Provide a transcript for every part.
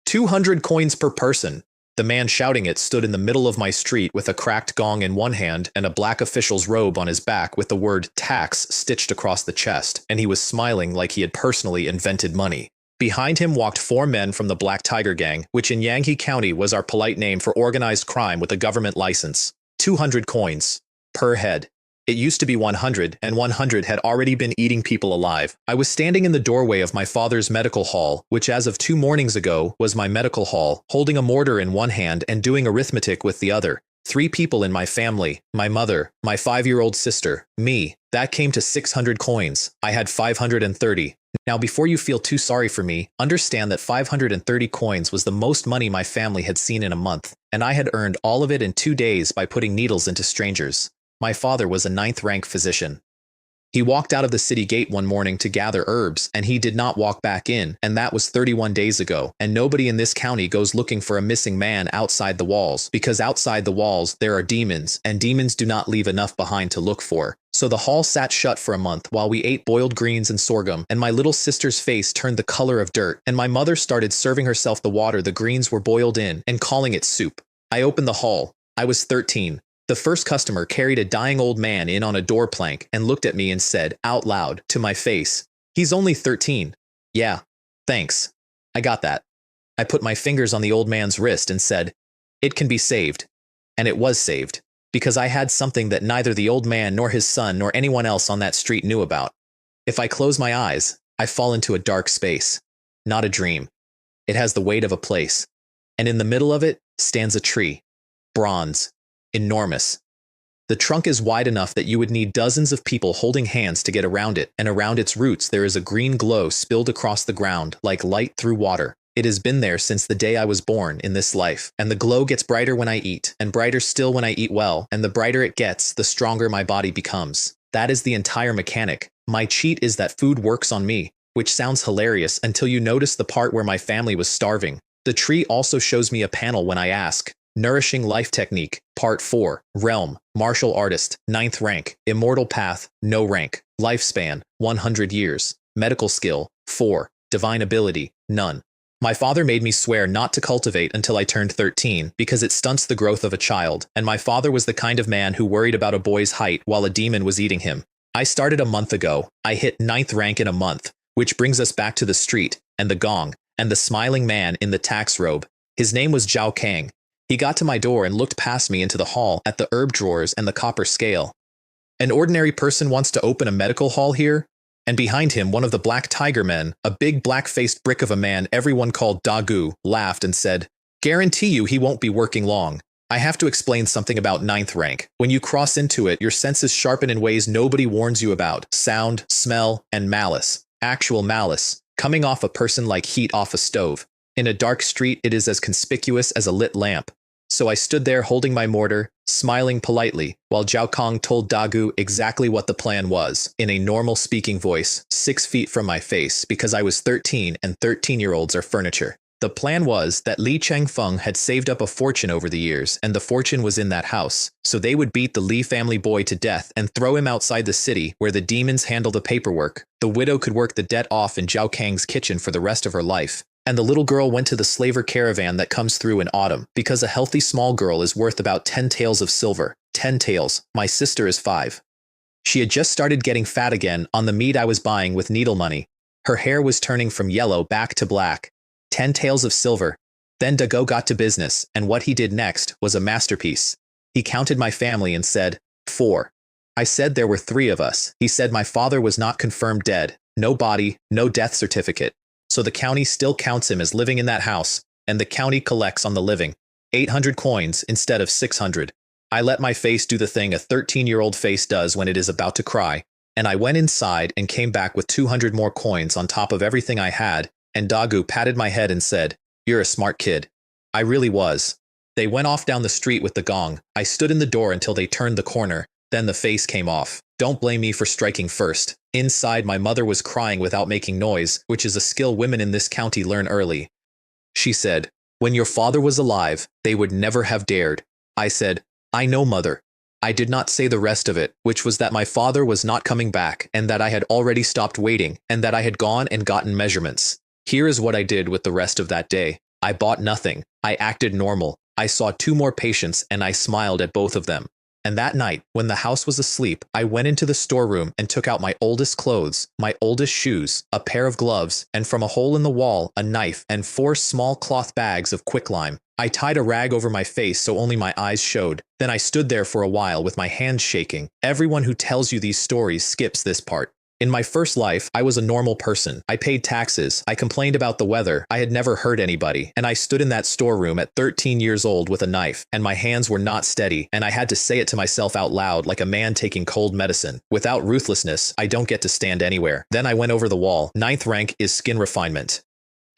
200 coins per person. The man shouting it stood in the middle of my street with a cracked gong in one hand and a black official's robe on his back with the word tax stitched across the chest, and he was smiling like he had personally invented money. Behind him walked 4 men from the Black Tiger Gang, which in Yanghe County was our polite name for organized crime with a government license. 200 coins. Per head. It used to be 100, and 100 had already been eating people alive. I was standing in the doorway of my father's medical hall, which as of 2 mornings ago was my medical hall, holding a mortar in one hand and doing arithmetic with the other. 3 people in my family, my mother, my 5-year-old sister, me. That came to 600 coins. I had 530. Now before you feel too sorry for me, understand that 530 coins was the most money my family had seen in a month, and I had earned all of it in 2 days by putting needles into strangers. My father was a 9th-rank physician. He walked out of the city gate one morning to gather herbs, and he did not walk back in, and that was 31 days ago, and nobody in this county goes looking for a missing man outside the walls, because outside the walls there are demons, and demons do not leave enough behind to look for. So the hall sat shut for a month while we ate boiled greens and sorghum, and my little sister's face turned the color of dirt, and my mother started serving herself the water the greens were boiled in, and calling it soup. I opened the hall. I was 13. The first customer carried a dying old man in on a door plank and looked at me and said, out loud, to my face, "He's only 13. Yeah, thanks. I got that." I put my fingers on the old man's wrist and said, "It can be saved." And it was saved, because I had something that neither the old man nor his son nor anyone else on that street knew about. If I close my eyes, I fall into a dark space. Not a dream. It has the weight of a place. And in the middle of it stands a tree. Bronze. Enormous. The trunk is wide enough that you would need dozens of people holding hands to get around it, and around its roots there is a green glow spilled across the ground like light through water. It has been there since the day I was born in this life, and the glow gets brighter when I eat, and brighter still when I eat well, and the brighter it gets, the stronger my body becomes. That is the entire mechanic. My cheat is that food works on me, which sounds hilarious until you notice the part where my family was starving. The tree also shows me a panel when I ask. Nourishing Life Technique, Part 4, Realm, Martial Artist, 9th rank, Immortal Path, no rank, Lifespan, 100 years, Medical Skill, 4, Divine Ability, none. My father made me swear not to cultivate until I turned 13 because it stunts the growth of a child, and my father was the kind of man who worried about a boy's height while a demon was eating him. I started a month ago. I hit 9th rank in a month, which brings us back to the street, and the gong, and the smiling man in the tax robe. His name was Zhao Kang. He got to my door and looked past me into the hall at the herb drawers and the copper scale. An ordinary person wants to open a medical hall here? And behind him, one of the Black Tiger men, a big black-faced brick of a man everyone called Dagu, laughed and said, "Guarantee you he won't be working long. I have to explain something about 9th rank. When you cross into it, your senses sharpen in ways nobody warns you about. Sound, smell, and malice. Actual malice. Coming off a person like heat off a stove. In a dark street, it is as conspicuous as a lit lamp." So I stood there holding my mortar, smiling politely, while Zhao Kong told Dagu exactly what the plan was, in a normal speaking voice, 6 feet from my face, because I was 13 and 13-year-olds are furniture. The plan was that Li Changfeng had saved up a fortune over the years, and the fortune was in that house, so they would beat the Li family boy to death and throw him outside the city where the demons handle the paperwork. The widow could work the debt off in Zhao Kang's kitchen for the rest of her life. And the little girl went to the slaver caravan that comes through in autumn, because a healthy small girl is worth about 10 taels of silver. 10 taels. My sister is 5. She had just started getting fat again on the meat I was buying with needle money. Her hair was turning from yellow back to black. 10 taels of silver. Then Dago got to business, and what he did next was a masterpiece. He counted my family and said, 4. I said there were 3 of us. He said my father was not confirmed dead. No body, no death certificate. So the county still counts him as living in that house, and the county collects on the living. 800 coins instead of 600. I let my face do the thing a 13-year-old face does when it is about to cry, and I went inside and came back with 200 more coins on top of everything I had, and Dagu patted my head and said, "You're a smart kid." I really was. They went off down the street with the gong. I stood in the door until they turned the corner, then the face came off. Don't blame me for striking first. Inside, my mother was crying without making noise, which is a skill women in this county learn early. She said, "When your father was alive, they would never have dared." I said, "I know, mother." I did not say the rest of it, which was that my father was not coming back, and that I had already stopped waiting, and that I had gone and gotten measurements. Here is what I did with the rest of that day. I bought nothing. I acted normal. I saw two more patients and I smiled at both of them. And that night, when the house was asleep, I went into the storeroom and took out my oldest clothes, my oldest shoes, a pair of gloves, and from a hole in the wall, a knife and 4 small cloth bags of quicklime. I tied a rag over my face so only my eyes showed. Then I stood there for a while with my hands shaking. Everyone who tells you these stories skips this part. In my first life, I was a normal person. I paid taxes. I complained about the weather. I had never hurt anybody. And I stood in that storeroom at 13 years old with a knife, and my hands were not steady, and I had to say it to myself out loud like a man taking cold medicine. Without ruthlessness, I don't get to stand anywhere. Then I went over the wall. 9th rank is skin refinement.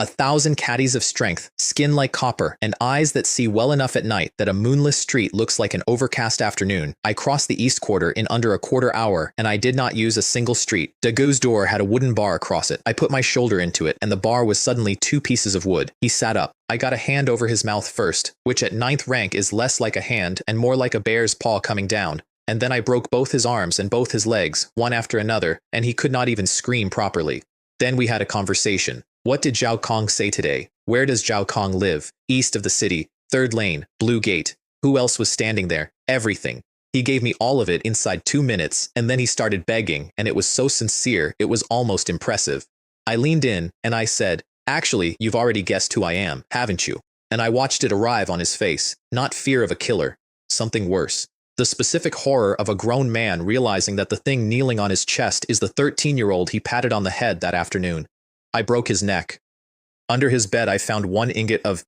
1,000 caddies of strength, skin like copper, and eyes that see well enough at night that a moonless street looks like an overcast afternoon. I crossed the east quarter in under a quarter hour, and I did not use a single street. Dago's door had a wooden bar across it. I put my shoulder into it, and the bar was suddenly 2 pieces of wood. He sat up. I got a hand over his mouth first, which at 9th rank is less like a hand and more like a bear's paw coming down. And then I broke both his arms and both his legs, one after another, and he could not even scream properly. Then we had a conversation. What did Zhao Kong say today? Where does Zhao Kong live? East of the city, 3rd lane, Blue Gate. Who else was standing there? Everything. He gave me all of it inside 2 minutes, and then he started begging, and it was so sincere, it was almost impressive. I leaned in, and I said, "Actually, you've already guessed who I am, haven't you?" And I watched it arrive on his face. Not fear of a killer. Something worse. The specific horror of a grown man realizing that the thing kneeling on his chest is the 13-year-old he patted on the head that afternoon. I broke his neck. Under his bed I found 1 ingot of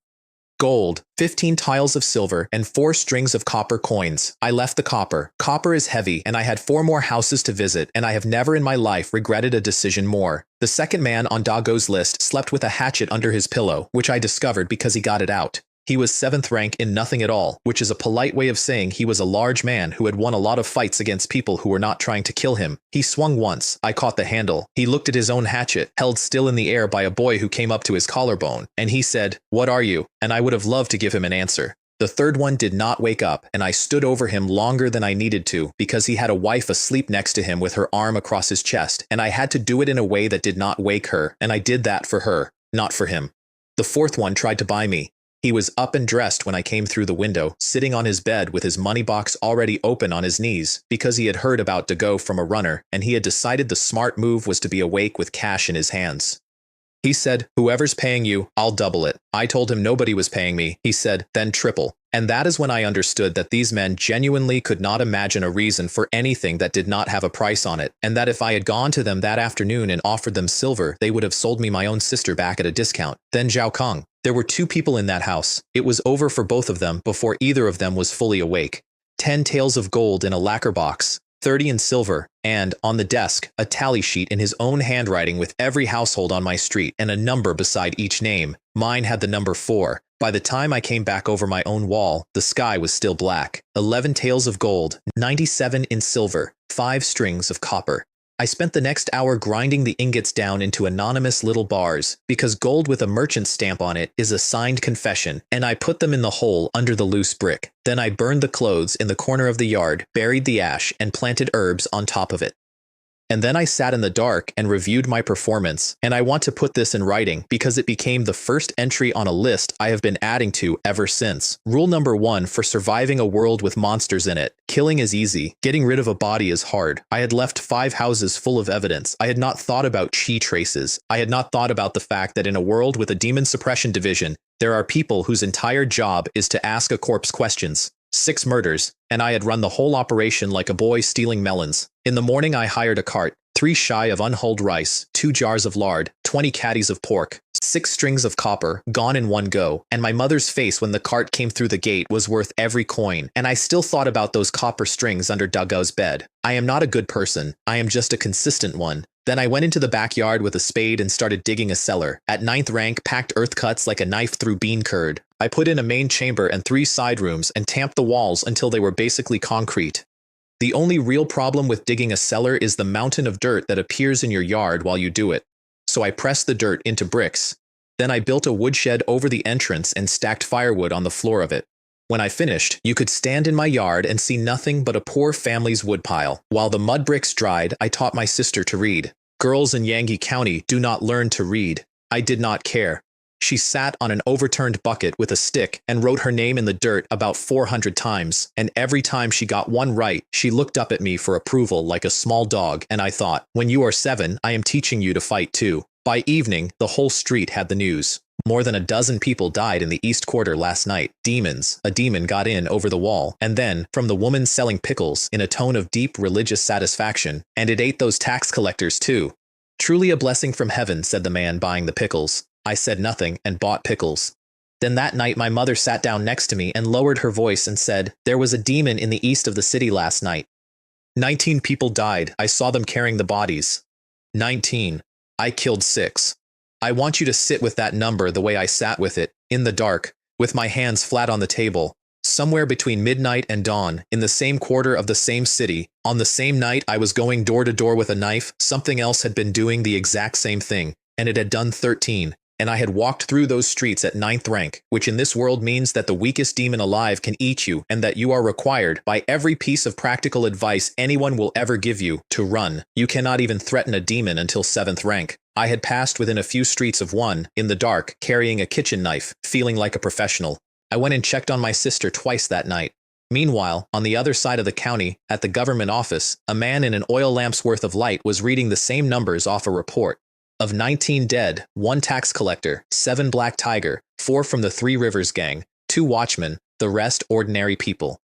gold, 15 tiles of silver, and 4 strings of copper coins. I left the copper. Copper is heavy, and I had 4 more houses to visit, and I have never in my life regretted a decision more. The second man on Dago's list slept with a hatchet under his pillow, which I discovered because he got it out. He was 7th rank in nothing at all, which is a polite way of saying he was a large man who had won a lot of fights against people who were not trying to kill him. He swung once. I caught the handle. He looked at his own hatchet, held still in the air by a boy who came up to his collarbone, and he said, "What are you?" And I would have loved to give him an answer. The third one did not wake up, and I stood over him longer than I needed to because he had a wife asleep next to him with her arm across his chest, and I had to do it in a way that did not wake her, and I did that for her, not for him. The 4th one tried to buy me. He was up and dressed when I came through the window, sitting on his bed with his money box already open on his knees, because he had heard about Dago from a runner, and he had decided the smart move was to be awake with cash in his hands. He said, "Whoever's paying you, I'll double it." I told him nobody was paying me. He said, "Then triple." And that is when I understood that these men genuinely could not imagine a reason for anything that did not have a price on it, and that if I had gone to them that afternoon and offered them silver, they would have sold me my own sister back at a discount. Then Zhao Kong. There were 2 people in that house. It was over for both of them before either of them was fully awake. 10 taels of gold in a lacquer box, 30 in silver, and, on the desk, a tally sheet in his own handwriting with every household on my street and a number beside each name. Mine had the number 4. By the time I came back over my own wall, the sky was still black. 11 taels of gold, 97 in silver, 5 strings of copper. I spent the next hour grinding the ingots down into anonymous little bars, because gold with a merchant stamp on it is a signed confession, and I put them in the hole under the loose brick. Then I burned the clothes in the corner of the yard, buried the ash, and planted herbs on top of it. And then I sat in the dark and reviewed my performance, and I want to put this in writing because it became the first entry on a list I have been adding to ever since. Rule number 1 for surviving a world with monsters in it. Killing is easy. Getting rid of a body is hard. I had left 5 houses full of evidence. I had not thought about chi traces. I had not thought about the fact that in a world with a demon suppression division, there are people whose entire job is to ask a corpse questions. 6 murders, and I had run the whole operation like a boy stealing melons. In the morning I hired a cart, 3 shy of unhulled rice, 2 jars of lard, 20 caddies of pork, 6 strings of copper, gone in one go, and my mother's face when the cart came through the gate was worth every coin, and I still thought about those copper strings under Dago's bed. I am not a good person, I am just a consistent one. Then I went into the backyard with a spade and started digging a cellar. At 9th rank, packed earth cuts like a knife through bean curd. I put in a main chamber and 3 side rooms and tamped the walls until they were basically concrete. The only real problem with digging a cellar is the mountain of dirt that appears in your yard while you do it. So I pressed the dirt into bricks. Then I built a woodshed over the entrance and stacked firewood on the floor of it. When I finished, you could stand in my yard and see nothing but a poor family's woodpile. While the mud bricks dried, I taught my sister to read. Girls in Yangtze County do not learn to read. I did not care. She sat on an overturned bucket with a stick and wrote her name in the dirt about 400 times, and every time she got one right, she looked up at me for approval like a small dog, and I thought, when you are 7, I am teaching you to fight too. By evening, the whole street had the news. More than a dozen people died in the East Quarter last night. Demons. A demon got in over the wall, and then, from the woman selling pickles, in a tone of deep religious satisfaction, and it ate those tax collectors too. Truly a blessing from heaven, said the man buying the pickles. I said nothing and bought pickles. Then that night my mother sat down next to me and lowered her voice and said, there was a demon in the east of the city last night. 19 people died. I saw them carrying the bodies. 19. I killed 6. I want you to sit with that number the way I sat with it, in the dark, with my hands flat on the table, somewhere between midnight and dawn, in the same quarter of the same city. On the same night I was going door to door with a knife. Something else had been doing the exact same thing, and it had done 13. And I had walked through those streets at 9th rank, which in this world means that the weakest demon alive can eat you, and that you are required, by every piece of practical advice anyone will ever give you, to run. You cannot even threaten a demon until 7th rank. I had passed within a few streets of one, in the dark, carrying a kitchen knife, feeling like a professional. I went and checked on my sister twice that night. Meanwhile, on the other side of the county, at the government office, a man in an oil lamp's worth of light was reading the same numbers off a report. Of 19 dead, 1 tax collector, 7 black tiger, 4 from the Three Rivers gang, 2 watchmen, the rest ordinary people.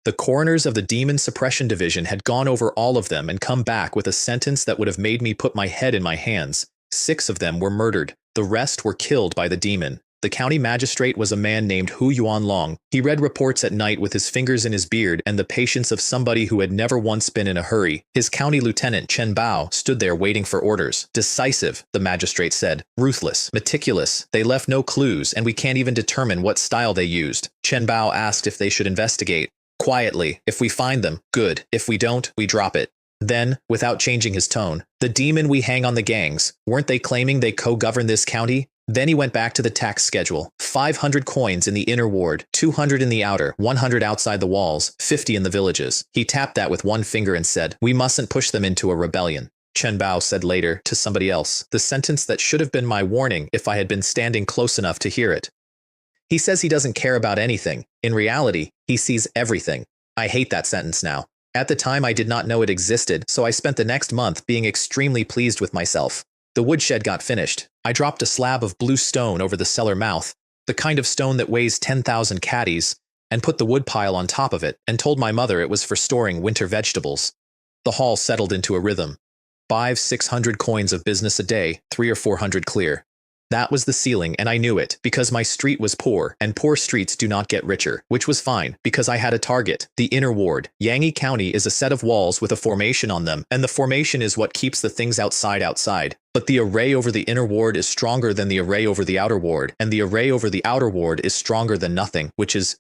The coroners of the Demon Suppression Division had gone over all of them and come back with a sentence that would have made me put my head in my hands. 6 of them were murdered. The rest were killed by the demon. The county magistrate was a man named Hu Yuanlong. He read reports at night with his fingers in his beard and the patience of somebody who had never once been in a hurry. His county lieutenant, Chen Bao, stood there waiting for orders. Decisive, the magistrate said. Ruthless, meticulous. They left no clues, and we can't even determine what style they used. Chen Bao asked if they should investigate. Quietly, if we find them, good. If we don't, we drop it. Then, without changing his tone, the demon we hang on the gangs. Weren't they claiming they co-govern this county? Then he went back to the tax schedule. 500 coins in the inner ward, 200 in the outer, 100 outside the walls, 50 in the villages. He tapped that with one finger and said, we mustn't push them into a rebellion. Chen Bao said later to somebody else, the sentence that should have been my warning if I had been standing close enough to hear it. He says he doesn't care about anything. In reality, he sees everything. I hate that sentence now. At the time I did not know it existed, so I spent the next month being extremely pleased with myself. The woodshed got finished. I dropped a slab of blue stone over the cellar mouth, the kind of stone that weighs 10,000 caddies, and put the wood pile on top of it, and told my mother it was for storing winter vegetables. The hall settled into a rhythm. 500-600 coins of business a day, 300 or 400 clear. That was the ceiling, and I knew it, because my street was poor, and poor streets do not get richer, which was fine, because I had a target. The inner ward. Yangtze County is a set of walls with a formation on them, and the formation is what keeps the things outside. But the array over the inner ward is stronger than the array over the outer ward, and the array over the outer ward is stronger than nothing, which is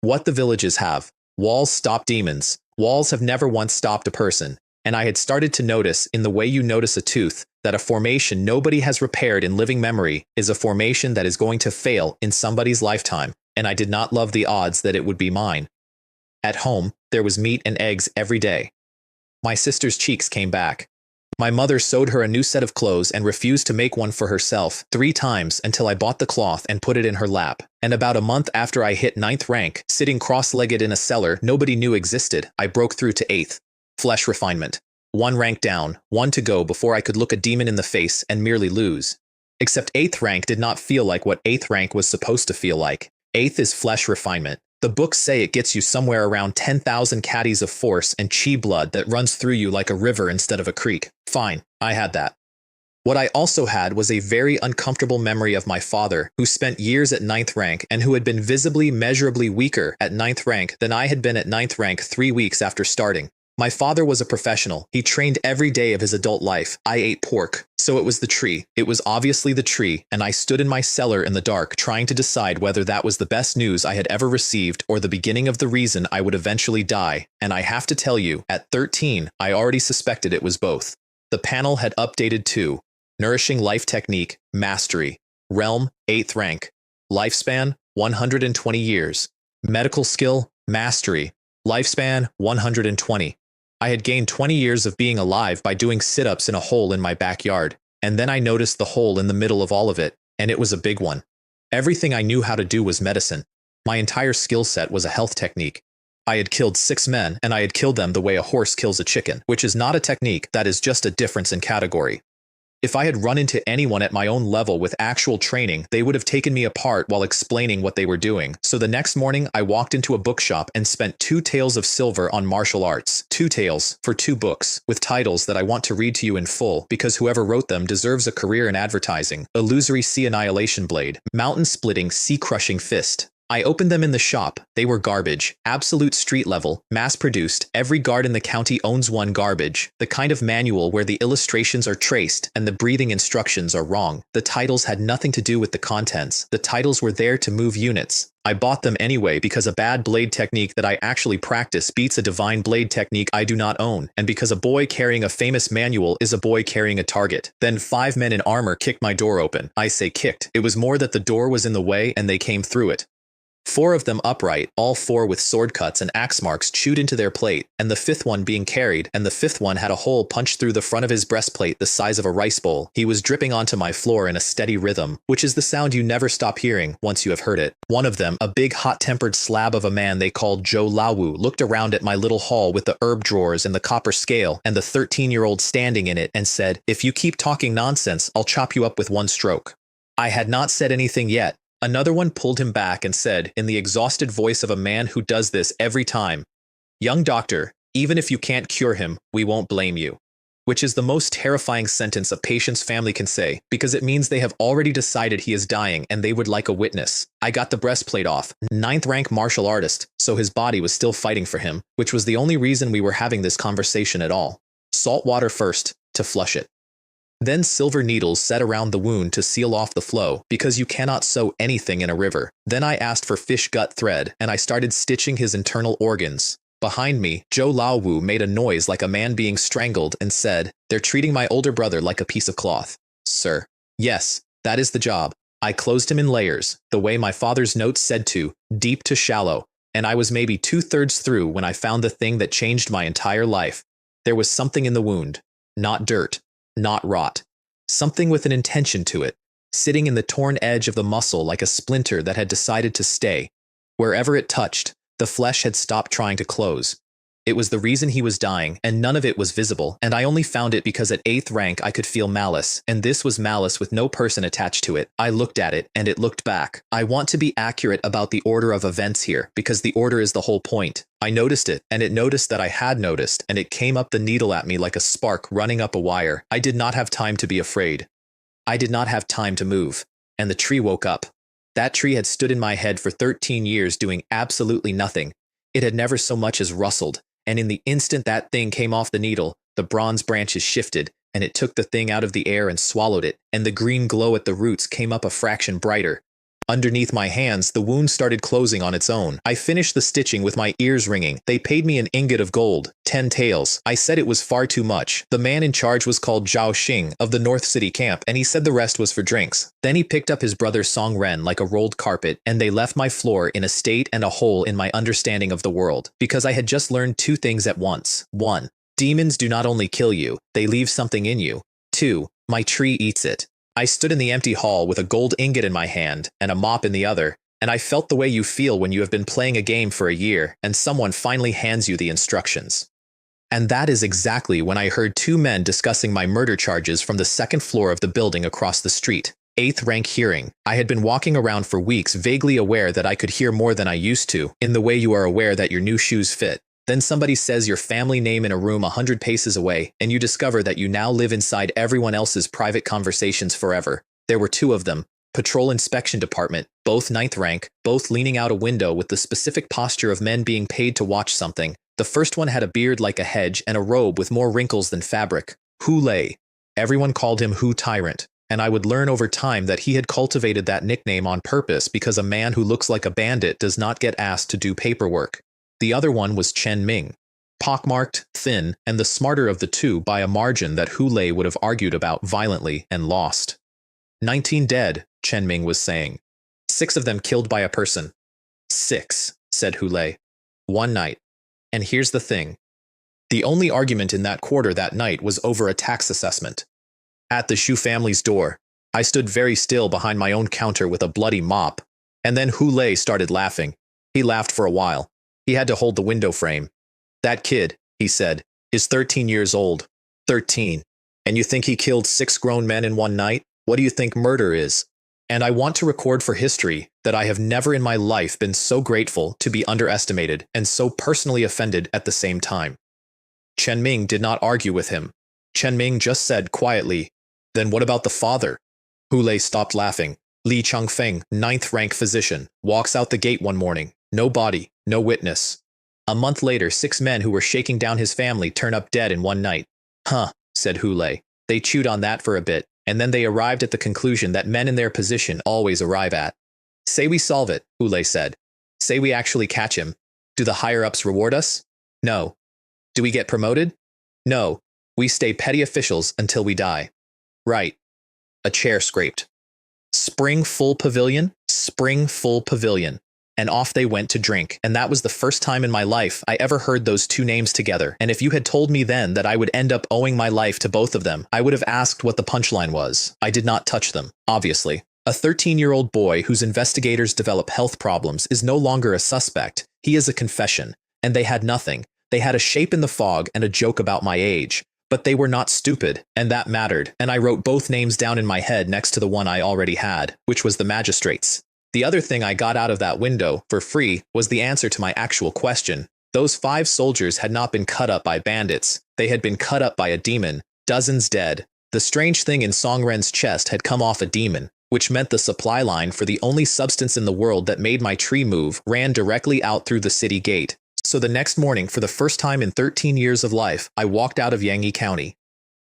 what the villages have. Walls stop demons. Walls have never once stopped a person. And I had started to notice, in the way you notice a tooth, that a formation nobody has repaired in living memory is a formation that is going to fail in somebody's lifetime, and I did not love the odds that it would be mine. At home, there was meat and eggs every day. My sister's cheeks came back. My mother sewed her a new set of clothes and refused to make one for herself 3 times until I bought the cloth and put it in her lap. And about a month after I hit 9th rank, sitting cross-legged in a cellar nobody knew existed, I broke through to 8th. Flesh refinement. 1 rank down, 1 to go before I could look a demon in the face and merely lose. Except 8th rank did not feel like what 8th rank was supposed to feel like. 8th is flesh refinement. The books say it gets you somewhere around 10,000 caddies of force and chi blood that runs through you like a river instead of a creek. Fine, I had that. What I also had was a very uncomfortable memory of my father, who spent years at 9th rank and who had been visibly measurably weaker at 9th rank than I had been at 9th rank 3 weeks after starting. My father was a professional. He trained every day of his adult life. I ate pork. So it was the tree. It was obviously the tree, and I stood in my cellar in the dark trying to decide whether that was the best news I had ever received or the beginning of the reason I would eventually die. And I have to tell you, at 13, I already suspected it was both. The panel had updated too. Nourishing life technique, mastery. Realm, 8th rank. Lifespan, 120 years. Medical skill, mastery. Lifespan, 120. I had gained 20 years of being alive by doing sit-ups in a hole in my backyard, and then I noticed the hole in the middle of all of it. And it was a big one. Everything I knew how to do was medicine. My entire skill set was a health technique. I had killed 6 men, and I had killed them the way a horse kills a chicken, which is not a technique, that is just a difference in category. If I had run into anyone at my own level with actual training, they would have taken me apart while explaining what they were doing. So the next morning, I walked into a bookshop and spent 2 taels of silver on martial arts. 2 taels for 2 books, with titles that I want to read to you in full, because whoever wrote them deserves a career in advertising. Illusory Sea Annihilation Blade, Mountain Splitting Sea Crushing Fist. I opened them in the shop. They were garbage. Absolute street level, mass-produced, every guard in the county owns one garbage. The kind of manual where the illustrations are traced and the breathing instructions are wrong. The titles had nothing to do with the contents. The titles were there to move units. I bought them anyway because a bad blade technique that I actually practice beats a divine blade technique I do not own, and because a boy carrying a famous manual is a boy carrying a target. Then 5 men in armor kicked my door open. I say kicked. It was more that the door was in the way and they came through it. 4 of them upright, all 4 with sword cuts and axe marks chewed into their plate, and the 5th one being carried, and the 5th one had a hole punched through the front of his breastplate the size of a rice bowl. He was dripping onto my floor in a steady rhythm, which is the sound you never stop hearing once you have heard it. One of them, a big hot-tempered slab of a man they called Zhou Laowu, looked around at my little hall with the herb drawers and the copper scale and the 13-year-old standing in it and said, "If you keep talking nonsense, I'll chop you up with one stroke." I had not said anything yet. Another one pulled him back and said, in the exhausted voice of a man who does this every time, "Young doctor, even if you can't cure him, we won't blame you." Which is the most terrifying sentence a patient's family can say, because it means they have already decided he is dying and they would like a witness. I got the breastplate off, 9th rank martial artist, so his body was still fighting for him, which was the only reason we were having this conversation at all. Salt water first, to flush it. Then silver needles set around the wound to seal off the flow, because you cannot sew anything in a river. Then I asked for fish gut thread, and I started stitching his internal organs. Behind me, Zhou Laowu made a noise like a man being strangled and said, "They're treating my older brother like a piece of cloth." Sir. Yes, that is the job. I closed him in layers, the way my father's notes said to, deep to shallow, and I was maybe 2/3 through when I found the thing that changed my entire life. There was something in the wound. Not dirt. Not rot. Something with an intention to it, sitting in the torn edge of the muscle like a splinter that had decided to stay. Wherever it touched, the flesh had stopped trying to close. It was the reason he was dying, and none of it was visible, and I only found it because at 8th rank I could feel malice, and this was malice with no person attached to it. I looked at it, and it looked back. I want to be accurate about the order of events here, because the order is the whole point. I noticed it, and it noticed that I had noticed, and it came up the needle at me like a spark running up a wire. I did not have time to be afraid. I did not have time to move, and the tree woke up. That tree had stood in my head for 13 years doing absolutely nothing. It had never so much as rustled. And in the instant that thing came off the needle, the bronze branches shifted, and it took the thing out of the air and swallowed it, and the green glow at the roots came up a fraction brighter. Underneath my hands, the wound started closing on its own. I finished the stitching with my ears ringing. They paid me an ingot of gold, 10 taels. I said it was far too much. The man in charge was called Zhao Xing of the North City camp, and he said the rest was for drinks. Then he picked up his brother Song Ren like a rolled carpet, and they left my floor in a state and a hole in my understanding of the world, because I had just learned 2 things at once. 1. Demons do not only kill you, they leave something in you. 2. My tree eats it. I stood in the empty hall with a gold ingot in my hand and a mop in the other, and I felt the way you feel when you have been playing a game for a year and someone finally hands you the instructions. And that is exactly when I heard 2 men discussing my murder charges from the 2nd floor of the building across the street. 8th rank hearing. I had been walking around for weeks vaguely aware that I could hear more than I used to, in the way you are aware that your new shoes fit. Then somebody says your family name in a room 100 paces away, and you discover that you now live inside everyone else's private conversations forever. There were 2 of them. Patrol Inspection Department, both 9th rank, both leaning out a window with the specific posture of men being paid to watch something. The first one had a beard like a hedge and a robe with more wrinkles than fabric. Hu Lei. Everyone called him Hu Tyrant, and I would learn over time that he had cultivated that nickname on purpose because a man who looks like a bandit does not get asked to do paperwork. The other one was Chen Ming. Pockmarked, thin, and the smarter of the 2 by a margin that Hu Lei would have argued about violently and lost. 19 dead, Chen Ming was saying. 6 of them killed by a person. 6, said Hu Lei. One night. And here's the thing. The only argument in that quarter that night was over a tax assessment. At the Shu family's door. I stood very still behind my own counter with a bloody mop. And then Hu Lei started laughing. He laughed for a while. He had to hold the window frame. That kid, he said, is 13 years old. 13. And you think he killed 6 grown men in one night? What do you think murder is? And I want to record for history that I have never in my life been so grateful to be underestimated and so personally offended at the same time. Chen Ming did not argue with him. Chen Ming just said quietly, "Then what about the father?" Hu Lei stopped laughing. Li Changfeng, 9th rank physician, walks out the gate one morning. No body, no witness. A month later, 6 men who were shaking down his family turn up dead in one night. Huh, said Hu Lei. They chewed on that for a bit, and then they arrived at the conclusion that men in their position always arrive at. Say we solve it, Hu Lei said. Say we actually catch him. Do the higher-ups reward us? No. Do we get promoted? No. We stay petty officials until we die. Right. A chair scraped. Spring full pavilion, spring full pavilion. And off they went to drink, and that was the first time in my life I ever heard those 2 names together, and if you had told me then that I would end up owing my life to both of them, I would have asked what the punchline was. I did not touch them, obviously. A 13-year-old boy whose investigators develop health problems is no longer a suspect. He is a confession, and they had nothing. They had a shape in the fog and a joke about my age. But they were not stupid, and that mattered, and I wrote both names down in my head next to the one I already had, which was the magistrate's. The other thing I got out of that window, for free, was the answer to my actual question. Those 5 soldiers had not been cut up by bandits. They had been cut up by a demon, dozens dead. The strange thing in Song Ren's chest had come off a demon, which meant the supply line for the only substance in the world that made my tree move ran directly out through the city gate. So the next morning, for the first time in 13 years of life, I walked out of Yangyi County.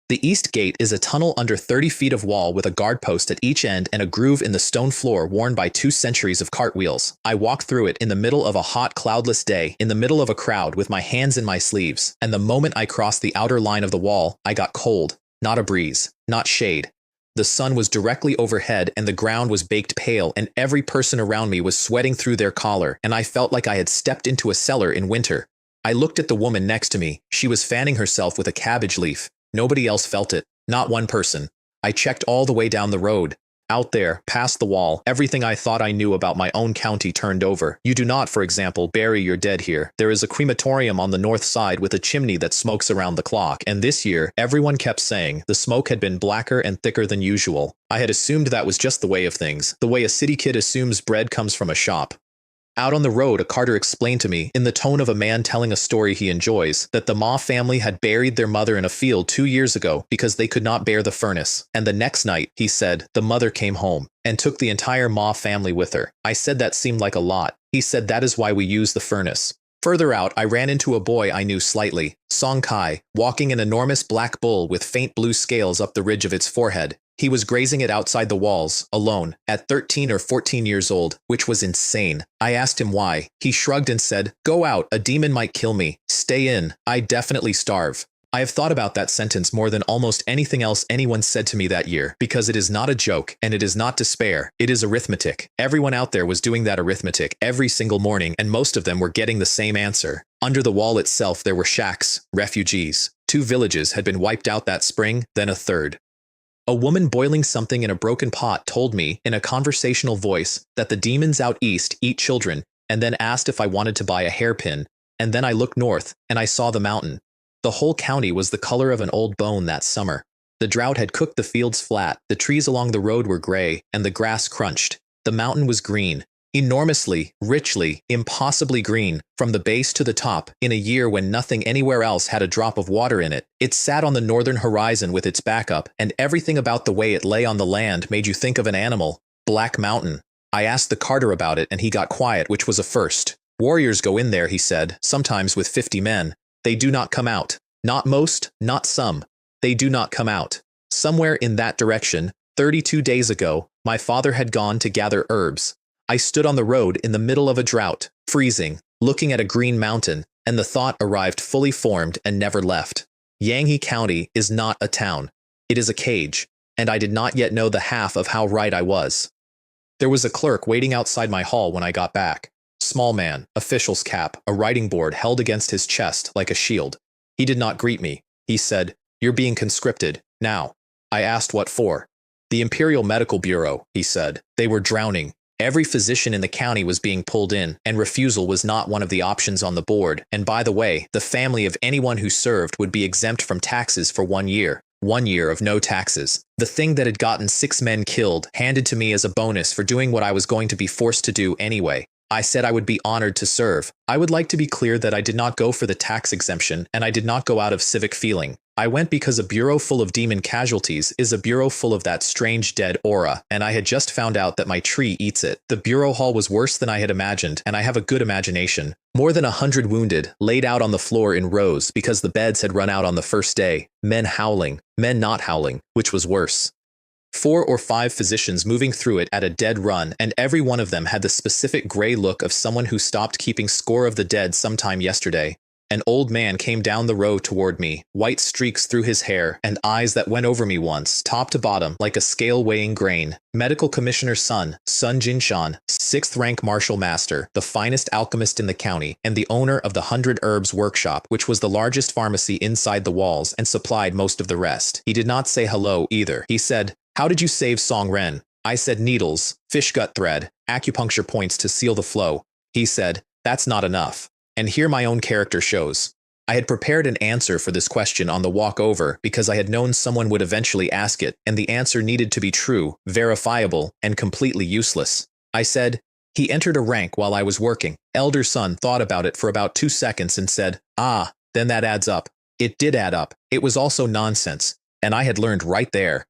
The East Gate is a tunnel under 30 feet of wall with a guard post at each end and a groove in the stone floor worn by 2 centuries of cartwheels. I walked through it in the middle of a hot, cloudless day, in the middle of a crowd with my hands in my sleeves, and the moment I crossed the outer line of the wall, I got cold. Not a breeze, not shade. The sun was directly overhead and the ground was baked pale and every person around me was sweating through their collar, and I felt like I had stepped into a cellar in winter. I looked at the woman next to me. She was fanning herself with a cabbage leaf. Nobody else felt it. Not one person. I checked all the way down the road. Out there, past the wall, everything I thought I knew about my own county turned over. You do not, for example, bury your dead here. There is a crematorium on the north side with a chimney that smokes around the clock, and this year, everyone kept saying the smoke had been blacker and thicker than usual. I had assumed that was just the way of things, the way a city kid assumes bread comes from a shop. Out on the road, a carter explained to me, in the tone of a man telling a story he enjoys, that the Ma family had buried their mother in a field 2 years ago because they could not bear the furnace. And the next night, he said, the mother came home and took the entire Ma family with her. I said that seemed like a lot. He said that is why we use the furnace. Further out, I ran into a boy I knew slightly, Song Kai, walking an enormous black bull with faint blue scales up the ridge of its forehead. He was grazing it outside the walls, alone, at 13 or 14 years old, which was insane. I asked him why. He shrugged and said, "Go out, a demon might kill me. Stay in, I definitely starve." I have thought about that sentence more than almost anything else anyone said to me that year, because it is not a joke, and it is not despair, it is arithmetic. Everyone out there was doing that arithmetic every single morning, and most of them were getting the same answer. Under the wall itself there were shacks, refugees. 2 villages had been wiped out that spring, then a third. A woman boiling something in a broken pot told me, in a conversational voice, that the demons out east eat children, and then asked if I wanted to buy a hairpin, and then I looked north, and I saw the mountain. The whole county was the color of an old bone that summer. The drought had cooked the fields flat, the trees along the road were gray, and the grass crunched. The mountain was green. Enormously, richly, impossibly green, from the base to the top, in a year when nothing anywhere else had a drop of water in it. It sat on the northern horizon with its back up, and everything about the way it lay on the land made you think of an animal. Black Mountain. I asked the carter about it, and he got quiet, which was a first. Warriors go in there, he said, sometimes with 50 men. They do not come out. Not most, not some. They do not come out. Somewhere in that direction, 32 days ago, my father had gone to gather herbs. I stood on the road in the middle of a drought, freezing, looking at a green mountain, and the thought arrived fully formed and never left. Yangyi County is not a town. It is a cage, and I did not yet know the half of how right I was. There was a clerk waiting outside my hall when I got back. Small man, official's cap, a writing board held against his chest like a shield. He did not greet me. He said, "You're being conscripted, now." I asked what for. The Imperial Medical Bureau, he said. They were drowning. Every physician in the county was being pulled in, and refusal was not one of the options on the board. And by the way, the family of anyone who served would be exempt from taxes for 1 year. 1 year of no taxes. The thing that had gotten 6 men killed, handed to me as a bonus for doing what I was going to be forced to do anyway. I said I would be honored to serve. I would like to be clear that I did not go for the tax exemption, and I did not go out of civic feeling. I went because a bureau full of demon casualties is a bureau full of that strange dead aura, and I had just found out that my tree eats it. The bureau hall was worse than I had imagined, and I have a good imagination. More than 100 wounded, laid out on the floor in rows because the beds had run out on the first day. Men howling, men not howling, which was worse. 4 or 5 physicians moving through it at a dead run, and every one of them had the specific gray look of someone who stopped keeping score of the dead sometime yesterday. An old man came down the row toward me, white streaks through his hair, and eyes that went over me once, top to bottom, like a scale weighing grain. Medical Commissioner's son, Sun Jinshan, 6th rank martial master, the finest alchemist in the county, and the owner of the 100 Herbs Workshop, which was the largest pharmacy inside the walls and supplied most of the rest. He did not say hello either. He said, "How did you save Song Ren?" I said needles, fish gut thread, acupuncture points to seal the flow. He said, "That's not enough." And here my own character shows. I had prepared an answer for this question on the walk over because I had known someone would eventually ask it, and the answer needed to be true, verifiable, and completely useless. I said, "He entered a rank while I was working." Elder Son thought about it for about 2 seconds and said, "Ah, then that adds up." It did add up. It was also nonsense, and I had learned right there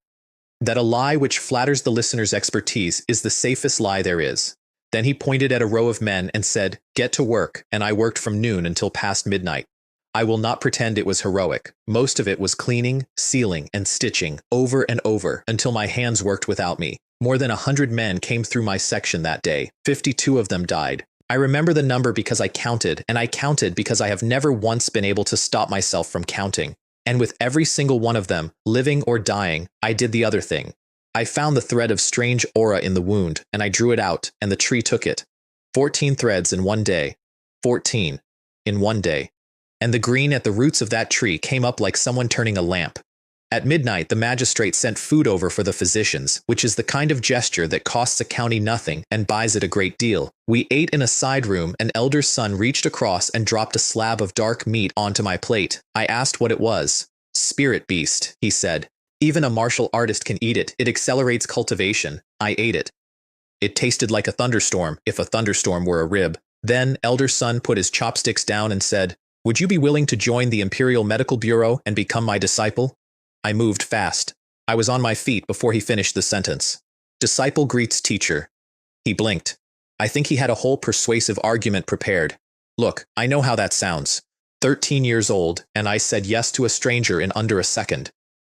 that a lie which flatters the listener's expertise is the safest lie there is. Then he pointed at a row of men and said, "Get to work," and I worked from noon until past midnight. I will not pretend it was heroic. Most of it was cleaning, sealing, and stitching, over and over, until my hands worked without me. More than 100 men came through my section that day. 52 of them died. I remember the number because I counted, and I counted because I have never once been able to stop myself from counting. And with every single one of them, living or dying, I did the other thing. I found the thread of strange aura in the wound, and I drew it out, and the tree took it. 14 threads in 1 day. 14. In 1 day. And the green at the roots of that tree came up like someone turning a lamp. At midnight, the magistrate sent food over for the physicians, which is the kind of gesture that costs a county nothing and buys it a great deal. We ate in a side room, and Elder Son reached across and dropped a slab of dark meat onto my plate. I asked what it was. "Spirit beast," he said. "Even a martial artist can eat it. It accelerates cultivation." I ate it. It tasted like a thunderstorm, if a thunderstorm were a rib. Then Elder Son put his chopsticks down and said, "Would you be willing to join the Imperial Medical Bureau and become my disciple?" I moved fast. I was on my feet before he finished the sentence. "Disciple greets teacher." He blinked. I think he had a whole persuasive argument prepared. Look, I know how that sounds. 13 years old, and I said yes to a stranger in under a second.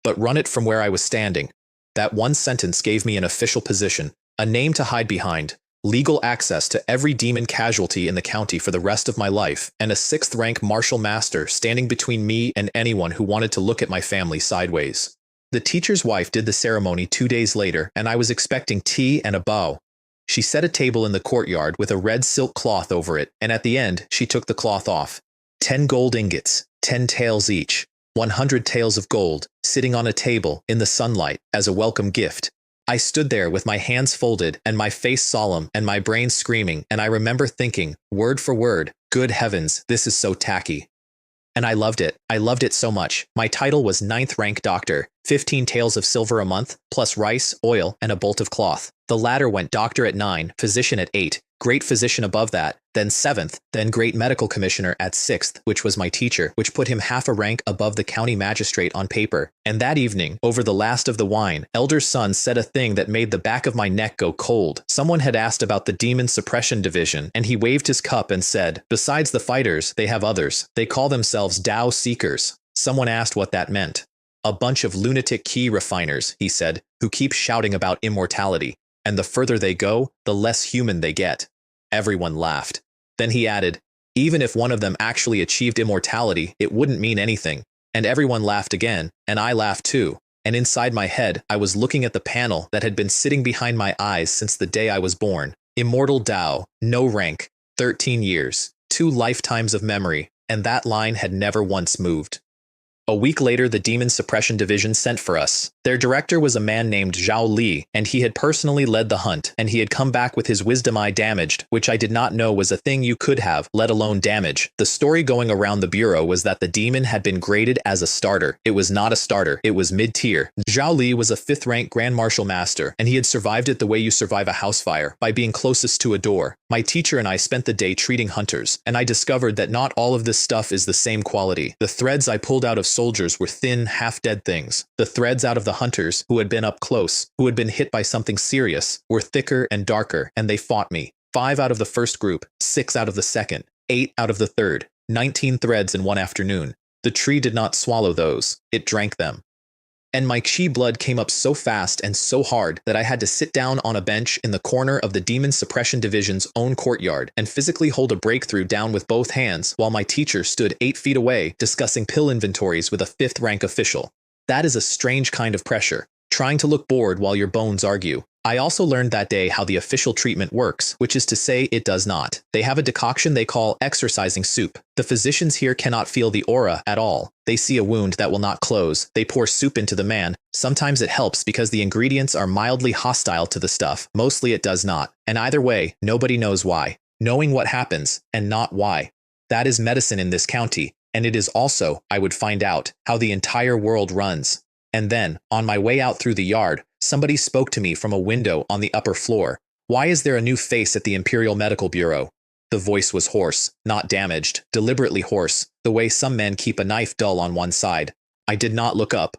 But run it from where I was standing. That one sentence gave me an official position, a name to hide behind, legal access to every demon casualty in the county for the rest of my life, and a 6th rank martial master standing between me and anyone who wanted to look at my family sideways. The teacher's wife did the ceremony 2 days later, and I was expecting tea and a bow. She set a table in the courtyard with a red silk cloth over it, and at the end, she took the cloth off. 10 gold ingots, 10 taels each. 100 taels of gold, sitting on a table in the sunlight as a welcome gift. I stood there with my hands folded and my face solemn and my brain screaming, and I remember thinking, word for word, good heavens, this is so tacky. And I loved it. I loved it so much. My title was 9th rank doctor, 15 taels of silver a month, plus rice, oil, and a bolt of cloth. The latter went doctor at 9, physician at 8, great physician above that, then 7th, then great medical commissioner at 6th, which was my teacher, which put him half a rank above the county magistrate on paper. And that evening, over the last of the wine, Elder Son said a thing that made the back of my neck go cold. Someone had asked about the demon suppression division, and he waved his cup and said, "Besides the fighters, they have others. They call themselves Tao Seekers." Someone asked what that meant. "A bunch of lunatic key refiners," he said, "who keep shouting about immortality. And the further they go, the less human they get." Everyone laughed. Then he added, "Even if one of them actually achieved immortality, it wouldn't mean anything." And everyone laughed again, and I laughed too. And inside my head, I was looking at the panel that had been sitting behind my eyes since the day I was born. Immortal Tao, no rank, 13 years, 2 lifetimes of memory, and that line had never once moved. A week later, the Demon Suppression Division sent for us. Their director was a man named Zhao Li, and he had personally led the hunt, and he had come back with his wisdom eye damaged, which I did not know was a thing you could have, let alone damage. The story going around the bureau was that the demon had been graded as a starter. It was not a starter, it was mid-tier. Zhao Li was a 5th-rank Grand Martial Master, and he had survived it the way you survive a house fire, by being closest to a door. My teacher and I spent the day treating hunters, and I discovered that not all of this stuff is the same quality. The threads I pulled out of soldiers were thin, half-dead things. The threads out of the hunters, who had been up close, who had been hit by something serious, were thicker and darker, and they fought me. 5 out of the first group, 6 out of the second, 8 out of the third, 19 threads in one afternoon. The tree did not swallow those, it drank them. And my chi blood came up so fast and so hard that I had to sit down on a bench in the corner of the Demon Suppression Division's own courtyard and physically hold a breakthrough down with both hands while my teacher stood 8 feet away discussing pill inventories with a 5th-rank official. That is a strange kind of pressure, trying to look bored while your bones argue. I also learned that day how the official treatment works, which is to say it does not. They have a decoction they call exorcising soup. The physicians here cannot feel the aura at all. They see a wound that will not close. They pour soup into the man. Sometimes it helps because the ingredients are mildly hostile to the stuff. Mostly it does not. And either way, nobody knows why. Knowing what happens, and not why. That is medicine in this county. And it is also, I would find out, how the entire world runs. And then, on my way out through the yard, somebody spoke to me from a window on the upper floor. Why is there a new face at the Imperial Medical Bureau? The voice was hoarse, not damaged, deliberately hoarse, the way some men keep a knife dull on one side. I did not look up.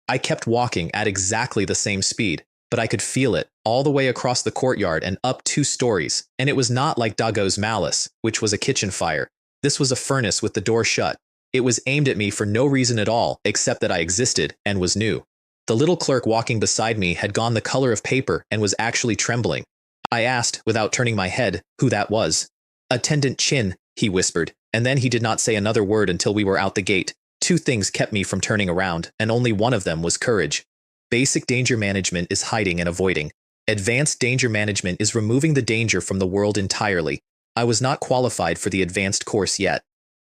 I kept walking at exactly the same speed, but I could feel it, all the way across the courtyard and up 2 stories, and it was not like Dago's malice, which was a kitchen fire. This was a furnace with the door shut. It was aimed at me for no reason at all, except that I existed and was new. The little clerk walking beside me had gone the color of paper and was actually trembling. I asked, without turning my head, who that was. "Attendant Chin," he whispered, and then he did not say another word until we were out the gate. 2 things kept me from turning around, and only one of them was courage. Basic danger management is hiding and avoiding. Advanced danger management is removing the danger from the world entirely. I was not qualified for the advanced course yet.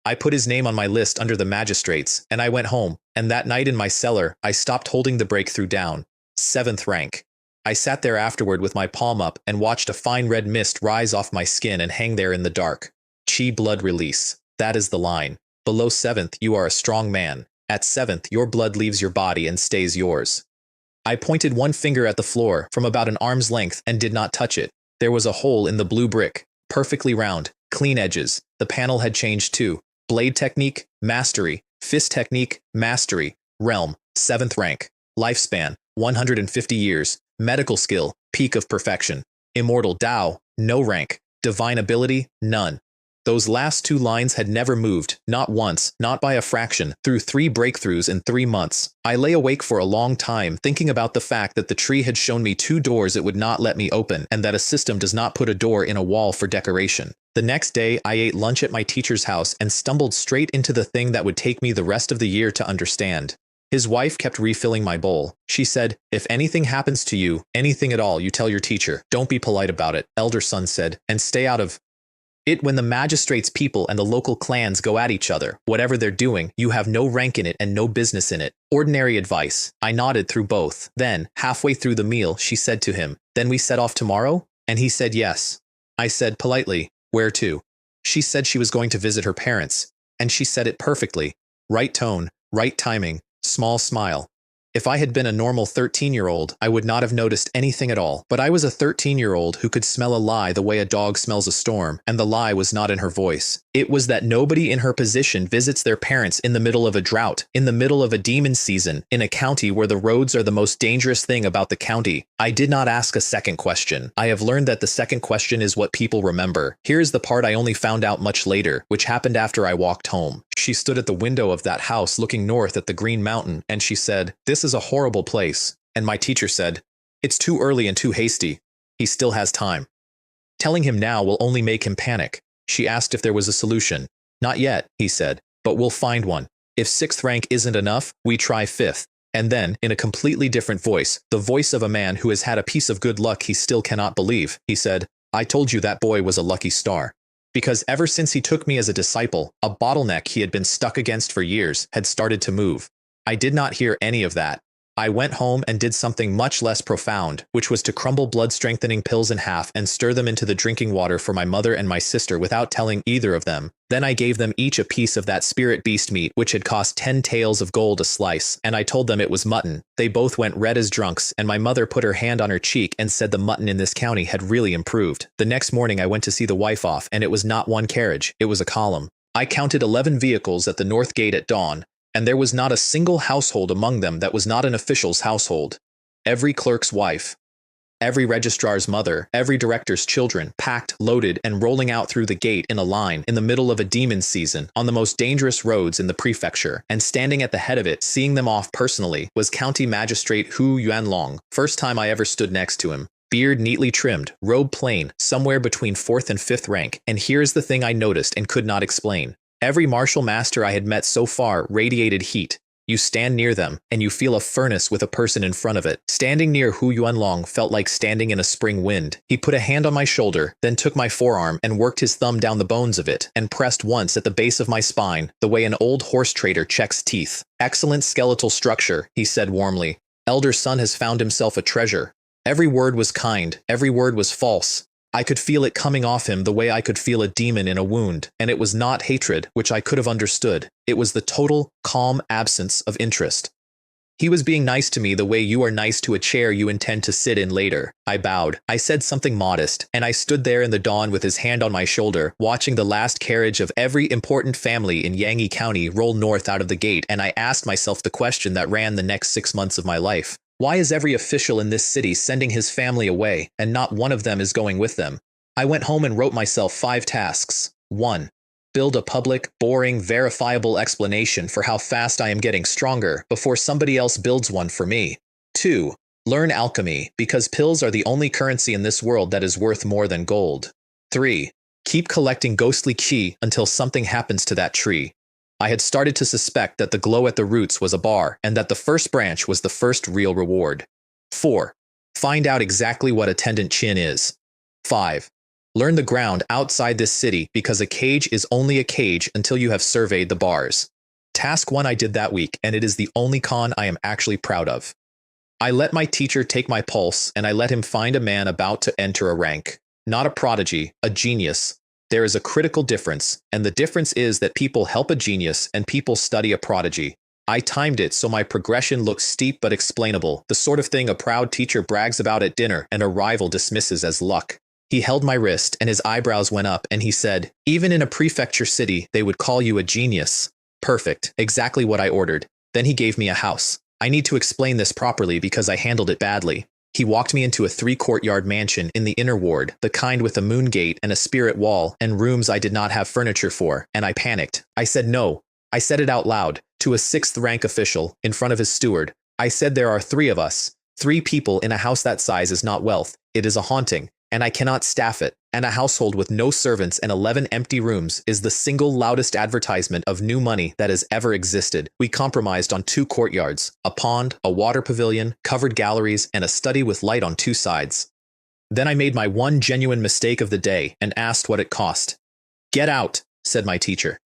I put his name on my list under the magistrates, and I went home, and that night in my cellar, I stopped holding the breakthrough down. 7th rank. I sat there afterward with my palm up and watched a fine red mist rise off my skin and hang there in the dark. Chi blood release. That is the line. Below 7th, you are a strong man. At 7th, your blood leaves your body and stays yours. I pointed one finger at the floor from about an arm's length and did not touch it. There was a hole in the blue brick, perfectly round, clean edges. The panel had changed too. Blade technique, mastery. Fist technique, mastery. Realm, 7th rank. Lifespan, 150 years. Medical skill, peak of perfection. Immortal Tao, no rank. Divine ability, none. Those last 2 lines had never moved, not once, not by a fraction, through 3 breakthroughs in 3 months. I lay awake for a long time thinking about the fact that the tree had shown me 2 doors it would not let me open, and that a system does not put a door in a wall for decoration. The next day, I ate lunch at my teacher's house and stumbled straight into the thing that would take me the rest of the year to understand. His wife kept refilling my bowl. She said, "If anything happens to you, anything at all, you tell your teacher. Don't be polite about it," elder son said, "and stay out of it when the magistrate's people and the local clans go at each other. Whatever they're doing, you have no rank in it and no business in it. Ordinary advice." I nodded through both. Then, halfway through the meal, she said to him, "Then we set off tomorrow?" And he said yes. I said politely, "Where to?" She said she was going to visit her parents. And she said it perfectly. Right tone, right timing, small smile. If I had been a normal 13-year-old, I would not have noticed anything at all. But I was a 13-year-old who could smell a lie the way a dog smells a storm, and the lie was not in her voice. It was that nobody in her position visits their parents in the middle of a drought, in the middle of a demon season, in a county where the roads are the most dangerous thing about the county. I did not ask a second question. I have learned that the second question is what people remember. Here is the part I only found out much later, which happened after I walked home. She stood at the window of that house looking north at the Green Mountain, and she said, "This is a horrible place." And my teacher said, "It's too early and too hasty. He still has time. Telling him now will only make him panic." She asked if there was a solution. "Not yet," he said, "but we'll find one. If 6th rank isn't enough, we try 5th. And then, in a completely different voice, the voice of a man who has had a piece of good luck he still cannot believe, he said, "I told you that boy was a lucky star." Because ever since he took me as a disciple, a bottleneck he had been stuck against for years had started to move. I did not hear any of that. I went home and did something much less profound, which was to crumble blood-strengthening pills in half and stir them into the drinking water for my mother and my sister without telling either of them. Then I gave them each a piece of that spirit beast meat which had cost 10 taels of gold a slice, and I told them it was mutton. They both went red as drunks, and my mother put her hand on her cheek and said the mutton in this county had really improved. The next morning I went to see the wife off, and it was not one carriage, it was a column. I counted 11 vehicles at the north gate at dawn, and there was not a single household among them that was not an official's household. Every clerk's wife, every registrar's mother, every director's children, packed, loaded, and rolling out through the gate in a line in the middle of a demon season on the most dangerous roads in the prefecture, and standing at the head of it, seeing them off personally, was County Magistrate Hu Yuanlong. First time I ever stood next to him. Beard neatly trimmed, robe plain, somewhere between 4th and 5th rank, and here's the thing I noticed and could not explain. Every martial master I had met so far radiated heat. You stand near them, and you feel a furnace with a person in front of it. Standing near Hu Yuanlong felt like standing in a spring wind. He put a hand on my shoulder, then took my forearm and worked his thumb down the bones of it, and pressed once at the base of my spine, the way an old horse trader checks teeth. Excellent skeletal structure, he said warmly. Elder son has found himself a treasure. Every word was kind, every word was false. I could feel it coming off him the way I could feel a demon in a wound, and it was not hatred, which I could have understood. It was the total, calm absence of interest. He was being nice to me the way you are nice to a chair you intend to sit in later. I bowed. I said something modest, and I stood there in the dawn with his hand on my shoulder, watching the last carriage of every important family in Yangyi County roll north out of the gate, and I asked myself the question that ran the next 6 months of my life. Why is every official in this city sending his family away, and not one of them is going with them? I went home and wrote myself 5 tasks. 1. Build a public, boring, verifiable explanation for how fast I am getting stronger before somebody else builds one for me. 2. Learn alchemy, because pills are the only currency in this world that is worth more than gold. 3. Keep collecting ghostly qi until something happens to that tree. I had started to suspect that the glow at the roots was a bar, and that the first branch was the first real reward. 4. Find out exactly what attendant chin is. 5. Learn the ground outside this city, because a cage is only a cage until you have surveyed the bars. Task 1 I did that week, and it is the only con I am actually proud of. I let my teacher take my pulse, and I let him find a man about to enter a rank. Not a prodigy, a genius. There is a critical difference, and the difference is that people help a genius and people study a prodigy. I timed it so my progression looked steep but explainable, the sort of thing a proud teacher brags about at dinner and a rival dismisses as luck. He held my wrist, and his eyebrows went up, and he said, "Even in a prefecture city, they would call you a genius." Perfect, exactly what I ordered. Then he gave me a house. I need to explain this properly because I handled it badly. He walked me into a 3-courtyard mansion in the inner ward, the kind with a moon gate and a spirit wall, and rooms I did not have furniture for, and I panicked. I said no. I said it out loud, to a 6th-rank official, in front of his steward. I said there are 3 of us. 3 people in a house that size is not wealth, it is a haunting, and I cannot staff it, and a household with no servants and 11 empty rooms is the single loudest advertisement of new money that has ever existed. We compromised on 2 courtyards, a pond, a water pavilion, covered galleries, and a study with light on 2 sides. Then I made my one genuine mistake of the day and asked what it cost. "Get out," said my teacher.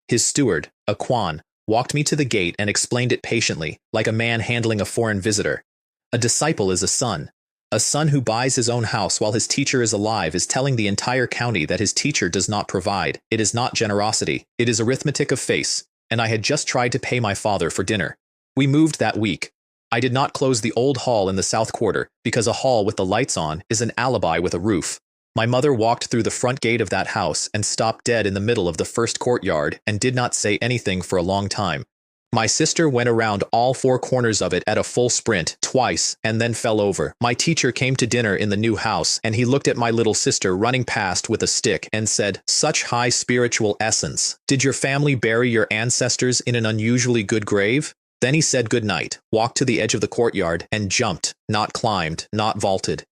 His steward, a Quan, walked me to the gate and explained it patiently, like a man handling a foreign visitor. A disciple is a son. A son who buys his own house while his teacher is alive is telling the entire county that his teacher does not provide. It is not generosity. It is arithmetic of face, and I had just tried to pay my father for dinner. We moved that week. I did not close the old hall in the south quarter, because a hall with the lights on is an alibi with a roof. My mother walked through the front gate of that house and stopped dead in the middle of the first courtyard and did not say anything for a long time. My sister went around all 4 corners of it at a full sprint, twice, and then fell over. My teacher came to dinner in the new house, and he looked at my little sister running past with a stick and said, "Such high spiritual essence. Did your family bury your ancestors in an unusually good grave?" Then he said good night, walked to the edge of the courtyard, and jumped, not climbed, not vaulted.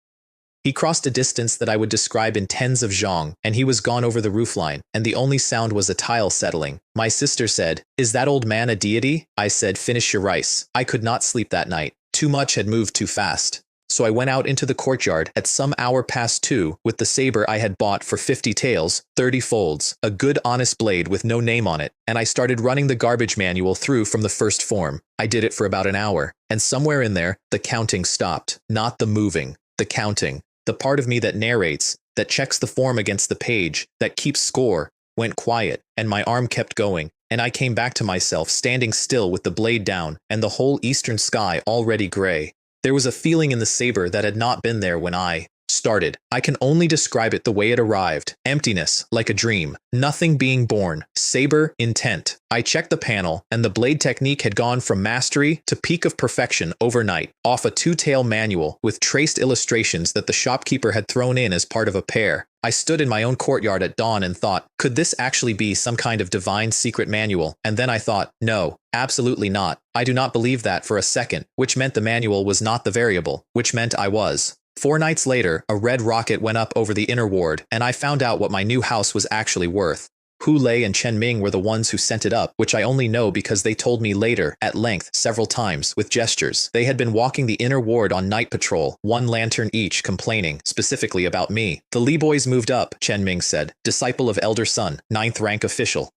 He crossed a distance that I would describe in tens of zhong, and he was gone over the roofline, and the only sound was a tile settling. My sister said, "Is that old man a deity?" I said, "Finish your rice." I could not sleep that night. Too much had moved too fast. so I went out into the courtyard at some hour past 2 with the saber I had bought for 50 taels, 30 folds, a good honest blade with no name on it, and I started running the garbage manual through from the first form. I did it for about an hour, and somewhere in there, the counting stopped. Not the moving, the counting. The part of me that narrates, that checks the form against the page, that keeps score, went quiet, and my arm kept going, and I came back to myself standing still with the blade down, and the whole eastern sky already gray. There was a feeling in the saber that had not been there when I started. I can only describe it the way it arrived. Emptiness, like a dream. Nothing being born. Saber, intent. I checked the panel, and the blade technique had gone from mastery to peak of perfection overnight, off a two-tail manual with traced illustrations that the shopkeeper had thrown in as part of a pair. I stood in my own courtyard at dawn and thought, could this actually be some kind of divine secret manual? And then I thought, no, absolutely not. I do not believe that for a second, which meant the manual was not the variable, which meant I was. 4 nights later, a red rocket went up over the inner ward, and I found out what my new house was actually worth. Hu Lei and Chen Ming were the ones who sent it up, which I only know because they told me later, at length, several times, with gestures. They had been walking the inner ward on night patrol, 1 lantern each, complaining, specifically about me. The Li boys moved up, Chen Ming said, disciple of Elder Sun, 9th rank official.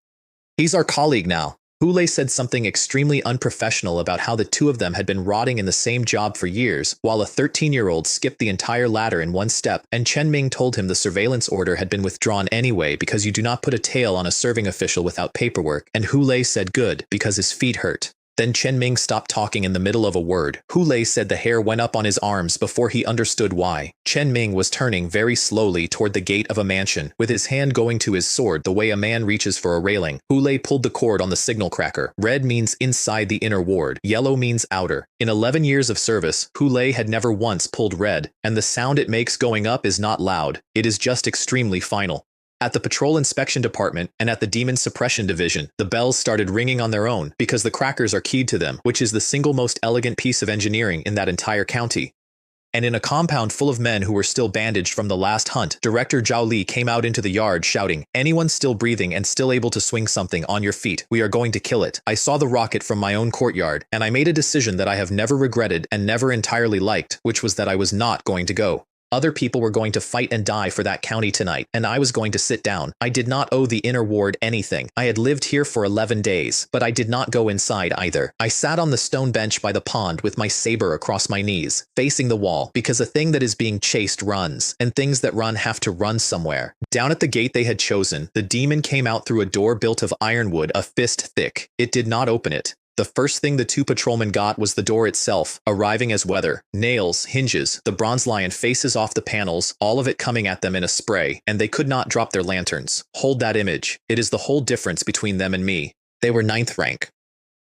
He's our colleague now. Hu Lei said something extremely unprofessional about how the two of them had been rotting in the same job for years, while a 13-year-old skipped the entire ladder in 1 step, and Chen Ming told him the surveillance order had been withdrawn anyway because you do not put a tail on a serving official without paperwork, and Hu Lei said good, because his feet hurt. Then Chen Ming stopped talking in the middle of a word. Hu Lei said the hair went up on his arms before he understood why. Chen Ming was turning very slowly toward the gate of a mansion, with his hand going to his sword the way a man reaches for a railing. Hu Lei pulled the cord on the signal cracker. Red means inside the inner ward. Yellow means outer. In 11 years of service, Hu Lei had never once pulled red, and the sound it makes going up is not loud. It is just extremely final. At the Patrol Inspection Department and at the Demon Suppression Division, the bells started ringing on their own because the crackers are keyed to them, which is the single most elegant piece of engineering in that entire county. And in a compound full of men who were still bandaged from the last hunt, Director Zhao Li came out into the yard shouting, "Anyone still breathing and still able to swing something on your feet, we are going to kill it." I saw the rocket from my own courtyard, and I made a decision that I have never regretted and never entirely liked, which was that I was not going to go. Other people were going to fight and die for that county tonight, and I was going to sit down. I did not owe the inner ward anything. I had lived here for 11 days, but I did not go inside either. I sat on the stone bench by the pond with my saber across my knees, facing the wall, because a thing that is being chased runs, and things that run have to run somewhere. Down at the gate they had chosen, the demon came out through a door built of ironwood a fist thick. It did not open it. The first thing the 2 patrolmen got was the door itself, arriving as weather. Nails, hinges, the bronze lion faces off the panels, all of it coming at them in a spray, and they could not drop their lanterns. Hold that image. It is the whole difference between them and me. They were 9th rank.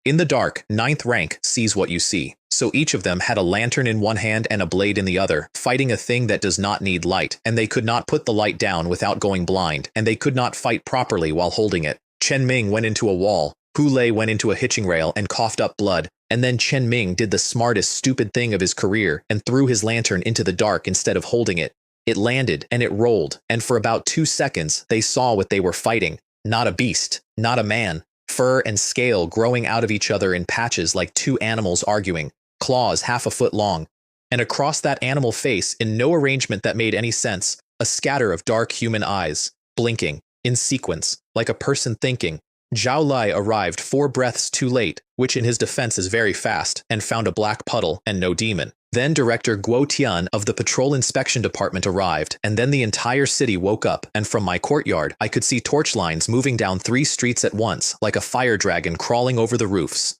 In the dark, 9th rank sees what you see. So each of them had a lantern in one hand and a blade in the other, fighting a thing that does not need light, and they could not put the light down without going blind, and they could not fight properly while holding it. Chen Ming went into a wall. Hu Lei went into a hitching rail and coughed up blood, and then Chen Ming did the smartest stupid thing of his career and threw his lantern into the dark instead of holding it. It landed, and it rolled, and for about 2 seconds, they saw what they were fighting. Not a beast, not a man. Fur and scale growing out of each other in patches like 2 animals arguing, claws half a foot long. And across that animal face, in no arrangement that made any sense, a scatter of dark human eyes, blinking, in sequence, like a person thinking. Zhao Lai arrived 4 breaths too late, which in his defense is very fast, and found a black puddle and no demon. Then Director Guo Tian of the Patrol Inspection Department arrived, and then the entire city woke up, and from my courtyard, I could see torch lines moving down 3 streets at once, like a fire dragon crawling over the roofs.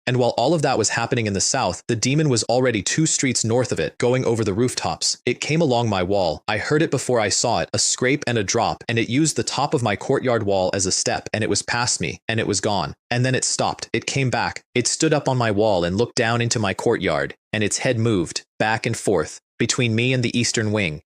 And while all of that was happening in the south, the demon was already 2 streets north of it, going over the rooftops. It came along my wall. I heard it before I saw it, a scrape and a drop, and it used the top of my courtyard wall as a step, and it was past me, and it was gone. And then it stopped. It came back. It stood up on my wall and looked down into my courtyard, and its head moved, back and forth, between me and the eastern wing.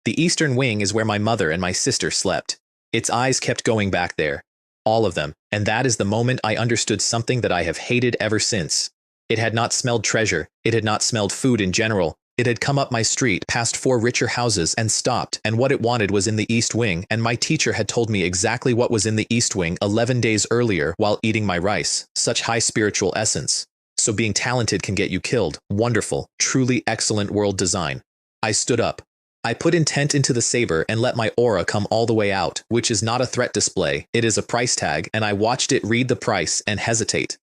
The eastern wing is where my mother and my sister slept. Its eyes kept going back there. All of them, and that is the moment I understood something that I have hated ever since. It had not smelled treasure, it had not smelled food in general, it had come up my street past 4 richer houses and stopped, and what it wanted was in the East Wing, and my teacher had told me exactly what was in the East Wing 11 days earlier while eating my rice, such high spiritual essence. So being talented can get you killed. Wonderful. Truly excellent world design. I stood up. I put intent into the saber and let my aura come all the way out, which is not a threat display, it is a price tag, and I watched it read the price and hesitate.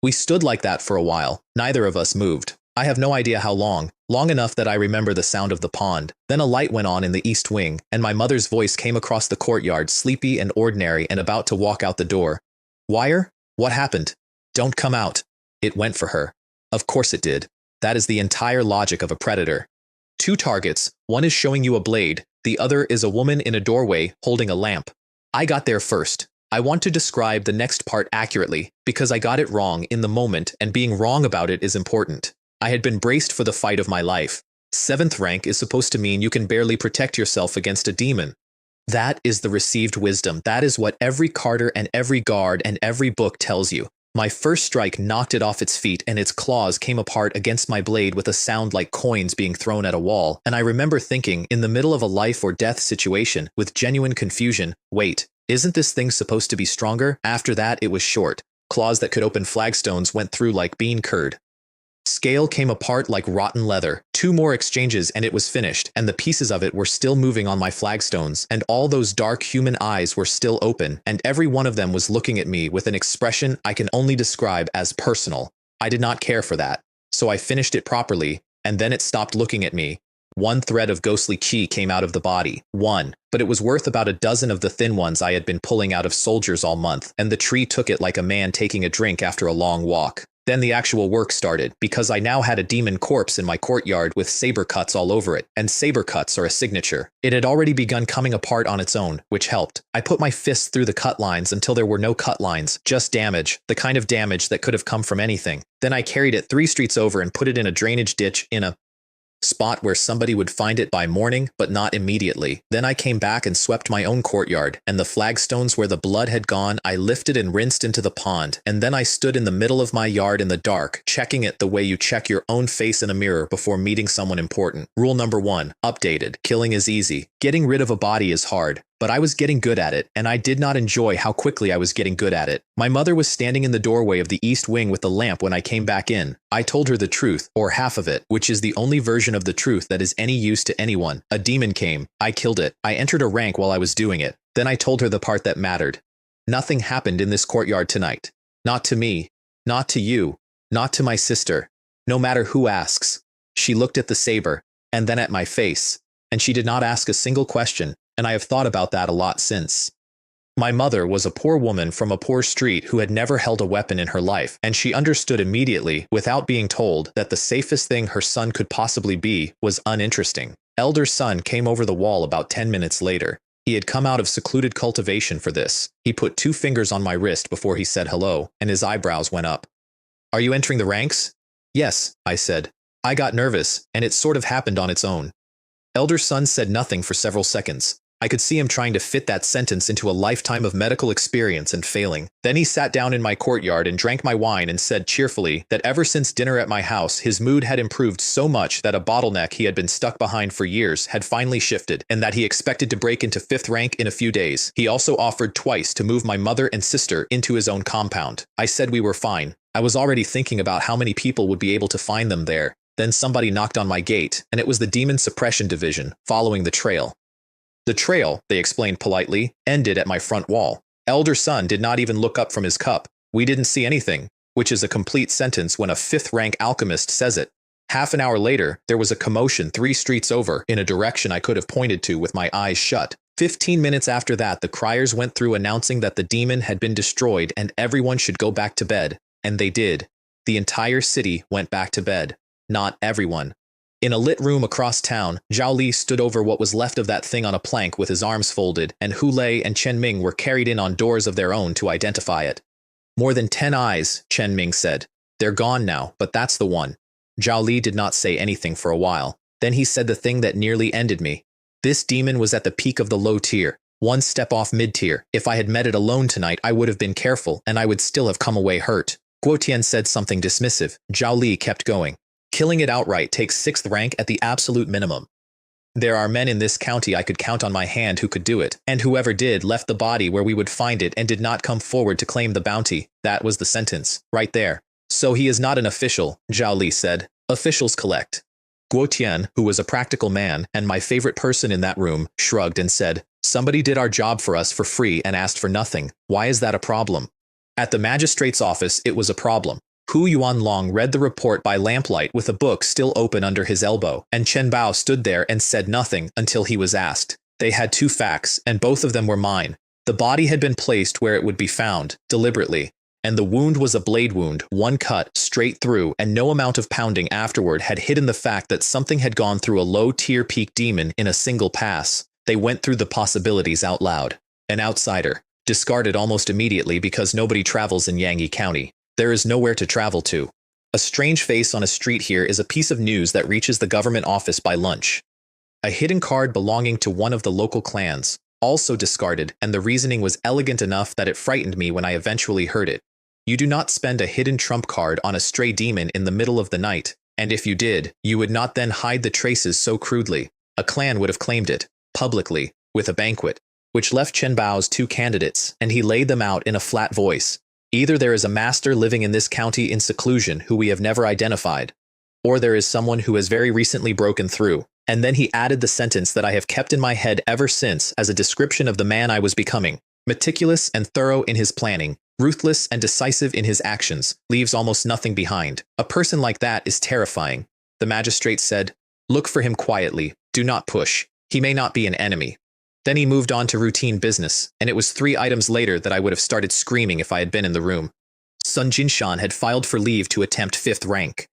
We stood like that for a while. Neither of us moved. I have no idea how long. Long enough that I remember the sound of the pond. Then a light went on in the east wing, and my mother's voice came across the courtyard, sleepy and ordinary and about to walk out the door. Wire? What happened? Don't come out. It went for her. Of course it did. That is the entire logic of a predator. Two targets, one is showing you a blade, the other is a woman in a doorway holding a lamp. I got there first. I want to describe the next part accurately, because I got it wrong in the moment and being wrong about it is important. I had been braced for the fight of my life. 7th rank is supposed to mean you can barely protect yourself against a demon. That is the received wisdom. That is what every Carter and every guard and every book tells you. My first strike knocked it off its feet and its claws came apart against my blade with a sound like coins being thrown at a wall, and I remember thinking, in the middle of a life or death situation, with genuine confusion, wait, isn't this thing supposed to be stronger? After that it was short. Claws that could open flagstones went through like bean curd. Scale came apart like rotten leather. 2 more exchanges and it was finished, and the pieces of it were still moving on my flagstones, and all those dark human eyes were still open, and every one of them was looking at me with an expression I can only describe as personal. I did not care for that, so I finished it properly, and then it stopped looking at me. 1 thread of ghostly chi came out of the body. 1. But it was worth about a dozen of the thin ones I had been pulling out of soldiers all month, and the tree took it like a man taking a drink after a long walk. Then the actual work started, because I now had a demon corpse in my courtyard with saber cuts all over it, and saber cuts are a signature. It had already begun coming apart on its own, which helped. I put my fists through the cut lines until there were no cut lines, just damage, the kind of damage that could have come from anything. Then I carried it 3 streets over and put it in a drainage ditch in a spot where somebody would find it by morning, but not immediately. Then I came back and swept my own courtyard, and the flagstones where the blood had gone I lifted and rinsed into the pond, and then I stood in the middle of my yard in the dark, checking it the way you check your own face in a mirror before meeting someone important. Rule number 1, updated. Killing is easy. Getting rid of a body is hard. But I was getting good at it, and I did not enjoy how quickly I was getting good at it. My mother was standing in the doorway of the east wing with the lamp when I came back in. I told her the truth, or half of it, which is the only version of the truth that is any use to anyone. A demon came. I killed it. I entered a rank while I was doing it. Then I told her the part that mattered. Nothing happened in this courtyard tonight. Not to me. Not to you. Not to my sister. No matter who asks. She looked at the saber, and then at my face, and she did not ask a single question. And I have thought about that a lot since. My mother was a poor woman from a poor street who had never held a weapon in her life, and she understood immediately, without being told, that the safest thing her son could possibly be was uninteresting. Elder son came over the wall about 10 minutes later. He had come out of secluded cultivation for this. He put 2 fingers on my wrist before he said hello, and his eyebrows went up. Are you entering the ranks? Yes, I said. I got nervous, and it sort of happened on its own. Elder son said nothing for several seconds. I could see him trying to fit that sentence into a lifetime of medical experience and failing. Then he sat down in my courtyard and drank my wine and said cheerfully that ever since dinner at my house, his mood had improved so much that a bottleneck he had been stuck behind for years had finally shifted, and that he expected to break into 5th rank in a few days. He also offered twice to move my mother and sister into his own compound. I said we were fine. I was already thinking about how many people would be able to find them there. Then somebody knocked on my gate, and it was the Demon Suppression Division, following the trail. The trail, they explained politely, ended at my front wall. Elder son did not even look up from his cup. We didn't see anything, which is a complete sentence when a 5th rank alchemist says it. Half an hour later, there was a commotion 3 streets over in a direction I could have pointed to with my eyes shut. 15 minutes after that, the criers went through announcing that the demon had been destroyed and everyone should go back to bed. And they did. The entire city went back to bed. Not everyone. In a lit room across town, Zhao Li stood over what was left of that thing on a plank with his arms folded, and Hu Lei and Chen Ming were carried in on doors of their own to identify it. More than 10 eyes, Chen Ming said. They're gone now, but that's the one. Zhao Li did not say anything for a while. Then he said the thing that nearly ended me. This demon was at the peak of the low tier, 1 step off mid-tier. If I had met it alone tonight, I would have been careful, and I would still have come away hurt. Guo Tian said something dismissive. Zhao Li kept going. Killing it outright takes 6th rank at the absolute minimum. There are men in this county I could count on my hand who could do it, and whoever did left the body where we would find it and did not come forward to claim the bounty. That was the sentence, right there. So he is not an official, Zhao Li said. Officials collect. Guo Tian, who was a practical man and my favorite person in that room, shrugged and said, somebody did our job for us for free and asked for nothing. Why is that a problem? At the magistrate's office, it was a problem. Hu Yuanlong read the report by lamplight with a book still open under his elbow, and Chen Bao stood there and said nothing until he was asked. They had two facts, and both of them were mine. The body had been placed where it would be found, deliberately, and the wound was a blade wound, one cut, straight through, and no amount of pounding afterward had hidden the fact that something had gone through a low-tier peak demon in a single pass. They went through the possibilities out loud. An outsider. Discarded almost immediately because nobody travels in Yangyi County. There is nowhere to travel to. A strange face on a street here is a piece of news that reaches the government office by lunch. A hidden card belonging to one of the local clans. Also discarded, and the reasoning was elegant enough that it frightened me when I eventually heard it. You do not spend a hidden trump card on a stray demon in the middle of the night, and if you did, you would not then hide the traces so crudely. A clan would have claimed it, publicly, with a banquet, which left Chen Bao's two candidates, and he laid them out in a flat voice. Either there is a master living in this county in seclusion who we have never identified, or there is someone who has very recently broken through. And then he added the sentence that I have kept in my head ever since as a description of the man I was becoming. Meticulous and thorough in his planning, ruthless and decisive in his actions, leaves almost nothing behind. A person like that is terrifying. The magistrate said, look for him quietly, do not push. He may not be an enemy. Then he moved on to routine business, and it was 3 items later that I would have started screaming if I had been in the room. Sun Jinshan had filed for leave to attempt 5th rank.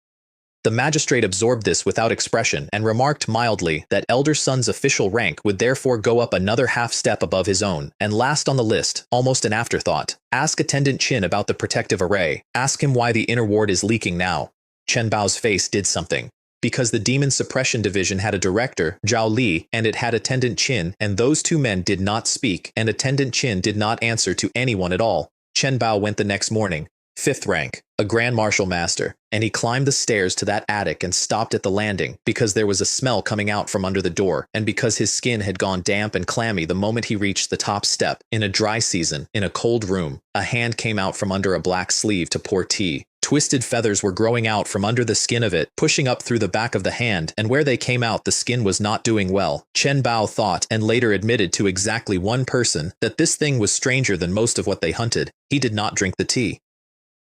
The magistrate absorbed this without expression and remarked mildly that Elder Sun's official rank would therefore go up another half step above his own, and last on the list, almost an afterthought, ask Attendant Qin about the protective array, ask him why the inner ward is leaking now. Chen Bao's face did something. Because the Demon Suppression Division had a director, Zhao Li, and it had Attendant Qin, and those 2 men did not speak, and Attendant Qin did not answer to anyone at all. Chen Bao went the next morning. 5th rank, a Grand Marshal Master, and he climbed the stairs to that attic and stopped at the landing because there was a smell coming out from under the door, and because his skin had gone damp and clammy the moment he reached the top step. In a dry season, in a cold room, a hand came out from under a black sleeve to pour tea. Twisted feathers were growing out from under the skin of it, pushing up through the back of the hand, and where they came out the skin was not doing well. Chen Bao thought and later admitted to exactly one person that this thing was stranger than most of what they hunted. He did not drink the tea.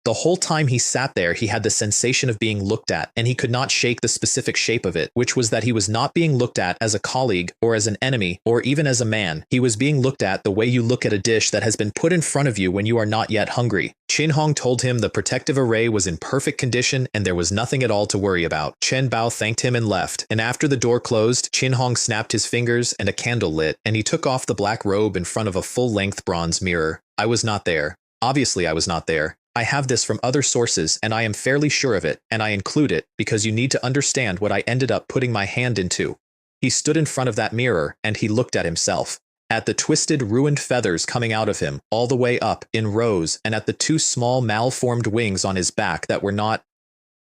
The whole time he sat there, he had the sensation of being looked at, and he could not shake the specific shape of it, which was that he was not being looked at as a colleague, or as an enemy, or even as a man. He was being looked at the way you look at a dish that has been put in front of you when you are not yet hungry. Qin Hong told him the protective array was in perfect condition and there was nothing at all to worry about. Chen Bao thanked him and left, and after the door closed, Qin Hong snapped his fingers and a candle lit, and he took off the black robe in front of a full-length bronze mirror. I was not there. Obviously I was not there. I have this from other sources and I am fairly sure of it, and I include it because you need to understand what I ended up putting my hand into. He stood in front of that mirror and he looked at himself. At the twisted, ruined feathers coming out of him, all the way up, in rows, and at the 2 small malformed wings on his back that were not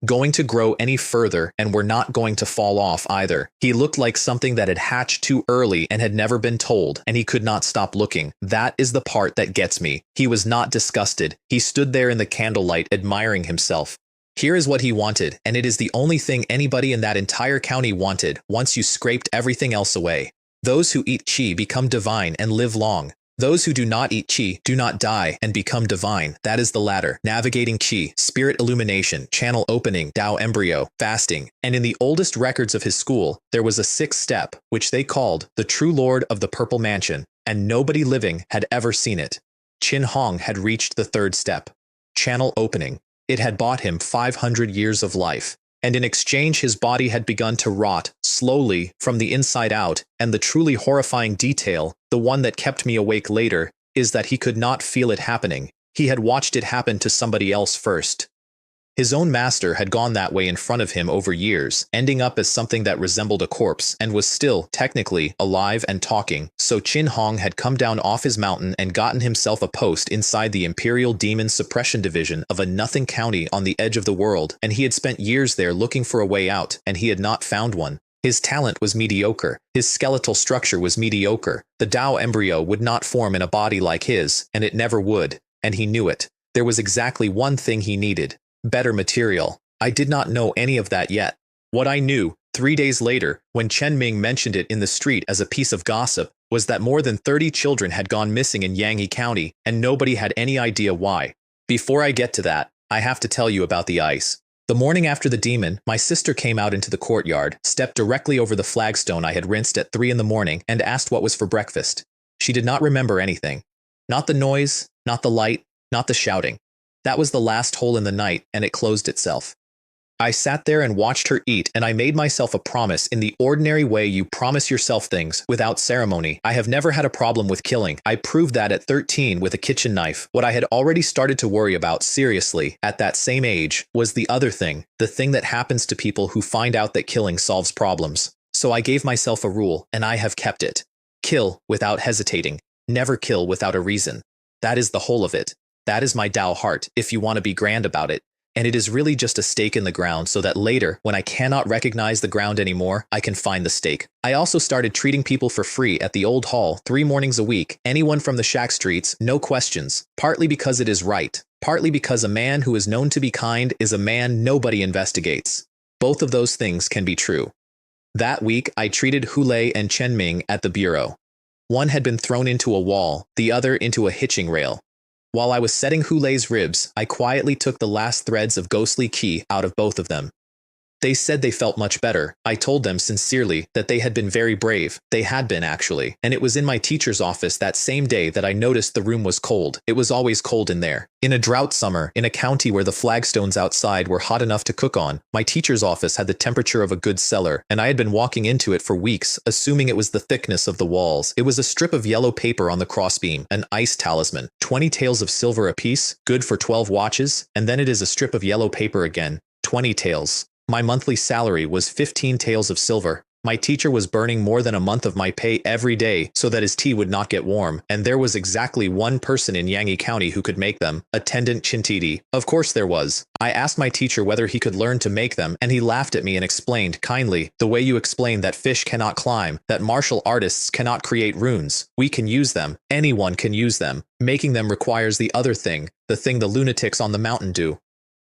going to grow any further and were not going to fall off either. He looked like something that had hatched too early and had never been told, and he could not stop looking. That is the part that gets me. He was not disgusted. He stood there in the candlelight admiring himself. Here is what he wanted, and it is the only thing anybody in that entire county wanted once you scraped everything else away. Those who eat qi become divine and live long. Those who do not eat qi do not die and become divine. That is the ladder. Navigating qi, spirit illumination, channel opening, Tao embryo, fasting. And in the oldest records of his school, there was a 6th step, which they called the True Lord of the Purple Mansion, and nobody living had ever seen it. Qin Hong had reached the 3rd step. Channel opening. It had bought him 500 years of life. And in exchange his body had begun to rot, slowly, from the inside out, and the truly horrifying detail, the one that kept me awake later, is that he could not feel it happening. He had watched it happen to somebody else first. His own master had gone that way in front of him over years, ending up as something that resembled a corpse, and was still, technically, alive and talking. So Qin Hong had come down off his mountain and gotten himself a post inside the Imperial Demon Suppression Division of a nothing county on the edge of the world, and he had spent years there looking for a way out, and he had not found one. His talent was mediocre. His skeletal structure was mediocre. The Tao embryo would not form in a body like his, and it never would, and he knew it. There was exactly one thing he needed. Better material. I did not know any of that yet. What I knew, 3 days later, when Chen Ming mentioned it in the street as a piece of gossip, was that more than 30 children had gone missing in Yanghe County, and nobody had any idea why. Before I get to that, I have to tell you about the ice. The morning after the demon, my sister came out into the courtyard, stepped directly over the flagstone I had rinsed at 3 in the morning, and asked what was for breakfast. She did not remember anything. Not the noise, not the light, not the shouting. That was the last hole in the night, and it closed itself. I sat there and watched her eat, and I made myself a promise in the ordinary way you promise yourself things, without ceremony. I have never had a problem with killing. I proved that at 13 with a kitchen knife. What I had already started to worry about seriously at that same age was the other thing, the thing that happens to people who find out that killing solves problems. So I gave myself a rule, and I have kept it. Kill without hesitating. Never kill without a reason. That is the whole of it. That is my Tao heart, if you want to be grand about it. And it is really just a stake in the ground so that later, when I cannot recognize the ground anymore, I can find the stake. I also started treating people for free at the old hall 3 mornings a week, anyone from the shack streets, no questions, partly because it is right, partly because a man who is known to be kind is a man nobody investigates. Both of those things can be true. That week, I treated Hulei and Chen Ming at the bureau. One had been thrown into a wall, the other into a hitching rail. While I was setting Hulei's ribs, I quietly took the last threads of ghostly qi out of both of them. They said they felt much better. I told them sincerely that they had been very brave. They had been, actually. And it was in my teacher's office that same day that I noticed the room was cold. It was always cold in there. In a drought summer, in a county where the flagstones outside were hot enough to cook on, my teacher's office had the temperature of a good cellar, and I had been walking into it for weeks, assuming it was the thickness of the walls. It was a strip of yellow paper on the crossbeam, an ice talisman, 20 taels of silver apiece, good for 12 watches, and then it is a strip of yellow paper again, 20 taels. My monthly salary was 15 taels of silver. My teacher was burning more than a month of my pay every day so that his tea would not get warm, and there was exactly one person in Yanghe County who could make them, Attendant Chintiti. Of course there was. I asked my teacher whether he could learn to make them, and he laughed at me and explained kindly, the way you explain that fish cannot climb, that martial artists cannot create runes. We can use them. Anyone can use them. Making them requires the other thing, the thing the lunatics on the mountain do.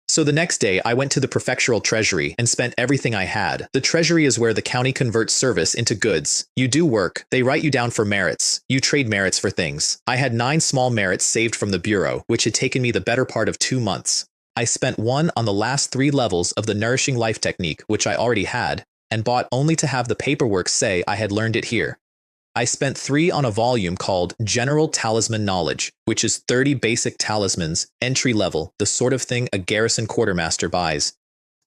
So the next day, I went to the prefectural treasury and spent everything I had. The treasury is where the county converts service into goods. You do work, they write you down for merits. You trade merits for things. I had 9 small merits saved from the bureau, which had taken me the better part of 2 months. I spent 1 on the last 3 levels of the Nourishing Life technique, which I already had, and bought only to have the paperwork say I had learned it here. I spent 3 on a volume called General Talisman Knowledge, which is 30 basic talismans, entry level, the sort of thing a garrison quartermaster buys.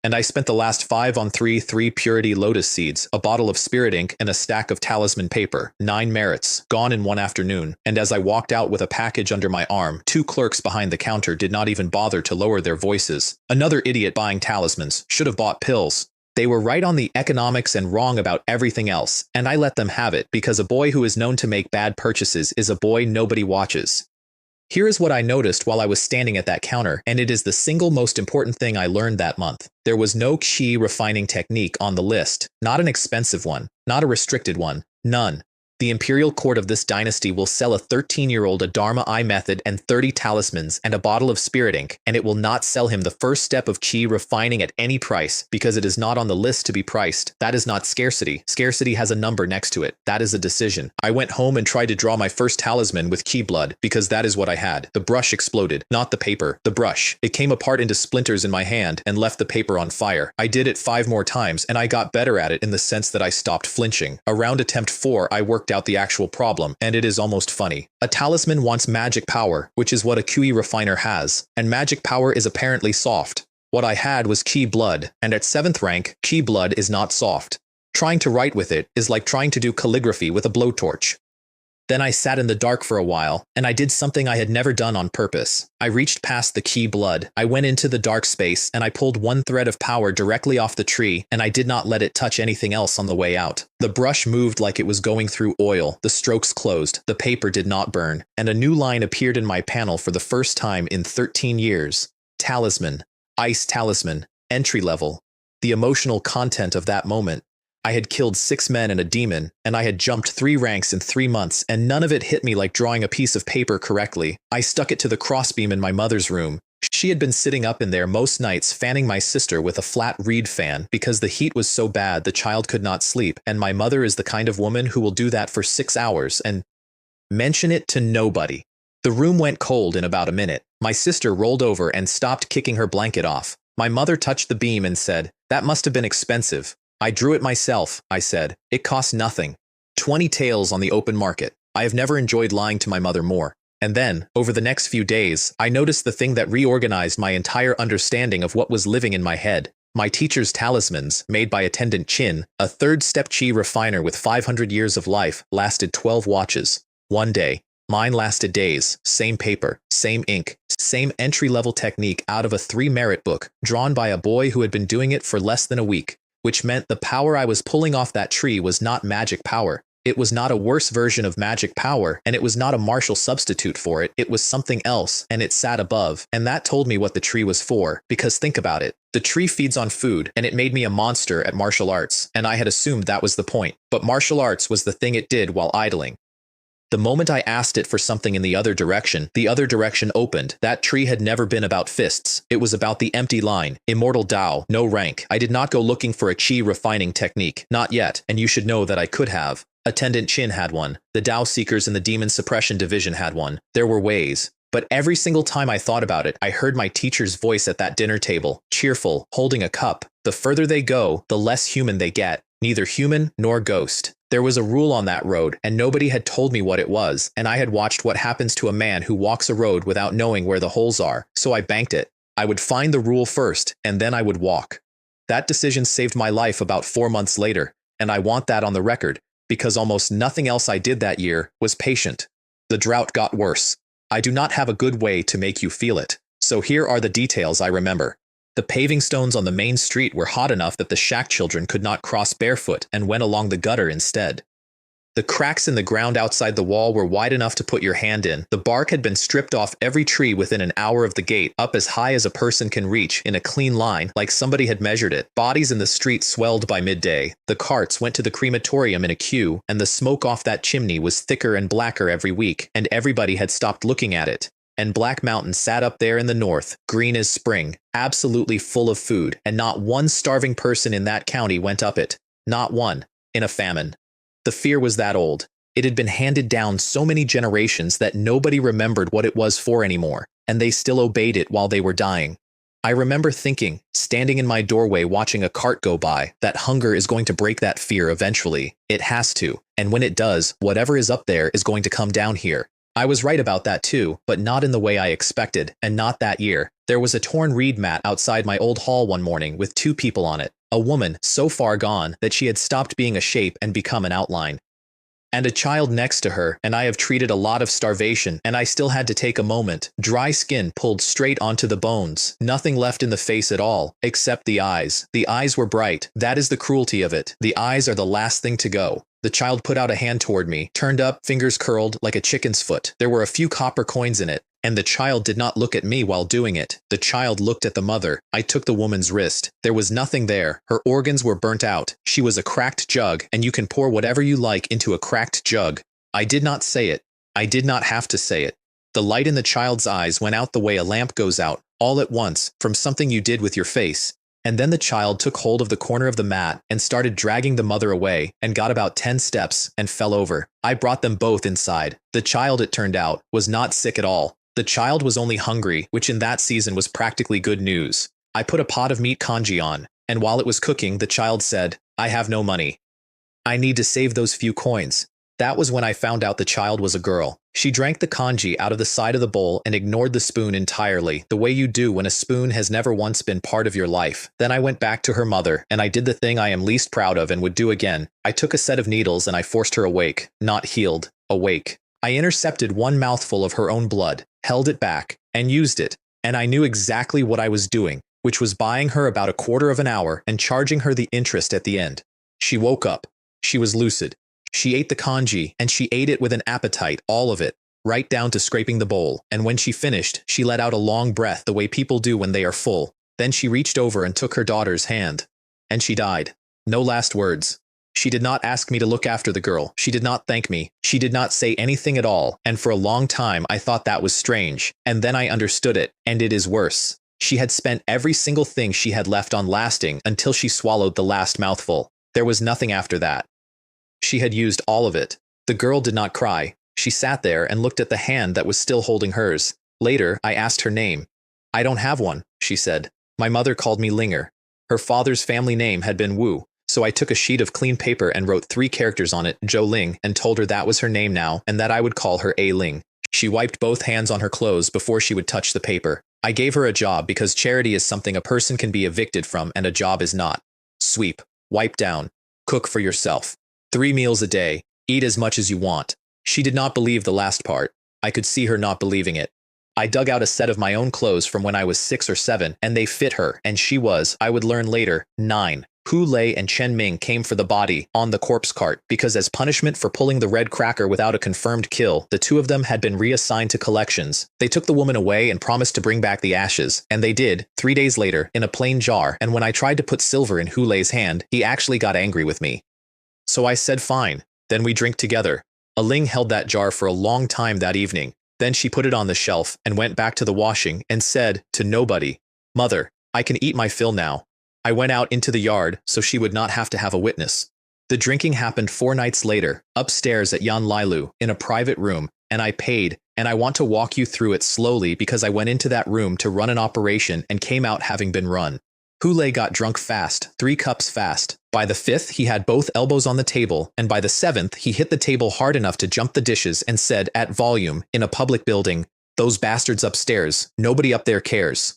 And I spent the last 5 on 3 purity lotus seeds, a bottle of spirit ink, and a stack of talisman paper. 9 merits, gone in 1 afternoon. And as I walked out with a package under my arm, 2 clerks behind the counter did not even bother to lower their voices. Another idiot buying talismans, should have bought pills. They were right on the economics and wrong about everything else, and I let them have it because a boy who is known to make bad purchases is a boy nobody watches. Here is what I noticed while I was standing at that counter, and it is the single most important thing I learned that month. There was no qi refining technique on the list, not an expensive one, not a restricted one, none. The imperial court of this dynasty will sell a 13-year-old a Dharma eye method and 30 talismans and a bottle of spirit ink, and it will not sell him the first step of qi refining at any price because it is not on the list to be priced. That is not scarcity. Scarcity has a number next to it. That is a decision. I went home and tried to draw my first talisman with qi blood because that is what I had. The brush exploded, not the paper, the brush. It came apart into splinters in my hand and left the paper on fire. I did it 5 more times and I got better at it in the sense that I stopped flinching. Around attempt 4, I worked out the actual problem, and it is almost funny. A talisman wants magic power, which is what a qi refiner has, and magic power is apparently soft. What I had was qi blood, and at 7th rank, qi blood is not soft. Trying to write with it is like trying to do calligraphy with a blowtorch. Then I sat in the dark for a while, and I did something I had never done on purpose. I reached past the qi blood. I went into the dark space, and I pulled 1 thread of power directly off the tree, and I did not let it touch anything else on the way out. The brush moved like it was going through oil, the strokes closed, the paper did not burn, and a new line appeared in my panel for the first time in 13 years. Talisman. Ice talisman. Entry level. The emotional content of that moment. I had killed 6 men and a demon, and I had jumped 3 ranks in 3 months, and none of it hit me like drawing a piece of paper correctly. I stuck it to the crossbeam in my mother's room. She had been sitting up in there most nights fanning my sister with a flat reed fan because the heat was so bad the child could not sleep, and my mother is the kind of woman who will do that for 6 hours and mention it to nobody. The room went cold in about a minute. My sister rolled over and stopped kicking her blanket off. My mother touched the beam and said, "That must have been expensive." "I drew it myself," I said. "It cost nothing. 20 taels on the open market." I have never enjoyed lying to my mother more. And then, over the next few days, I noticed the thing that reorganized my entire understanding of what was living in my head. My teacher's talismans, made by attendant Chin, a third-step chi refiner with 500 years of life, lasted 12 watches. One day. Mine lasted days, same paper, same ink, same entry-level technique out of a 3-merit book, drawn by a boy who had been doing it for less than a week, which meant the power I was pulling off that tree was not magic power. It was not a worse version of magic power, and it was not a martial substitute for it. It was something else, and it sat above, and that told me what the tree was for, because think about it. The tree feeds on food, and it made me a monster at martial arts, and I had assumed that was the point. But martial arts was the thing it did while idling. The moment I asked it for something in the other direction opened. That tree had never been about fists. It was about the empty line, immortal Tao, no rank. I did not go looking for a chi refining technique, not yet, and you should know that I could have. Attendant Chin had one. The Tao Seekers in the Demon Suppression Division had one. There were ways. But every single time I thought about it, I heard my teacher's voice at that dinner table, cheerful, holding a cup. The further they go, the less human they get. Neither human nor ghost. There was a rule on that road, and nobody had told me what it was, and I had watched what happens to a man who walks a road without knowing where the holes are, so I banked it. I would find the rule first, and then I would walk. That decision saved my life about 4 months later, and I want that on the record, because almost nothing else I did that year was patient. The drought got worse. I do not have a good way to make you feel it, so here are the details I remember. The paving stones on the main street were hot enough that the shack children could not cross barefoot and went along the gutter instead. The cracks in the ground outside the wall were wide enough to put your hand in. The bark had been stripped off every tree within an hour of the gate, up as high as a person can reach in a clean line, like somebody had measured it. Bodies in the street swelled by midday. The carts went to the crematorium in a queue, and the smoke off that chimney was thicker and blacker every week, and everybody had stopped looking at it. And Black Mountain sat up there in the north, green as spring, absolutely full of food, and not one starving person in that county went up it. Not one. In a famine. The fear was that old. It had been handed down so many generations that nobody remembered what it was for anymore, and they still obeyed it while they were dying. I remember thinking, standing in my doorway watching a cart go by, that hunger is going to break that fear eventually. It has to, and when it does, whatever is up there is going to come down here. I was right about that too, but not in the way I expected, and not that year. There was a torn reed mat outside my old hall one morning with 2 people on it, a woman so far gone that she had stopped being a shape and become an outline, and a child next to her, and I have treated a lot of starvation, and I still had to take a moment. Dry skin pulled straight onto the bones, nothing left in the face at all, except the eyes. The eyes were bright. That is the cruelty of it. The eyes are the last thing to go. The child put out a hand toward me, turned up, fingers curled, like a chicken's foot. There were a few copper coins in it, and the child did not look at me while doing it. The child looked at the mother. I took the woman's wrist. There was nothing there. Her organs were burnt out. She was a cracked jug, and you can pour whatever you like into a cracked jug. I did not say it. I did not have to say it. The light in the child's eyes went out the way a lamp goes out, all at once, from something you did with your face. And then the child took hold of the corner of the mat and started dragging the mother away, and got about 10 steps and fell over. I brought them both inside. The child, it turned out, was not sick at all. The child was only hungry, which in that season was practically good news. I put a pot of meat congee on, and while it was cooking, the child said, "I have no money. I need to save those few coins." That was when I found out the child was a girl. She drank the congee out of the side of the bowl and ignored the spoon entirely, the way you do when a spoon has never once been part of your life. Then I went back to her mother, and I did the thing I am least proud of and would do again. I took a set of needles and I forced her awake, not healed, awake. I intercepted one mouthful of her own blood, held it back, and used it, and I knew exactly what I was doing, which was buying her about a quarter of an hour and charging her the interest at the end. She woke up. She was lucid. She ate the congee, and she ate it with an appetite, all of it, right down to scraping the bowl, and when she finished, she let out a long breath the way people do when they are full. Then she reached over and took her daughter's hand. And she died. No last words. She did not ask me to look after the girl. She did not thank me. She did not say anything at all, and for a long time I thought that was strange, and then I understood it, and it is worse. She had spent every single thing she had left on lasting until she swallowed the last mouthful. There was nothing after that. She had used all of it. The girl did not cry. She sat there and looked at the hand that was still holding hers. Later, I asked her name. I don't have one, she said. My mother called me Linger. Her father's family name had been Wu. So I took a sheet of clean paper and wrote 3 characters on it, Zhou Ling, and told her that was her name now and that I would call her A Ling. She wiped both hands on her clothes before she would touch the paper. I gave her a job because charity is something a person can be evicted from and a job is not. Sweep, wipe down, cook for yourself. 3 meals a day, eat as much as you want. She did not believe the last part. I could see her not believing it. I dug out a set of my own clothes from when I was 6 or 7, and they fit her, and she was, I would learn later, 9. Hu Lei and Chen Ming came for the body on the corpse cart because as punishment for pulling the red cracker without a confirmed kill, the 2 of them had been reassigned to collections. They took the woman away and promised to bring back the ashes, and they did, 3 days later, in a plain jar, and when I tried to put silver in Hu Lei's hand, he actually got angry with me. So I said fine, then we drink together. A Ling held that jar for a long time that evening. Then she put it on the shelf and went back to the washing and said to nobody, "Mother, I can eat my fill now." I went out into the yard so she would not have to have a witness. The drinking happened 4 nights later, upstairs at Yan Lailu, in a private room, and I paid, and I want to walk you through it slowly because I went into that room to run an operation and came out having been run. Hu Lei got drunk fast, 3 cups fast. By the 5th, he had both elbows on the table, and by the 7th, he hit the table hard enough to jump the dishes and said, at volume, in a public building, "Those bastards upstairs, nobody up there cares."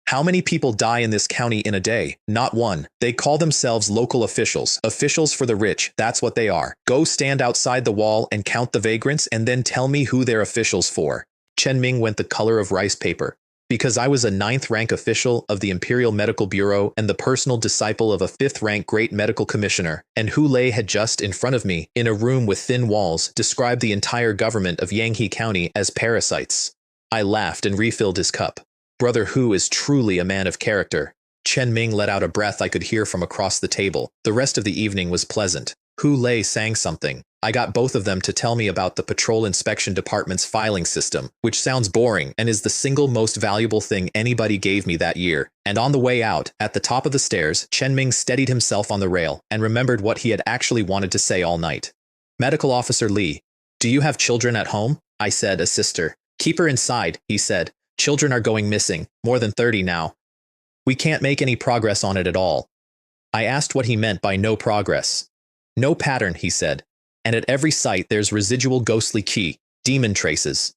How many people die in this county in a day? Not one. They call themselves local officials. Officials for the rich, that's what they are. Go stand outside the wall and count the vagrants and then tell me who they're officials for. Chen Ming went the color of rice paper. Because I was a 9th-rank official of the Imperial Medical Bureau and the personal disciple of a 5th-rank Great Medical Commissioner, and Hu Lei had just in front of me, in a room with thin walls, described the entire government of Yanghe County as parasites. I laughed and refilled his cup. Brother Hu is truly a man of character. Chen Ming let out a breath I could hear from across the table. The rest of the evening was pleasant. Hu Lei sang something. I got both of them to tell me about the Patrol Inspection Department's filing system, which sounds boring and is the single most valuable thing anybody gave me that year. And on the way out, at the top of the stairs, Chen Ming steadied himself on the rail and remembered what he had actually wanted to say all night. "Medical Officer Li, do you have children at home?" I said, "A sister." "Keep her inside," he said. "Children are going missing, more than 30 now. We can't make any progress on it at all." I asked what he meant by no progress. "No pattern," he said. "And at every site there's residual ghostly key, demon traces."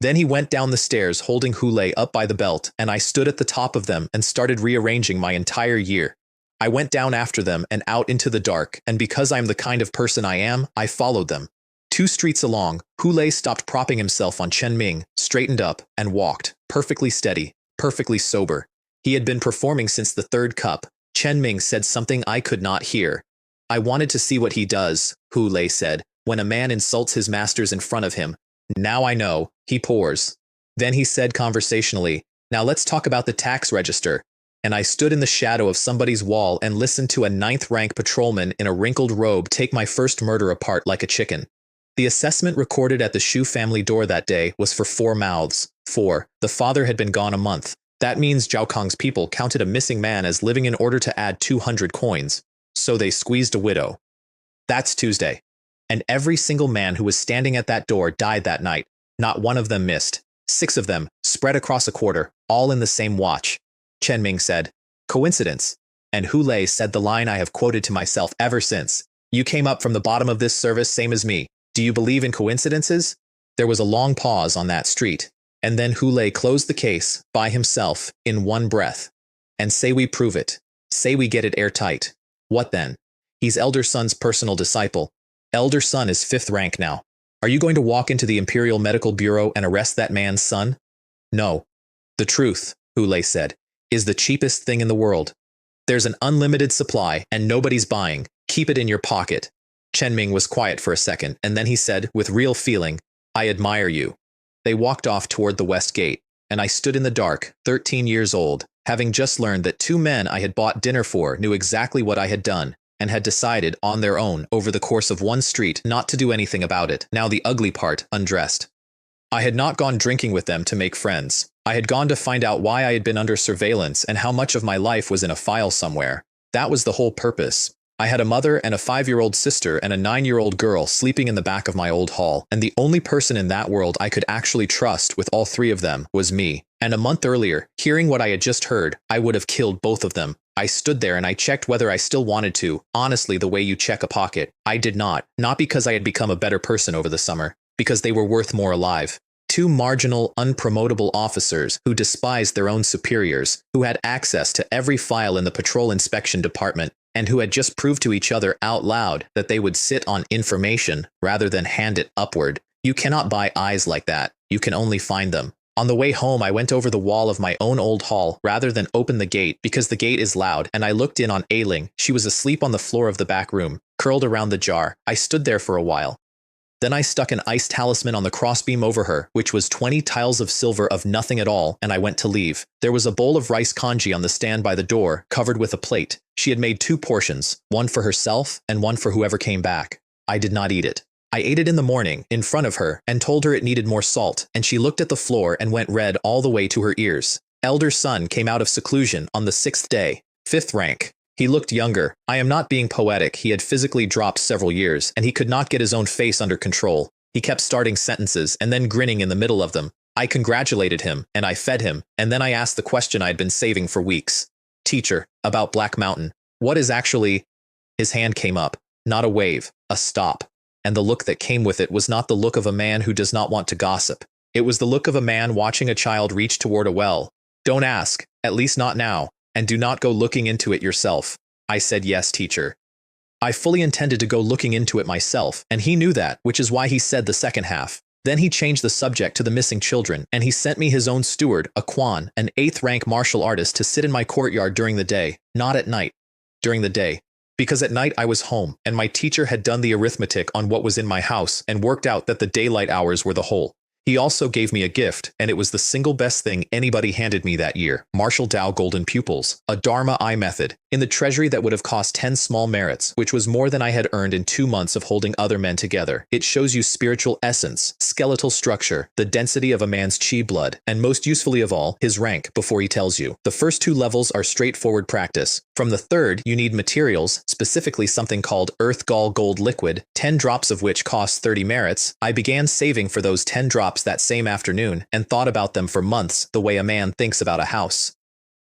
Then he went down the stairs holding Hu Lei up by the belt, and I stood at the top of them and started rearranging my entire year. I went down after them and out into the dark, and because I'm the kind of person I am, I followed them. 2 streets along, Hu Lei stopped propping himself on Chen Ming, straightened up, and walked, perfectly steady, perfectly sober. He had been performing since the 3rd cup. Chen Ming said something I could not hear. "I wanted to see what he does," Hu Lei said, "when a man insults his masters in front of him. Now I know, he pours." Then he said conversationally, "Now let's talk about the tax register." And I stood in the shadow of somebody's wall and listened to a 9th-rank patrolman in a wrinkled robe take my first murder apart like a chicken. The assessment recorded at the Shu family door that day was for 4 mouths. 4. The father had been gone a month. That means Zhao Kong's people counted a missing man as living in order to add 200 coins. So they squeezed a widow. That's Tuesday. And every single man who was standing at that door died that night. Not one of them missed. 6 of them, spread across a quarter, all in the same watch. Chen Ming said, "Coincidence?" And Hu Lei said the line I have quoted to myself ever since. "You came up from the bottom of this service same as me. Do you believe in coincidences?" There was a long pause on that street, and then Hu Lei closed the case, by himself, in one breath. "And say we prove it. Say we get it airtight. What then? He's Elder Sun's personal disciple. Elder Sun is 5th rank now. Are you going to walk into the Imperial Medical Bureau and arrest that man's son?" "No. The truth," Hu Lei said, "is the cheapest thing in the world. There's an unlimited supply, and nobody's buying. Keep it in your pocket." Chen Ming was quiet for a second, and then he said, with real feeling, "I admire you." They walked off toward the west gate, and I stood in the dark, 13 years old, having just learned that 2 men I had bought dinner for knew exactly what I had done. and had decided, on their own, over the course of one street, not to do anything about it. Now the ugly part, undressed. I had not gone drinking with them to make friends. I had gone to find out why I had been under surveillance and how much of my life was in a file somewhere. That was the whole purpose. I had a mother and a 5-year-old sister and a 9-year-old girl sleeping in the back of my old hall, and the only person in that world I could actually trust with all 3 of them was me. And a month earlier, hearing what I had just heard, I would have killed both of them. I stood there and I checked whether I still wanted to, honestly the way you check a pocket. I did not because I had become a better person over the summer, because they were worth more alive. 2 marginal, unpromotable officers who despised their own superiors, who had access to every file in the patrol inspection department, and who had just proved to each other out loud that they would sit on information rather than hand it upward. You cannot buy eyes like that. You can only find them. On the way home, I went over the wall of my own old hall rather than open the gate because the gate is loud, and I looked in on Ailing. She was asleep on the floor of the back room, curled around the jar. I stood there for a while. Then I stuck an ice talisman on the crossbeam over her, which was 20 tiles of silver of nothing at all, and I went to leave. There was a bowl of rice congee on the stand by the door, covered with a plate. She had made 2 portions, one for herself and one for whoever came back. I did not eat it. I ate it in the morning, in front of her, and told her it needed more salt, and she looked at the floor and went red all the way to her ears. Elder son came out of seclusion on the 6th day, 5th rank. He looked younger. I am not being poetic. He had physically dropped several years, and he could not get his own face under control. He kept starting sentences and then grinning in the middle of them. I congratulated him, and I fed him, and then I asked the question I had been saving for weeks. Teacher, about Black Mountain. What is actually… His hand came up. Not a wave, a stop. And the look that came with it was not the look of a man who does not want to gossip. It was the look of a man watching a child reach toward a well. Don't ask, at least not now. And do not go looking into it yourself. I said, yes, teacher. I fully intended to go looking into it myself, and he knew that, which is why he said the second half. Then he changed the subject to the missing children, and he sent me his own steward, a Kwan, an 8th-rank martial artist, to sit in my courtyard during the day, not at night. During the day. Because at night I was home, and my teacher had done the arithmetic on what was in my house and worked out that the daylight hours were the whole. He also gave me a gift, and it was the single best thing anybody handed me that year. Marshall Dow Golden Pupils, a Dharma Eye method, in the treasury that would have cost 10 small merits, which was more than I had earned in 2 months of holding other men together. It shows you spiritual essence, skeletal structure, the density of a man's chi blood, and most usefully of all, his rank before he tells you. The first 2 levels are straightforward practice. From the 3rd, you need materials, specifically something called Earth Gall Gold Liquid, 10 drops of which cost 30 merits. I began saving for those 10 drops that same afternoon and thought about them for months the way a man thinks about a house.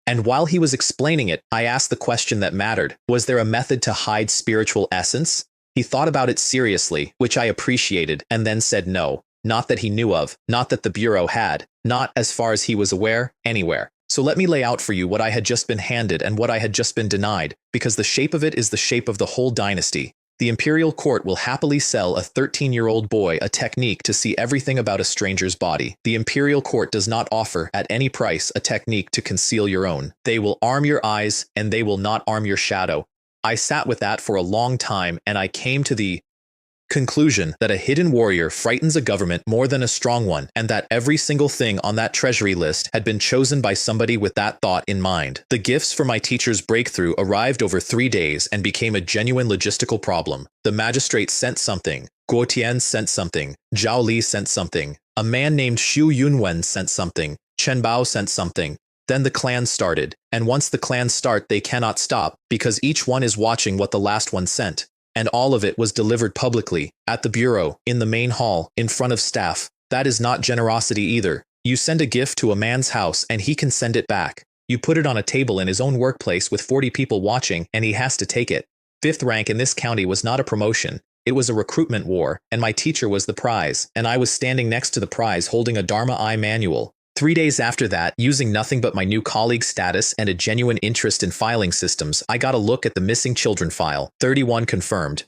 And while he was explaining it, I asked the question that mattered. Was there a method to hide spiritual essence? He thought about it seriously, which I appreciated, and then said no. Not that he knew of, not that the Bureau had, not, as far as he was aware, anywhere. So let me lay out for you what I had just been handed and what I had just been denied, because the shape of it is the shape of the whole dynasty. The imperial court will happily sell a 13-year-old boy a technique to see everything about a stranger's body. The imperial court does not offer, at any price, a technique to conceal your own. They will arm your eyes, and they will not arm your shadow. I sat with that for a long time, and I came to the conclusion that a hidden warrior frightens a government more than a strong one, and that every single thing on that treasury list had been chosen by somebody with that thought in mind. The gifts for my teacher's breakthrough arrived over 3 days and became a genuine logistical problem. The magistrate sent something, Guo Tian sent something, Zhao Li sent something, a man named Xu Yunwen sent something, Chen Bao sent something. Then the clans started, and once the clans start they cannot stop, because each one is watching what the last one sent. And all of it was delivered publicly, at the bureau, in the main hall, in front of staff. That is not generosity either. You send a gift to a man's house and he can send it back. You put it on a table in his own workplace with 40 people watching and he has to take it. 5th rank in this county was not a promotion. It was a recruitment war, and my teacher was the prize, and I was standing next to the prize holding a Dharma Eye manual. 3 days after that, using nothing but my new colleague's status and a genuine interest in filing systems, I got a look at the missing children file. 31 confirmed.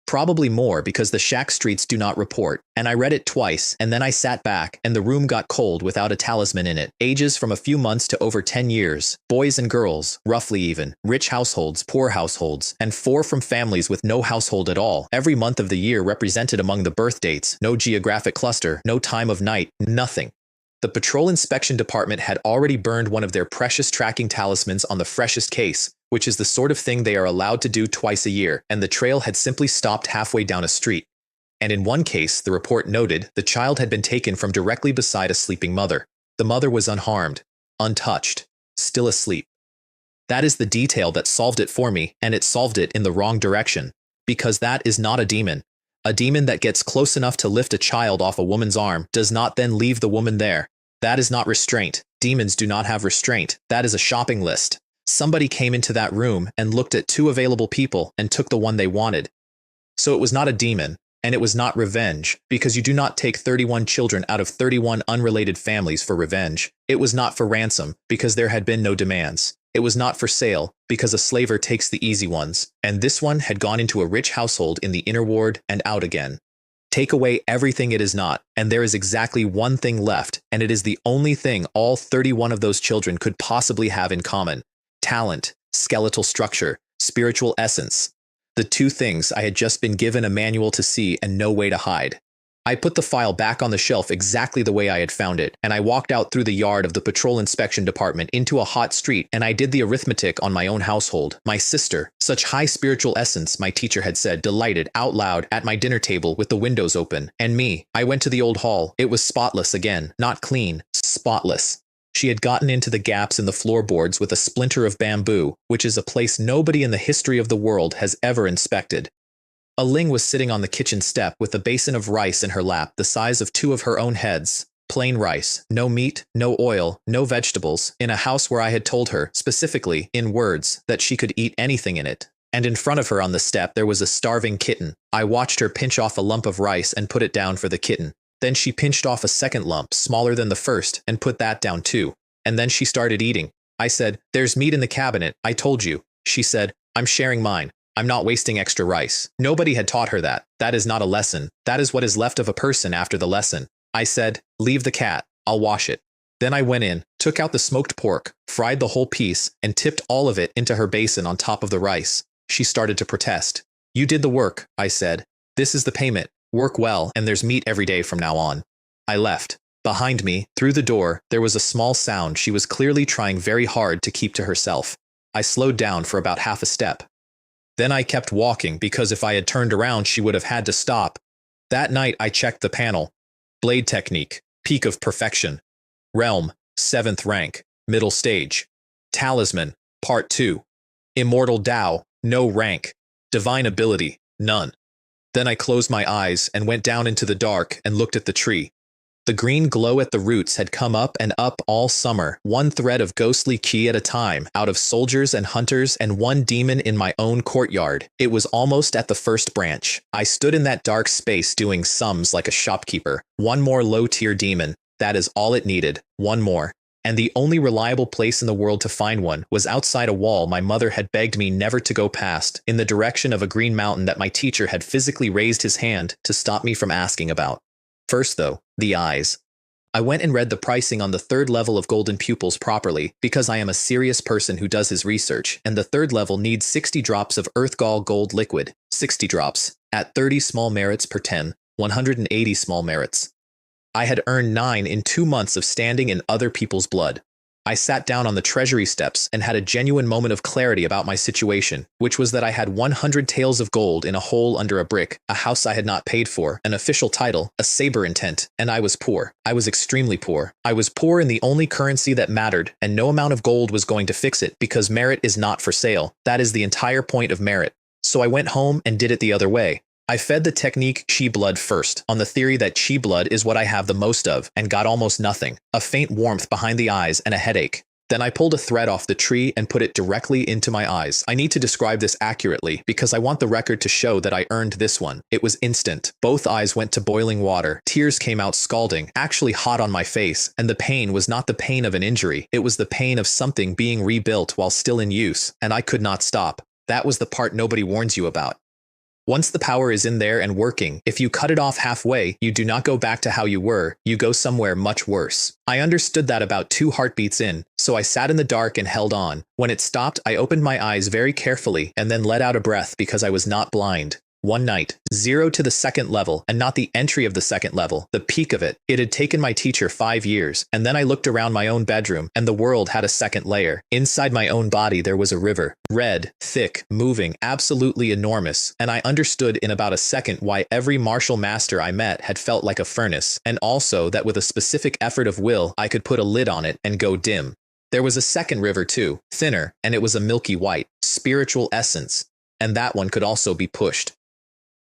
Probably more because the shack streets do not report, and I read it twice, and then I sat back, and the room got cold without a talisman in it. Ages from a few months to over 10 years. Boys and girls, roughly even. Rich households, poor households, and 4 from families with no household at all. Every month of the year represented among the birth dates. No geographic cluster, no time of night, nothing. The Patrol Inspection Department had already burned one of their precious tracking talismans on the freshest case, which is the sort of thing they are allowed to do twice a year, and the trail had simply stopped halfway down a street. And in one case, the report noted, the child had been taken from directly beside a sleeping mother. The mother was unharmed, untouched, still asleep. That is the detail that solved it for me, and it solved it in the wrong direction. Because that is not a demon. A demon that gets close enough to lift a child off a woman's arm does not then leave the woman there. That is not restraint. Demons do not have restraint. That is a shopping list. Somebody came into that room and looked at 2 available people and took the one they wanted. So it was not a demon, and it was not revenge, because you do not take 31 children out of 31 unrelated families for revenge. It was not for ransom, because there had been no demands. It was not for sale, because a slaver takes the easy ones, and this one had gone into a rich household in the inner ward and out again. Take away everything it is not, and there is exactly one thing left, and it is the only thing all 31 of those children could possibly have in common: talent, skeletal structure, spiritual essence. The 2 things I had just been given a manual to see and no way to hide. I put the file back on the shelf exactly the way I had found it, and I walked out through the yard of the patrol inspection department into a hot street, and I did the arithmetic on my own household. My sister, such high spiritual essence, my teacher had said, delighted out loud at my dinner table with the windows open. And me, I went to the old hall. It was spotless again, not clean, spotless. She had gotten into the gaps in the floorboards with a splinter of bamboo, which is a place nobody in the history of the world has ever inspected. A Ling was sitting on the kitchen step with a basin of rice in her lap the size of 2 of her own heads. Plain rice, no meat, no oil, no vegetables, in a house where I had told her, specifically, in words, that she could eat anything in it. And in front of her on the step there was a starving kitten. I watched her pinch off a lump of rice and put it down for the kitten. Then she pinched off a second lump, smaller than the first, and put that down too. And then she started eating. I said, "There's meat in the cabinet, I told you." She said, "I'm sharing mine. I'm not wasting extra rice." Nobody had taught her that. That is not a lesson. That is what is left of a person after the lesson. I said, "Leave the cat. I'll wash it." Then I went in, took out the smoked pork, fried the whole piece, and tipped all of it into her basin on top of the rice. She started to protest. "You did the work," I said. "This is the payment. Work well, and there's meat every day from now on." I left. Behind me, through the door, there was a small sound she was clearly trying very hard to keep to herself. I slowed down for about half a step. Then I kept walking because if I had turned around she would have had to stop. That night I checked the panel. Blade technique, peak of perfection. Realm, 7th rank, middle stage. Talisman, part 2. Immortal Tao, no rank. Divine ability, none. Then I closed my eyes and went down into the dark and looked at the tree. The green glow at the roots had come up and up all summer, one thread of ghostly qi at a time, out of soldiers and hunters and one demon in my own courtyard. It was almost at the first branch. I stood in that dark space doing sums like a shopkeeper. One more low-tier demon. That is all it needed. One more. And the only reliable place in the world to find one was outside a wall my mother had begged me never to go past, in the direction of a green mountain that my teacher had physically raised his hand to stop me from asking about. First, though, the eyes. I went and read the pricing on the 3rd level of golden pupils properly, because I am a serious person who does his research, and the 3rd level needs 60 drops of Earthgall gold liquid. 60 drops. At 30 small merits per 10, 180 small merits. I had earned 9 in 2 months of standing in other people's blood. I sat down on the treasury steps and had a genuine moment of clarity about my situation, which was that I had 100 taels of gold in a hole under a brick, a house I had not paid for, an official title, a saber intent, and I was poor. I was extremely poor. I was poor in the only currency that mattered, and no amount of gold was going to fix it because merit is not for sale. That is the entire point of merit. So I went home and did it the other way. I fed the technique Qi blood first, on the theory that Qi blood is what I have the most of, and got almost nothing, a faint warmth behind the eyes and a headache. Then I pulled a thread off the tree and put it directly into my eyes. I need to describe this accurately, because I want the record to show that I earned this one. It was instant. Both eyes went to boiling water. Tears came out scalding, actually hot on my face, and the pain was not the pain of an injury. It was the pain of something being rebuilt while still in use, and I could not stop. That was the part nobody warns you about. Once the power is in there and working, if you cut it off halfway, you do not go back to how you were, you go somewhere much worse. I understood that about 2 heartbeats in, so I sat in the dark and held on. When it stopped, I opened my eyes very carefully and then let out a breath because I was not blind. One night, 0 to the second level, and not the entry of the second level, the peak of it. It had taken my teacher 5 years, and then I looked around my own bedroom, and the world had a second layer. Inside my own body there was a river. Red, thick, moving, absolutely enormous, and I understood in about a second why every martial master I met had felt like a furnace, and also that with a specific effort of will I could put a lid on it and go dim. There was a second river too, thinner, and it was a milky white, spiritual essence, and that one could also be pushed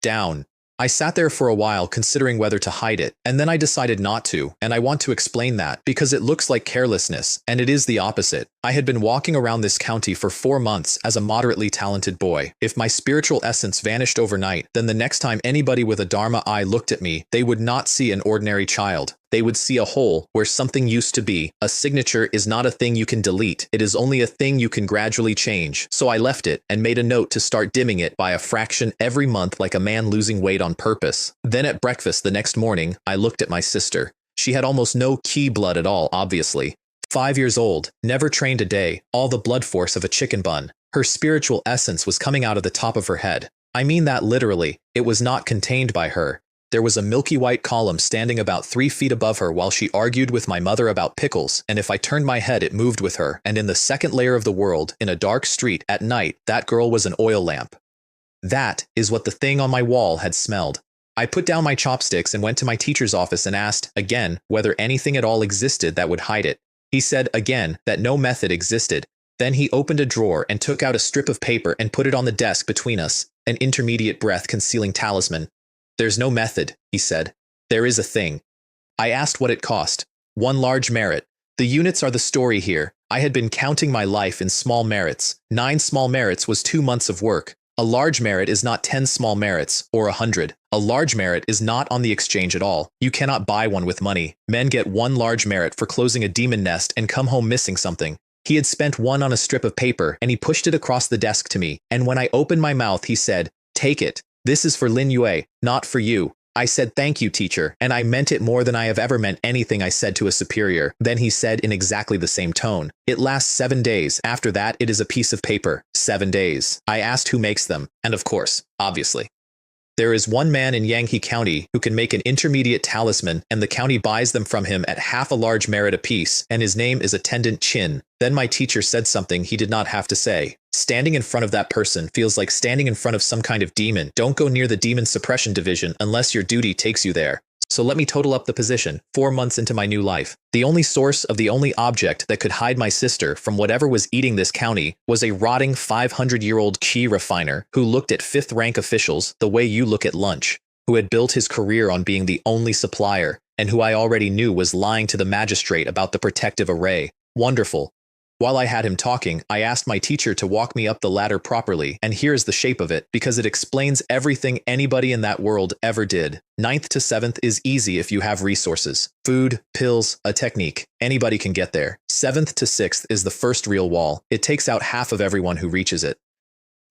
down. I sat there for a while considering whether to hide it, and then I decided not to, and I want to explain that because it looks like carelessness, and it is the opposite. I had been walking around this county for 4 months as a moderately talented boy. If my spiritual essence vanished overnight, then the next time anybody with a Dharma eye looked at me, they would not see an ordinary child. They would see a hole where something used to be. A signature is not a thing you can delete. It is only a thing you can gradually change. So I left it and made a note to start dimming it by a fraction every month like a man losing weight on purpose. Then at breakfast the next morning, I looked at my sister. She had almost no ki blood at all, obviously. 5 years old, never trained a day, all the blood force of a chicken bun. Her spiritual essence was coming out of the top of her head. I mean that literally. It was not contained by her. There was a milky white column standing about 3 feet above her while she argued with my mother about pickles, and if I turned my head it moved with her, and in the second layer of the world, in a dark street, at night, that girl was an oil lamp. That is what the thing on my wall had smelled. I put down my chopsticks and went to my teacher's office and asked, again, whether anything at all existed that would hide it. He said, again, that no method existed. Then he opened a drawer and took out a strip of paper and put it on the desk between us, an intermediate breath concealing talisman. There's no method, he said. There is a thing. I asked what it cost. 1 large merit. The units are the story here. I had been counting my life in small merits. 9 small merits was 2 months of work. A large merit is not 10 small merits, or 100. A large merit is not on the exchange at all. You cannot buy one with money. Men get 1 large merit for closing a demon nest and come home missing something. He had spent 1 on a strip of paper, and he pushed it across the desk to me, and when I opened my mouth he said, "Take it. This is for Lin Yue, not for you." I said, "Thank you, teacher," and I meant it more than I have ever meant anything I said to a superior. Then he said in exactly the same tone, "It lasts 7 days. After that, it is a piece of paper. 7 days. I asked who makes them, and of course, obviously. There is one man in Yanghe County who can make an intermediate talisman, and the county buys them from him at half a large merit apiece, and his name is Attendant Chin. Then my teacher said something he did not have to say. Standing in front of that person feels like standing in front of some kind of demon. Don't go near the demon suppression division unless your duty takes you there. So let me total up the position. 4 months into my new life. The only source of the only object that could hide my sister from whatever was eating this county was a rotting 500-year-old chi refiner who looked at 5th rank officials the way you look at lunch, who had built his career on being the only supplier, and who I already knew was lying to the magistrate about the protective array. Wonderful. While I had him talking, I asked my teacher to walk me up the ladder properly, and here's the shape of it, because it explains everything anybody in that world ever did. 9th to 7th is easy if you have resources. Food, pills, a technique. Anybody can get there. 7th to 6th is the first real wall. It takes out half of everyone who reaches it.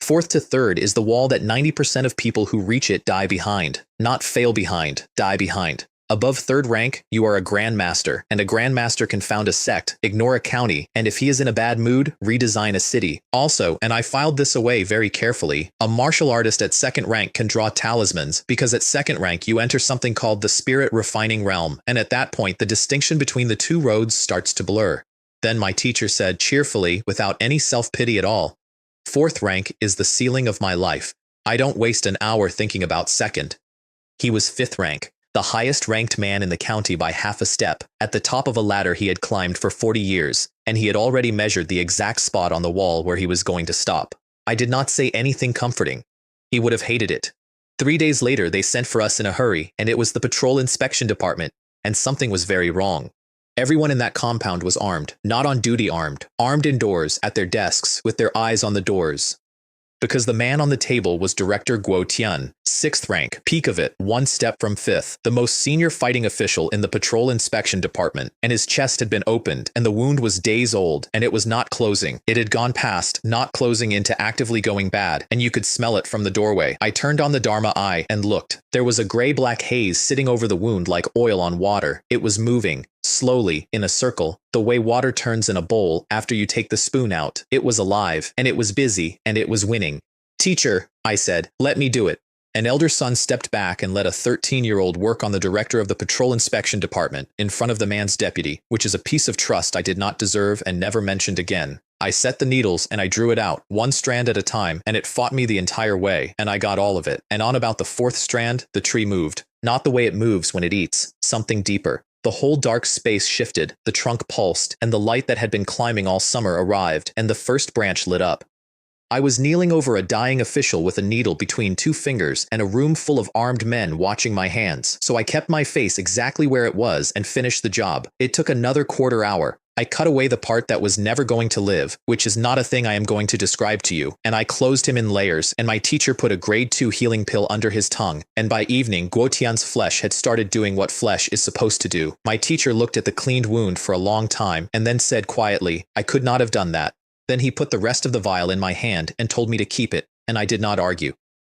4th to 3rd is the wall that 90% of people who reach it die behind. Not fail behind, die behind. Above 3rd rank, you are a grandmaster, and a grandmaster can found a sect, ignore a county, and if he is in a bad mood, redesign a city. Also, and I filed this away very carefully, a martial artist at 2nd rank can draw talismans, because at 2nd rank you enter something called the spirit refining realm, and at that point the distinction between the 2 roads starts to blur. Then my teacher said cheerfully, without any self-pity at all, 4th rank is the ceiling of my life. I don't waste an hour thinking about 2nd. He was 5th rank. The highest ranked man in the county by half a step, at the top of a ladder he had climbed for 40 years, and he had already measured the exact spot on the wall where he was going to stop. I did not say anything comforting. He would have hated it. 3 days later they sent for us in a hurry, and it was the patrol inspection department, and something was very wrong. Everyone in that compound was armed, not on duty armed indoors, at their desks, with their eyes on the doors. Because the man on the table was Director Guo Tian, 6th rank, peak of it, 1 step from 5th, the most senior fighting official in the patrol inspection department, and his chest had been opened, and the wound was days old, and it was not closing. It had gone past not closing into actively going bad, and you could smell it from the doorway. I turned on the Dharma eye and looked. There was a gray-black haze sitting over the wound like oil on water. It was moving. Slowly, in a circle, the way water turns in a bowl after you take the spoon out. It was alive, and it was busy, and it was winning. "Teacher," I said, "let me do it." An elder son stepped back and let a 13-year-old work on the director of the patrol inspection department in front of the man's deputy, which is a piece of trust I did not deserve and never mentioned again. I set the needles and I drew it out, one strand at a time, and it fought me the entire way, and I got all of it. And on about the fourth strand, the tree moved. Not the way it moves when it eats, something deeper. The whole dark space shifted, the trunk pulsed, and the light that had been climbing all summer arrived, and the first branch lit up. I was kneeling over a dying official with a needle between two fingers and a room full of armed men watching my hands, so I kept my face exactly where it was and finished the job. It took another quarter hour. I cut away the part that was never going to live, which is not a thing I am going to describe to you, and I closed him in layers, and my teacher put a grade 2 healing pill under his tongue, and by evening Guotian's flesh had started doing what flesh is supposed to do. My teacher looked at the cleaned wound for a long time and then said quietly, "I could not have done that." Then he put the rest of the vial in my hand and told me to keep it, and I did not argue.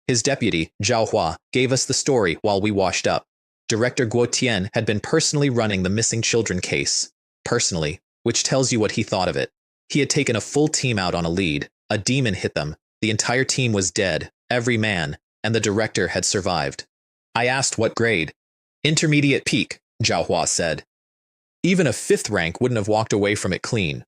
His deputy, Zhao Hua, gave us the story while we washed up. Director Guo Tian had been personally running the missing children case. Personally, which tells you what he thought of it. He had taken a full team out on a lead. A demon hit them. The entire team was dead, every man, and the director had survived. I asked what grade. Intermediate peak, Zhao Hua said. Even a 5th rank wouldn't have walked away from it clean.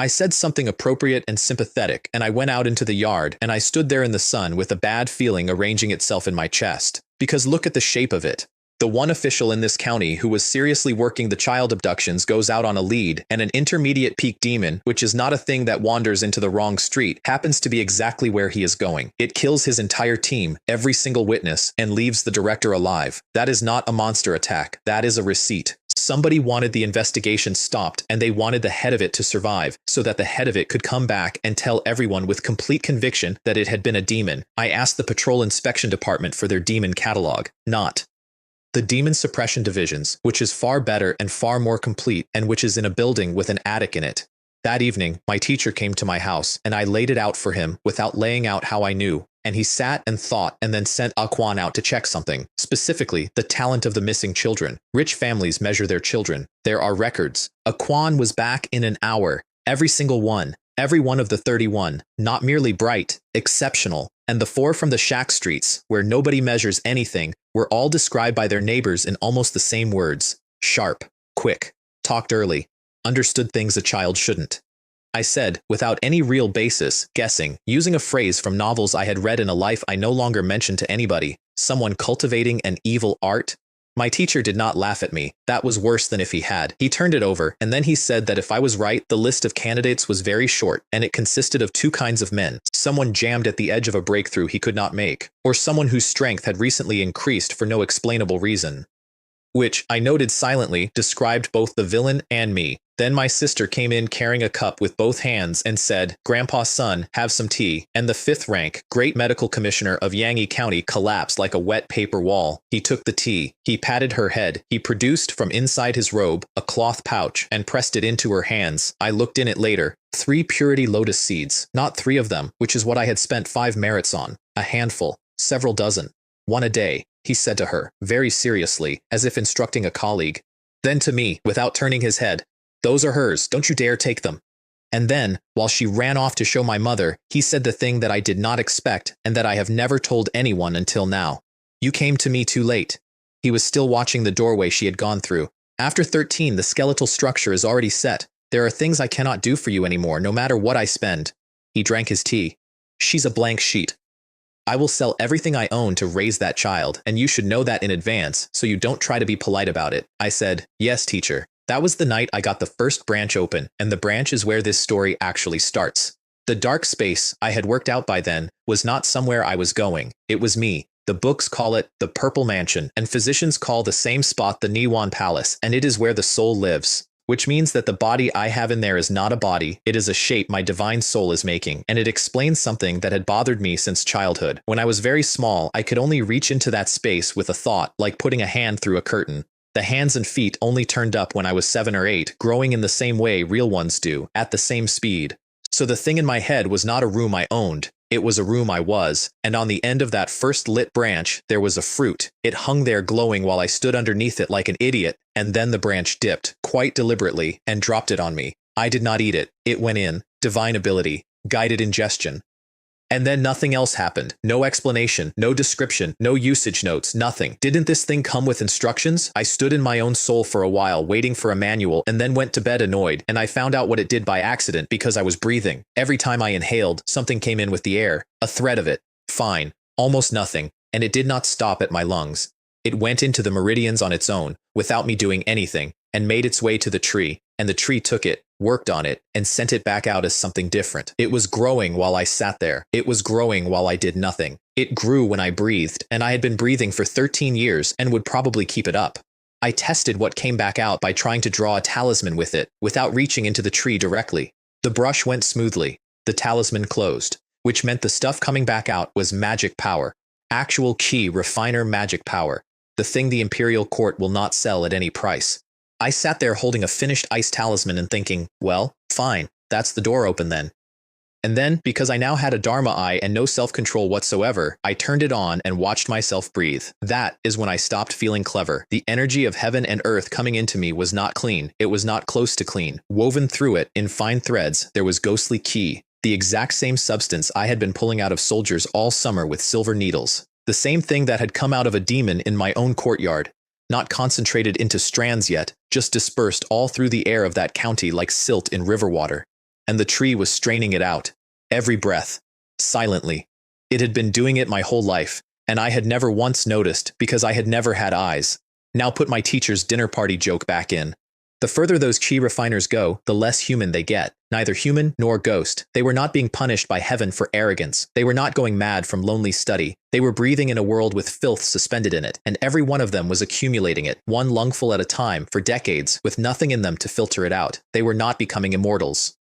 I said something appropriate and sympathetic, and I went out into the yard, and I stood there in the sun with a bad feeling arranging itself in my chest. Because look at the shape of it. The one official in this county who was seriously working the child abductions goes out on a lead, and an intermediate peak demon, which is not a thing that wanders into the wrong street, happens to be exactly where he is going. It kills his entire team, every single witness, and leaves the director alive. That is not a monster attack. That is a receipt. Somebody wanted the investigation stopped, and they wanted the head of it to survive, so that the head of it could come back and tell everyone with complete conviction that it had been a demon. I asked the patrol inspection department for their demon catalog, not the demon suppression divisions, which is far better and far more complete, and which is in a building with an attic in it. That evening, my teacher came to my house, and I laid it out for him without laying out how I knew, and he sat and thought and then sent Quan out to check something, specifically the talent of the missing children. Rich families measure their children. There are records. Quan was back in an hour, every single one. Every one of the 31, not merely bright, exceptional, and the 4 from the shack streets, where nobody measures anything, were all described by their neighbors in almost the same words. Sharp, quick, talked early, understood things a child shouldn't. I said, without any real basis, guessing, using a phrase from novels I had read in a life I no longer mentioned to anybody, someone cultivating an evil art. My teacher did not laugh at me. That was worse than if he had. He turned it over, and then he said that if I was right, the list of candidates was very short, and it consisted of 2 kinds of men. Someone jammed at the edge of a breakthrough he could not make, or someone whose strength had recently increased for no explainable reason. Which, I noted silently, described both the villain and me. Then my sister came in carrying a cup with both hands and said, "Grandpa's son, have some tea." And the 5th rank, great medical commissioner of Yangyi County collapsed like a wet paper wall. He took the tea. He patted her head. He produced from inside his robe a cloth pouch and pressed it into her hands. I looked in it later. 3 purity lotus seeds. Not 3 of them, which is what I had spent 5 merits on. A handful. Several dozen. 1 a day, he said to her, very seriously, as if instructing a colleague. Then to me, without turning his head, "Those are hers, don't you dare take them." And then, while she ran off to show my mother, he said the thing that I did not expect and that I have never told anyone until now. "You came to me too late." He was still watching the doorway she had gone through. "After 13, the skeletal structure is already set. There are things I cannot do for you anymore, no matter what I spend." He drank his tea. "She's a blank sheet. I will sell everything I own to raise that child, and you should know that in advance, so you don't try to be polite about it." I said, "Yes, teacher." That was the night I got the first branch open, and the branch is where this story actually starts. The dark space I had worked out by then was not somewhere I was going. It was me. The books call it the Purple Mansion, and physicians call the same spot the Niwan Palace, and it is where the soul lives. Which means that the body I have in there is not a body, it is a shape my divine soul is making, and it explains something that had bothered me since childhood. When I was very small, I could only reach into that space with a thought, like putting a hand through a curtain. The hands and feet only turned up when I was 7 or 8, growing in the same way real ones do, at the same speed. So the thing in my head was not a room I owned, it was a room I was, and on the end of that first lit branch, there was a fruit. It hung there glowing while I stood underneath it like an idiot, and then the branch dipped, quite deliberately, and dropped it on me. I did not eat it. It went in. Divine ability. Guided ingestion. And then nothing else happened. No explanation, no description, no usage notes, nothing. Didn't this thing come with instructions? I stood in my own soul for a while, waiting for a manual, and then went to bed annoyed, and I found out what it did by accident because I was breathing. Every time I inhaled, something came in with the air. A thread of it. Fine. Almost nothing. And it did not stop at my lungs. It went into the meridians on its own, without me doing anything, and made its way to the tree, and the tree took it, worked on it, and sent it back out as something different. It was growing while I sat there. It was growing while I did nothing. It grew when I breathed, and I had been breathing for 13 years and would probably keep it up. I tested what came back out by trying to draw a talisman with it, without reaching into the tree directly. The brush went smoothly. The talisman closed, which meant the stuff coming back out was magic power. Actual key refiner magic power. The thing the Imperial Court will not sell at any price. I sat there holding a finished ice talisman and thinking, well, fine, that's the door open then. And then, because I now had a Dharma eye and no self-control whatsoever, I turned it on and watched myself breathe. That is when I stopped feeling clever. The energy of heaven and earth coming into me was not clean. It was not close to clean. Woven through it, in fine threads, there was ghostly ki, the exact same substance I had been pulling out of soldiers all summer with silver needles. The same thing that had come out of a demon in my own courtyard. Not concentrated into strands yet, just dispersed all through the air of that county like silt in river water. And the tree was straining it out. Every breath. Silently. It had been doing it my whole life, and I had never once noticed because I had never had eyes. Now put my teacher's dinner party joke back in. The further those chi refiners go, the less human they get. Neither human nor ghost. They were not being punished by heaven for arrogance. They were not going mad from lonely study. They were breathing in a world with filth suspended in it, and every one of them was accumulating it, one lungful at a time, for decades, with nothing in them to filter it out. They were not becoming immortals.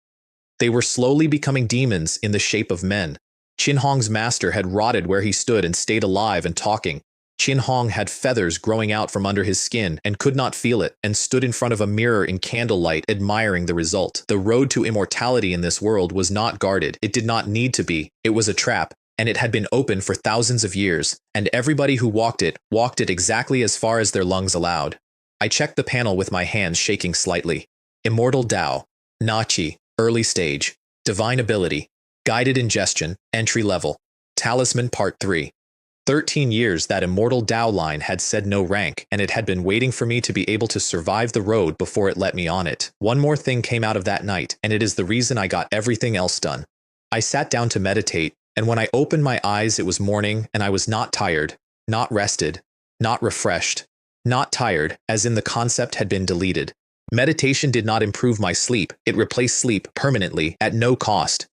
They were slowly becoming demons in the shape of men. Qin Hong's master had rotted where he stood and stayed alive and talking. Qin Hong had feathers growing out from under his skin and could not feel it, and stood in front of a mirror in candlelight admiring the result. The road to immortality in this world was not guarded. It did not need to be. It was a trap, and it had been open for thousands of years, and everybody who walked it exactly as far as their lungs allowed. I checked the panel with my hands shaking slightly. Immortal Tao. Nachi. Early stage. Divine ability. Guided ingestion. Entry level. Talisman Part 3. 13 years that immortal Tao line had said no rank, and it had been waiting for me to be able to survive the road before it let me on it. One more thing came out of that night, and it is the reason I got everything else done. I sat down to meditate, and when I opened my eyes it was morning, and I was not tired, not rested, not refreshed. Not tired, as in the concept had been deleted. Meditation did not improve my sleep, it replaced sleep permanently, at no cost.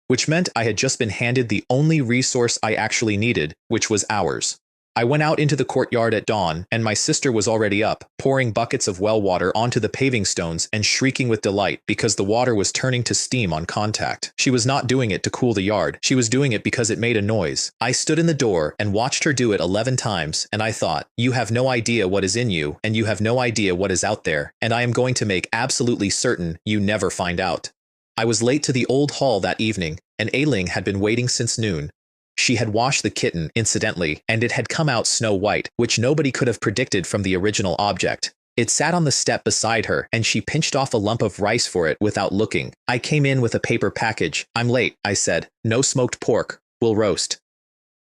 Which meant I had just been handed the only resource I actually needed, which was hours. I went out into the courtyard at dawn, and my sister was already up, pouring buckets of well water onto the paving stones and shrieking with delight because the water was turning to steam on contact. She was not doing it to cool the yard, she was doing it because it made a noise. I stood in the door and watched her do it 11 times, and I thought, you have no idea what is in you, and you have no idea what is out there, and I am going to make absolutely certain you never find out. I was late to the old hall that evening, and Ailing had been waiting since noon. She had washed the kitten, incidentally, and it had come out snow white, which nobody could have predicted from the original object. It sat on the step beside her, and she pinched off a lump of rice for it without looking. I came in with a paper package. I'm late, I said. No smoked pork. We'll roast.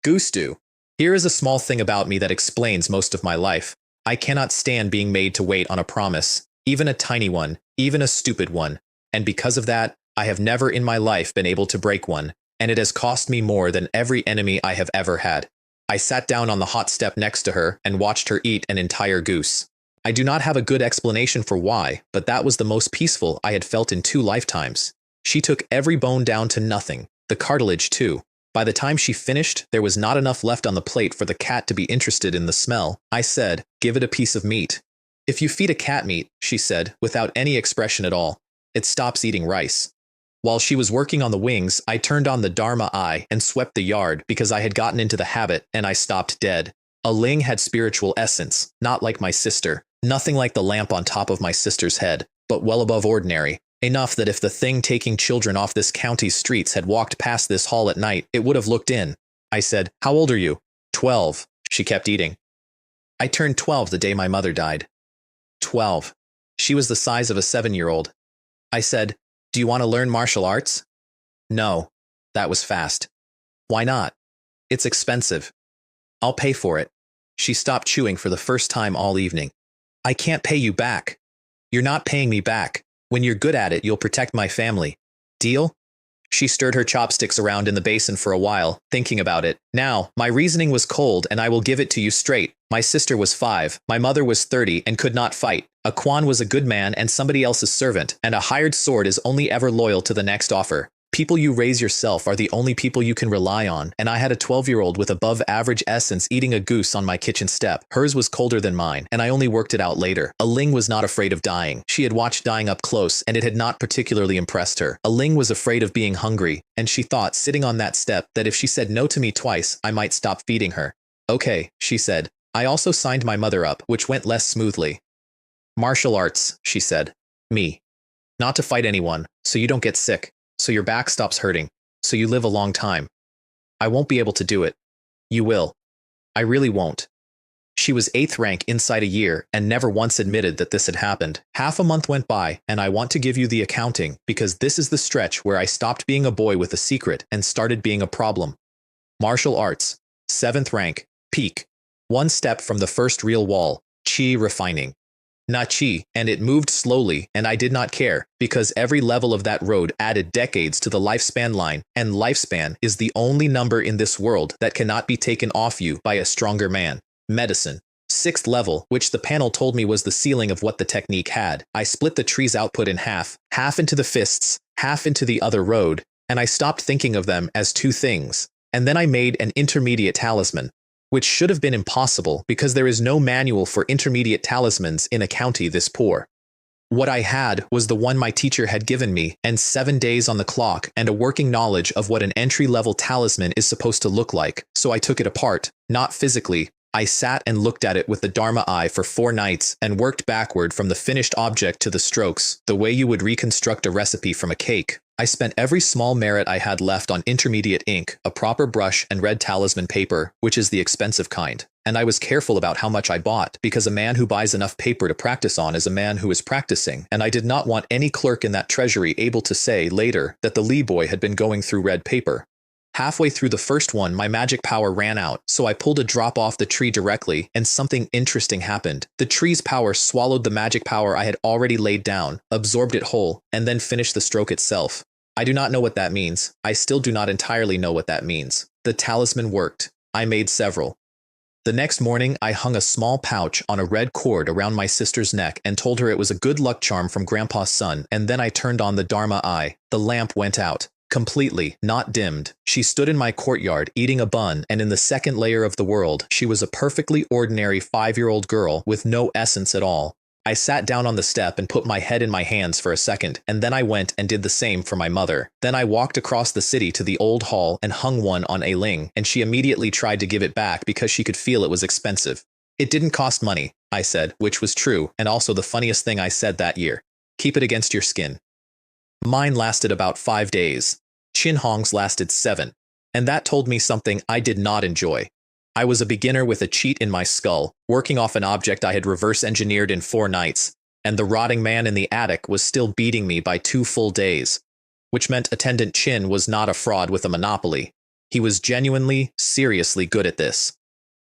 Goose stew. Here is a small thing about me that explains most of my life. I cannot stand being made to wait on a promise, even a tiny one, even a stupid one. And because of that, I have never in my life been able to break one, and it has cost me more than every enemy I have ever had. I sat down on the hot step next to her and watched her eat an entire goose. I do not have a good explanation for why, but that was the most peaceful I had felt in 2 lifetimes. She took every bone down to nothing, the cartilage too. By the time she finished, there was not enough left on the plate for the cat to be interested in the smell. I said, give it a piece of meat. If you feed a cat meat, she said, without any expression at all, it stops eating rice. While she was working on the wings, I turned on the Dharma eye and swept the yard because I had gotten into the habit, and I stopped dead. A Ling had spiritual essence, not like my sister, nothing like the lamp on top of my sister's head, but well above ordinary, enough that if the thing taking children off this county's streets had walked past this hall at night, it would have looked in. I said, how old are you? 12. She kept eating. I turned 12 the day my mother died. 12. She was the size of a 7-year-old. I said, do you want to learn martial arts? No. That was fast. Why not? It's expensive. I'll pay for it. She stopped chewing for the first time all evening. I can't pay you back. You're not paying me back. When you're good at it, you'll protect my family. Deal? She stirred her chopsticks around in the basin for a while, thinking about it. Now, my reasoning was cold, and I will give it to you straight. My sister was 5, my mother was 30 and could not fight. A Quan was a good man and somebody else's servant, and a hired sword is only ever loyal to the next offer. People you raise yourself are the only people you can rely on, and I had a 12-year-old with above-average essence eating a goose on my kitchen step. Hers was colder than mine, and I only worked it out later. A Ling was not afraid of dying. She had watched dying up close, and it had not particularly impressed her. A Ling was afraid of being hungry, and she thought, sitting on that step, that if she said no to me twice, I might stop feeding her. Okay, she said. I also signed my mother up, which went less smoothly. Martial arts, she said. Me. Not to fight anyone, so you don't get sick. So your back stops hurting, so you live a long time. I won't be able to do it. You will. I really won't. She was 8th rank inside a year and never once admitted that this had happened. Half a month went by, and I want to give you the accounting because this is the stretch where I stopped being a boy with a secret and started being a problem. Martial arts, 7th rank, peak. 1 step from the first real wall, chi refining. Not chi, and it moved slowly, and I did not care, because every level of that road added decades to the lifespan line, and lifespan is the only number in this world that cannot be taken off you by a stronger man. Medicine. 6th level, which the panel told me was the ceiling of what the technique had. I split the tree's output in half into the fists, half into the other road, and I stopped thinking of them as 2 things. And then I made an intermediate talisman, which should have been impossible because there is no manual for intermediate talismans in a county this poor. What I had was the one my teacher had given me, and 7 days on the clock and a working knowledge of what an entry-level talisman is supposed to look like, so I took it apart, not physically. I sat and looked at it with the Dharma eye for 4 nights and worked backward from the finished object to the strokes, the way you would reconstruct a recipe from a cake. I spent every small merit I had left on intermediate ink, a proper brush, and red talisman paper, which is the expensive kind. And I was careful about how much I bought, because a man who buys enough paper to practice on is a man who is practicing, and I did not want any clerk in that treasury able to say later that the Lee boy had been going through red paper. Halfway through the first one, my magic power ran out, so I pulled a drop off the tree directly, and something interesting happened. The tree's power swallowed the magic power I had already laid down, absorbed it whole, and then finished the stroke itself. I do not know what that means. I still do not entirely know what that means. The talisman worked. I made several. The next morning, I hung a small pouch on a red cord around my sister's neck and told her it was a good luck charm from Grandpa's son, and then I turned on the Dharma eye. The lamp went out. Completely, not dimmed. She stood in my courtyard, eating a bun, and in the second layer of the world, she was a perfectly ordinary 5-year-old girl with no essence at all. I sat down on the step and put my head in my hands for a second, and then I went and did the same for my mother. Then I walked across the city to the old hall and hung one on A Ling, and she immediately tried to give it back because she could feel it was expensive. It didn't cost money, I said, which was true, and also the funniest thing I said that year. Keep it against your skin. Mine lasted about 5 days. Chin Hong's lasted 7, and that told me something I did not enjoy. I was a beginner with a cheat in my skull, working off an object I had reverse engineered in 4 nights, and the rotting man in the attic was still beating me by 2 full days, which meant Attendant Chin was not a fraud with a monopoly. He was genuinely, seriously good at this.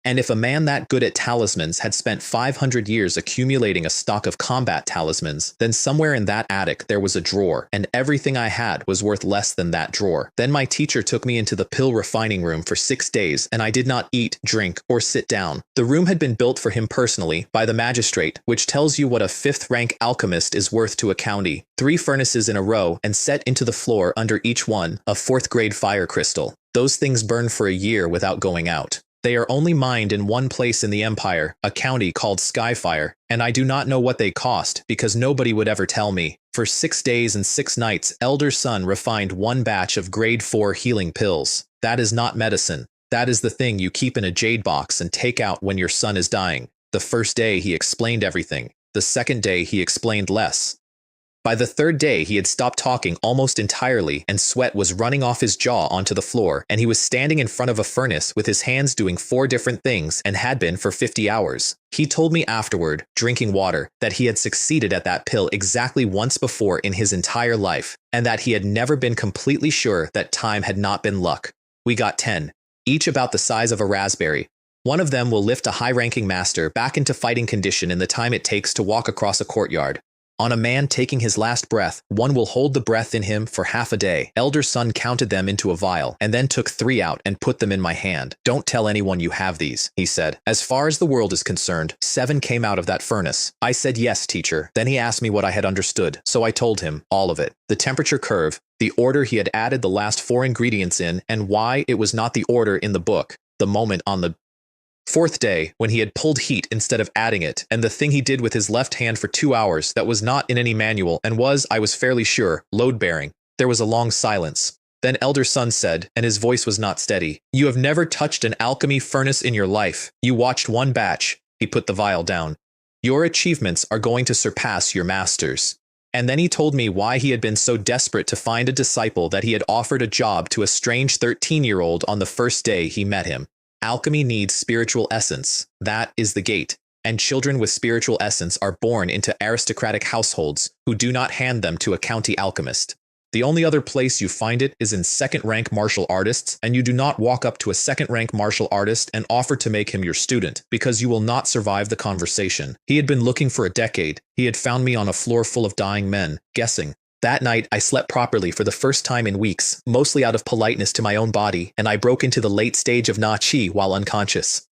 And if a man that good at talismans had spent 500 years accumulating a stock of combat talismans, then somewhere in that attic there was a drawer, and everything I had was worth less than that drawer. Then my teacher took me into the pill refining room for 6 days, and I did not eat, drink, or sit down. The room had been built for him personally by the magistrate, which tells you what a 5th-rank alchemist is worth to a county. 3 furnaces in a row, and set into the floor under each one, a 4th-grade fire crystal. Those things burn for a year without going out. They are only mined in one place in the empire, a county called Skyfire, and I do not know what they cost because nobody would ever tell me. For 6 days and 6 nights, Elder Son refined 1 batch of grade 4 healing pills. That is not medicine. That is the thing you keep in a jade box and take out when your son is dying. The first day he explained everything. The second day he explained less. By the 3rd day, he had stopped talking almost entirely, and sweat was running off his jaw onto the floor, and he was standing in front of a furnace with his hands doing 4 different things and had been for 50 hours. He told me afterward, drinking water, that he had succeeded at that pill exactly once before in his entire life, and that he had never been completely sure that time had not been luck. We got 10, each about the size of a raspberry. One of them will lift a high-ranking master back into fighting condition in the time it takes to walk across a courtyard. On a man taking his last breath, one will hold the breath in him for half a day. Elder Son counted them into a vial, and then took 3 out and put them in my hand. Don't tell anyone you have these, he said. As far as the world is concerned, 7 came out of that furnace. I said yes, teacher. Then he asked me what I had understood, so I told him all of it. The temperature curve, the order he had added the last 4 ingredients in, and why it was not the order in the book. The moment on the 4th day, when he had pulled heat instead of adding it, and the thing he did with his left hand for 2 hours that was not in any manual and was, I was fairly sure, load-bearing. There was a long silence. Then Elder Son said, and his voice was not steady, "You have never touched an alchemy furnace in your life. You watched one batch." He put the vial down. "Your achievements are going to surpass your master's." And then he told me why he had been so desperate to find a disciple that he had offered a job to a strange 13-year-old on the first day he met him. Alchemy needs spiritual essence. That is the gate. And children with spiritual essence are born into aristocratic households who do not hand them to a county alchemist. The only other place you find it is in second-rank martial artists, and you do not walk up to a second-rank martial artist and offer to make him your student, because you will not survive the conversation. He had been looking for a decade. He had found me on a floor full of dying men, guessing. That night, I slept properly for the first time in weeks, mostly out of politeness to my own body, and I broke into the late stage of Na-Chi while unconscious.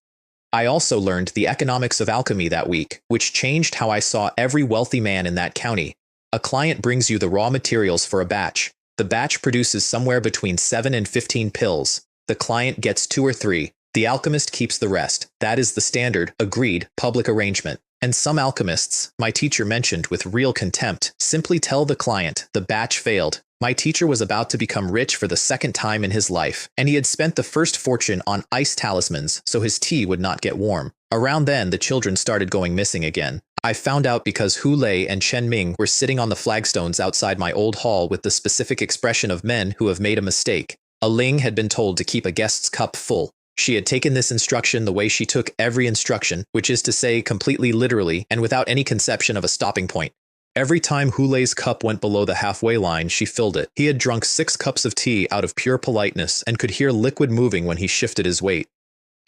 I also learned the economics of alchemy that week, which changed how I saw every wealthy man in that county. A client brings you the raw materials for a batch. The batch produces somewhere between 7 and 15 pills. The client gets 2 or 3. The alchemist keeps the rest. That is the standard, agreed, public arrangement. And some alchemists, my teacher mentioned with real contempt, simply tell the client the batch failed. My teacher was about to become rich for the 2nd time in his life, and he had spent the first fortune on ice talismans so his tea would not get warm. Around then, the children started going missing again. I found out because Hu Lei and Chen Ming were sitting on the flagstones outside my old hall with the specific expression of men who have made a mistake. A Ling had been told to keep a guest's cup full. She had taken this instruction the way she took every instruction, which is to say completely literally and without any conception of a stopping point. Every time Hu Lei's cup went below the halfway line, she filled it. He had drunk 6 cups of tea out of pure politeness and could hear liquid moving when he shifted his weight.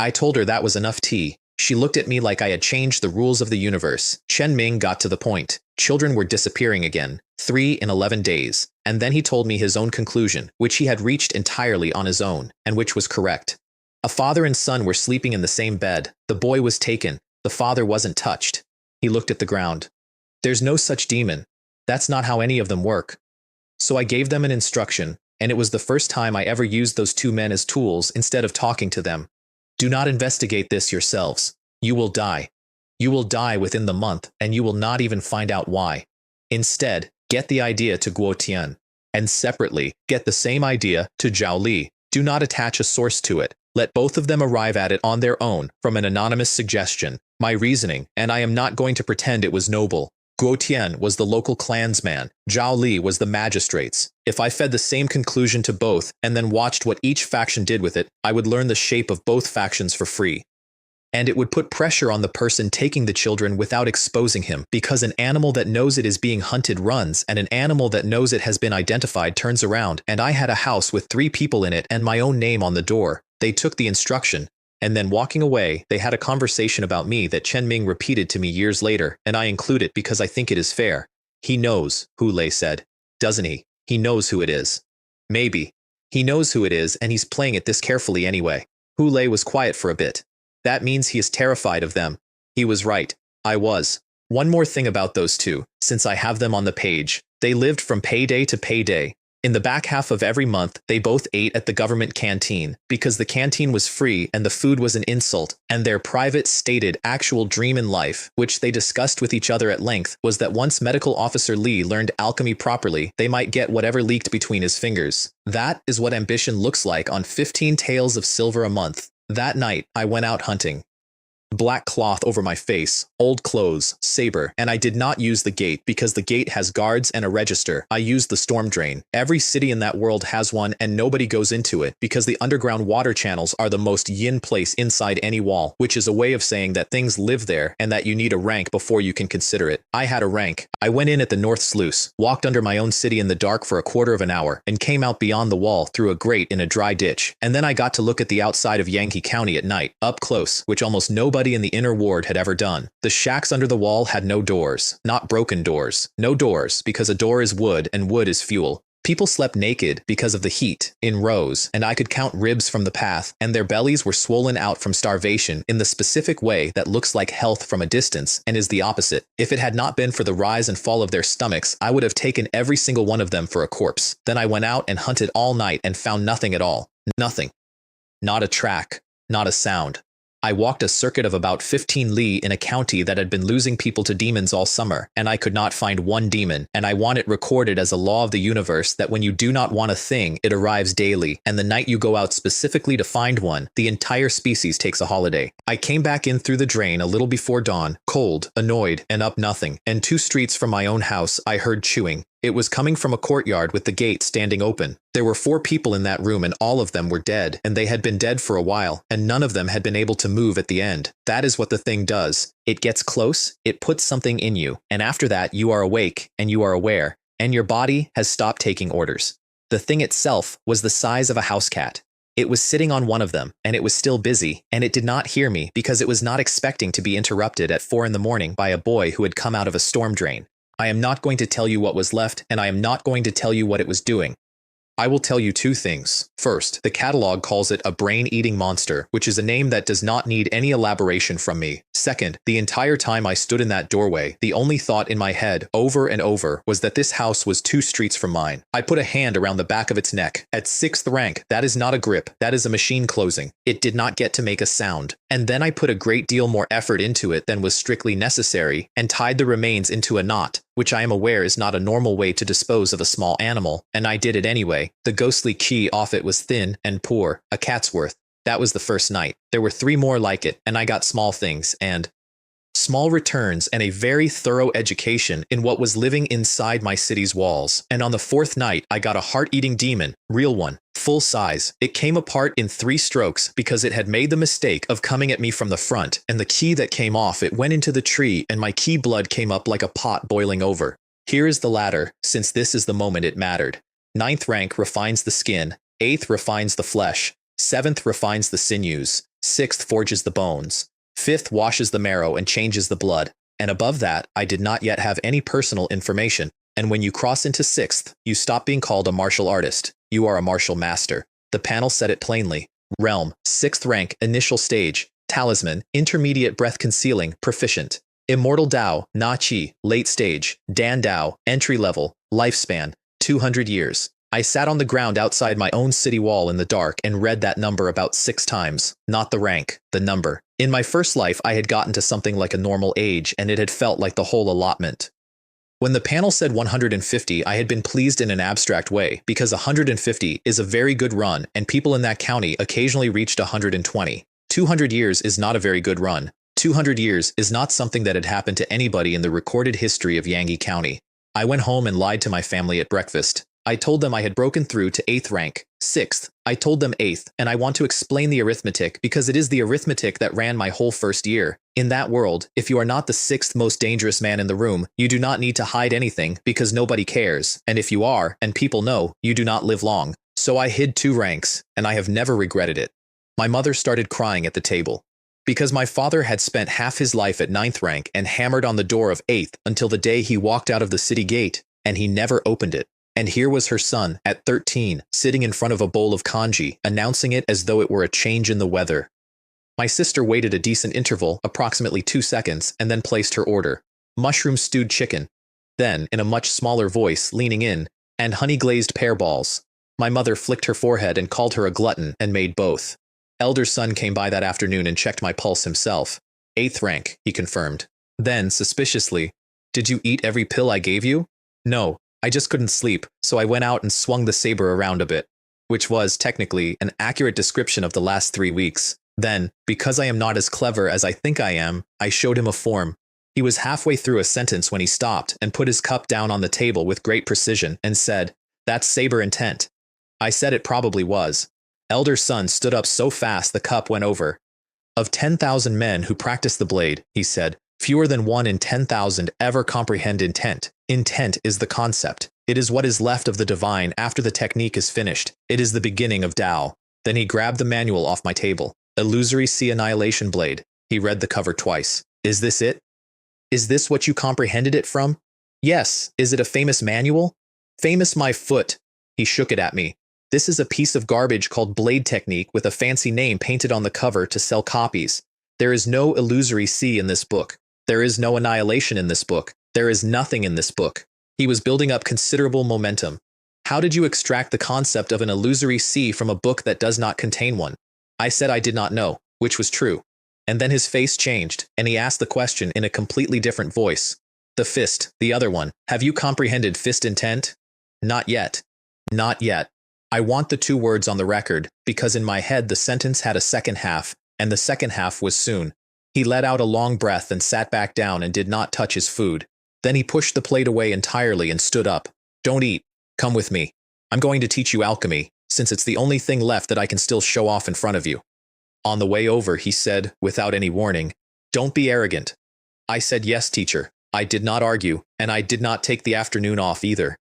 I told her that was enough tea. She looked at me like I had changed the rules of the universe. Chen Ming got to the point. Children were disappearing again, 3 in 11 days. And then he told me his own conclusion, which he had reached entirely on his own, and which was correct. A father and son were sleeping in the same bed. The boy was taken. The father wasn't touched. He looked at the ground. There's no such demon. That's not how any of them work. So I gave them an instruction, and it was the first time I ever used those 2 men as tools instead of talking to them. Do not investigate this yourselves. You will die. You will die within the month, and you will not even find out why. Instead, get the idea to Guo Tian, and separately, get the same idea to Zhao Li. Do not attach a source to it. Let both of them arrive at it on their own, from an anonymous suggestion. My reasoning, and I am not going to pretend it was noble. Guo Tian was the local clansman. Zhao Li was the magistrate's. If I fed the same conclusion to both, and then watched what each faction did with it, I would learn the shape of both factions for free. And it would put pressure on the person taking the children without exposing him, because an animal that knows it is being hunted runs, and an animal that knows it has been identified turns around, and I had a house with 3 people in it and my own name on the door. They took the instruction, and then walking away, they had a conversation about me that Chen Ming repeated to me years later, and I include it because I think it is fair. He knows, Hu Lei said. Doesn't he? He knows who it is. Maybe. He knows who it is, and he's playing it this carefully anyway. Hu Lei was quiet for a bit. That means he is terrified of them. He was right. I was. One more thing about those 2, since I have them on the page. They lived from payday to payday. In the back half of every month, they both ate at the government canteen, because the canteen was free and the food was an insult, and their private, stated, actual dream in life, which they discussed with each other at length, was that once Medical Officer Li learned alchemy properly, they might get whatever leaked between his fingers. That is what ambition looks like on 15 taels of silver a month. That night, I went out hunting. Black cloth over my face, old clothes, saber, and I did not use the gate because the gate has guards and a register. I used the storm drain. Every city in that world has one and nobody goes into it because the underground water channels are the most yin place inside any wall, which is a way of saying that things live there and that you need a rank before you can consider it. I had a rank. I went in at the north sluice, walked under my own city in the dark for a quarter of an hour, and came out beyond the wall through a grate in a dry ditch. And then I got to look at the outside of Yankee County at night, up close, which almost nobody in the inner ward had ever done. The shacks under the wall had no doors, not broken doors. No doors, because a door is wood and wood is fuel. People slept naked because of the heat, in rows, and I could count ribs from the path, and their bellies were swollen out from starvation in the specific way that looks like health from a distance and is the opposite. If it had not been for the rise and fall of their stomachs, I would have taken every single one of them for a corpse. Then I went out and hunted all night and found nothing at all. Nothing. Not a track. Not a sound. I walked a circuit of about 15 li in a county that had been losing people to demons all summer, and I could not find one demon, and I want it recorded as a law of the universe that when you do not want a thing, it arrives daily, and the night you go out specifically to find one, the entire species takes a holiday. I came back in through the drain a little before dawn, cold, annoyed, and up nothing, and 2 streets from my own house I heard chewing. It was coming from a courtyard with the gate standing open. There were 4 people in that room and all of them were dead, and they had been dead for a while, and none of them had been able to move at the end. That is what the thing does. It gets close, it puts something in you, and after that you are awake, and you are aware, and your body has stopped taking orders. The thing itself was the size of a house cat. It was sitting on one of them, and it was still busy, and it did not hear me because it was not expecting to be interrupted at 4 in the morning by a boy who had come out of a storm drain. I am not going to tell you what was left, and I am not going to tell you what it was doing. I will tell you 2 things. First, the catalog calls it a brain-eating monster, which is a name that does not need any elaboration from me. Second, the entire time I stood in that doorway, the only thought in my head, over and over, was that this house was 2 streets from mine. I put a hand around the back of its neck. At 6th rank, that is not a grip, that is a machine closing. It did not get to make a sound. And then I put a great deal more effort into it than was strictly necessary, and tied the remains into a knot, which I am aware is not a normal way to dispose of a small animal, and I did it anyway. The ghostly key off it was thin and poor, a cat's worth. That was the first night. There were 3 more like it, and I got small things, and small returns and a very thorough education in what was living inside my city's walls. And on the 4th night, I got a heart-eating demon, real one, full size. It came apart in 3 strokes because it had made the mistake of coming at me from the front, and the key that came off it went into the tree, and my key blood came up like a pot boiling over. Here is the ladder, since this is the moment it mattered. 9th rank refines the skin, 8th refines the flesh, 7th refines the sinews, 6th forges the bones, 5th washes the marrow and changes the blood, and above that, I did not yet have any personal information, and when you cross into 6th, you stop being called a martial artist, you are a martial master. The panel said it plainly. Realm, 6th rank, initial stage, talisman, intermediate breath concealing, proficient. Immortal Dao, Na Qi, late stage, Dan Dao, entry level, lifespan, 200 years. I sat on the ground outside my own city wall in the dark and read that number about 6 times. Not the rank, the number. In my first life, I had gotten to something like a normal age, and it had felt like the whole allotment. When the panel said 150, I had been pleased in an abstract way, because 150 is a very good run, and people in that county occasionally reached 120. 200 years is not a very good run. 200 years is not something that had happened to anybody in the recorded history of Yankee County. I went home and lied to my family at breakfast. I told them I had broken through to 8th rank, 6th. I told them 8th, and I want to explain the arithmetic because it is the arithmetic that ran my whole first year. In that world, if you are not the 6th most dangerous man in the room, you do not need to hide anything because nobody cares, and if you are, and people know, you do not live long. So I hid 2 ranks, and I have never regretted it. My mother started crying at the table. Because my father had spent half his life at 9th rank and hammered on the door of 8th until the day he walked out of the city gate, and he never opened it. And here was her son, at 13, sitting in front of a bowl of kanji, announcing it as though it were a change in the weather. My sister waited a decent interval, approximately 2 seconds, and then placed her order. Mushroom stewed chicken. Then, in a much smaller voice, leaning in, and honey-glazed pear balls. My mother flicked her forehead and called her a glutton, and made both. Elder son came by that afternoon and checked my pulse himself. 8th rank, he confirmed. Then, suspiciously, "Did you eat every pill I gave you?" "No. I just couldn't sleep, so I went out and swung the saber around a bit," which was, technically, an accurate description of the last 3 weeks. Then, because I am not as clever as I think I am, I showed him a form. He was halfway through a sentence when he stopped and put his cup down on the table with great precision and said, "That's saber intent." I said it probably was. Elder son stood up so fast the cup went over. Of 10,000 men who practice the blade, he said, fewer than 1 in 10,000 ever comprehend intent. Intent is the concept. It is what is left of the divine after the technique is finished. It is the beginning of Tao. Then he grabbed the manual off my table. Illusory Sea Annihilation Blade. He read the cover twice. Is this it? Is this what you comprehended it from? Yes. Is it a famous manual? Famous my foot. He shook it at me. This is a piece of garbage called Blade Technique with a fancy name painted on the cover to sell copies. There is no illusory sea in this book. There is no annihilation in this book. There is nothing in this book. He was building up considerable momentum. How did you extract the concept of an illusory sea from a book that does not contain one? I said I did not know, which was true. And then his face changed, and he asked the question in a completely different voice. The fist, the other one, have you comprehended fist intent? Not yet. Not yet. I want the 2 words on the record, because in my head the sentence had a second half, and the second half was soon. He let out a long breath and sat back down and did not touch his food. Then he pushed the plate away entirely and stood up. Don't eat. Come with me. I'm going to teach you alchemy, since it's the only thing left that I can still show off in front of you. On the way over, he said, without any warning, "Don't be arrogant." I said, "Yes, teacher." I did not argue, and I did not take the afternoon off either.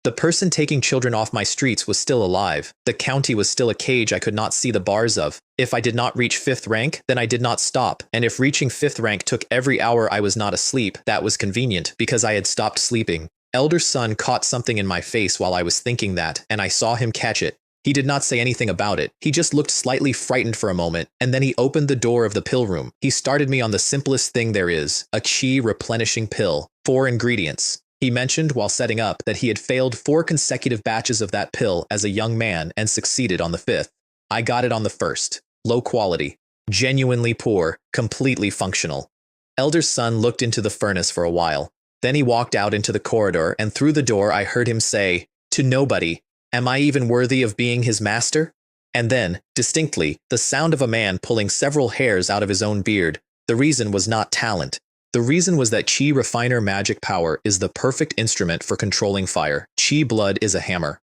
The person taking children off my streets was still alive. The county was still a cage I could not see the bars of. If I did not reach 5th rank, then I did not stop, and if reaching 5th rank took every hour I was not asleep, that was convenient, because I had stopped sleeping. Elder son caught something in my face while I was thinking that, and I saw him catch it. He did not say anything about it. He just looked slightly frightened for a moment, and then he opened the door of the pill room. He started me on the simplest thing there is, a chi replenishing pill. 4 ingredients. He mentioned while setting up that he had failed 4 consecutive batches of that pill as a young man and succeeded on the 5th. I got it on the 1st. Low quality. Genuinely poor. Completely functional. Elder son looked into the furnace for a while. Then he walked out into the corridor, and through the door I heard him say, "To nobody, am I even worthy of being his master?" And then, distinctly, the sound of a man pulling several hairs out of his own beard. The reason was not talent. The reason was that Chi Refiner magic power is the perfect instrument for controlling fire. Chi blood is a hammer.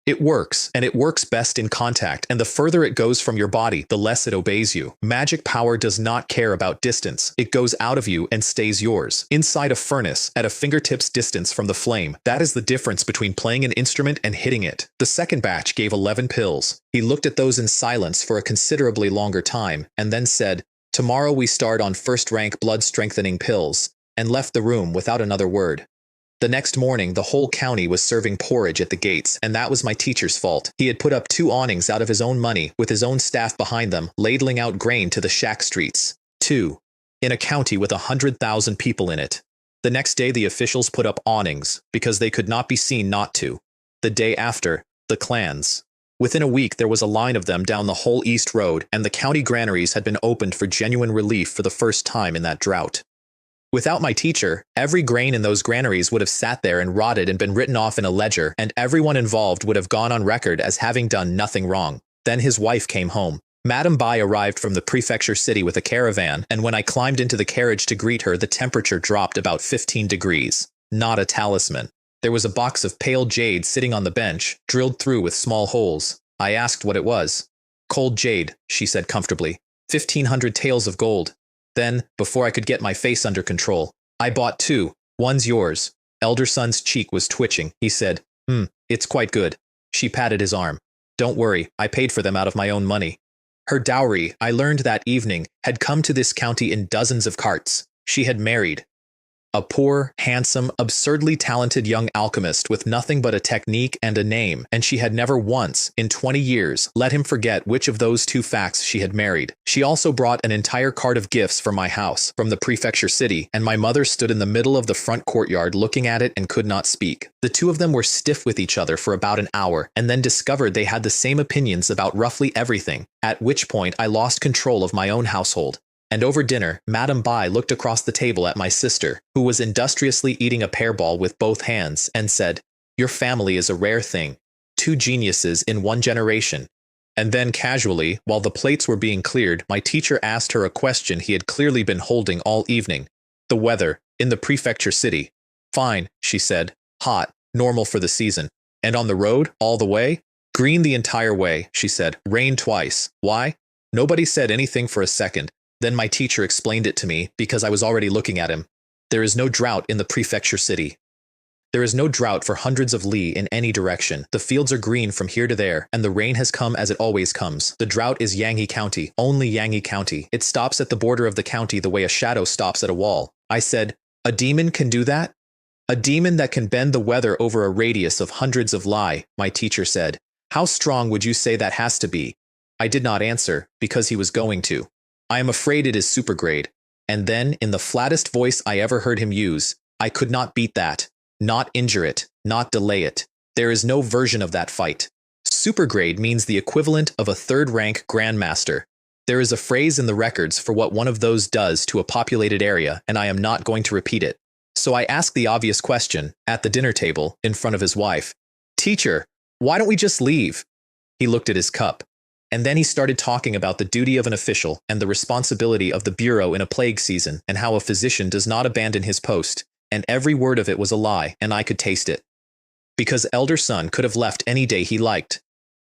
It works, and it works best in contact, and the further it goes from your body, the less it obeys you. Magic power does not care about distance. It goes out of you and stays yours. Inside a furnace, at a fingertip's distance from the flame. That is the difference between playing an instrument and hitting it. The second batch gave 11 pills. He looked at those in silence for a considerably longer time, and then said, "Tomorrow we start on 1st rank blood-strengthening pills," and left the room without another word. The next morning, the whole county was serving porridge at the gates, and that was my teacher's fault. He had put up 2 awnings out of his own money, with his own staff behind them, ladling out grain to the shack streets. 2. In a county with 100,000 people in it. The next day the officials put up awnings, because they could not be seen not to. The day after, the clans. Within a week there was a line of them down the whole East Road, and the county granaries had been opened for genuine relief for the first time in that drought. Without my teacher, every grain in those granaries would have sat there and rotted and been written off in a ledger, and everyone involved would have gone on record as having done nothing wrong. Then his wife came home. Madame Bai arrived from the prefecture city with a caravan, and when I climbed into the carriage to greet her, the temperature dropped about 15 degrees. Not a talisman. There was a box of pale jade sitting on the bench, drilled through with small holes. I asked what it was. "Cold jade," she said comfortably. 1,500 taels of gold. Then, before I could get my face under control, "I bought 2. One's yours." Elder son's cheek was twitching. He said, It's quite good." She patted his arm. "Don't worry, I paid for them out of my own money." Her dowry, I learned that evening, had come to this county in dozens of carts. She had married a poor, handsome, absurdly talented young alchemist with nothing but a technique and a name, and she had never once, in 20 years, let him forget which of those 2 facts she had married. She also brought an entire cart of gifts from my house, from the prefecture city, and my mother stood in the middle of the front courtyard looking at it and could not speak. The 2 of them were stiff with each other for about an hour, and then discovered they had the same opinions about roughly everything, at which point I lost control of my own household. And over dinner, Madame Bai looked across the table at my sister, who was industriously eating a pear ball with both hands, and said, "Your family is a rare thing. 2 geniuses in 1 generation." And then casually, while the plates were being cleared, my teacher asked her a question he had clearly been holding all evening. The weather, in the prefecture city. Fine, she said. Hot, normal for the season. And on the road, all the way? Green the entire way, she said. Rain twice. Why? Nobody said anything for a second. Then my teacher explained it to me, because I was already looking at him. There is no drought in the prefecture city. There is no drought for hundreds of li in any direction. The fields are green from here to there, and the rain has come as it always comes. The drought is Yanghe County, only Yanghe County. It stops at the border of the county the way a shadow stops at a wall. I said, a demon can do that? A demon that can bend the weather over a radius of hundreds of li, my teacher said. How strong would you say that has to be? I did not answer, because he was going to. I am afraid it is supergrade. And then, in the flattest voice I ever heard him use, I could not beat that. Not injure it, not delay it. There is no version of that fight. Supergrade means the equivalent of a third-rank grandmaster. There is a phrase in the records for what one of those does to a populated area, and I am not going to repeat it. So I asked the obvious question, at the dinner table, in front of his wife. Teacher, why don't we just leave? He looked at his cup. And then he started talking about the duty of an official and the responsibility of the bureau in a plague season, and how a physician does not abandon his post. And every word of it was a lie, and I could taste it. Because elder son could have left any day he liked.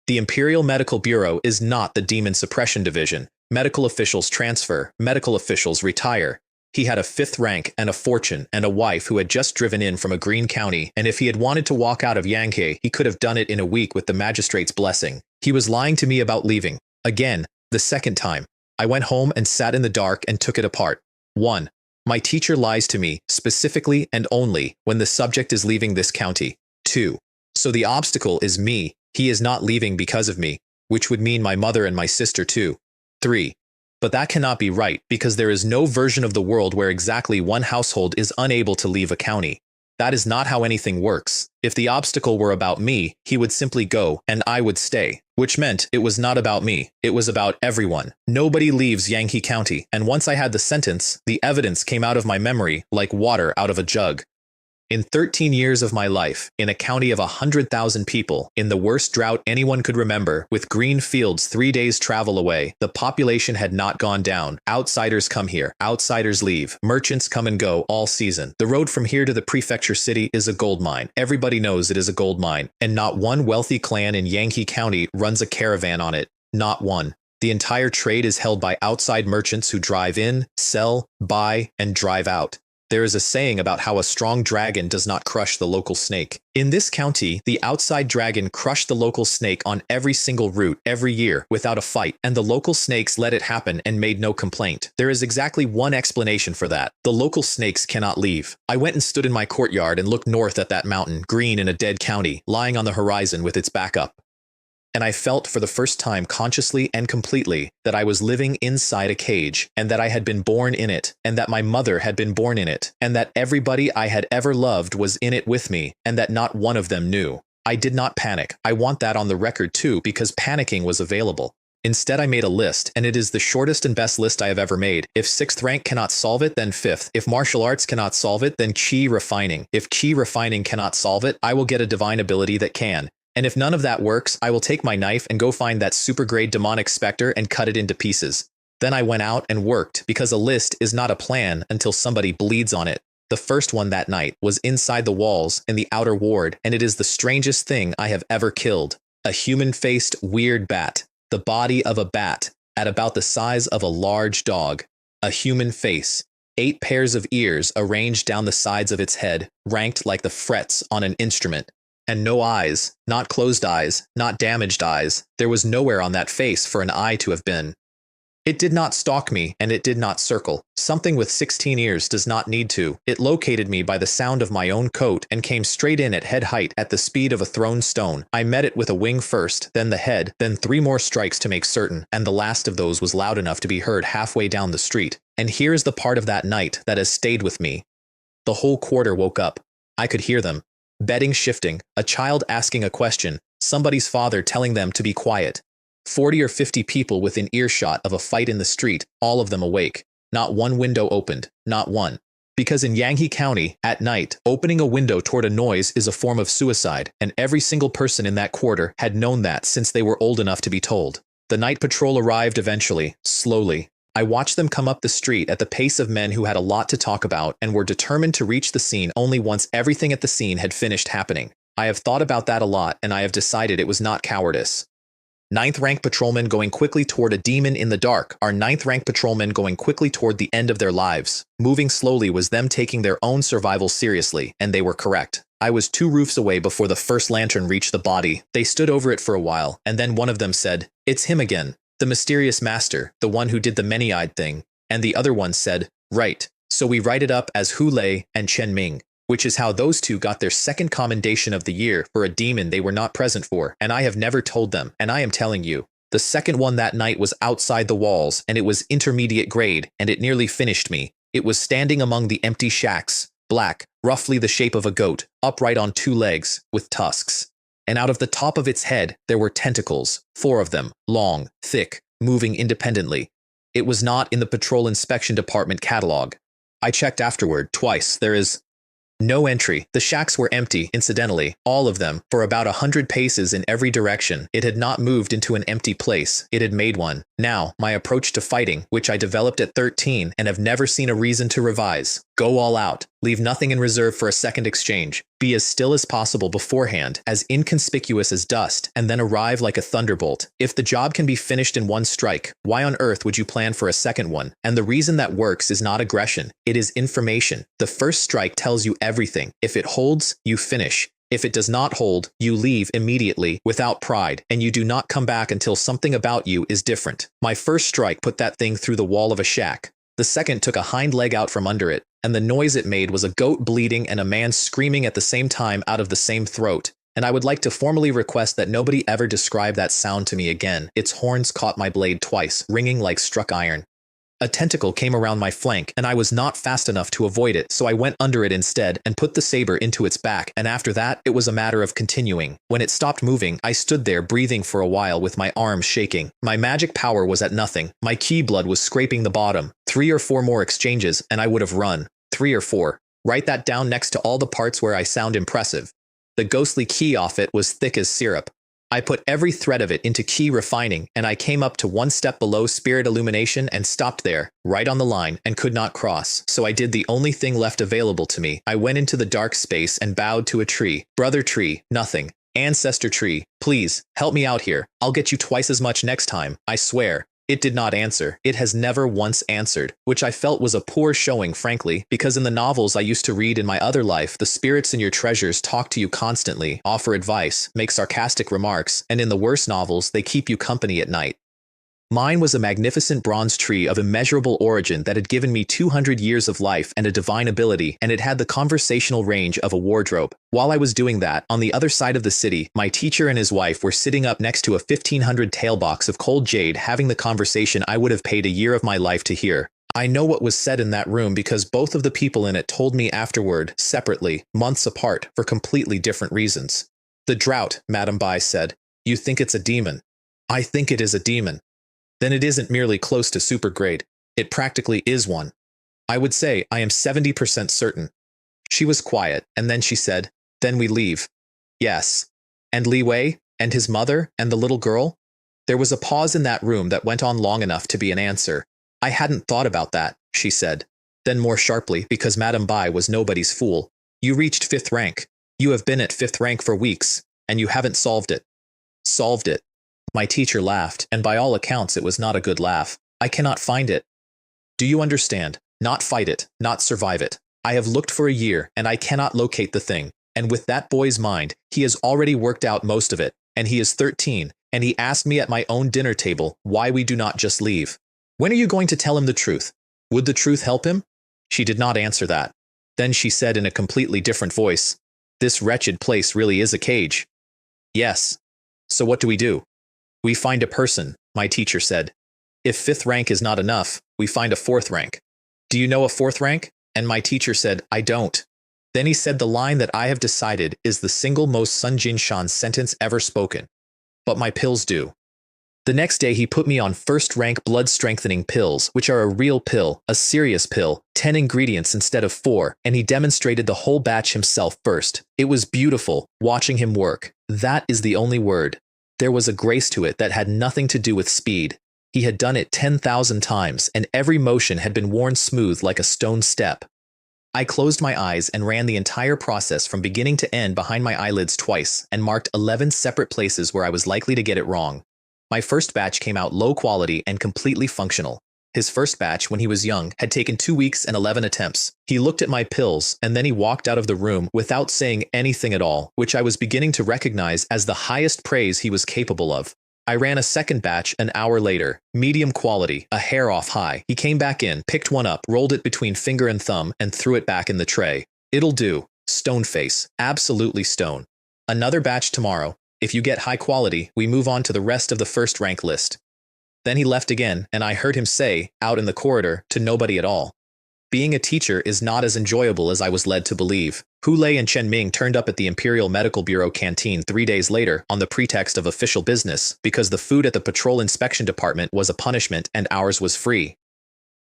The Imperial Medical Bureau is not the Demon Suppression Division. Medical officials transfer, medical officials retire. He had a 5th rank and a fortune and a wife who had just driven in from a green county, and if he had wanted to walk out of Yanghe, he could have done it in a week with the magistrate's blessing. He was lying to me about leaving. Again, the second time. I went home and sat in the dark and took it apart. 1. My teacher lies to me, specifically and only, when the subject is leaving this county. 2. So the obstacle is me. He is not leaving because of me, which would mean my mother and my sister too. 3. But that cannot be right, because there is no version of the world where exactly one household is unable to leave a county. That is not how anything works. If the obstacle were about me, he would simply go, and I would stay. Which meant it was not about me, it was about everyone. Nobody leaves Yanghe County, and once I had the sentence, the evidence came out of my memory like water out of a jug. In 13 years of my life, in a county of 100,000 people, in the worst drought anyone could remember, with green fields 3 days' travel away, the population had not gone down. Outsiders come here, outsiders leave, merchants come and go all season. The road from here to the prefecture city is a gold mine. Everybody knows it is a gold mine, and not one wealthy clan in Yanghe County runs a caravan on it. Not one. The entire trade is held by outside merchants who drive in, sell, buy, and drive out. There is a saying about how a strong dragon does not crush the local snake. In this county, the outside dragon crushed the local snake on every single route every year without a fight, and the local snakes let it happen and made no complaint. There is exactly one explanation for that. The local snakes cannot leave. I went and stood in my courtyard and looked north at that mountain, green in a dead county, lying on the horizon with its back up. And I felt for the first time consciously and completely that I was living inside a cage, and that I had been born in it, and that my mother had been born in it, and that everybody I had ever loved was in it with me, and that not one of them knew. I did not panic. I want that on the record too, because panicking was available. Instead, I made a list, and it is the shortest and best list I have ever made. If 6th rank cannot solve it, then 5th. If martial arts cannot solve it, then chi refining. If chi refining cannot solve it, I will get a divine ability that can. And if none of that works, I will take my knife and go find that super-grade demonic specter and cut it into pieces. Then I went out and worked, because a list is not a plan until somebody bleeds on it. The first one that night was inside the walls in the outer ward, and it is the strangest thing I have ever killed. A human-faced, weird bat. The body of a bat, at about the size of a large dog. A human face. 8 pairs of ears arranged down the sides of its head, ranked like the frets on an instrument. And no eyes, not closed eyes, not damaged eyes. There was nowhere on that face for an eye to have been. It did not stalk me, and it did not circle. Something with 16 ears does not need to. It located me by the sound of my own coat and came straight in at head height at the speed of a thrown stone. I met it with a wing first, then the head, then 3 more strikes to make certain, and the last of those was loud enough to be heard halfway down the street. And here is the part of that night that has stayed with me. The whole quarter woke up. I could hear them. Bedding shifting, a child asking a question, somebody's father telling them to be quiet. 40 or 50 people within earshot of a fight in the street, all of them awake. Not one window opened, not one. Because in Yanghe County, at night, opening a window toward a noise is a form of suicide, and every single person in that quarter had known that since they were old enough to be told. The night patrol arrived eventually, slowly. I watched them come up the street at the pace of men who had a lot to talk about and were determined to reach the scene only once everything at the scene had finished happening. I have thought about that a lot, and I have decided it was not cowardice. Ninth rank patrolmen going quickly toward a demon in the dark are ninth rank patrolmen going quickly toward the end of their lives. Moving slowly was them taking their own survival seriously, and they were correct. I was 2 roofs away before the first lantern reached the body. They stood over it for a while, and then one of them said, "It's him again. The mysterious master, the one who did the many-eyed thing." And the other one said, "Right. So we write it up as Hu Lei and Chen Ming," which is how those two got their second commendation of the year for a demon they were not present for, and I have never told them, and I am telling you. The second one that night was outside the walls, and it was intermediate grade, and it nearly finished me. It was standing among the empty shacks, black, roughly the shape of a goat, upright on 2 legs, with tusks. And out of the top of its head there were tentacles, 4 of them, long, thick, moving independently. It was not in the Patrol Inspection Department catalog. I checked afterward, twice. There is no entry. The shacks were empty, incidentally, all of them, for about 100 paces in every direction. It had not moved into an empty place. It had made one. Now, my approach to fighting, which I developed at 13 and have never seen a reason to revise. Go all out. Leave nothing in reserve for a second exchange. Be as still as possible beforehand, as inconspicuous as dust, and then arrive like a thunderbolt. If the job can be finished in 1 strike, why on earth would you plan for a second one? And the reason that works is not aggression. It is information. The first strike tells you everything. If it holds, you finish. If it does not hold, you leave immediately, without pride, and you do not come back until something about you is different. My first strike put that thing through the wall of a shack. The second took a hind leg out from under it, and the noise it made was a goat bleating and a man screaming at the same time out of the same throat. And I would like to formally request that nobody ever describe that sound to me again. Its horns caught my blade twice, ringing like struck iron. A tentacle came around my flank, and I was not fast enough to avoid it, so I went under it instead and put the saber into its back, and after that, it was a matter of continuing. When it stopped moving, I stood there breathing for a while with my arms shaking. My magic power was at nothing. My ki blood was scraping the bottom. 3 or 4 more exchanges, and I would have run. 3 or 4. Write that down next to all the parts where I sound impressive. The ghostly ki off it was thick as syrup. I put every thread of it into ki refining, and I came up to 1 step below spirit illumination and stopped there, right on the line, and could not cross. So I did the only thing left available to me. I went into the dark space and bowed to a tree. Brother tree, nothing. Ancestor tree, please, help me out here. I'll get you twice as much next time, I swear. It did not answer. It has never once answered, which I felt was a poor showing, frankly, because in the novels I used to read in my other life, the spirits in your treasures talk to you constantly, offer advice, make sarcastic remarks, and in the worst novels, they keep you company at night. Mine was a magnificent bronze tree of immeasurable origin that had given me 200 years of life and a divine ability, and it had the conversational range of a wardrobe. While I was doing that, on the other side of the city, my teacher and his wife were sitting up next to a 1500 tael box of cold jade having the conversation I would have paid a year of my life to hear. I know what was said in that room because both of the people in it told me afterward, separately, months apart, for completely different reasons. The drought, Madame Bai said. You think it's a demon. I think it is a demon. Then it isn't merely close to supergrade. It practically is one. I would say I am 70% certain. She was quiet, and then she said, "Then we leave." Yes. And Li Wei, and his mother, and the little girl? There was a pause in that room that went on long enough to be an answer. I hadn't thought about that, she said. Then more sharply, because Madame Bai was nobody's fool. You reached 5th rank. You have been at 5th rank for weeks, and you haven't solved it. Solved it. My teacher laughed, and by all accounts it was not a good laugh. I cannot find it. Do you understand? Not fight it, not survive it. I have looked for a year, and I cannot locate the thing. And with that boy's mind, he has already worked out most of it, and he is 13, and he asked me at my own dinner table why we do not just leave. When are you going to tell him the truth? Would the truth help him? She did not answer that. Then she said in a completely different voice, "This wretched place really is a cage." Yes. So what do we do? We find a person, my teacher said. If 5th rank is not enough, we find a 4th rank. Do you know a 4th rank? And my teacher said, I don't. Then he said the line that I have decided is the single most Sun Jin Shan sentence ever spoken. But my pills do. The next day he put me on 1st rank blood strengthening pills, which are a real pill, a serious pill, 10 ingredients instead of 4, and he demonstrated the whole batch himself first. It was beautiful, watching him work. That is the only word. There was a grace to it that had nothing to do with speed. He had done it 10,000 times, and every motion had been worn smooth like a stone step. I closed my eyes and ran the entire process from beginning to end behind my eyelids twice and marked 11 separate places where I was likely to get it wrong. My first batch came out low quality and completely functional. His first batch, when he was young, had taken 2 weeks and 11 attempts. He looked at my pills, and then he walked out of the room without saying anything at all, which I was beginning to recognize as the highest praise he was capable of. I ran a second batch an hour later, medium quality, a hair off high. He came back in, picked one up, rolled it between finger and thumb, and threw it back in the tray. It'll do. Stone face. Absolutely stone. Another batch tomorrow. If you get high quality, we move on to the rest of the first rank list. Then he left again, and I heard him say, out in the corridor, to nobody at all, being a teacher is not as enjoyable as I was led to believe. Hu Lei and Chen Ming turned up at the Imperial Medical Bureau canteen 3 days later on the pretext of official business because the food at the Patrol Inspection Department was a punishment and ours was free.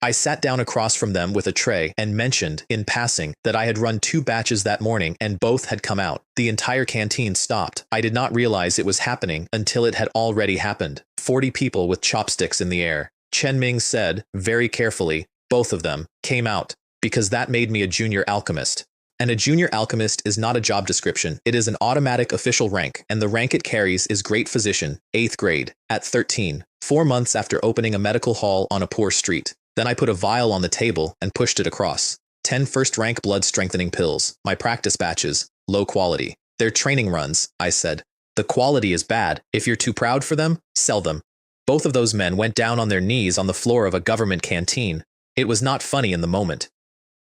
I sat down across from them with a tray and mentioned, in passing, that I had run 2 batches that morning and both had come out. The entire canteen stopped. I did not realize it was happening until it had already happened. 40 people with chopsticks in the air. Chen Ming said, very carefully, both of them, came out, because that made me a junior alchemist. And a junior alchemist is not a job description, it is an automatic official rank, and the rank it carries is Great Physician, 8th grade, at 13, 4 months after opening a medical hall on a poor street. Then I put a vial on the table and pushed it across. 10 first-rank blood-strengthening pills, my practice batches, low quality. They're training runs, I said. The quality is bad. If you're too proud for them, sell them. Both of those men went down on their knees on the floor of a government canteen. It was not funny in the moment.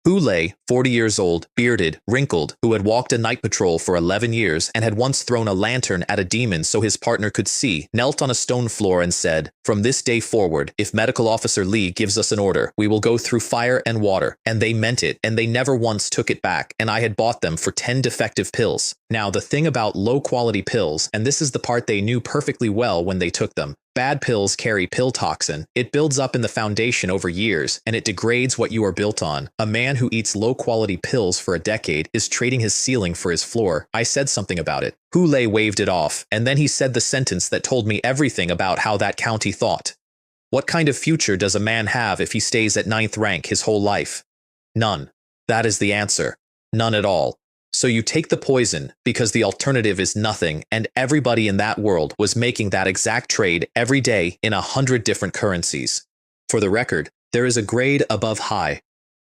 Hu Lei, 40 years old, bearded, wrinkled, who had walked a night patrol for 11 years and had once thrown a lantern at a demon so his partner could see, knelt on a stone floor and said, from this day forward, if Medical Officer Li gives us an order, we will go through fire and water. And they meant it, and they never once took it back, and I had bought them for 10 defective pills. Now, the thing about low-quality pills, and this is the part they knew perfectly well when they took them, bad pills carry pill toxin. It builds up in the foundation over years, and it degrades what you are built on. A man who eats low-quality pills for a decade is trading his ceiling for his floor. I said something about it. Hu Lei waved it off, and then he said the sentence that told me everything about how that county thought. What kind of future does a man have if he stays at 9th rank his whole life? None. That is the answer. None at all. So you take the poison because the alternative is nothing, and everybody in that world was making that exact trade every day in 100 different currencies. For the record, there is a grade above high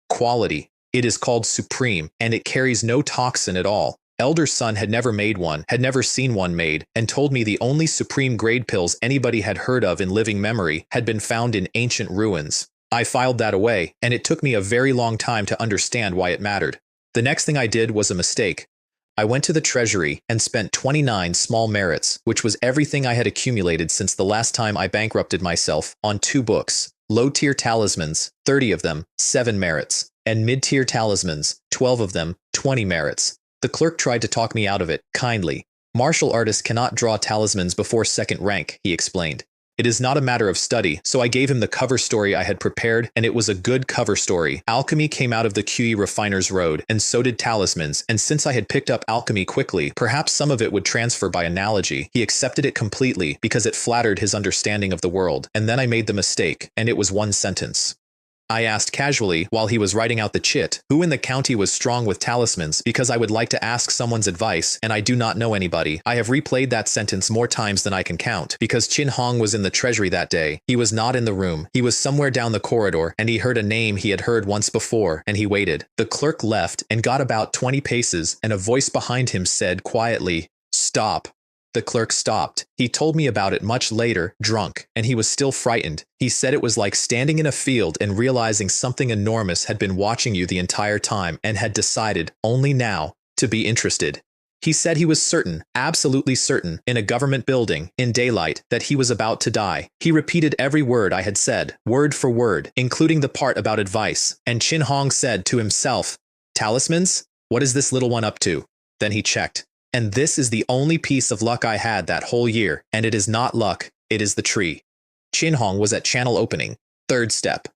quality. It is called supreme, and it carries no toxin at all. Elder son had never made one, had never seen one made, and told me the only supreme grade pills anybody had heard of in living memory had been found in ancient ruins. I filed that away, and it took me a very long time to understand why it mattered. The next thing I did was a mistake. I went to the treasury and spent 29 small merits, which was everything I had accumulated since the last time I bankrupted myself, on 2 books. Low-tier talismans, 30 of them, 7 merits, and mid-tier talismans, 12 of them, 20 merits. The clerk tried to talk me out of it, kindly. Martial artists cannot draw talismans before 2nd rank, he explained. It is not a matter of study, so I gave him the cover story I had prepared, and it was a good cover story. Alchemy came out of the QE Refiner's Road, and so did talismans, and since I had picked up alchemy quickly, perhaps some of it would transfer by analogy. He accepted it completely because it flattered his understanding of the world, and then I made the mistake, and it was 1 sentence. I asked casually, while he was writing out the chit, who in the county was strong with talismans, because I would like to ask someone's advice, and I do not know anybody. I have replayed that sentence more times than I can count, because Qin Hong was in the treasury that day. He was not in the room. He was somewhere down the corridor, and he heard a name he had heard once before, and he waited. The clerk left and got about 20 paces, and a voice behind him said quietly, "Stop." The clerk stopped. He told me about it much later, drunk, and he was still frightened. He said it was like standing in a field and realizing something enormous had been watching you the entire time and had decided, only now, to be interested. He said he was certain, absolutely certain, in a government building, in daylight, that he was about to die. He repeated every word I had said, word for word, including the part about advice, and Qin Hong said to himself, "Talismans? What is this little one up to?" Then he checked. And this is the only piece of luck I had that whole year, and it is not luck, it is the tree. Qin Hong was at channel opening. 3rd step.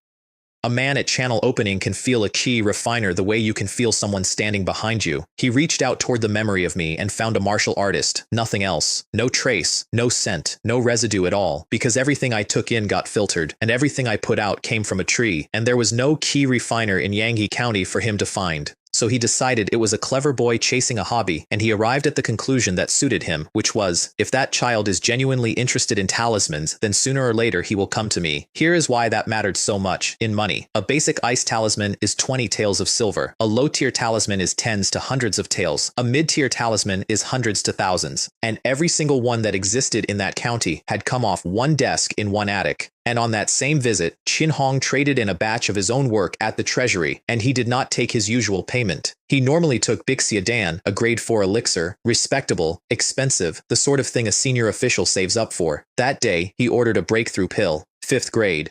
A man at channel opening can feel a key refiner the way you can feel someone standing behind you. He reached out toward the memory of me and found a martial artist, nothing else. No trace, no scent, no residue at all, because everything I took in got filtered, and everything I put out came from a tree, and there was no key refiner in Yanghi County for him to find. So he decided it was a clever boy chasing a hobby, and he arrived at the conclusion that suited him, which was, if that child is genuinely interested in talismans, then sooner or later he will come to me. Here is why that mattered so much. In money, a basic ice talisman is 20 taels of silver. A low-tier talisman is tens to hundreds of taels. A mid-tier talisman is hundreds to thousands. And every single one that existed in that county had come off one desk in one attic. And on that same visit, Qin Hong traded in a batch of his own work at the treasury, and he did not take his usual payment. He normally took Bixia Dan, a grade 4 elixir, respectable, expensive, the sort of thing a senior official saves up for. That day, he ordered a breakthrough pill, 5th grade.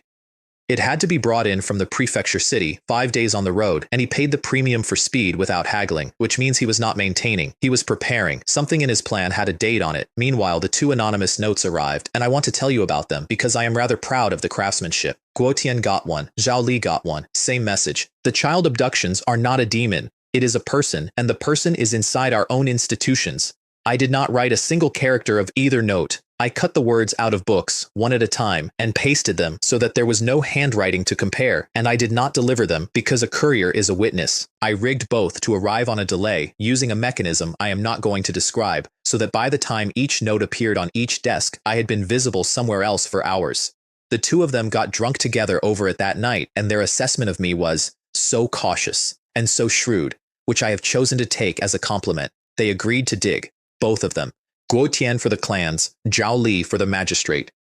It had to be brought in from the prefecture city, 5 days on the road, and he paid the premium for speed without haggling, which means he was not maintaining. He was preparing. Something in his plan had a date on it. Meanwhile, the 2 anonymous notes arrived, and I want to tell you about them because I am rather proud of the craftsmanship. Guo Tian got one. Zhao Li got one. Same message. The child abductions are not a demon. It is a person, and the person is inside our own institutions. I did not write a single character of either note. I cut the words out of books, one at a time, and pasted them so that there was no handwriting to compare, and I did not deliver them because a courier is a witness. I rigged both to arrive on a delay, using a mechanism I am not going to describe, so that by the time each note appeared on each desk, I had been visible somewhere else for hours. The 2 of them got drunk together over it that night, and their assessment of me was so cautious and so shrewd, which I have chosen to take as a compliment. They agreed to dig, both of them. Guo Tian for the clans, Zhao Li for the magistrate.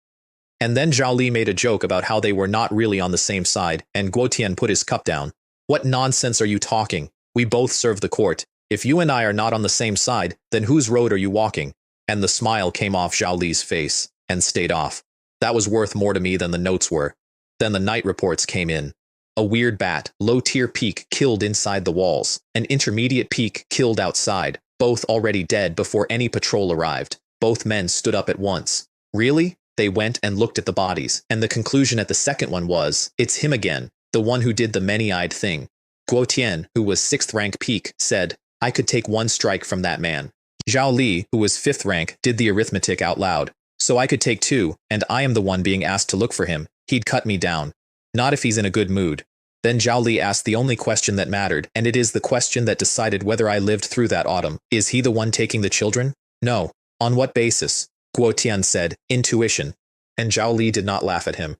And then Zhao Li made a joke about how they were not really on the same side, and Guo Tian put his cup down. What nonsense are you talking? We both serve the court. If you and I are not on the same side, then whose road are you walking? And the smile came off Zhao Li's face, and stayed off. That was worth more to me than the notes were. Then the night reports came in. A weird bat, low-tier peak killed inside the walls. An intermediate peak killed outside. Both already dead before any patrol arrived. Both men stood up at once. Really? They went and looked at the bodies, and the conclusion at the second one was, it's him again, the one who did the many-eyed thing. Guo Tian, who was 6th rank peak, said, I could take 1 strike from that man. Zhao Li, who was 5th rank, did the arithmetic out loud. So I could take 2, and I am the one being asked to look for him. He'd cut me down. Not if he's in a good mood. Then Zhao Li asked the only question that mattered, and it is the question that decided whether I lived through that autumn. Is he the one taking the children? No. On what basis? Guo Tian said, intuition. And Zhao Li did not laugh at him.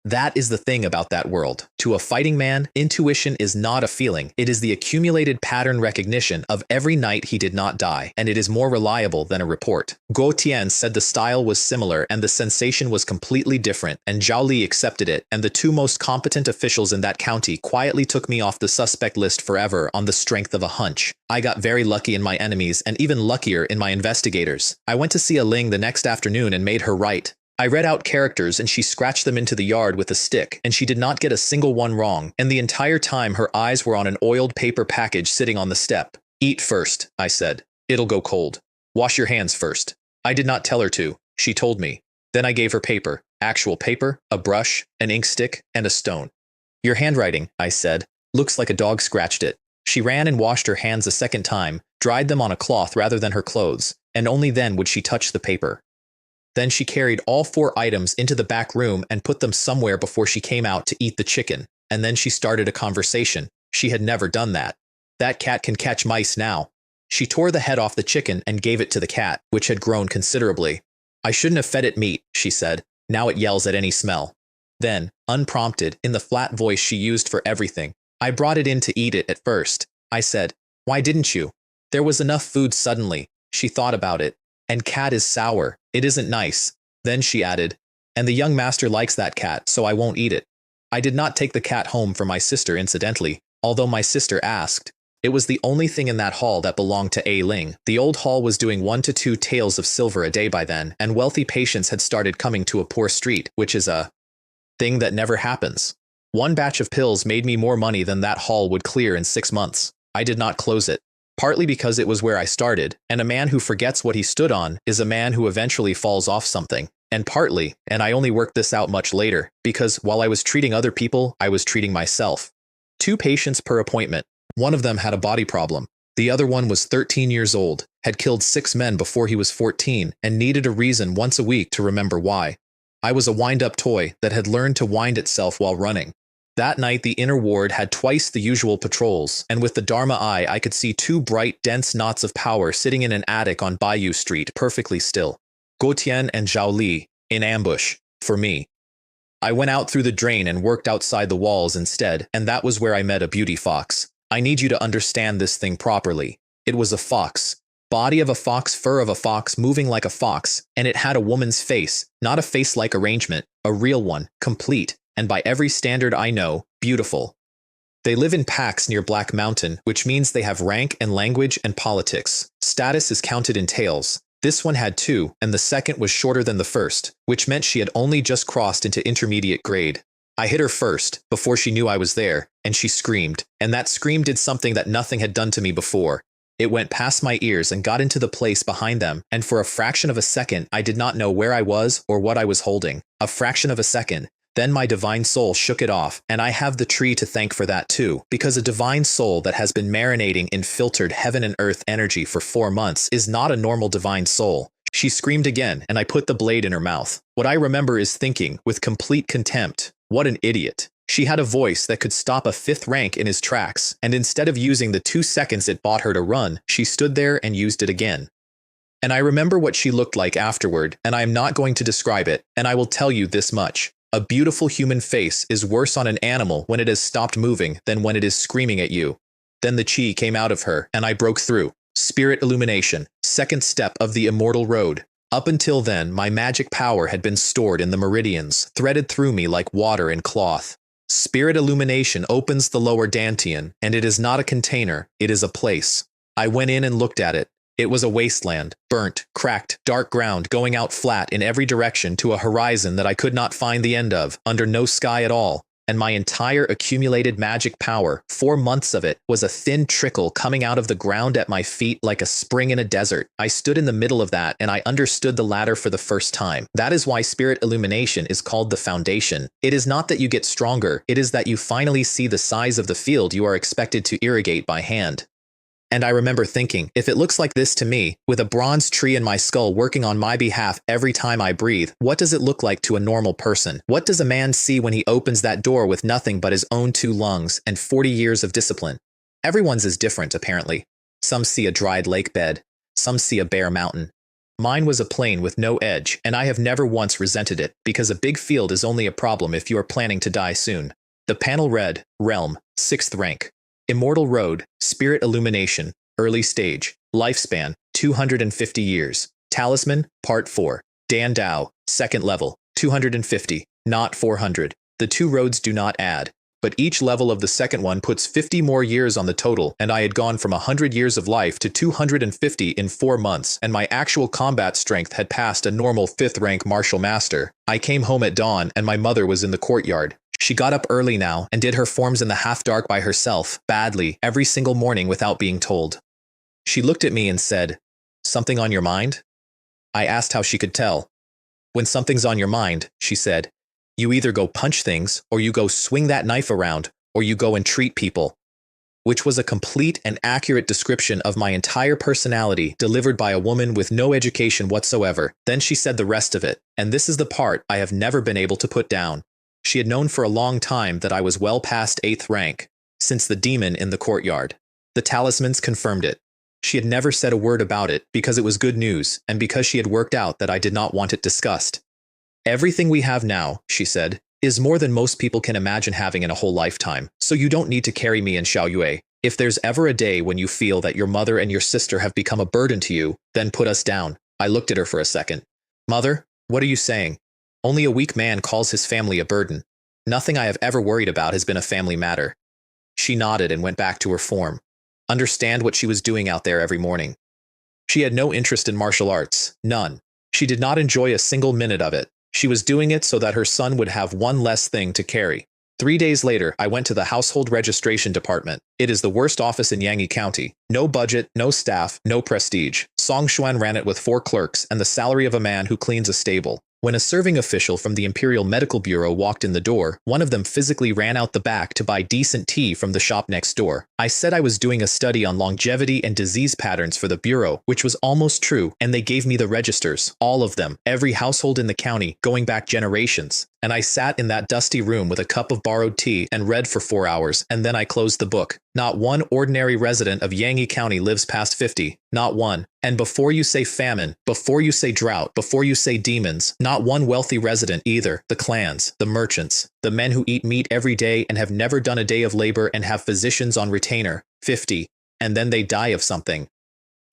That is the thing about that world. To a fighting man, intuition is not a feeling. It is the accumulated pattern recognition of every night he did not die, and it is more reliable than a report. Guo Tian said the style was similar and the sensation was completely different, and Zhao Li accepted it, and the 2 most competent officials in that county quietly took me off the suspect list forever on the strength of a hunch. I got very lucky in my enemies and even luckier in my investigators. I went to see a Ling the next afternoon and made her write. I read out characters and she scratched them into the yard with a stick, and she did not get a single one wrong, and the entire time her eyes were on an oiled paper package sitting on the step. Eat first, I said. It'll go cold. Wash your hands first. I did not tell her to. She told me. Then I gave her paper, actual paper, a brush, an ink stick, and a stone. Your handwriting, I said, looks like a dog scratched it. She ran and washed her hands a second time, dried them on a cloth rather than her clothes, and only then would she touch the paper. Then she carried all 4 items into the back room and put them somewhere before she came out to eat the chicken, and then she started a conversation. She had never done that. That cat can catch mice now. She tore the head off the chicken and gave it to the cat, which had grown considerably. I shouldn't have fed it meat, she said. Now it yells at any smell. Then, unprompted, in the flat voice she used for everything, I brought it in to eat it at first. I said, why didn't you? There was enough food suddenly. She thought about it. And cat is sour. It isn't nice. Then she added, and the young master likes that cat, so I won't eat it. I did not take the cat home for my sister incidentally, although my sister asked. It was the only thing in that hall that belonged to A Ling. The old hall was doing 1 to 2 taels of silver a day by then, and wealthy patients had started coming to a poor street, which is a thing that never happens. 1 batch of pills made me more money than that hall would clear in 6 months. I did not close it. Partly because it was where I started, and a man who forgets what he stood on is a man who eventually falls off something. And partly, and I only worked this out much later, because while I was treating other people, I was treating myself. 2 patients per appointment. One of them had a body problem. The other one was 13 years old, had killed 6 men before he was 14, and needed a reason once a week to remember why. I was a wind-up toy that had learned to wind itself while running. That night, the inner ward had twice the usual patrols, and with the Dharma eye, I could see 2 bright, dense knots of power sitting in an attic on Bayou Street, perfectly still. Guotian and Zhao Li, in ambush, for me. I went out through the drain and worked outside the walls instead, and that was where I met a beauty fox. I need you to understand this thing properly. It was a fox. Body of a fox, fur of a fox, moving like a fox, and it had a woman's face, not a face-like arrangement, a real one, complete, and by every standard I know, beautiful. They live in packs near Black Mountain, which means they have rank and language and politics. Status is counted in tails. This one had 2, and the second was shorter than the first, which meant she had only just crossed into intermediate grade. I hit her first, before she knew I was there, and she screamed, and that scream did something that nothing had done to me before. It went past my ears and got into the place behind them, and for a fraction of a second I did not know where I was or what I was holding. A fraction of a second. Then my divine soul shook it off, and I have the tree to thank for that too, because a divine soul that has been marinating in filtered heaven and earth energy for 4 months is not a normal divine soul. She screamed again, and I put the blade in her mouth. What I remember is thinking, with complete contempt, what an idiot. She had a voice that could stop a 5th rank in his tracks, and instead of using the 2 seconds it bought her to run, she stood there and used it again. And I remember what she looked like afterward, and I am not going to describe it, and I will tell you this much. A beautiful human face is worse on an animal when it has stopped moving than when it is screaming at you. Then the chi came out of her, and I broke through. Spirit illumination, 2nd step of the immortal road. Up until then, my magic power had been stored in the meridians, threaded through me like water in cloth. Spirit illumination opens the lower dantian, and it is not a container, it is a place. I went in and looked at it. It was a wasteland, burnt, cracked, dark ground going out flat in every direction to a horizon that I could not find the end of, under no sky at all. And my entire accumulated magic power, 4 months of it, was a thin trickle coming out of the ground at my feet like a spring in a desert. I stood in the middle of that, and I understood the ladder for the first time. That is why spirit illumination is called the foundation. It is not that you get stronger, it is that you finally see the size of the field you are expected to irrigate by hand. And I remember thinking, if it looks like this to me, with a bronze tree in my skull working on my behalf every time I breathe, what does it look like to a normal person? What does a man see when he opens that door with nothing but his own 2 lungs and 40 years of discipline? Everyone's is different, apparently. Some see a dried lake bed. Some see a bare mountain. Mine was a plain with no edge, and I have never once resented it, because a big field is only a problem if you are planning to die soon. The panel read, Realm, 6th rank. Immortal Road, Spirit Illumination, Early Stage, Lifespan, 250 years. Talisman, Part 4. Dan Dao, 2nd level, 250, not 400. The 2 roads do not add, but each level of the second one puts 50 more years on the total, and I had gone from 100 years of life to 250 in 4 months, and my actual combat strength had passed a normal 5th rank martial master. I came home at dawn, and my mother was in the courtyard. She got up early now and did her forms in the half-dark by herself, badly, every single morning without being told. She looked at me and said, "Something on your mind?" I asked how she could tell. "When something's on your mind," she said, "you either go punch things, or you go swing that knife around, or you go and treat people." Which was a complete and accurate description of my entire personality delivered by a woman with no education whatsoever. Then she said the rest of it, and this is the part I have never been able to put down. She had known for a long time that I was well past 8th rank, since the demon in the courtyard. The talismans confirmed it. She had never said a word about it because it was good news, and because she had worked out that I did not want it discussed. "Everything we have now," she said, "is more than most people can imagine having in a whole lifetime, so you don't need to carry me in Xiaoyue. If there's ever a day when you feel that your mother and your sister have become a burden to you, then put us down." I looked at her for a second. "Mother, what are you saying? Only a weak man calls his family a burden. Nothing I have ever worried about has been a family matter." She nodded and went back to her form. Understand what she was doing out there every morning. She had no interest in martial arts, none. She did not enjoy a single minute of it. She was doing it so that her son would have one less thing to carry. 3 days later, I went to the household registration department. It is the worst office in Yangyi County. No budget, no staff, no prestige. Song Xuan ran it with 4 clerks and the salary of a man who cleans a stable. When a serving official from the Imperial Medical Bureau walked in the door, one of them physically ran out the back to buy decent tea from the shop next door. I said I was doing a study on longevity and disease patterns for the Bureau, which was almost true, and they gave me the registers, all of them, every household in the county, going back generations. And I sat in that dusty room with a cup of borrowed tea and read for 4 hours, and then I closed the book. Not one ordinary resident of Yangtze County lives past 50. Not one. And before you say famine, before you say drought, before you say demons, not one wealthy resident either. The clans, the merchants, the men who eat meat every day and have never done a day of labor and have physicians on retainer. 50. And then they die of something.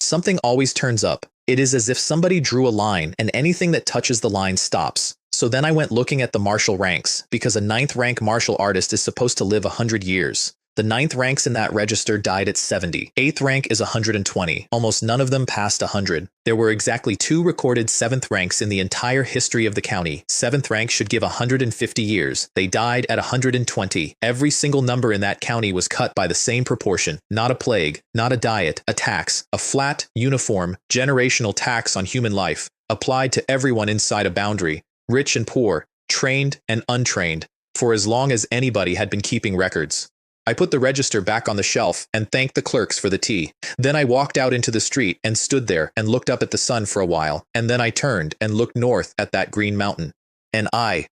Something always turns up. It is as if somebody drew a line and anything that touches the line stops. So then I went looking at the martial ranks, because a 9th rank martial artist is supposed to live 100 years. The 9th ranks in that register died at 70. 8th rank is 120. Almost none of them passed 100. There were exactly 2 recorded 7th ranks in the entire history of the county. 7th rank should give 150 years. They died at 120. Every single number in that county was cut by the same proportion. Not a plague, not a diet, a tax, a flat, uniform, generational tax on human life, applied to everyone inside a boundary, rich and poor, trained and untrained, for as long as anybody had been keeping records. I put the register back on the shelf and thanked the clerks for the tea. Then I walked out into the street and stood there and looked up at the sun for a while, and then I turned and looked north at that green mountain. And I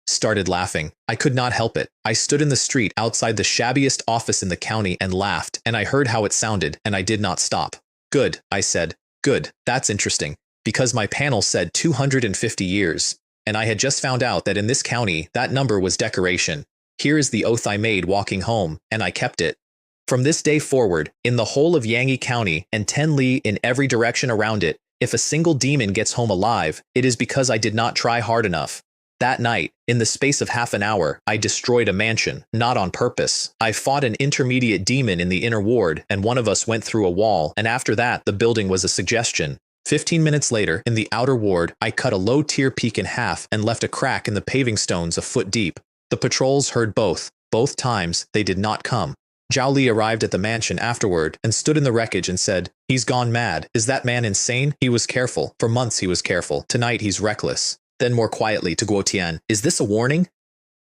started laughing. I could not help it. I stood in the street outside the shabbiest office in the county and laughed, and I heard how it sounded, and I did not stop. Good, I said. Good, that's interesting, because my panel said 250 years, and I had just found out that in this county, that number was decoration. Here is the oath I made walking home, and I kept it. From this day forward, in the whole of Yangtze County and 10 li in every direction around it, if a single demon gets home alive, it is because I did not try hard enough. That night, in the space of half an hour, I destroyed a mansion, not on purpose. I fought an intermediate demon in the inner ward, and one of us went through a wall, and after that, the building was a suggestion. 15 minutes later, in the outer ward, I cut a low-tier peak in half and left a crack in the paving stones a foot deep. The patrols heard both. Both times, they did not come. Zhao Li arrived at the mansion afterward and stood in the wreckage and said, "He's gone mad. Is that man insane? He was careful. For months he was careful. Tonight he's reckless." Then more quietly to Guo Tian, "Is this a warning?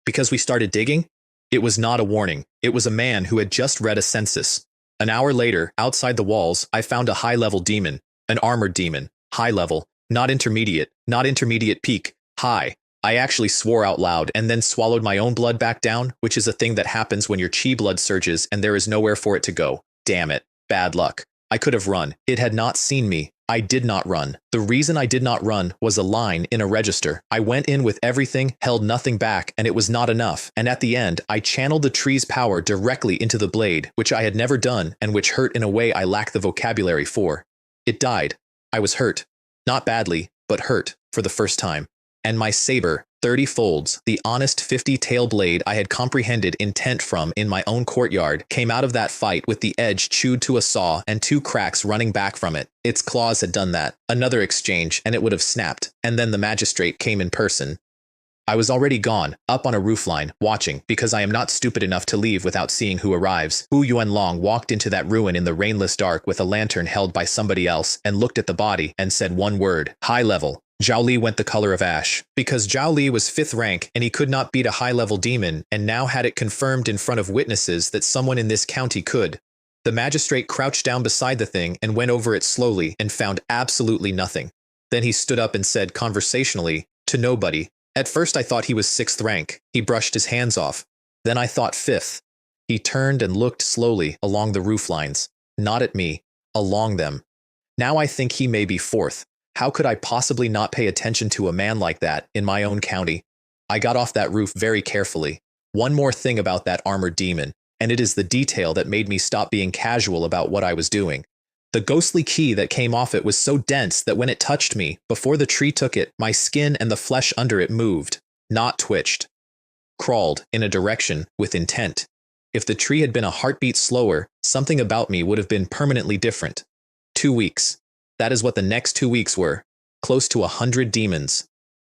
Because we started digging?" It was not a warning. It was a man who had just read a census. An hour later, outside the walls, I found a high-level demon. An armored demon. High level. Not intermediate. Not intermediate peak. High. I actually swore out loud and then swallowed my own blood back down, which is a thing that happens when your chi blood surges and there is nowhere for it to go. Damn it. Bad luck. I could have run. It had not seen me. I did not run. The reason I did not run was a line in a register. I went in with everything, held nothing back, and it was not enough. And at the end, I channeled the tree's power directly into the blade, which I had never done and which hurt in a way I lack the vocabulary for. It died. I was hurt. Not badly, but hurt, for the first time. And my saber, 30 folds, the honest 50-tail blade I had comprehended intent from in my own courtyard, came out of that fight with the edge chewed to a saw and 2 cracks running back from it. Its claws had done that. Another exchange, and it would have snapped. And then the magistrate came in person. I was already gone, up on a roofline, watching, because I am not stupid enough to leave without seeing who arrives. Hu Yuanlong walked into that ruin in the rainless dark with a lantern held by somebody else, and looked at the body, and said one word, high level. Zhao Li went the color of ash, because Zhao Li was 5th rank and he could not beat a high-level demon and now had it confirmed in front of witnesses that someone in this county could. The magistrate crouched down beside the thing and went over it slowly and found absolutely nothing. Then he stood up and said conversationally, to nobody, "At first I thought he was 6th rank." He brushed his hands off. "Then I thought 5th. He turned and looked slowly along the roof lines, not at me, along them. "Now I think he may be 4th. How could I possibly not pay attention to a man like that in my own county? I got off that roof very carefully. One more thing about that armored demon, and it is the detail that made me stop being casual about what I was doing. The ghostly key that came off it was so dense that when it touched me, before the tree took it, my skin and the flesh under it moved, not twitched. Crawled in a direction with intent. If the tree had been a heartbeat slower, something about me would have been permanently different. 2 weeks. That is what the next 2 weeks were. Close to 100 demons.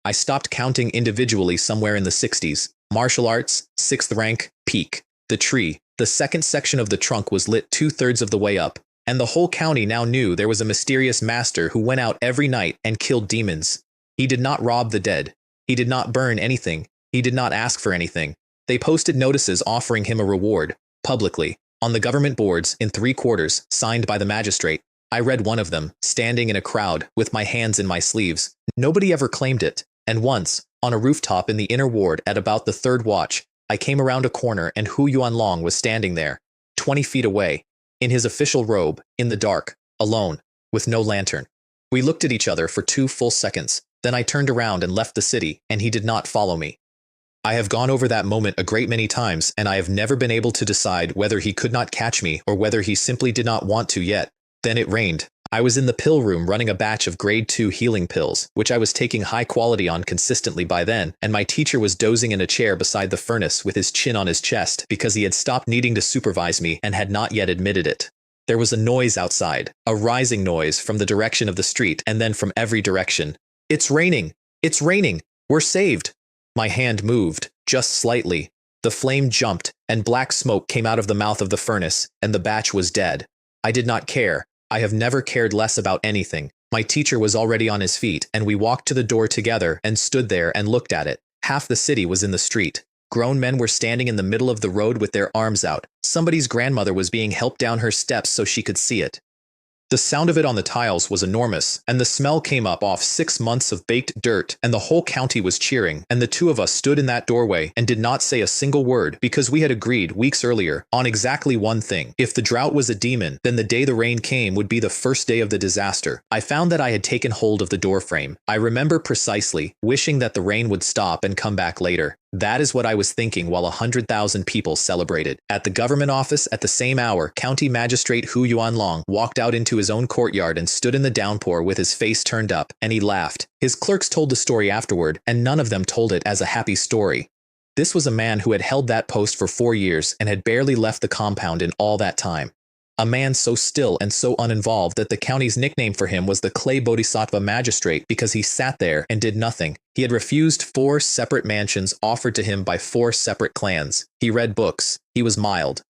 I stopped counting individually somewhere in the 60s. Martial arts, 6th rank, peak. The tree, the second section of the trunk was lit 2/3 of the way up, and the whole county now knew there was a mysterious master who went out every night and killed demons. He did not rob the dead. He did not burn anything. He did not ask for anything. They posted notices offering him a reward, publicly, on the government boards in 3/4, signed by the magistrate. I read one of them, standing in a crowd, with my hands in my sleeves. Nobody ever claimed it, and once, on a rooftop in the inner ward at about the 3rd watch, I came around a corner and Hu Yuanlong was standing there, 20 feet away, in his official robe, in the dark, alone, with no lantern. We looked at each other for 2 full seconds, then I turned around and left the city, and he did not follow me. I have gone over that moment a great many times, and I have never been able to decide whether he could not catch me or whether he simply did not want to yet. Then it rained. I was in the pill room running a batch of grade 2 healing pills, which I was taking high quality on consistently by then, and my teacher was dozing in a chair beside the furnace with his chin on his chest because he had stopped needing to supervise me and had not yet admitted it. There was a noise outside, a rising noise from the direction of the street and then from every direction. It's raining! It's raining! We're saved! My hand moved, just slightly. The flame jumped, and black smoke came out of the mouth of the furnace, and the batch was dead. I did not care. I have never cared less about anything. My teacher was already on his feet, and we walked to the door together and stood there and looked at it. Half the city was in the street. Grown men were standing in the middle of the road with their arms out. Somebody's grandmother was being helped down her steps so she could see it. The sound of it on the tiles was enormous, and the smell came up off 6 months of baked dirt, and the whole county was cheering, and the two of us stood in that doorway and did not say a single word because we had agreed weeks earlier on exactly one thing. If the drought was a demon, then the day the rain came would be the first day of the disaster. I found that I had taken hold of the doorframe. I remember precisely, wishing that the rain would stop and come back later. That is what I was thinking while 100,000 people celebrated. At the government office at the same hour, County Magistrate Hu Yuanlong walked out into his own courtyard and stood in the downpour with his face turned up, and he laughed. His clerks told the story afterward, and none of them told it as a happy story. This was a man who had held that post for 4 years and had barely left the compound in all that time. A man so still and so uninvolved that the county's nickname for him was the Clay Bodhisattva Magistrate because he sat there and did nothing. He had refused 4 separate mansions offered to him by 4 separate clans. He read books. He was mild.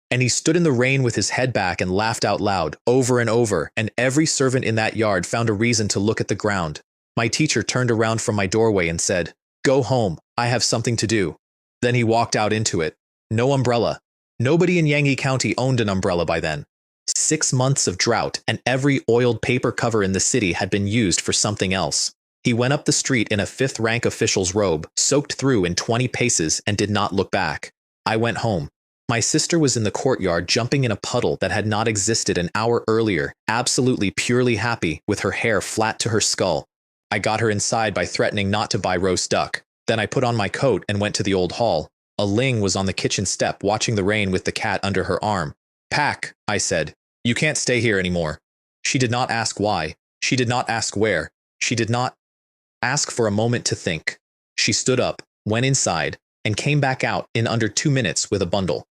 And he stood in the rain with his head back and laughed out loud, over and over, and every servant in that yard found a reason to look at the ground. My teacher turned around from my doorway and said, "Go home. I have something to do." Then he walked out into it. No umbrella. Nobody in Yangtze County owned an umbrella by then. 6 months of drought, and every oiled paper cover in the city had been used for something else. He went up the street in a 5th-rank official's robe, soaked through in 20 paces, and did not look back. I went home. My sister was in the courtyard jumping in a puddle that had not existed an hour earlier, absolutely purely happy, with her hair flat to her skull. I got her inside by threatening not to buy roast duck. Then I put on my coat and went to the old hall. A Ling was on the kitchen step watching the rain with the cat under her arm. "Pack," I said. "You can't stay here anymore." She did not ask why. She did not ask where. She did not ask for a moment to think. She stood up, went inside, and came back out in under 2 minutes with a bundle.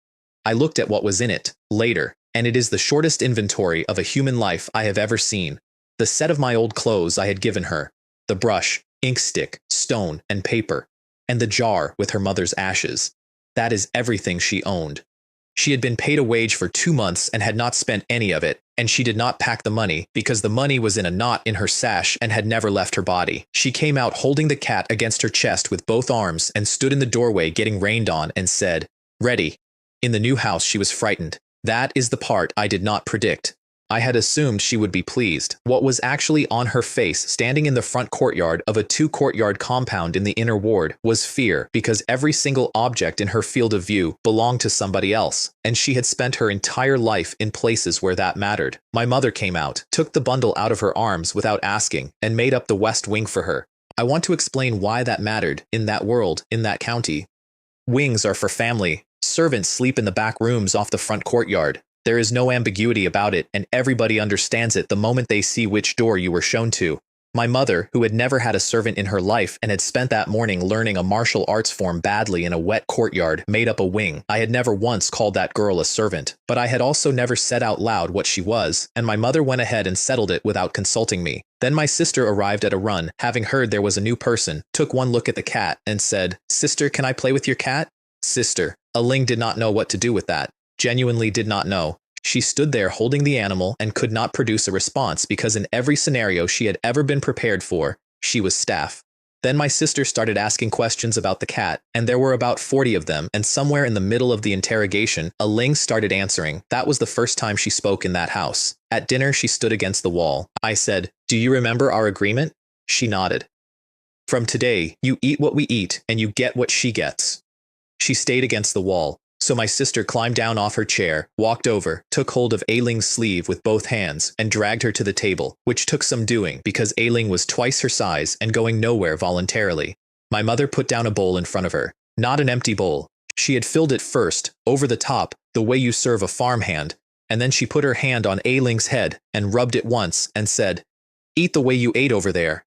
I looked at what was in it, later, and it is the shortest inventory of a human life I have ever seen. The set of my old clothes I had given her, the brush, ink stick, stone, and paper, and the jar with her mother's ashes. That is everything she owned. She had been paid a wage for 2 months and had not spent any of it, and she did not pack the money because the money was in a knot in her sash and had never left her body. She came out holding the cat against her chest with both arms and stood in the doorway getting rained on and said, "Ready." In the new house she was frightened. That is the part I did not predict. I had assumed she would be pleased. What was actually on her face, standing in the front courtyard of a 2-courtyard compound in the inner ward, was fear, because every single object in her field of view belonged to somebody else, and she had spent her entire life in places where that mattered. My mother came out, took the bundle out of her arms without asking, and made up the west wing for her. I want to explain why that mattered, in that world, in that county. Wings are for family. Servants sleep in the back rooms off the front courtyard. There is no ambiguity about it, and everybody understands it the moment they see which door you were shown to. My mother, who had never had a servant in her life and had spent that morning learning a martial arts form badly in a wet courtyard, made up a wing. I had never once called that girl a servant, but I had also never said out loud what she was, and my mother went ahead and settled it without consulting me. Then my sister arrived at a run, having heard there was a new person, took one look at the cat, and said, "Sister, can I play with your cat?" Sister. A Ling did not know what to do with that. Genuinely did not know. She stood there holding the animal and could not produce a response because in every scenario she had ever been prepared for, She was staff. Then my sister started asking questions about the cat, and there were about 40 of them, and somewhere in the middle of the interrogation, a Ling started answering. That was the first time she spoke in that house. At dinner, she stood against the wall. I said, "Do you remember our agreement?" She nodded. "From today, you eat what we eat, and you get what she gets." She stayed against the wall. So my sister climbed down off her chair, walked over, took hold of Ailing's sleeve with both hands, and dragged her to the table, which took some doing because Ailing was twice her size and going nowhere voluntarily. My mother put down a bowl in front of her. Not an empty bowl. She had filled it first, over the top, the way you serve a farmhand, and then she put her hand on Ailing's head and rubbed it once and said, "Eat the way you ate over there."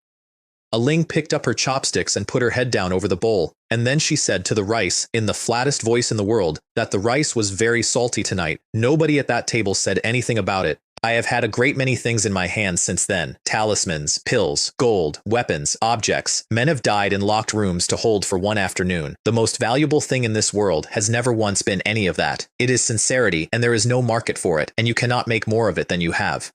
A Ling picked up her chopsticks and put her head down over the bowl, and then she said to the rice, in the flattest voice in the world, that the rice was very salty tonight. Nobody at that table said anything about it. I have had a great many things in my hands since then. Talismans, pills, gold, weapons, objects. Men have died in locked rooms to hold for one afternoon. The most valuable thing in this world has never once been any of that. It is sincerity, and there is no market for it, and you cannot make more of it than you have.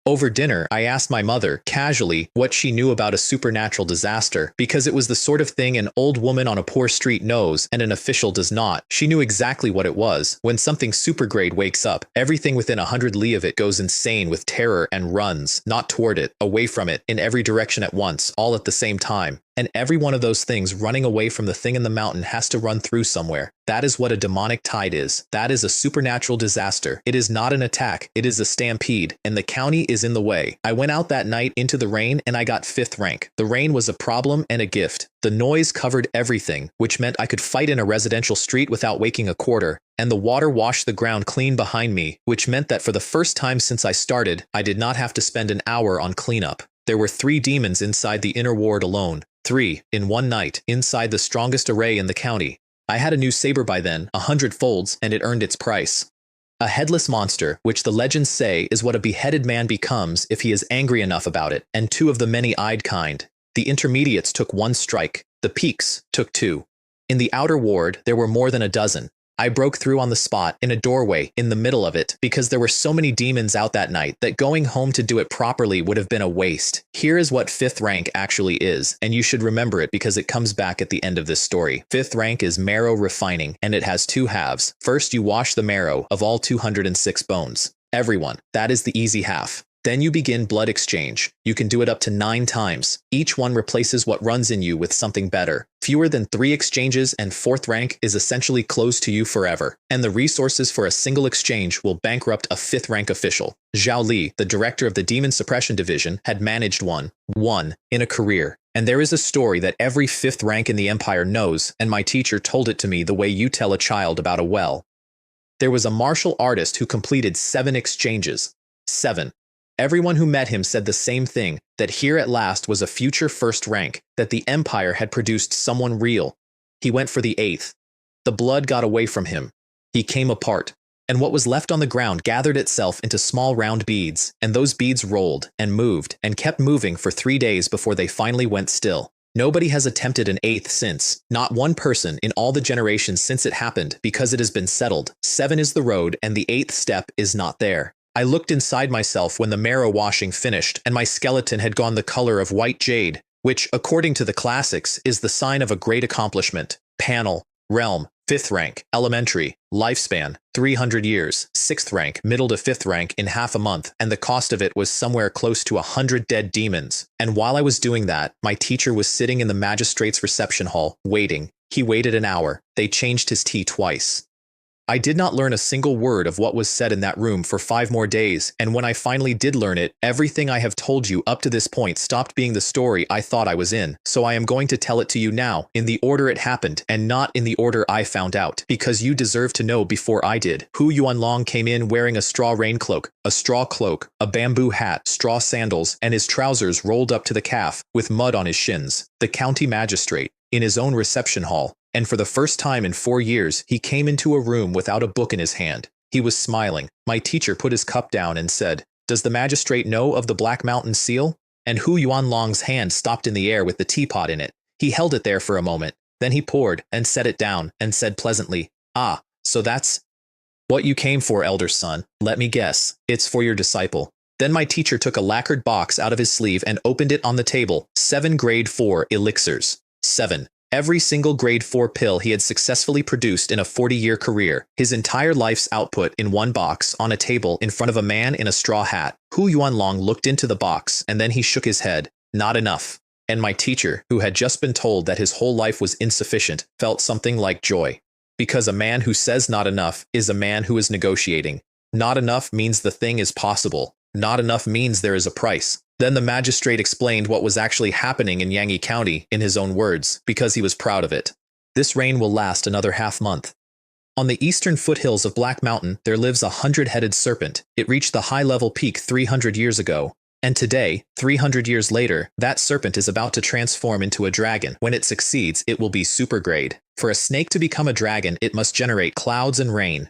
Over dinner, I asked my mother, casually, what she knew about a supernatural disaster, because it was the sort of thing an old woman on a poor street knows and an official does not. She knew exactly what it was. When something supergrade wakes up, everything within 100 li of it goes insane with terror and runs, not toward it, away from it, in every direction at once, all at the same time. And every one of those things running away from the thing in the mountain has to run through somewhere. That is what a demonic tide is. That is a supernatural disaster. It is not an attack. It is a stampede, and the county is in the way. I went out that night into the rain, and I got 5th rank. The rain was a problem and a gift. The noise covered everything, which meant I could fight in a residential street without waking a quarter. And the water washed the ground clean behind me, which meant that for the first time since I started, I did not have to spend an hour on cleanup. There were 3 demons inside the inner ward alone. 3, in one night, inside the strongest array in the county. I had a new saber by then, 100 folds, and it earned its price. A headless monster, which the legends say is what a beheaded man becomes if he is angry enough about it, and 2 of the many-eyed kind. The intermediates took 1 strike. The peaks took 2. In the outer ward, there were more than a dozen. I broke through on the spot, in a doorway, in the middle of it, because there were so many demons out that night that going home to do it properly would have been a waste. Here is what 5th rank actually is, and you should remember it because it comes back at the end of this story. 5th rank is marrow refining, and it has 2 halves. First, you wash the marrow of all 206 bones. Everyone. That is the easy half. Then you begin blood exchange. You can do it up to 9 times. Each one replaces what runs in you with something better. Fewer than 3 exchanges and 4th rank is essentially closed to you forever. And the resources for a single exchange will bankrupt a 5th rank official. Zhao Li, the director of the Demon Suppression Division, had managed one in a career. And there is a story that every 5th rank in the Empire knows, and my teacher told it to me the way you tell a child about a well. There was a martial artist who completed 7 exchanges. 7. Everyone who met him said the same thing, that here at last was a future 1st rank, that the Empire had produced someone real. He went for the 8th. The blood got away from him. He came apart, and what was left on the ground gathered itself into small round beads, and those beads rolled and moved and kept moving for 3 days before they finally went still. Nobody has attempted an 8th since, not one person in all the generations since it happened, because it has been settled. 7 is the road, and the 8th step is not there. I looked inside myself when the marrow washing finished, and my skeleton had gone the color of white jade, which, according to the classics, is the sign of a great accomplishment. Panel, realm, 5th rank, elementary, lifespan, 300 years, 6th rank, middle to 5th rank in half a month, and the cost of it was somewhere close to 100 dead demons. And while I was doing that, my teacher was sitting in the magistrate's reception hall, waiting. He waited an hour. They changed his tea twice. I did not learn a single word of what was said in that room for 5 more days, and when I finally did learn it, everything I have told you up to this point stopped being the story I thought I was in. So I am going to tell it to you now, in the order it happened, and not in the order I found out, because you deserve to know before I did. Hu Yuanlong came in wearing a straw rain cloak, a straw cloak, a bamboo hat, straw sandals, and his trousers rolled up to the calf, with mud on his shins. The county magistrate, in his own reception hall. And for the first time in 4 years, he came into a room without a book in his hand. He was smiling. My teacher put his cup down and said, "Does the magistrate know of the Black Mountain seal?" And Hu Yuanlong's hand stopped in the air with the teapot in it. He held it there for a moment. Then he poured and set it down and said pleasantly, "Ah, so that's what you came for, elder son. Let me guess. It's for your disciple." Then my teacher took a lacquered box out of his sleeve and opened it on the table. 7 grade 4 elixirs. 7. Every single grade 4 pill he had successfully produced in a 40-year career, his entire life's output in one box on a table in front of a man in a straw hat. Hu Yuanlong looked into the box and then he shook his head. Not enough. And my teacher, who had just been told that his whole life was insufficient, felt something like joy. Because a man who says not enough is a man who is negotiating. Not enough means the thing is possible. Not enough means there is a price. Then the magistrate explained what was actually happening in Yangyi County in his own words, because he was proud of it. This rain will last another half-month. On the eastern foothills of Black Mountain, there lives a 100-headed serpent. It reached the high-level peak 300 years ago. And today, 300 years later, that serpent is about to transform into a dragon. When it succeeds, it will be supergrade. For a snake to become a dragon, it must generate clouds and rain.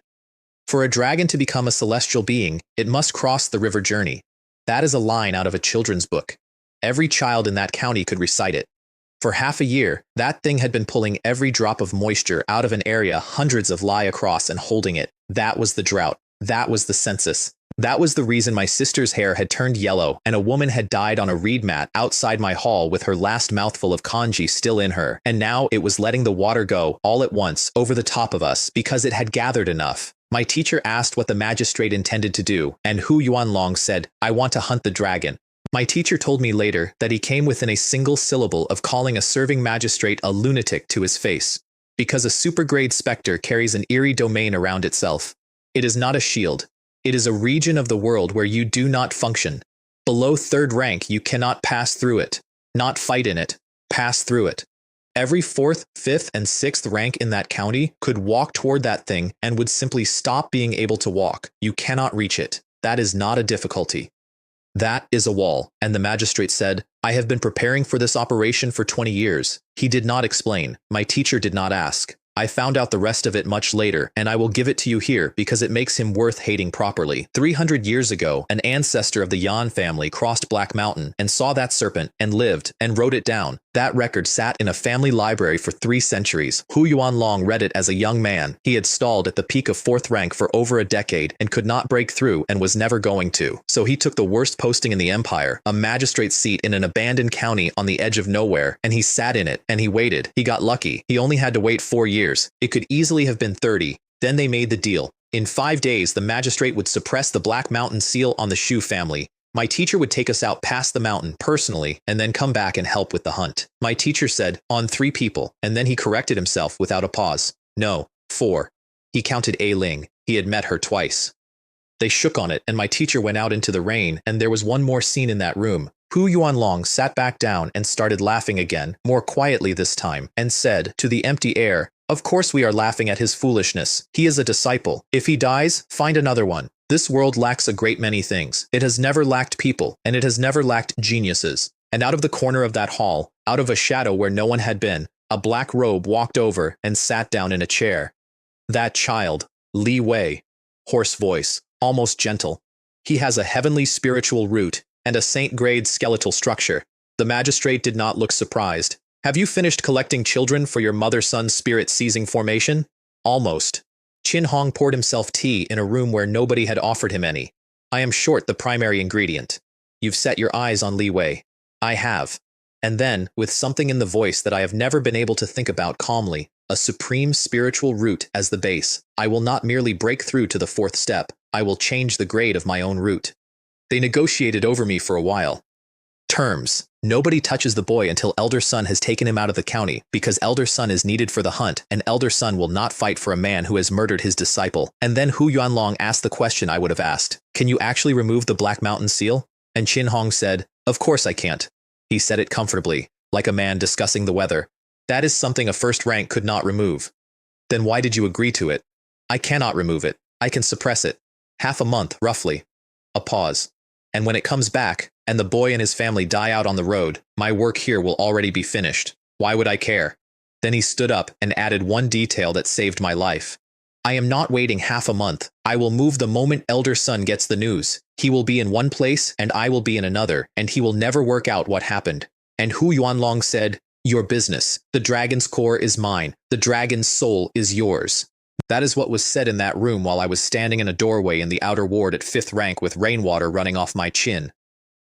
For a dragon to become a celestial being, it must cross the river journey. That is a line out of a children's book. Every child in that county could recite it. For half a year, that thing had been pulling every drop of moisture out of an area hundreds of li across and holding it. That was the drought. That was the census. That was the reason my sister's hair had turned yellow and a woman had died on a reed mat outside my hall with her last mouthful of kanji still in her, and now it was letting the water go all at once over the top of us because it had gathered enough. My teacher asked what the magistrate intended to do, and Hu Yuanlong said, "I want to hunt the dragon." My teacher told me later that he came within a single syllable of calling a serving magistrate a lunatic to his face, because a supergrade specter carries an eerie domain around itself. It is not a shield. It is a region of the world where you do not function. Below 3rd rank, you cannot pass through it. Not fight in it. Pass through it. Every 4th, 5th, and 6th rank in that county could walk toward that thing and would simply stop being able to walk. You cannot reach it. That is not a difficulty. That is a wall, and the magistrate said, "I have been preparing for this operation for 20 years. He did not explain. My teacher did not ask. I found out the rest of it much later, and I will give it to you here because it makes him worth hating properly. 300 years ago, an ancestor of the Yan family crossed Black Mountain and saw that serpent and lived and wrote it down. That record sat in a family library for 3 centuries. Hu Yuanlong read it as a young man. He had stalled at the peak of 4th rank for over a decade and could not break through and was never going to. So he took the worst posting in the empire, a magistrate's seat in an abandoned county on the edge of nowhere, and he sat in it, and he waited. He got lucky. He only had to wait 4 years. It could easily have been 30. Then they made the deal. In 5 days, the magistrate would suppress the Black Mountain seal on the Shu family. My teacher would take us out past the mountain personally and then come back and help with the hunt. My teacher said, on 3 people, and then he corrected himself without a pause. No, 4. He counted A Ling. He had met her twice. They shook on it, and my teacher went out into the rain, and there was one more scene in that room. Hu Yuanlong sat back down and started laughing again, more quietly this time, and said, to the empty air, "Of course we are laughing at his foolishness. He is a disciple. If he dies, find another one. This world lacks a great many things. It has never lacked people, and it has never lacked geniuses." And out of the corner of that hall, out of a shadow where no one had been, a black robe walked over and sat down in a chair. That child, Li Wei. Hoarse voice, almost gentle. He has a heavenly spiritual root and a saint-grade skeletal structure. The magistrate did not look surprised. "Have you finished collecting children for your mother-son spirit-seizing formation?" "Almost." Qin Hong poured himself tea in a room where nobody had offered him any. "I am short the primary ingredient. You've set your eyes on Li Wei." "I have." And then, with something in the voice that I have never been able to think about calmly, a supreme spiritual root as the base, "I will not merely break through to the 4th step. I will change the grade of my own root." They negotiated over me for a while. Terms. Nobody touches the boy until elder son has taken him out of the county, because elder son is needed for the hunt, and elder son will not fight for a man who has murdered his disciple. And then Hu Yuanlong asked the question I would have asked. "Can you actually remove the Black Mountain seal?" And Qin Hong said, "Of course I can't." He said it comfortably, like a man discussing the weather. "That is something a 1st rank could not remove." "Then why did you agree to it?" "I cannot remove it. I can suppress it. Half a month, roughly." A pause. "And when it comes back, and the boy and his family die out on the road, my work here will already be finished. Why would I care?" Then he stood up and added one detail that saved my life. "I am not waiting half a month. I will move the moment elder son gets the news. He will be in one place, and I will be in another, and he will never work out what happened." And Hu Yuanlong said, "Your business. The dragon's core is mine. The dragon's soul is yours." That is what was said in that room while I was standing in a doorway in the outer ward at 5th rank with rainwater running off my chin.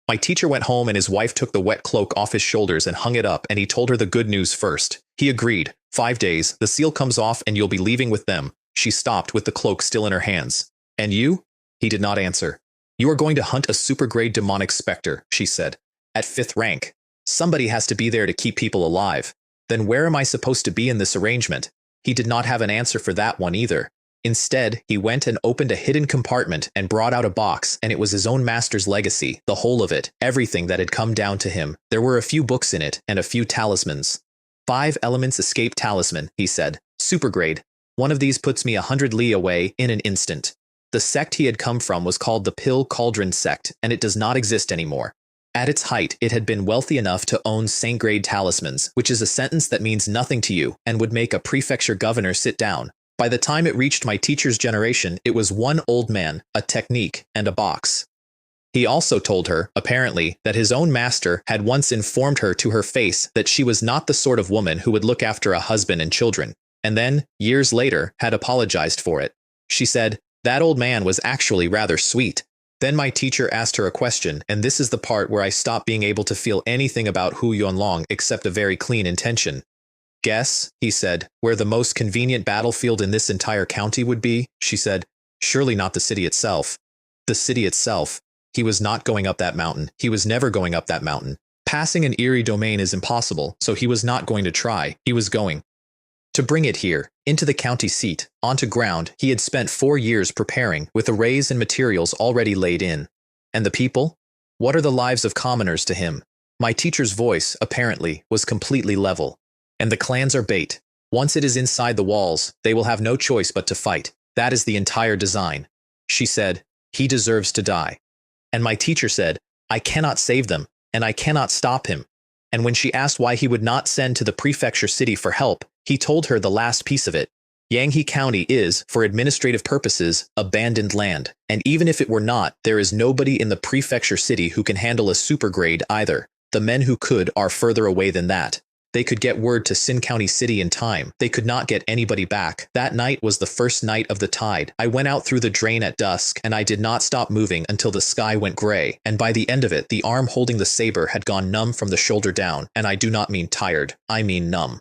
My teacher went home and his wife took the wet cloak off his shoulders and hung it up, and he told her the good news first. He agreed. 5 days, the seal comes off and you'll be leaving with them. She stopped with the cloak still in her hands. And you? He did not answer. You are going to hunt a super-grade demonic specter, she said. At 5th rank. Somebody has to be there to keep people alive. Then where am I supposed to be in this arrangement? He did not have an answer for that one either. Instead, he went and opened a hidden compartment and brought out a box, and it was his own master's legacy, the whole of it, everything that had come down to him. There were a few books in it, and a few talismans. 5 elements escape talisman, he said. Supergrade. One of these puts me 100 li away in an instant. The sect he had come from was called the Pill Cauldron sect, and it does not exist anymore. At its height, it had been wealthy enough to own saint-grade talismans, which is a sentence that means nothing to you and would make a prefecture governor sit down. By the time it reached my teacher's generation, it was one old man, a technique, and a box. He also told her, apparently, that his own master had once informed her to her face that she was not the sort of woman who would look after a husband and children, and then, years later, had apologized for it. She said, that old man was actually rather sweet. Then my teacher asked her a question, and this is the part where I stopped being able to feel anything about Hu Yuanlong except a very clean intention. Guess, he said, where the most convenient battlefield in this entire county would be? She said, surely not the city itself. The city itself. He was not going up that mountain. He was never going up that mountain. Passing an eerie domain is impossible, so he was not going to try. He was going to bring it here, into the county seat, onto ground he had spent 4 years preparing, with arrays and materials already laid in. And the people? What are the lives of commoners to him? My teacher's voice, apparently, was completely level. And the clans are bait. Once it is inside the walls, they will have no choice but to fight. That is the entire design. She said, he deserves to die. And my teacher said, I cannot save them, and I cannot stop him. And when she asked why he would not send to the prefecture city for help, he told her the last piece of it. Yanghe County is, for administrative purposes, abandoned land, and even if it were not, there is nobody in the prefecture city who can handle a supergrade either. The men who could are further away than that. They could get word to Sin County City in time. They could not get anybody back. That night was the first night of the tide. I went out through the drain at dusk, and I did not stop moving until the sky went gray, and by the end of it, the arm holding the saber had gone numb from the shoulder down, and I do not mean tired, I mean numb.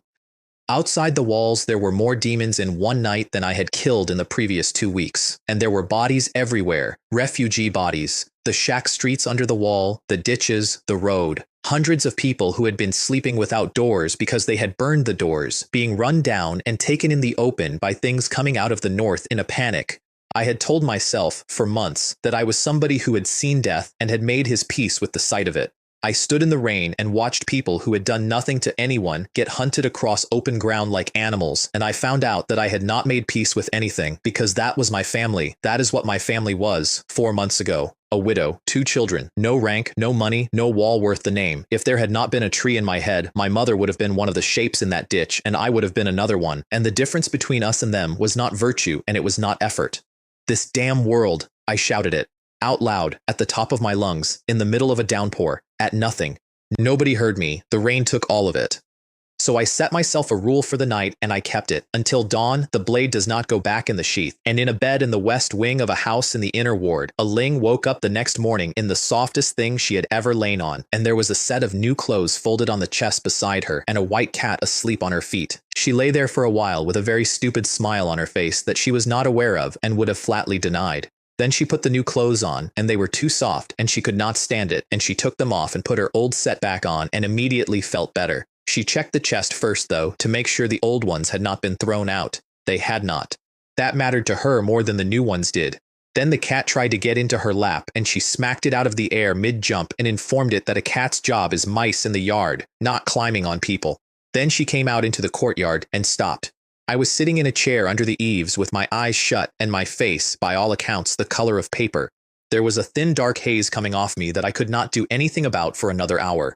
Outside the walls, there were more demons in one night than I had killed in the previous 2 weeks, and there were bodies everywhere, refugee bodies, the shack streets under the wall, the ditches, the road. Hundreds of people who had been sleeping without doors because they had burned the doors, being run down and taken in the open by things coming out of the north in a panic. I had told myself, for months, that I was somebody who had seen death and had made his peace with the sight of it. I stood in the rain and watched people who had done nothing to anyone get hunted across open ground like animals, and I found out that I had not made peace with anything because that was my family. That is what my family was 4 months ago. A widow, 2 children, no rank, no money, no wall worth the name. If there had not been a tree in my head, my mother would have been one of the shapes in that ditch, and I would have been another one. And the difference between us and them was not virtue, and it was not effort. This damn world, I shouted it, out loud, at the top of my lungs, in the middle of a downpour, at nothing. Nobody heard me. The rain took all of it. So I set myself a rule for the night, and I kept it. Until dawn, the blade does not go back in the sheath. And in a bed in the west wing of a house in the inner ward, a Ling woke up the next morning in the softest thing she had ever lain on, and there was a set of new clothes folded on the chest beside her, and a white cat asleep on her feet. She lay there for a while with a very stupid smile on her face that she was not aware of and would have flatly denied. Then she put the new clothes on, and they were too soft, and she could not stand it, and she took them off and put her old set back on and immediately felt better. She checked the chest first, though, to make sure the old ones had not been thrown out. They had not. That mattered to her more than the new ones did. Then the cat tried to get into her lap, and she smacked it out of the air mid-jump and informed it that a cat's job is mice in the yard, not climbing on people. Then she came out into the courtyard and stopped. I was sitting in a chair under the eaves with my eyes shut and my face, by all accounts, the color of paper. There was a thin dark haze coming off me that I could not do anything about for another hour.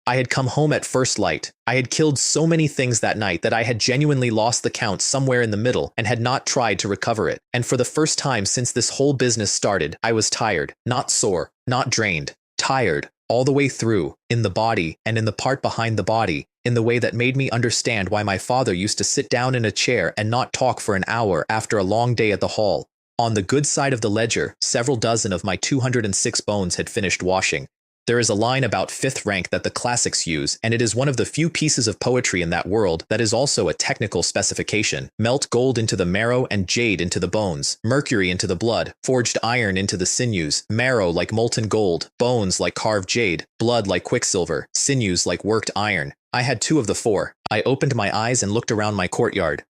I had come home at first light. I had killed so many things that night that I had genuinely lost the count somewhere in the middle and had not tried to recover it. And for the first time since this whole business started, I was tired, not sore, not drained, tired, all the way through, in the body and in the part behind the body. in the way that made me understand why my father used to sit down in a chair and not talk for an hour after a long day at the hall. On the good side of the ledger, several dozen of my 206 bones had finished washing. There is a line about fifth rank that the classics use, and it is one of the few pieces of poetry in that world that is also a technical specification. Melt gold into the marrow and jade into the bones, mercury into the blood, forged iron into the sinews, marrow like molten gold, bones like carved jade, blood like quicksilver, sinews like worked iron. I had 2 of the 4. I opened my eyes and looked around my courtyard.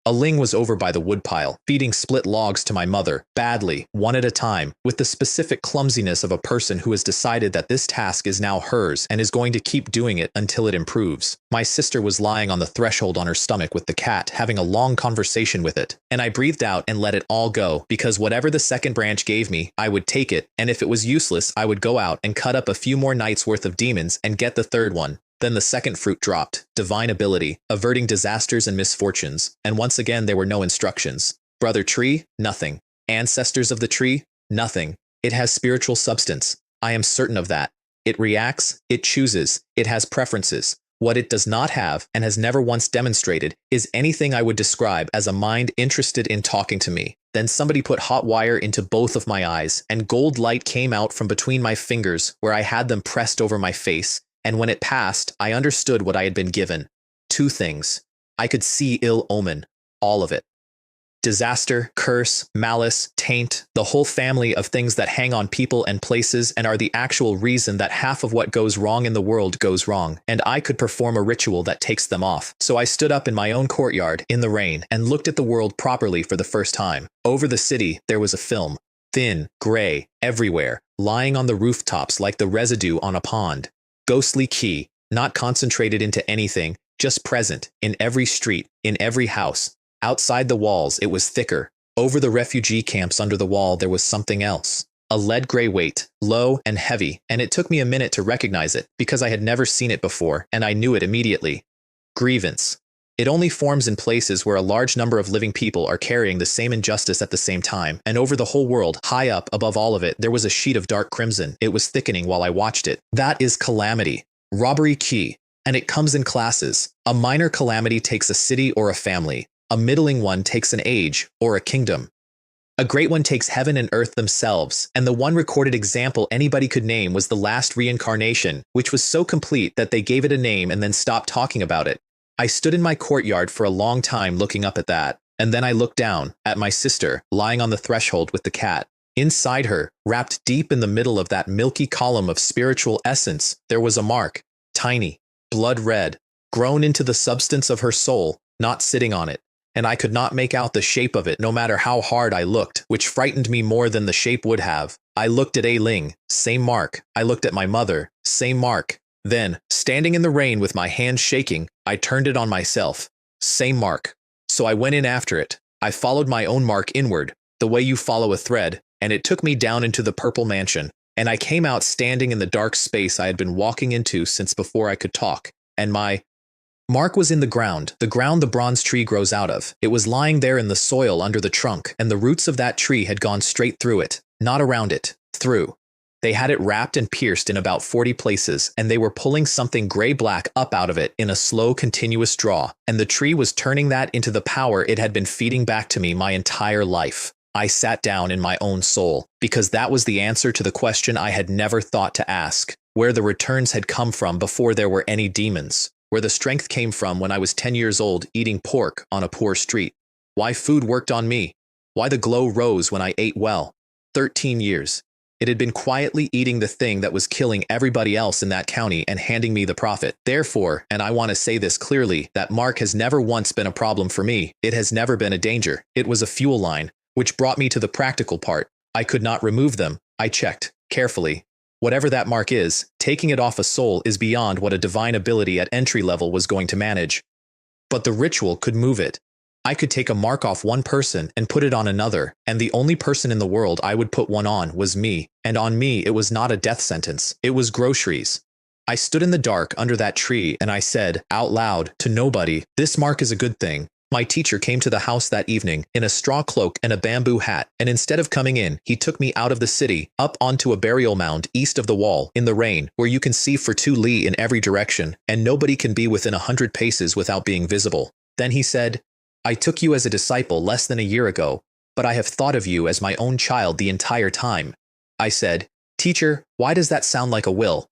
A ling was over by the woodpile, feeding split logs to my mother, badly, one at a time, with the specific clumsiness of a person who has decided that this task is now hers and is going to keep doing it until it improves. My sister was lying on the threshold on her stomach with the cat, having a long conversation with it, and I breathed out and let it all go, because whatever the second branch gave me, I would take it, and if it was useless, I would go out and cut up a few more nights worth of demons and get the third one. Then the second fruit dropped, divine ability, averting disasters and misfortunes, and once again there were no instructions. Brother tree, nothing. Ancestors of the tree, nothing. It has spiritual substance. I am certain of that. It reacts, it chooses, it has preferences. What it does not have, and has never once demonstrated, is anything I would describe as a mind interested in talking to me. Then somebody put hot wire into both of my eyes, and gold light came out from between my fingers where I had them pressed over my face. And when it passed, I understood what I had been given. 2 things. I could see ill omen. All of it. Disaster, curse, malice, taint, the whole family of things that hang on people and places and are the actual reason that half of what goes wrong in the world goes wrong, and I could perform a ritual that takes them off. So I stood up in my own courtyard, in the rain, and looked at the world properly for the first time. Over the city, there was a film. Thin, gray, everywhere, lying on the rooftops like the residue on a pond. Ghostly key, not concentrated into anything, just present, in every street, in every house. Outside the walls, it was thicker. Over the refugee camps under the wall, there was something else. A lead-gray weight, low and heavy, and it took me a minute to recognize it, because I had never seen it before, and I knew it immediately. Grievance. It only forms in places where a large number of living people are carrying the same injustice at the same time, and over the whole world, high up above all of it, there was a sheet of dark crimson. It was thickening while I watched it. That is calamity. Robbery key. And it comes in classes. A minor calamity takes a city or a family. A middling one takes an age or a kingdom. A great one takes heaven and earth themselves, and the one recorded example anybody could name was the last reincarnation, which was so complete that they gave it a name and then stopped talking about it. I stood in my courtyard for a long time looking up at that, and then I looked down at my sister lying on the threshold with the cat. Inside her, wrapped deep in the middle of that milky column of spiritual essence, there was a mark, tiny, blood red, grown into the substance of her soul, not sitting on it. And I could not make out the shape of it no matter how hard I looked, which frightened me more than the shape would have. I looked at A Ling, same mark. I looked at my mother, same mark. Then, standing in the rain with my hands shaking, I turned it on myself. Same mark. So I went in after it. I followed my own mark inward, the way you follow a thread, and it took me down into the purple mansion. And I came out standing in the dark space I had been walking into since before I could talk. And my mark was in the ground the bronze tree grows out of. It was lying there in the soil under the trunk, and the roots of that tree had gone straight through it, not around it, through. They had it wrapped and pierced in about 40 places, and they were pulling something gray-black up out of it in a slow, continuous draw, and the tree was turning that into the power it had been feeding back to me my entire life. I sat down in my own soul, because that was the answer to the question I had never thought to ask, where the returns had come from before there were any demons. Where the strength came from when I was 10 years old eating pork on a poor street. Why food worked on me. Why the glow rose when I ate well. 13 years. It had been quietly eating the thing that was killing everybody else in that county and handing me the profit. Therefore, and I want to say this clearly, that mark has never once been a problem for me. It has never been a danger. It was a fuel line, which brought me to the practical part. I could not remove them. I checked, carefully. Whatever that mark is, taking it off a soul is beyond what a divine ability at entry level was going to manage. But the ritual could move it. I could take a mark off one person and put it on another, and the only person in the world I would put one on was me, and on me it was not a death sentence, it was groceries. I stood in the dark under that tree and I said, out loud, to nobody, this mark is a good thing. My teacher came to the house that evening in a straw cloak and a bamboo hat, and instead of coming in, he took me out of the city, up onto a burial mound east of the wall, in the rain, where you can see for 2 li in every direction, and nobody can be within 100 paces without being visible. Then he said, "I took you as a disciple less than a year ago, but I have thought of you as my own child the entire time." I said, "Teacher, why does that sound like a will?"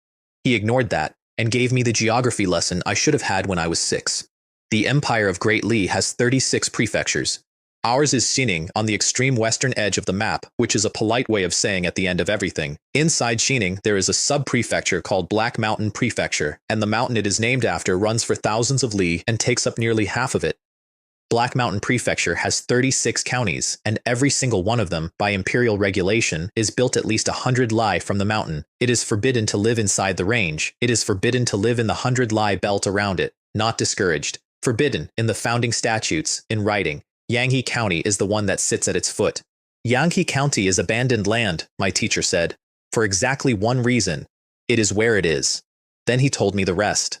He ignored that, and gave me the geography lesson I should have had when I was 6. The Empire of Great Li has 36 prefectures. Ours is Xining on the extreme western edge of the map, which is a polite way of saying at the end of everything. Inside Xining, there is a sub-prefecture called Black Mountain Prefecture, and the mountain it is named after runs for thousands of li and takes up nearly half of it. Black Mountain Prefecture has 36 counties, and every single one of them, by imperial regulation, is built at least 100 li from the mountain. It is forbidden to live inside the range. It is forbidden to live in the 100 li belt around it. Not discouraged. Forbidden, in the founding statutes, in writing. Yanghe County is the one that sits at its foot. Yanghe County is abandoned land, my teacher said, for exactly one reason. It is where it is. Then he told me the rest.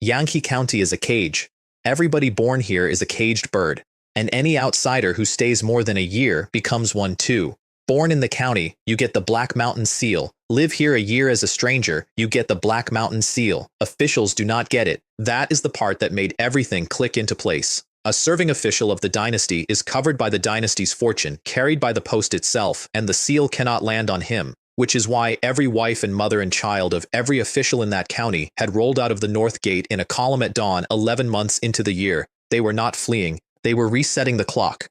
Yanghe County is a cage. Everybody born here is a caged bird, and any outsider who stays more than a year becomes one too. Born in the county, you get the Black Mountain Seal. Live here a year as a stranger, you get the Black Mountain Seal. Officials do not get it. That is the part that made everything click into place. A serving official of the dynasty is covered by the dynasty's fortune, carried by the post itself, and the seal cannot land on him, which is why every wife and mother and child of every official in that county had rolled out of the north gate in a column at dawn 11 months into the year. They were not fleeing, they were resetting the clock.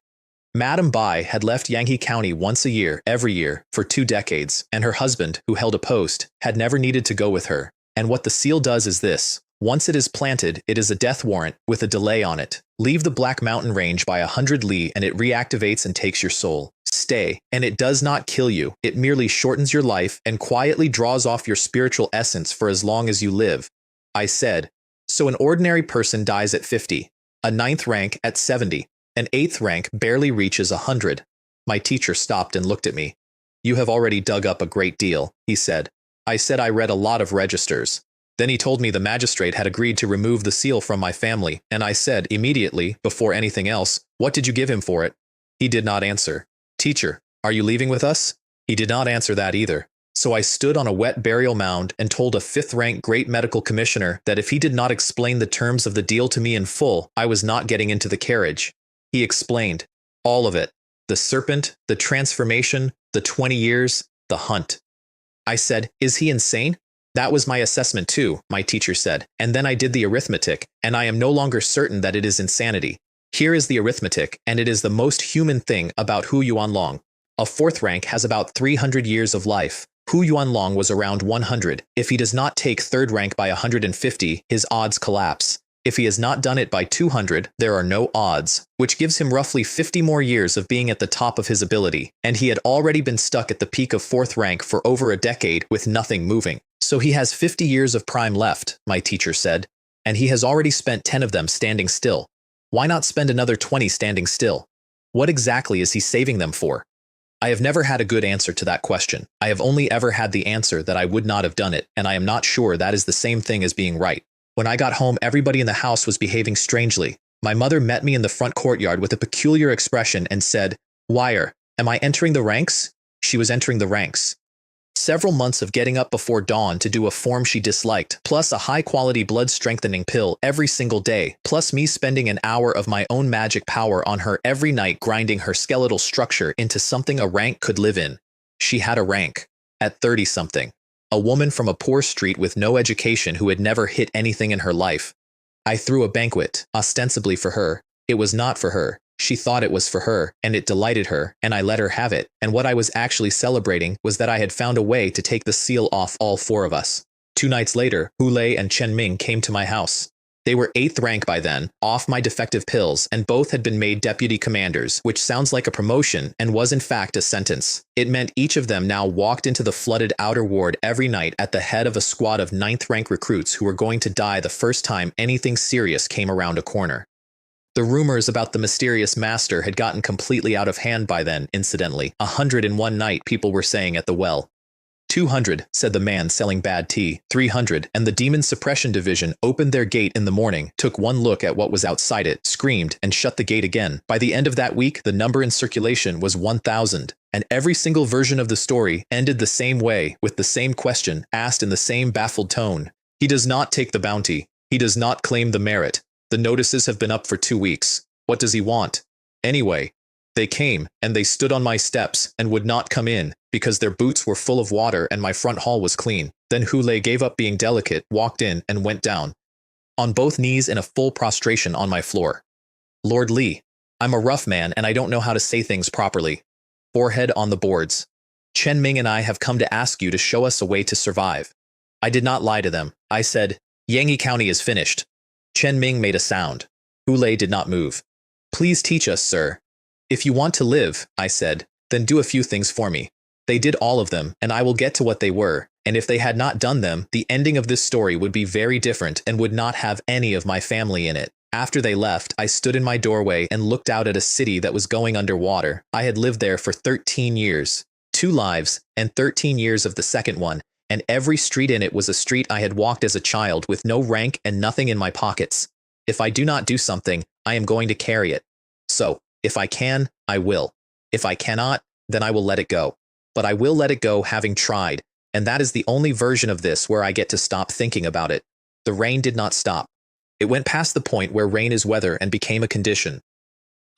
Madame Bai had left Yanghe County once a year, every year, for 2 decades, and her husband, who held a post, had never needed to go with her. And what the seal does is this. Once it is planted, it is a death warrant with a delay on it. Leave the Black Mountain Range by 100 li and it reactivates and takes your soul. Stay, and it does not kill you. It merely shortens your life and quietly draws off your spiritual essence for as long as you live. I said, so an ordinary person dies at 50, a 9th rank at 70. An 8th rank barely reaches 100. My teacher stopped and looked at me. You have already dug up a great deal, he said. I said I read a lot of registers. Then he told me the magistrate had agreed to remove the seal from my family, and I said immediately, before anything else, what did you give him for it? He did not answer. Teacher, are you leaving with us? He did not answer that either. So I stood on a wet burial mound and told a 5th rank great medical commissioner that if he did not explain the terms of the deal to me in full, I was not getting into the carriage. He explained. All of it. The serpent, the transformation, the 20 years, the hunt. I said, is he insane? That was my assessment too, my teacher said, and then I did the arithmetic, and I am no longer certain that it is insanity. Here is the arithmetic, and it is the most human thing about Hu Yuanlong. A 4th rank has about 300 years of life. Hu Yuanlong was around 100. If he does not take 3rd rank by 150, his odds collapse. If he has not done it by 200, there are no odds, which gives him roughly 50 more years of being at the top of his ability, and he had already been stuck at the peak of 4th rank for over a decade with nothing moving. So he has 50 years of prime left, my teacher said, and he has already spent 10 of them standing still. Why not spend another 20 standing still? What exactly is he saving them for? I have never had a good answer to that question. I have only ever had the answer that I would not have done it, and I am not sure that is the same thing as being right. When I got home, everybody in the house was behaving strangely. My mother met me in the front courtyard with a peculiar expression and said, Wire, am I entering the ranks? She was entering the ranks. Several months of getting up before dawn to do a form she disliked, plus a high-quality blood-strengthening pill every single day, plus me spending an hour of my own magic power on her every night grinding her skeletal structure into something a rank could live in. She had a rank. At 30-something. A woman from a poor street with no education who had never hit anything in her life. I threw a banquet, ostensibly for her. It was not for her. She thought it was for her, and it delighted her, and I let her have it, and what I was actually celebrating was that I had found a way to take the seal off all 4 of us. 2 nights later, Hu Lei and Chen Ming came to my house. They were 8th rank by then, off my defective pills, and both had been made deputy commanders, which sounds like a promotion and was in fact a sentence. It meant each of them now walked into the flooded outer ward every night at the head of a squad of 9th rank recruits who were going to die the first time anything serious came around a corner. The rumors about the mysterious master had gotten completely out of hand by then, incidentally. 101 night, people were saying at the well. 200, said the man selling bad tea. 300, and the demon suppression division opened their gate in the morning, took one look at what was outside it, screamed, and shut the gate again. By the end of that week, the number in circulation was 1,000. And every single version of the story ended the same way, with the same question, asked in the same baffled tone. He does not take the bounty. He does not claim the merit. The notices have been up for 2 weeks. What does he want? Anyway, they came, and they stood on my steps, and would not come in, because their boots were full of water and my front hall was clean. Then Hule gave up being delicate, walked in, and went down, on both knees in a full prostration on my floor. Lord Li, I'm a rough man, and I don't know how to say things properly. Forehead on the boards. Chen Ming and I have come to ask you to show us a way to survive. I did not lie to them. I said, Yangyi County is finished. Chen Ming made a sound. Hule did not move. Please teach us, sir. If you want to live, I said, then do a few things for me. They did all of them, and I will get to what they were, and if they had not done them, the ending of this story would be very different and would not have any of my family in it. After they left, I stood in my doorway and looked out at a city that was going underwater. I had lived there for 13 years, 2 lives, and 13 years of the second one, and every street in it was a street I had walked as a child with no rank and nothing in my pockets. If I do not do something, I am going to carry it. So, if I can, I will. If I cannot, then I will let it go. But I will let it go having tried, and that is the only version of this where I get to stop thinking about it. The rain did not stop. It went past the point where rain is weather and became a condition.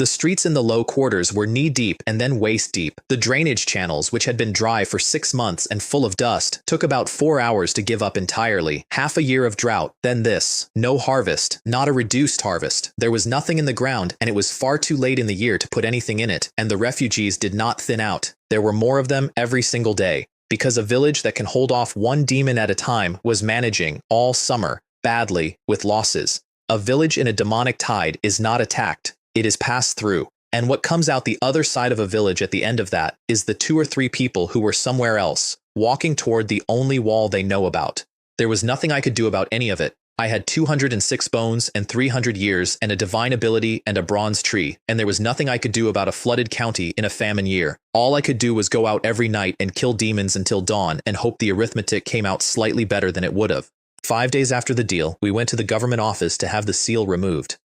The streets in the low quarters were knee-deep and then waist-deep. The drainage channels, which had been dry for 6 months and full of dust, took about 4 hours to give up entirely. Half a year of drought, then this. No harvest, not a reduced harvest. There was nothing in the ground, and it was far too late in the year to put anything in it, and the refugees did not thin out. There were more of them every single day, because a village that can hold off one demon at a time was managing, all summer, badly, with losses. A village in a demonic tide is not attacked. It is passed through, and what comes out the other side of a village at the end of that is the 2 or 3 people who were somewhere else, walking toward the only wall they know about. There was nothing I could do about any of it. I had 206 bones and 300 years and a divine ability and a bronze tree, and there was nothing I could do about a flooded county in a famine year. All I could do was go out every night and kill demons until dawn and hope the arithmetic came out slightly better than it would have. 5 days after the deal, we went to the government office to have the seal removed.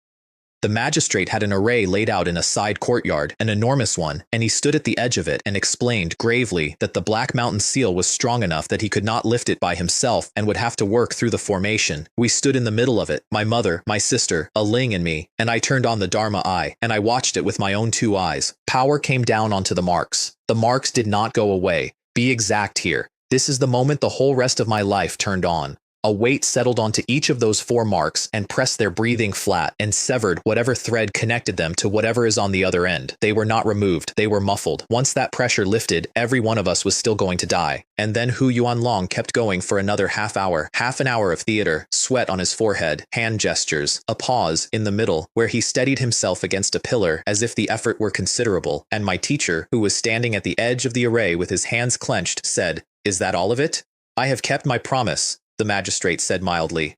The magistrate had an array laid out in a side courtyard, an enormous one, and he stood at the edge of it and explained gravely that the Black Mountain seal was strong enough that he could not lift it by himself and would have to work through the formation. We stood in the middle of it, my mother, my sister, a Ling and me, and I turned on the Dharma eye, and I watched it with my own 2 eyes. Power came down onto the marks. The marks did not go away. Be exact here. This is the moment the whole rest of my life turned on. A weight settled onto each of those 4 marks and pressed their breathing flat and severed whatever thread connected them to whatever is on the other end. They were not removed. They were muffled. Once that pressure lifted, every one of us was still going to die. And then Hu Yuanlong kept going for another half hour, half an hour of theater, sweat on his forehead, hand gestures, a pause in the middle where he steadied himself against a pillar as if the effort were considerable. And my teacher, who was standing at the edge of the array with his hands clenched, said, "Is that all of it?" "I have kept my promise," the magistrate said mildly.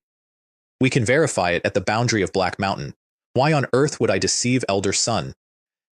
"We can verify it at the boundary of Black Mountain. Why on earth would I deceive Elder Sun?"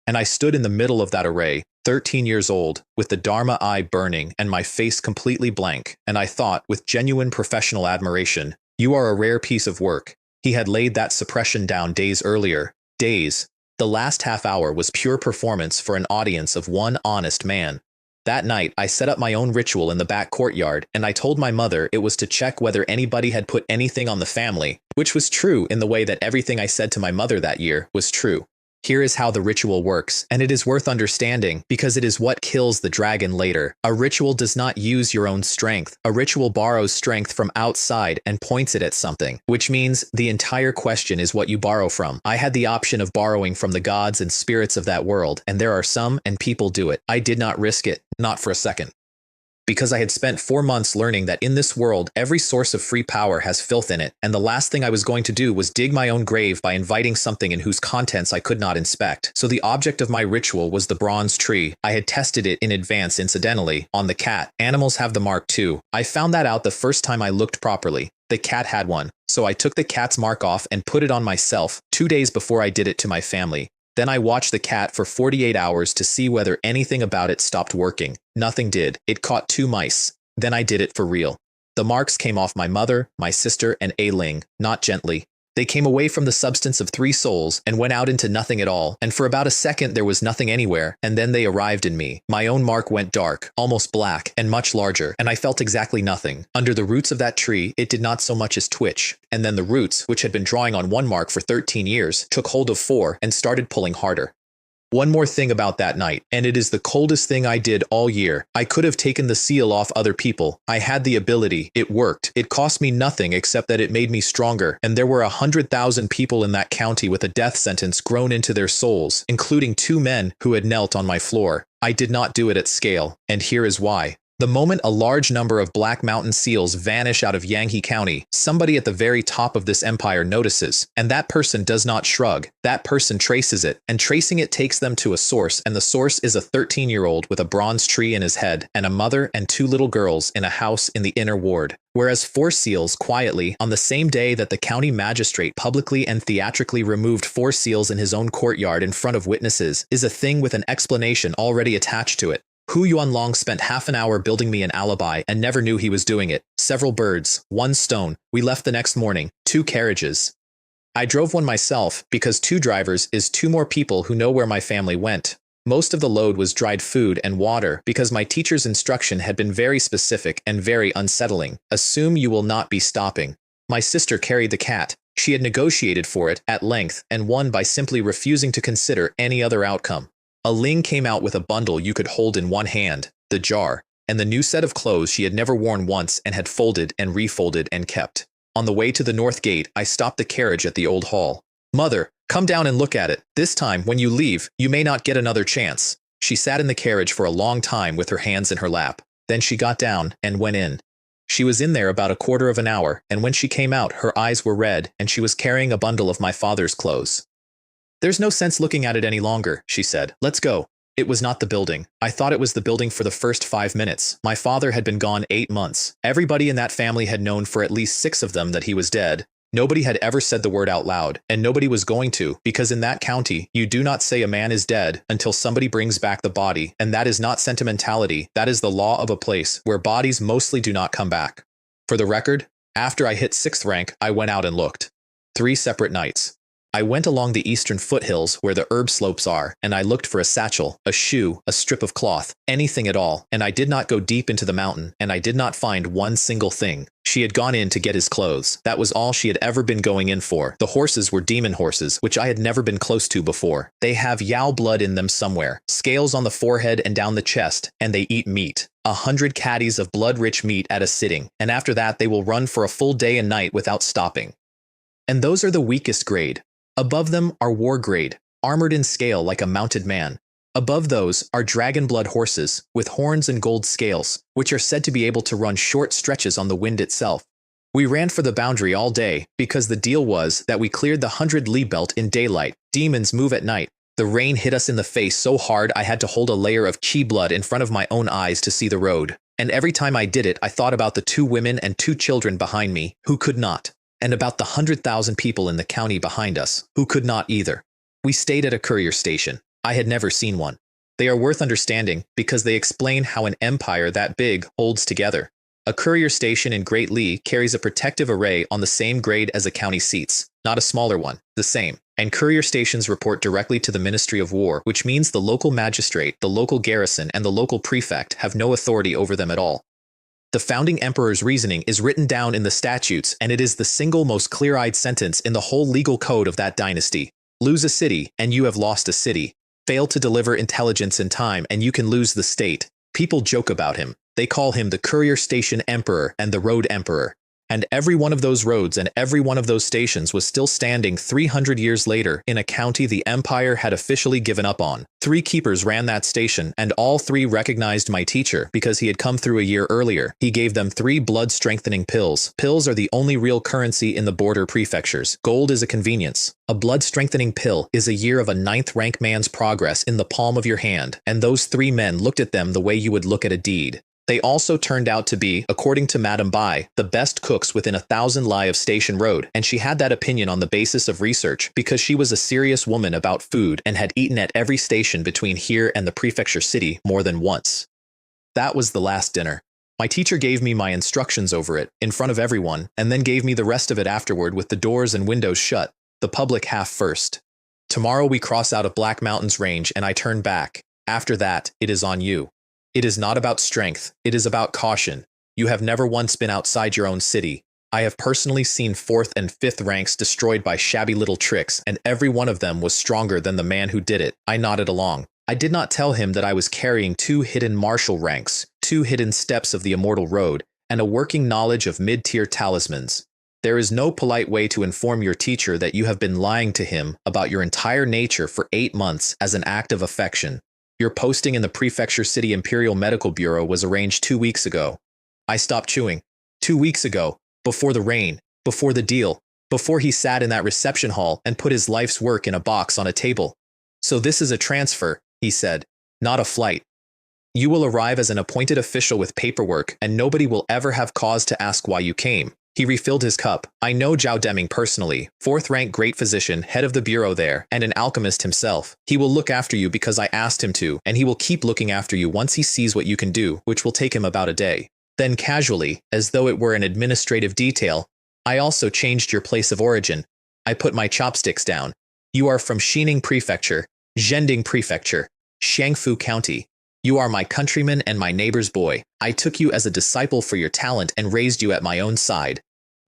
And I stood in the middle of that array, 13 years old, with the Dharma eye burning and my face completely blank, and I thought, with genuine professional admiration, "You are a rare piece of work." He had laid that suppression down days earlier. Days. The last half hour was pure performance for an audience of one honest man. That night, I set up my own ritual in the back courtyard, and I told my mother it was to check whether anybody had put anything on the family, which was true in the way that everything I said to my mother that year was true. Here is how the ritual works, and it is worth understanding because it is what kills the dragon later. A ritual does not use your own strength. A ritual borrows strength from outside and points it at something, which means the entire question is what you borrow from. I had the option of borrowing from the gods and spirits of that world, and there are some, and people do it. I did not risk it, not for a second. Because I had spent 4 months learning that in this world, every source of free power has filth in it, and the last thing I was going to do was dig my own grave by inviting something in whose contents I could not inspect. So the object of my ritual was the bronze tree. I had tested it in advance incidentally, on the cat. Animals have the mark too. I found that out the first time I looked properly. The cat had one, so I took the cat's mark off and put it on myself 2 days before I did it to my family. Then I watched the cat for 48 hours to see whether anything about it stopped working. Nothing did. It caught 2 mice. Then I did it for real. The marks came off my mother, my sister, and Ling, not gently. They came away from the substance of 3 souls and went out into nothing at all, and for about a second there was nothing anywhere, and then they arrived in me. My own mark went dark, almost black, and much larger, and I felt exactly nothing. Under the roots of that tree, it did not so much as twitch, and then the roots, which had been drawing on 1 mark for 13 years, took hold of 4 and started pulling harder. One more thing about that night, and it is the coldest thing I did all year. I could have taken the seal off other people. I had the ability. It worked. It cost me nothing except that it made me stronger, and there were 100,000 people in that county with a death sentence grown into their souls, including 2 men who had knelt on my floor. I did not do it at scale, and here is why. The moment a large number of Black Mountain seals vanish out of Yanghe County, somebody at the very top of this empire notices, and that person does not shrug. That person traces it, and tracing it takes them to a source, and the source is a 13-year-old with a bronze tree in his head, and a mother and 2 little girls in a house in the inner ward. Whereas 4 seals quietly, on the same day that the county magistrate publicly and theatrically removed 4 seals in his own courtyard in front of witnesses, is a thing with an explanation already attached to it. Hu Yuanlong spent half an hour building me an alibi and never knew he was doing it. Several birds, 1 stone. We left the next morning, 2 carriages. I drove one myself because 2 drivers is 2 more people who know where my family went. Most of the load was dried food and water because my teacher's instruction had been very specific and very unsettling. Assume you will not be stopping. My sister carried the cat. She had negotiated for it at length and won by simply refusing to consider any other outcome. Ling came out with a bundle you could hold in one hand, the jar, and the new set of clothes she had never worn once and had folded and refolded and kept. On the way to the north gate, I stopped the carriage at the old hall. "Mother, come down and look at it. This time, when you leave, you may not get another chance." She sat in the carriage for a long time with her hands in her lap. Then she got down and went in. She was in there about a quarter of an hour, and when she came out, her eyes were red, and she was carrying a bundle of my father's clothes. "There's no sense looking at it any longer," she said. "Let's go." It was not the building. I thought it was the building for the first 5 minutes. My father had been gone 8 months. Everybody in that family had known for at least 6 of them that he was dead. Nobody had ever said the word out loud, and nobody was going to, because in that county, you do not say a man is dead until somebody brings back the body, and that is not sentimentality. That is the law of a place where bodies mostly do not come back. For the record, after I hit 6th rank, I went out and looked. 3 separate nights. I went along the eastern foothills where the herb slopes are, and I looked for a satchel, a shoe, a strip of cloth, anything at all, and I did not go deep into the mountain, and I did not find one single thing. She had gone in to get his clothes. That was all she had ever been going in for. The horses were demon horses, which I had never been close to before. They have Yao blood in them somewhere, scales on the forehead and down the chest, and they eat meat. 100 caddies of blood-rich meat at a sitting, and after that they will run for a full day and night without stopping. And those are the weakest grade. Above them are war grade, armored in scale like a mounted man. Above those are dragon blood horses with horns and gold scales, which are said to be able to run short stretches on the wind itself. We ran for the boundary all day because the deal was that we cleared the 100-li belt in daylight. Demons move at night. The rain hit us in the face so hard I had to hold a layer of chi blood in front of my own eyes to see the road. And every time I did it, I thought about the 2 women and 2 children behind me who could not. And about the 100,000 people in the county behind us, who could not either. We stayed at a courier station. I had never seen one. They are worth understanding because they explain how an empire that big holds together. A courier station in Great Li carries a protective array on the same grade as a county seats, not a smaller one, the same. And courier stations report directly to the Ministry of War, which means the local magistrate, the local garrison, and the local prefect have no authority over them at all. The founding emperor's reasoning is written down in the statutes, and it is the single most clear-eyed sentence in the whole legal code of that dynasty. Lose a city, and you have lost a city. Fail to deliver intelligence in time, and you can lose the state. People joke about him. They call him the courier station emperor and the road emperor. And every one of those roads and every one of those stations was still standing 300 years later in a county the empire had officially given up on. 3 keepers ran that station, and all 3 recognized my teacher because he had come through a year earlier. He gave them 3 blood-strengthening pills. Pills are the only real currency in the border prefectures. Gold is a convenience. A blood-strengthening pill is a year of a 9th-rank man's progress in the palm of your hand, and those 3 men looked at them the way you would look at a deed. They also turned out to be, according to Madame Bai, the best cooks within 1,000 li of Station Road, and she had that opinion on the basis of research because she was a serious woman about food and had eaten at every station between here and the prefecture city more than once. That was the last dinner. My teacher gave me my instructions over it, in front of everyone, and then gave me the rest of it afterward with the doors and windows shut, the public half first. Tomorrow we cross out of Black Mountain's range and I turn back. After that, it is on you. It is not about strength, it is about caution. You have never once been outside your own city. I have personally seen 4th and 5th ranks destroyed by shabby little tricks, and every one of them was stronger than the man who did it. I nodded along. I did not tell him that I was carrying 2 hidden martial ranks, 2 hidden steps of the immortal road, and a working knowledge of mid-tier talismans. There is no polite way to inform your teacher that you have been lying to him about your entire nature for 8 months as an act of affection. Your posting in the Prefecture City Imperial Medical Bureau was arranged 2 weeks ago. I stopped chewing. 2 weeks ago, before the rain, before the deal, before he sat in that reception hall and put his life's work in a box on a table. So this is a transfer, he said, not a flight. You will arrive as an appointed official with paperwork, and nobody will ever have cause to ask why you came. He refilled his cup. I know Zhao Deming personally, 4th rank great physician, head of the bureau there, and an alchemist himself. He will look after you because I asked him to, and he will keep looking after you once he sees what you can do, which will take him about a day. Then casually, as though it were an administrative detail, I also changed your place of origin. I put my chopsticks down. You are from Xining Prefecture, Zhending Prefecture, Shangfu County. You are my countryman and my neighbor's boy. I took you as a disciple for your talent and raised you at my own side.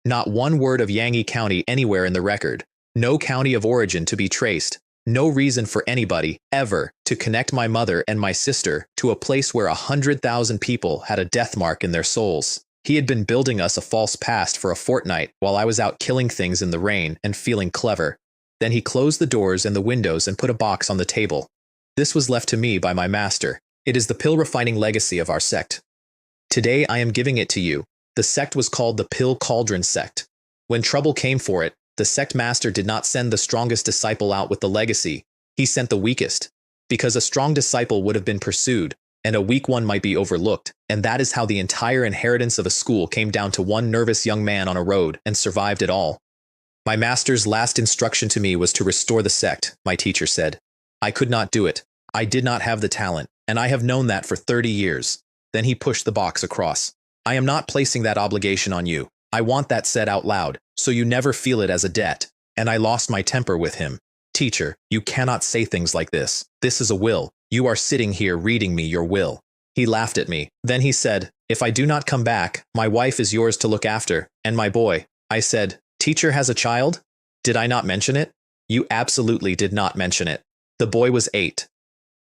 Not one word of Yangyi County anywhere in the record. No county of origin to be traced. No reason for anybody, ever, to connect my mother and my sister to a place where 100,000 people had a death mark in their souls. He had been building us a false past for a fortnight while I was out killing things in the rain and feeling clever. Then he closed the doors and the windows and put a box on the table. This was left to me by my master. It is the pill-refining legacy of our sect. Today I am giving it to you. The sect was called the Pill Cauldron Sect. When trouble came for it, the sect master did not send the strongest disciple out with the legacy. He sent the weakest. Because a strong disciple would have been pursued, and a weak one might be overlooked, and that is how the entire inheritance of a school came down to one nervous young man on a road and survived it all. My master's last instruction to me was to restore the sect, my teacher said. I could not do it. I did not have the talent, and I have known that for 30 years. Then he pushed the box across. I am not placing that obligation on you. I want that said out loud, so you never feel it as a debt. And I lost my temper with him. Teacher, you cannot say things like this. This is a will. You are sitting here reading me your will. He laughed at me. Then he said, if I do not come back, my wife is yours to look after, and my boy. I said, teacher has a child? Did I not mention it? You absolutely did not mention it. The boy was 8.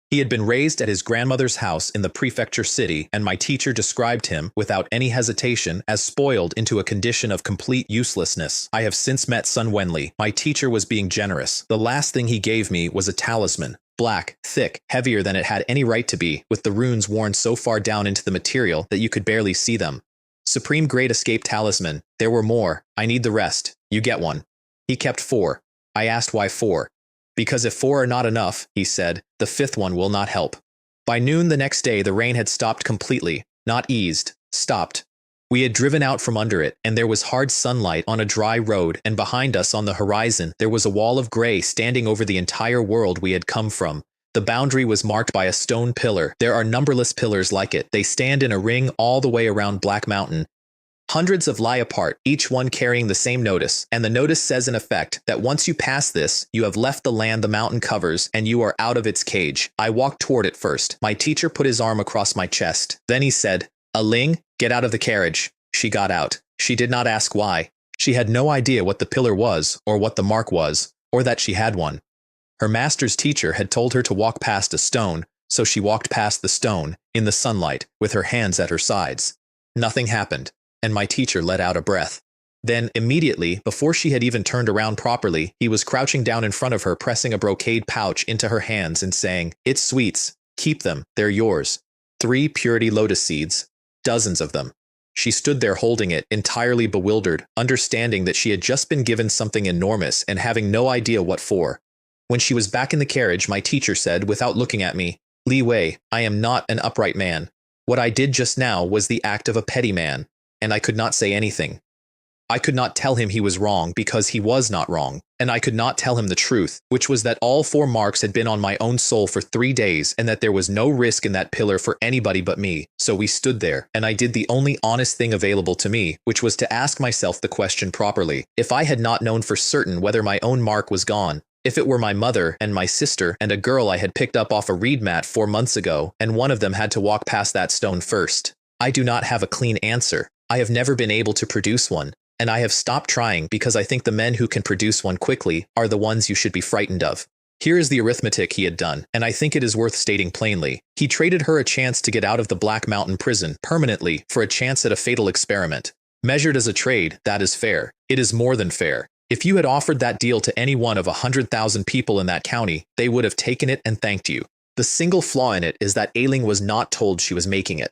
He had been raised at his grandmother's house in the prefecture city, and my teacher described him, without any hesitation, as spoiled into a condition of complete uselessness. I have since met Sun Wenli. My teacher was being generous. The last thing he gave me was a talisman. Black, thick, heavier than it had any right to be, with the runes worn so far down into the material that you could barely see them. Supreme Great Escape Talisman. There were more. I need the rest. You get one. He kept 4. I asked why 4. Because if 4 are not enough, he said, the 5th one will not help. By noon the next day the rain had stopped completely, not eased, stopped. We had driven out from under it, and there was hard sunlight on a dry road, and behind us on the horizon there was a wall of gray standing over the entire world we had come from. The boundary was marked by a stone pillar. There are numberless pillars like it. They stand in a ring all the way around Black Mountain. Hundreds of lie apart, each one carrying the same notice, and the notice says in effect that once you pass this, you have left the land the mountain covers and you are out of its cage. I walked toward it first. My teacher put his arm across my chest. Then he said, Aling, get out of the carriage. She got out. She did not ask why. She had no idea what the pillar was, or what the mark was, or that she had one. Her master's teacher had told her to walk past a stone, so she walked past the stone, in the sunlight, with her hands at her sides. Nothing happened. And my teacher let out a breath. Then, immediately, before she had even turned around properly, he was crouching down in front of her, pressing a brocade pouch into her hands and saying, it's sweets. Keep them. They're yours. 3 purity lotus seeds. Dozens of them. She stood there holding it, entirely bewildered, understanding that she had just been given something enormous and having no idea what for. When she was back in the carriage, my teacher said, without looking at me, Li Wei, I am not an upright man. What I did just now was the act of a petty man. And I could not say anything. I could not tell him he was wrong because he was not wrong, and I could not tell him the truth, which was that all 4 marks had been on my own soul for 3 days and that there was no risk in that pillar for anybody but me. So we stood there, and I did the only honest thing available to me, which was to ask myself the question properly. If I had not known for certain whether my own mark was gone, if it were my mother and my sister and a girl I had picked up off a reed mat 4 months ago, and one of them had to walk past that stone first, I do not have a clean answer. I have never been able to produce one. And I have stopped trying because I think the men who can produce one quickly are the ones you should be frightened of. Here is the arithmetic he had done, and I think it is worth stating plainly. He traded her a chance to get out of the Black Mountain prison permanently for a chance at a fatal experiment. Measured as a trade, that is fair. It is more than fair. If you had offered that deal to any one of 100,000 people in that county, they would have taken it and thanked you. The single flaw in it is that Ailing was not told she was making it.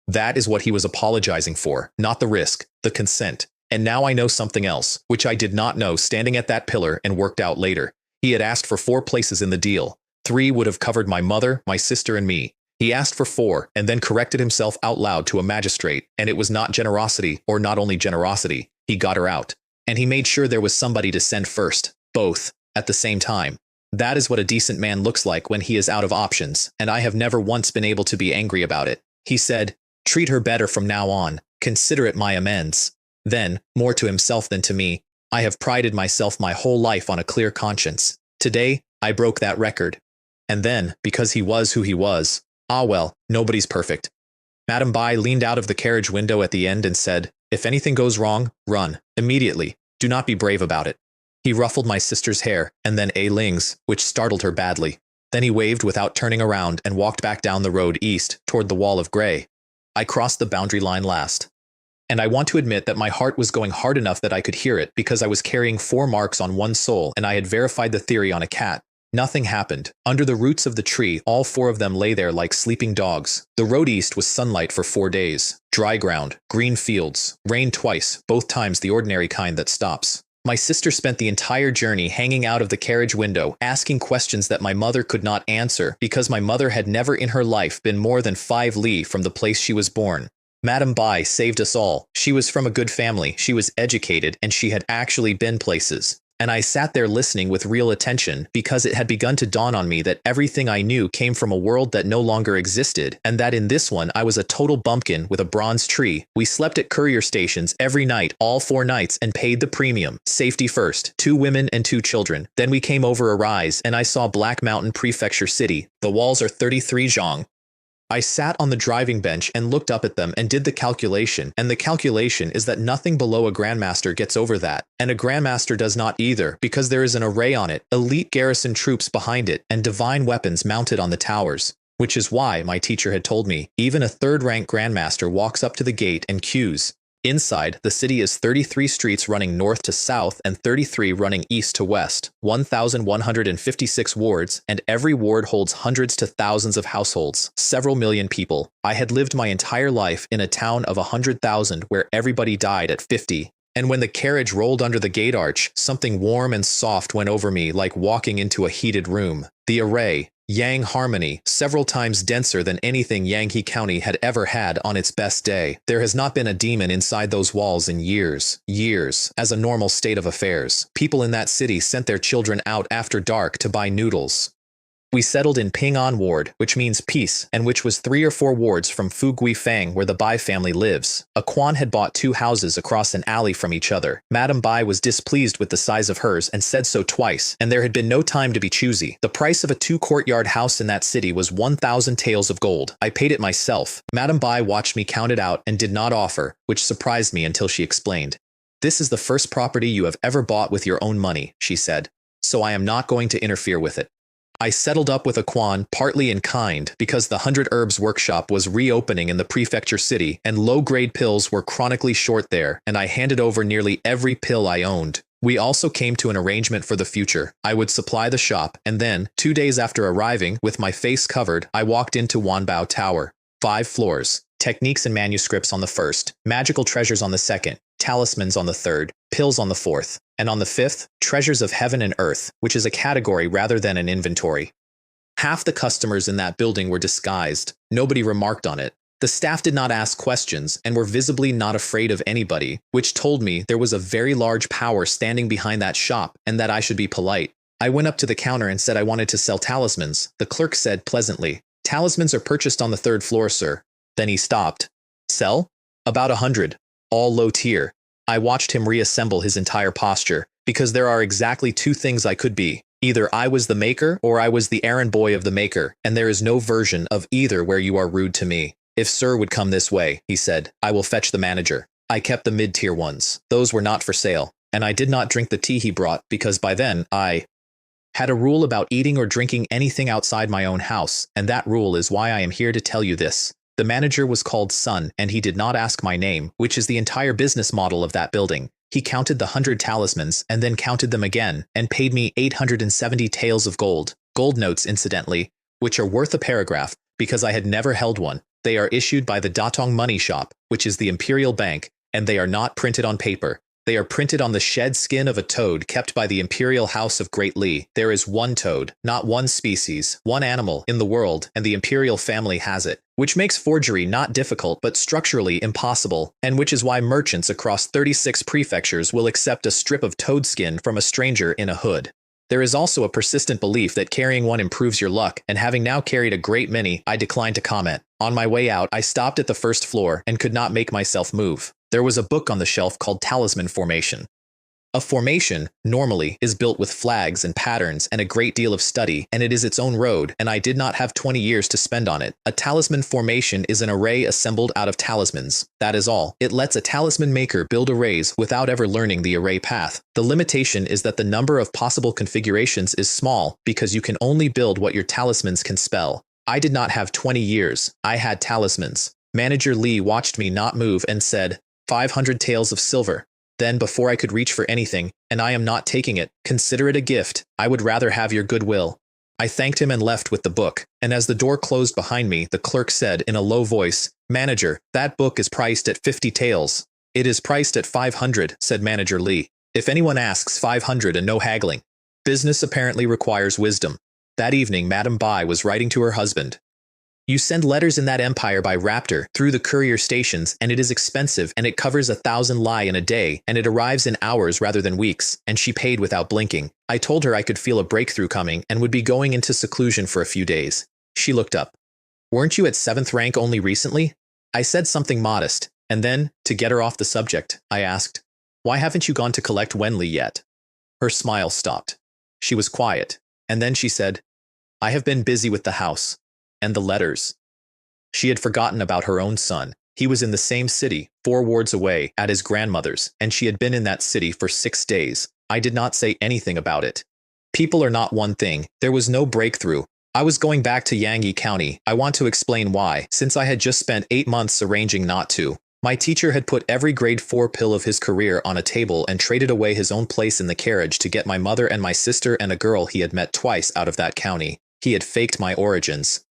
That is what he was apologizing for, not the risk, the consent. And now I know something else, which I did not know standing at that pillar and worked out later. He had asked for 4 places in the deal. 3 would have covered my mother, my sister, and me. He asked for 4 and then corrected himself out loud to a magistrate, and it was not generosity, or not only generosity, he got her out. And he made sure there was somebody to send first, both, at the same time. That is what a decent man looks like when he is out of options, and I have never once been able to be angry about it. He said, "Treat her better from now on. Consider it my amends." Then, more to himself than to me, I have prided myself my whole life on a clear conscience. Today, I broke that record. And then, because he was who he was, well, nobody's perfect. Madame Bai leaned out of the carriage window at the end and said, "If anything goes wrong, run, immediately. Do not be brave about it." He ruffled my sister's hair, and then Ailing's, which startled her badly. Then he waved without turning around and walked back down the road east, toward the wall of gray. I crossed the boundary line last. And I want to admit that my heart was going hard enough that I could hear it because I was carrying 4 marks on one soul and I had verified the theory on a cat. Nothing happened. Under the roots of the tree, all 4 of them lay there like sleeping dogs. The road east was sunlight for 4 days. Dry ground, green fields, rain twice, both times the ordinary kind that stops. My sister spent the entire journey hanging out of the carriage window, asking questions that my mother could not answer because my mother had never in her life been more than 5 li from the place she was born. Madame Bai saved us all. She was from a good family, she was educated, and she had actually been places. And I sat there listening with real attention because it had begun to dawn on me that everything I knew came from a world that no longer existed, and that in this one I was a total bumpkin with a bronze tree. We slept at courier stations every night, all 4 nights, and paid the premium. Safety first, 2 women and 2 children. Then we came over a rise, and I saw Black Mountain Prefecture City. The walls are 33 zhang. I sat on the driving bench and looked up at them and did the calculation, and the calculation is that nothing below a grandmaster gets over that, and a grandmaster does not either, because there is an array on it, elite garrison troops behind it, and divine weapons mounted on the towers. Which is why, my teacher had told me, even a 3rd-rank grandmaster walks up to the gate and queues. Inside, the city is 33 streets running north to south and 33 running east to west, 1,156 wards, and every ward holds hundreds to thousands of households, several million people. I had lived my entire life in a town of 100,000 where everybody died at 50. And when the carriage rolled under the gate arch, something warm and soft went over me like walking into a heated room. The array, Yang harmony, several times denser than anything Yanghe County had ever had on its best day. There has not been a demon inside those walls in years, as a normal state of affairs. People in that city sent their children out after dark to buy noodles. We settled in Ping'an Ward, which means peace, and which was 3 or 4 wards from Fugui Fang where the Bai family lives. A Quan had bought 2 houses across an alley from each other. Madame Bai was displeased with the size of hers and said so twice, and there had been no time to be choosy. The price of a 2-courtyard house in that city was 1,000 taels of gold. I paid it myself. Madame Bai watched me count it out and did not offer, which surprised me until she explained. "This is the first property you have ever bought with your own money," she said, "so I am not going to interfere with it." I settled up with a Quan partly in kind because the 100 Herbs workshop was reopening in the prefecture city and low-grade pills were chronically short there, and I handed over nearly every pill I owned. We also came to an arrangement for the future. I would supply the shop, and then, 2 days after arriving, with my face covered, I walked into Wanbao Tower. 5 floors. Techniques and manuscripts on the first, magical treasures on the second, talismans on the third, pills on the fourth, and on the fifth, treasures of heaven and earth, which is a category rather than an inventory. Half the customers in that building were disguised. Nobody remarked on it. The staff did not ask questions and were visibly not afraid of anybody, which told me there was a very large power standing behind that shop and that I should be polite. I went up to the counter and said I wanted to sell talismans. The clerk said pleasantly, "Talismans are purchased on the 3rd floor, sir." Then he stopped. "Sell?" "About 100. All low tier." I watched him reassemble his entire posture, because there are exactly 2 things I could be. Either I was the maker or I was the errand boy of the maker, and there is no version of either where you are rude to me. "If sir would come this way," he said, "I will fetch the manager." I kept the mid-tier ones. Those were not for sale, and I did not drink the tea he brought because by then I had a rule about eating or drinking anything outside my own house, and that rule is why I am here to tell you this. The manager was called Sun, and he did not ask my name, which is the entire business model of that building. He counted the 100 talismans and then counted them again and paid me 870 taels of gold notes incidentally, which are worth a paragraph because I had never held one. They are issued by the Datong Money Shop, which is the Imperial Bank, and they are not printed on paper. They are printed on the shed skin of a toad kept by the Imperial House of Great Li. There is one toad, not one species, one animal in the world, and the Imperial family has it, which makes forgery not difficult but structurally impossible, and which is why merchants across 36 prefectures will accept a strip of toad skin from a stranger in a hood. There is also a persistent belief that carrying one improves your luck, and having now carried a great many, I declined to comment. On my way out, I stopped at the 1st floor and could not make myself move. There was a book on the shelf called Talisman Formation. A formation, normally, is built with flags and patterns and a great deal of study, and it is its own road, and I did not have 20 years to spend on it. A talisman formation is an array assembled out of talismans. That is all. It lets a talisman maker build arrays without ever learning the array path. The limitation is that the number of possible configurations is small because you can only build what your talismans can spell. I did not have 20 years. I had talismans. Manager Lee watched me not move and said, 500 taels of silver. Then, before I could reach for anything, and I am not taking it, consider it a gift. I would rather have your goodwill. I thanked him and left with the book, and as the door closed behind me, the clerk said in a low voice, "Manager, that book is priced at 50 taels. "It is priced at 500, said Manager Lee. "If anyone asks, 500 and no haggling." Business apparently requires wisdom. That evening, Madame Bai was writing to her husband. "You send letters in that empire by Raptor through the courier stations, and it is expensive, and it covers 1,000 lie in a day, and it arrives in hours rather than weeks," and she paid without blinking. I told her I could feel a breakthrough coming and would be going into seclusion for a few days. She looked up. "Weren't you at 7th rank only recently?" I said something modest, and then, to get her off the subject, I asked, "Why haven't you gone to collect Wenli yet?" Her smile stopped. She was quiet, and then she said, "I have been busy with the house. And the letters." She had forgotten about her own son. He was in the same city, 4 wards away, at his grandmother's, and she had been in that city for 6 days. I did not say anything about it. People are not one thing. There was no breakthrough. I was going back to Yangyi County. I want to explain why, since I had just spent 8 months arranging not to. My teacher had put every grade 4 pill of his career on a table and traded away his own place in the carriage to get my mother and my sister and a girl he had met twice out of that county. He had faked my origins.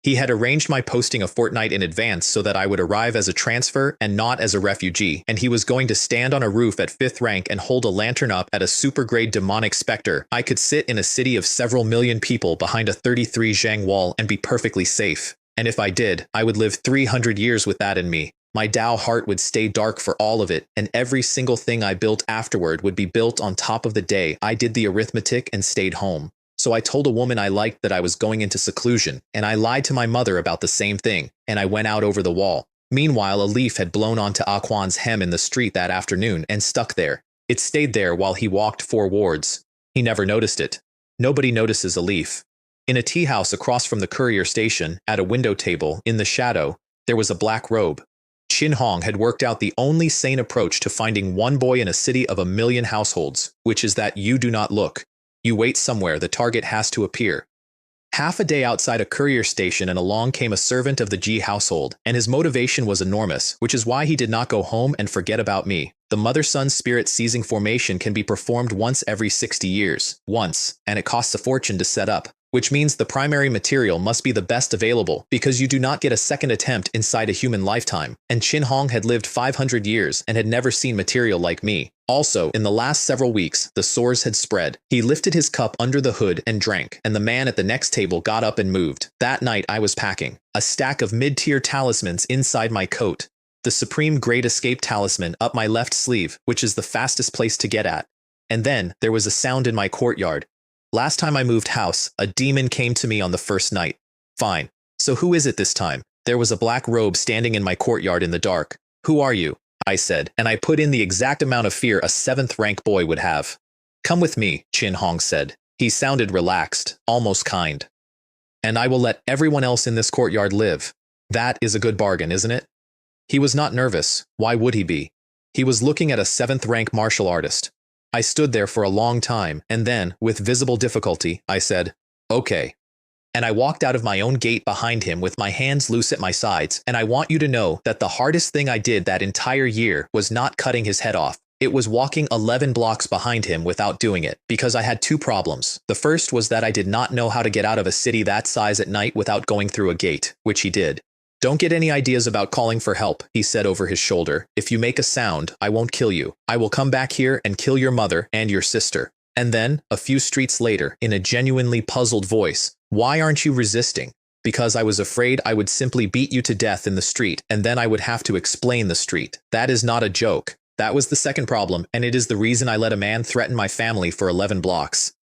He had arranged my posting a fortnight in advance so that I would arrive as a transfer and not as a refugee, and he was going to stand on a roof at 5th rank and hold a lantern up at a super-grade demonic specter. I could sit in a city of several million people behind a 33 zhang wall and be perfectly safe. And if I did, I would live 300 years with that in me. My Tao heart would stay dark for all of it, and every single thing I built afterward would be built on top of the day I did the arithmetic and stayed home. So I told a woman I liked that I was going into seclusion, and I lied to my mother about the same thing, and I went out over the wall. Meanwhile, a leaf had blown onto Aquan's hem in the street that afternoon and stuck there. It stayed there while he walked 4 wards. He never noticed it. Nobody notices a leaf. In a tea house across from the courier station, at a window table, in the shadow, there was a black robe. Qin Hong had worked out the only sane approach to finding one boy in a city of 1 million households, which is that you do not look. You wait somewhere, the target has to appear. Half a day outside a courier station and along came a servant of the Ji household, and his motivation was enormous, which is why he did not go home and forget about me. The mother-son spirit seizing formation can be performed once every 60 years. Once, and it costs a fortune to set up, which means the primary material must be the best available because you do not get a second attempt inside a human lifetime. And Qin Hong had lived 500 years and had never seen material like me. Also, in the last several weeks, the sores had spread. He lifted his cup under the hood and drank, and the man at the next table got up and moved. That night I was packing a stack of mid-tier talismans inside my coat. The Supreme Great Escape talisman up my left sleeve, which is the fastest place to get at. And then, there was a sound in my courtyard. Last time I moved house, a demon came to me on the first night. Fine. So who is it this time? There was a black robe standing in my courtyard in the dark. Who are you? I said, and I put in the exact amount of fear a 7th rank boy would have. Come with me, Chin Hong said. He sounded relaxed, almost kind. And I will let everyone else in this courtyard live. That is a good bargain, isn't it? He was not nervous. Why would he be? He was looking at a 7th rank martial artist. I stood there for a long time, and then, with visible difficulty, I said, okay. And I walked out of my own gate behind him with my hands loose at my sides, and I want you to know that the hardest thing I did that entire year was not cutting his head off. It was walking 11 blocks behind him without doing it, because I had 2 problems. The first was that I did not know how to get out of a city that size at night without going through a gate, which he did. Don't get any ideas about calling for help, he said over his shoulder. If you make a sound, I won't kill you. I will come back here and kill your mother and your sister. And then, a few streets later, in a genuinely puzzled voice, why aren't you resisting? Because I was afraid I would simply beat you to death in the street, and then I would have to explain the street. That is not a joke. That was the second problem, and it is the reason I let a man threaten my family for 11 blocks.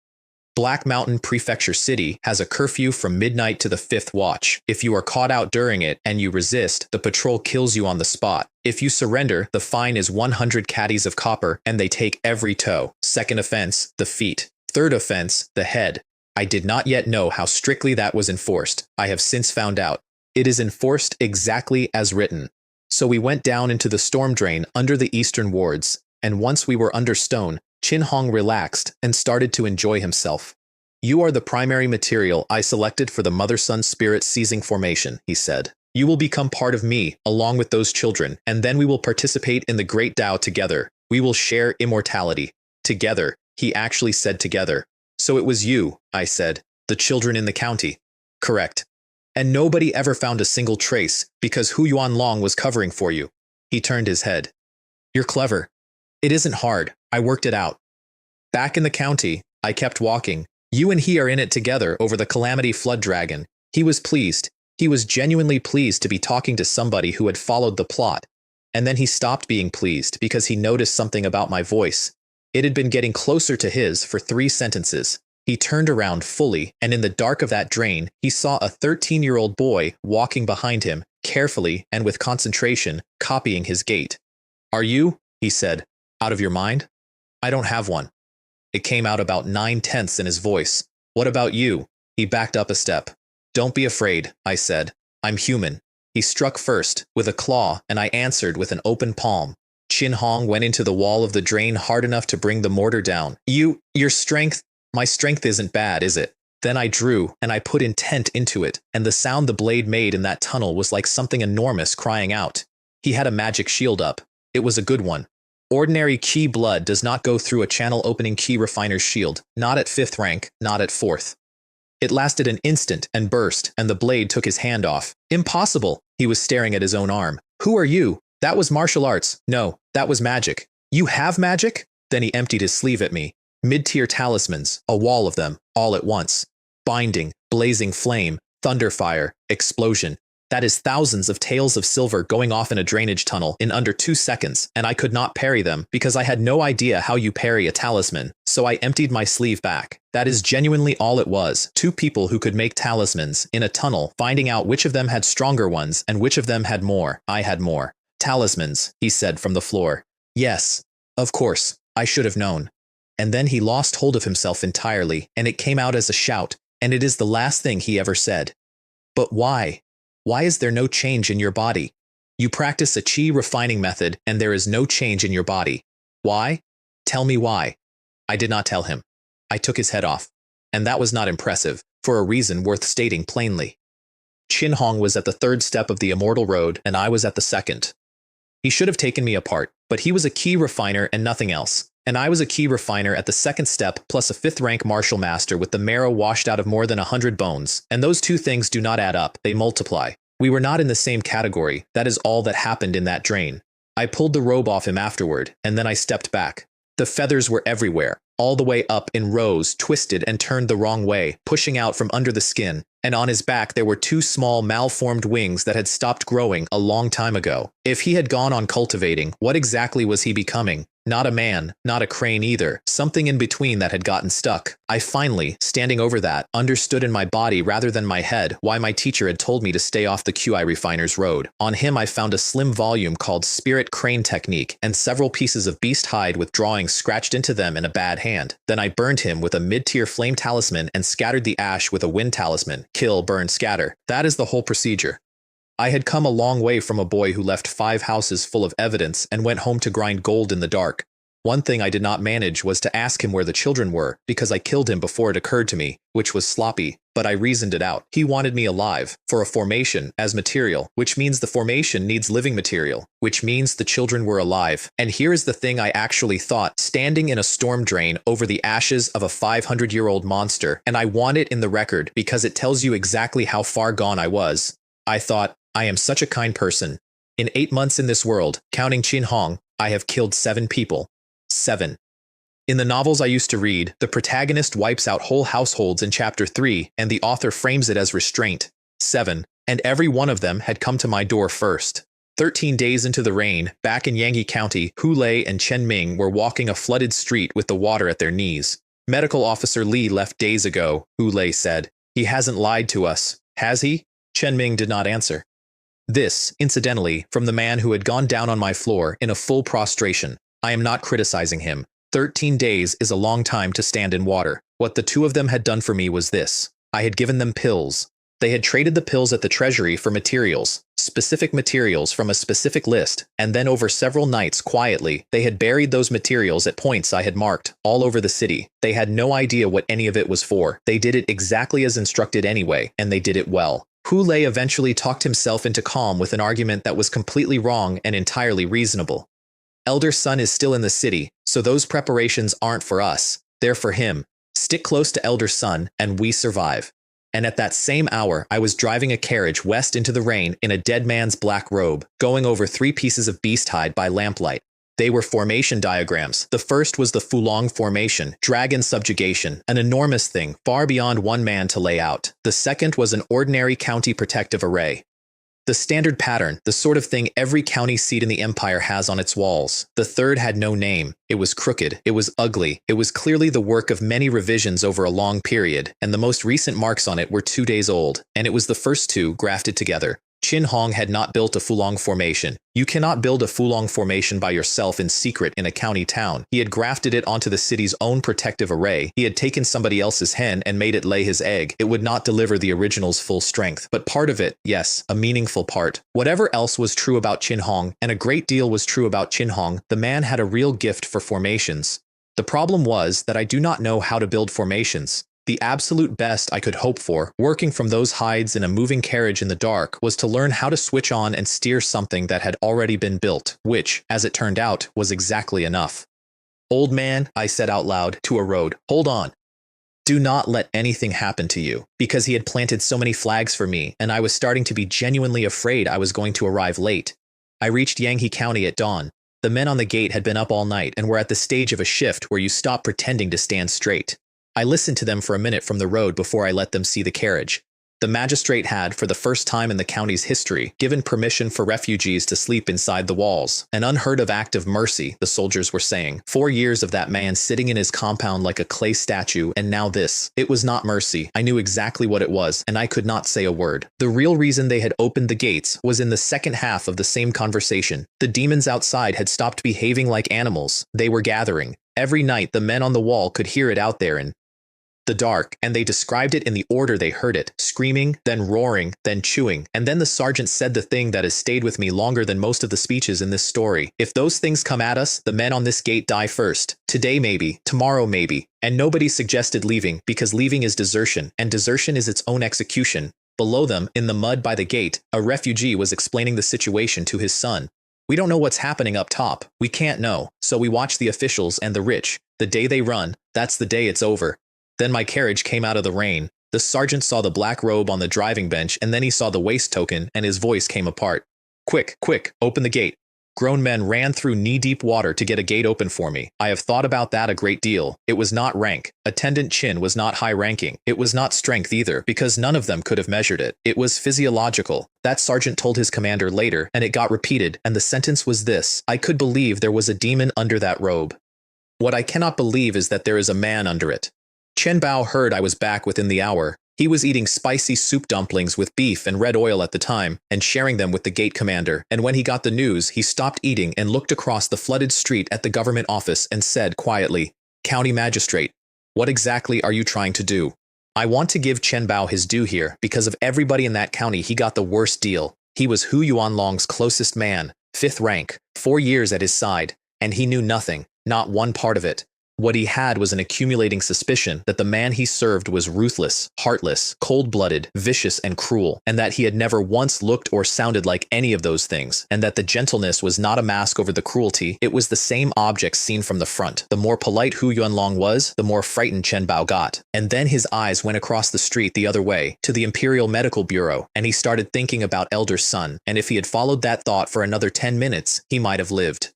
Black Mountain Prefecture City has a curfew from midnight to the 5th watch. If you are caught out during it and you resist, the patrol kills you on the spot. If you surrender, the fine is 100 caddies of copper and they take every toe. Second offense, the feet. Third offense, the head. I did not yet know how strictly that was enforced. I have since found out. It is enforced exactly as written. So we went down into the storm drain under the eastern wards, and once we were under stone, Chin Hong relaxed and started to enjoy himself. You are the primary material I selected for the mother-son spirit seizing formation, he said. You will become part of me, along with those children, and then we will participate in the great Tao together. We will share immortality. Together, he actually said together. So it was you, I said, the children in the county. Correct. And nobody ever found a single trace, because Hu Yuan Long was covering for you. He turned his head. You're clever. It isn't hard. I worked it out. Back in the county, I kept walking. You and he are in it together over the Calamity Flood Dragon. He was pleased. He was genuinely pleased to be talking to somebody who had followed the plot. And then he stopped being pleased because he noticed something about my voice. It had been getting closer to his for 3 sentences. He turned around fully, and in the dark of that drain, he saw a 13-year-old boy walking behind him, carefully and with concentration, copying his gait. Are you, he said, out of your mind? I don't have one. It came out about 9/10 in his voice. What about you? He backed up a step. Don't be afraid, I said. I'm human. He struck first, with a claw, and I answered with an open palm. Chin Hong went into the wall of the drain hard enough to bring the mortar down. Your strength? My strength isn't bad, is it? Then I drew, and I put intent into it, and the sound the blade made in that tunnel was like something enormous crying out. He had a magic shield up. It was a good one. Ordinary Qi blood does not go through a channel-opening Qi refiner's shield, not at 5th rank, not at 4th. It lasted an instant and burst, and the blade took his hand off. Impossible! He was staring at his own arm. Who are you? That was martial arts. No, that was magic. You have magic? Then he emptied his sleeve at me. Mid-tier talismans, a wall of them, all at once. Binding, blazing flame, thunderfire, explosion. That is thousands of tails of silver going off in a drainage tunnel in under 2 seconds, and I could not parry them because I had no idea how you parry a talisman, so I emptied my sleeve back. That is genuinely all it was. 2 people who could make talismans in a tunnel, finding out which of them had stronger ones and which of them had more. I had more. Talismans, he said from the floor. Yes, of course, I should have known. And then he lost hold of himself entirely, and it came out as a shout, and it is the last thing he ever said. But why? Why is there no change in your body? You practice a Qi refining method and there is no change in your body. Why? Tell me why. I did not tell him. I took his head off. And that was not impressive, for a reason worth stating plainly. Chin Hong was at the 3rd step of the immortal road and I was at the 2nd. He should have taken me apart, but he was a Qi refiner and nothing else. And I was a Qi refiner at the 2nd step plus a 5th rank martial master with the marrow washed out of more than 100 bones. And those 2 things do not add up, they multiply. We were not in the same category, that is all that happened in that drain. I pulled the robe off him afterward, and then I stepped back. The feathers were everywhere, all the way up in rows, twisted and turned the wrong way, pushing out from under the skin, and on his back there were two small malformed wings that had stopped growing a long time ago. If he had gone on cultivating, what exactly was he becoming? Not a man, not a crane either, something in between that had gotten stuck. I finally, standing over that, understood in my body rather than my head why my teacher had told me to stay off the QI Refiner's Road. On him I found a slim volume called Spirit Crane Technique and several pieces of beast hide with drawings scratched into them in a bad hand. Then I burned him with a mid-tier flame talisman and scattered the ash with a wind talisman. Kill, burn, scatter. That is the whole procedure. I had come a long way from a boy who left 5 houses full of evidence and went home to grind gold in the dark. One thing I did not manage was to ask him where the children were, because I killed him before it occurred to me, which was sloppy, but I reasoned it out. He wanted me alive, for a formation, as material, which means the formation needs living material, which means the children were alive. And here is the thing I actually thought, standing in a storm drain over the ashes of a 500-year-old monster, and I want it in the record because it tells you exactly how far gone I was. I thought, I am such a kind person. In 8 months in this world, counting Chin Hong, I have killed 7 people. 7. In the novels I used to read, the protagonist wipes out whole households in chapter 3, and the author frames it as restraint. 7. And every one of them had come to my door first. 13 days into the rain, back in Yangtze County, Hu Lei and Chen Ming were walking a flooded street with the water at their knees. Medical Officer Li left days ago, Hu Lei said. He hasn't lied to us, has he? Chen Ming did not answer. This, incidentally, from the man who had gone down on my floor in a full prostration. I am not criticizing him. 13 days is a long time to stand in water. What the two of them had done for me was this. I had given them pills. They had traded the pills at the treasury for materials, specific materials from a specific list, and then over several nights, quietly, they had buried those materials at points I had marked, all over the city. They had no idea what any of it was for. They did it exactly as instructed anyway, and they did it well. Hu Lei eventually talked himself into calm with an argument that was completely wrong and entirely reasonable. Elder Son is still in the city, so those preparations aren't for us. They're for him. Stick close to Elder Son, and we survive. And at that same hour, I was driving a carriage west into the rain in a dead man's black robe, going over 3 pieces of beast hide by lamplight. They were formation diagrams. The first was the Fulong Formation, dragon subjugation, an enormous thing, far beyond one man to lay out. The second was an ordinary county protective array. The standard pattern, the sort of thing every county seat in the empire has on its walls. The third had no name. It was crooked. It was ugly. It was clearly the work of many revisions over a long period, and the most recent marks on it were 2 days old, and it was the first 2 grafted together. Chin Hong had not built a Fulong Formation. You cannot build a Fulong Formation by yourself in secret in a county town. He had grafted it onto the city's own protective array. He had taken somebody else's hen and made it lay his egg. It would not deliver the original's full strength, but part of it, yes, a meaningful part. Whatever else was true about Chin Hong, and a great deal was true about Chin Hong, the man had a real gift for formations. The problem was that I do not know how to build formations. The absolute best I could hope for, working from those hides in a moving carriage in the dark, was to learn how to switch on and steer something that had already been built, which, as it turned out, was exactly enough. Old man, I said out loud, to a road, hold on. Do not let anything happen to you, because he had planted so many flags for me, and I was starting to be genuinely afraid I was going to arrive late. I reached Yangtze County at dawn. The men on the gate had been up all night and were at the stage of a shift where you stop pretending to stand straight. I listened to them for a minute from the road before I let them see the carriage. The magistrate had, for the first time in the county's history, given permission for refugees to sleep inside the walls. An unheard of act of mercy, the soldiers were saying. 4 years of that man sitting in his compound like a clay statue, and now this. It was not mercy. I knew exactly what it was, and I could not say a word. The real reason they had opened the gates was in the second half of the same conversation. The demons outside had stopped behaving like animals. They were gathering. Every night the men on the wall could hear it out there in the dark, and they described it in the order they heard it, screaming, then roaring, then chewing, and then the sergeant said the thing that has stayed with me longer than most of the speeches in this story. If those things come at us, the men on this gate die first. Today maybe, tomorrow maybe. And nobody suggested leaving, because leaving is desertion, and desertion is its own execution. Below them, in the mud by the gate, a refugee was explaining the situation to his son. We don't know what's happening up top. We can't know, so we watch the officials and the rich. The day they run, that's the day it's over. Then my carriage came out of the rain. The sergeant saw the black robe on the driving bench, and then he saw the waist token, and his voice came apart. Quick, quick, open the gate. Grown men ran through knee-deep water to get a gate open for me. I have thought about that a great deal. It was not rank. Attendant Chin was not high-ranking. It was not strength either, because none of them could have measured it. It was physiological. That sergeant told his commander later, and it got repeated, and the sentence was this: I could believe there was a demon under that robe. What I cannot believe is that there is a man under it. Chen Bao heard I was back within the hour. He was eating spicy soup dumplings with beef and red oil at the time, and sharing them with the gate commander, and when he got the news, he stopped eating and looked across the flooded street at the government office and said quietly, "County magistrate, what exactly are you trying to do?" I want to give Chen Bao his due here. Because of everybody in that county, he got the worst deal. He was Hu Yuanlong's closest man, 5th rank, 4 years at his side, and he knew nothing, not one part of it. What he had was an accumulating suspicion that the man he served was ruthless, heartless, cold-blooded, vicious, and cruel, and that he had never once looked or sounded like any of those things, and that the gentleness was not a mask over the cruelty, it was the same object seen from the front. The more polite Hu Yuanlong was, the more frightened Chen Bao got. And then his eyes went across the street the other way, to the Imperial Medical Bureau, and he started thinking about Elder Sun, and if he had followed that thought for another 10 minutes, he might have lived.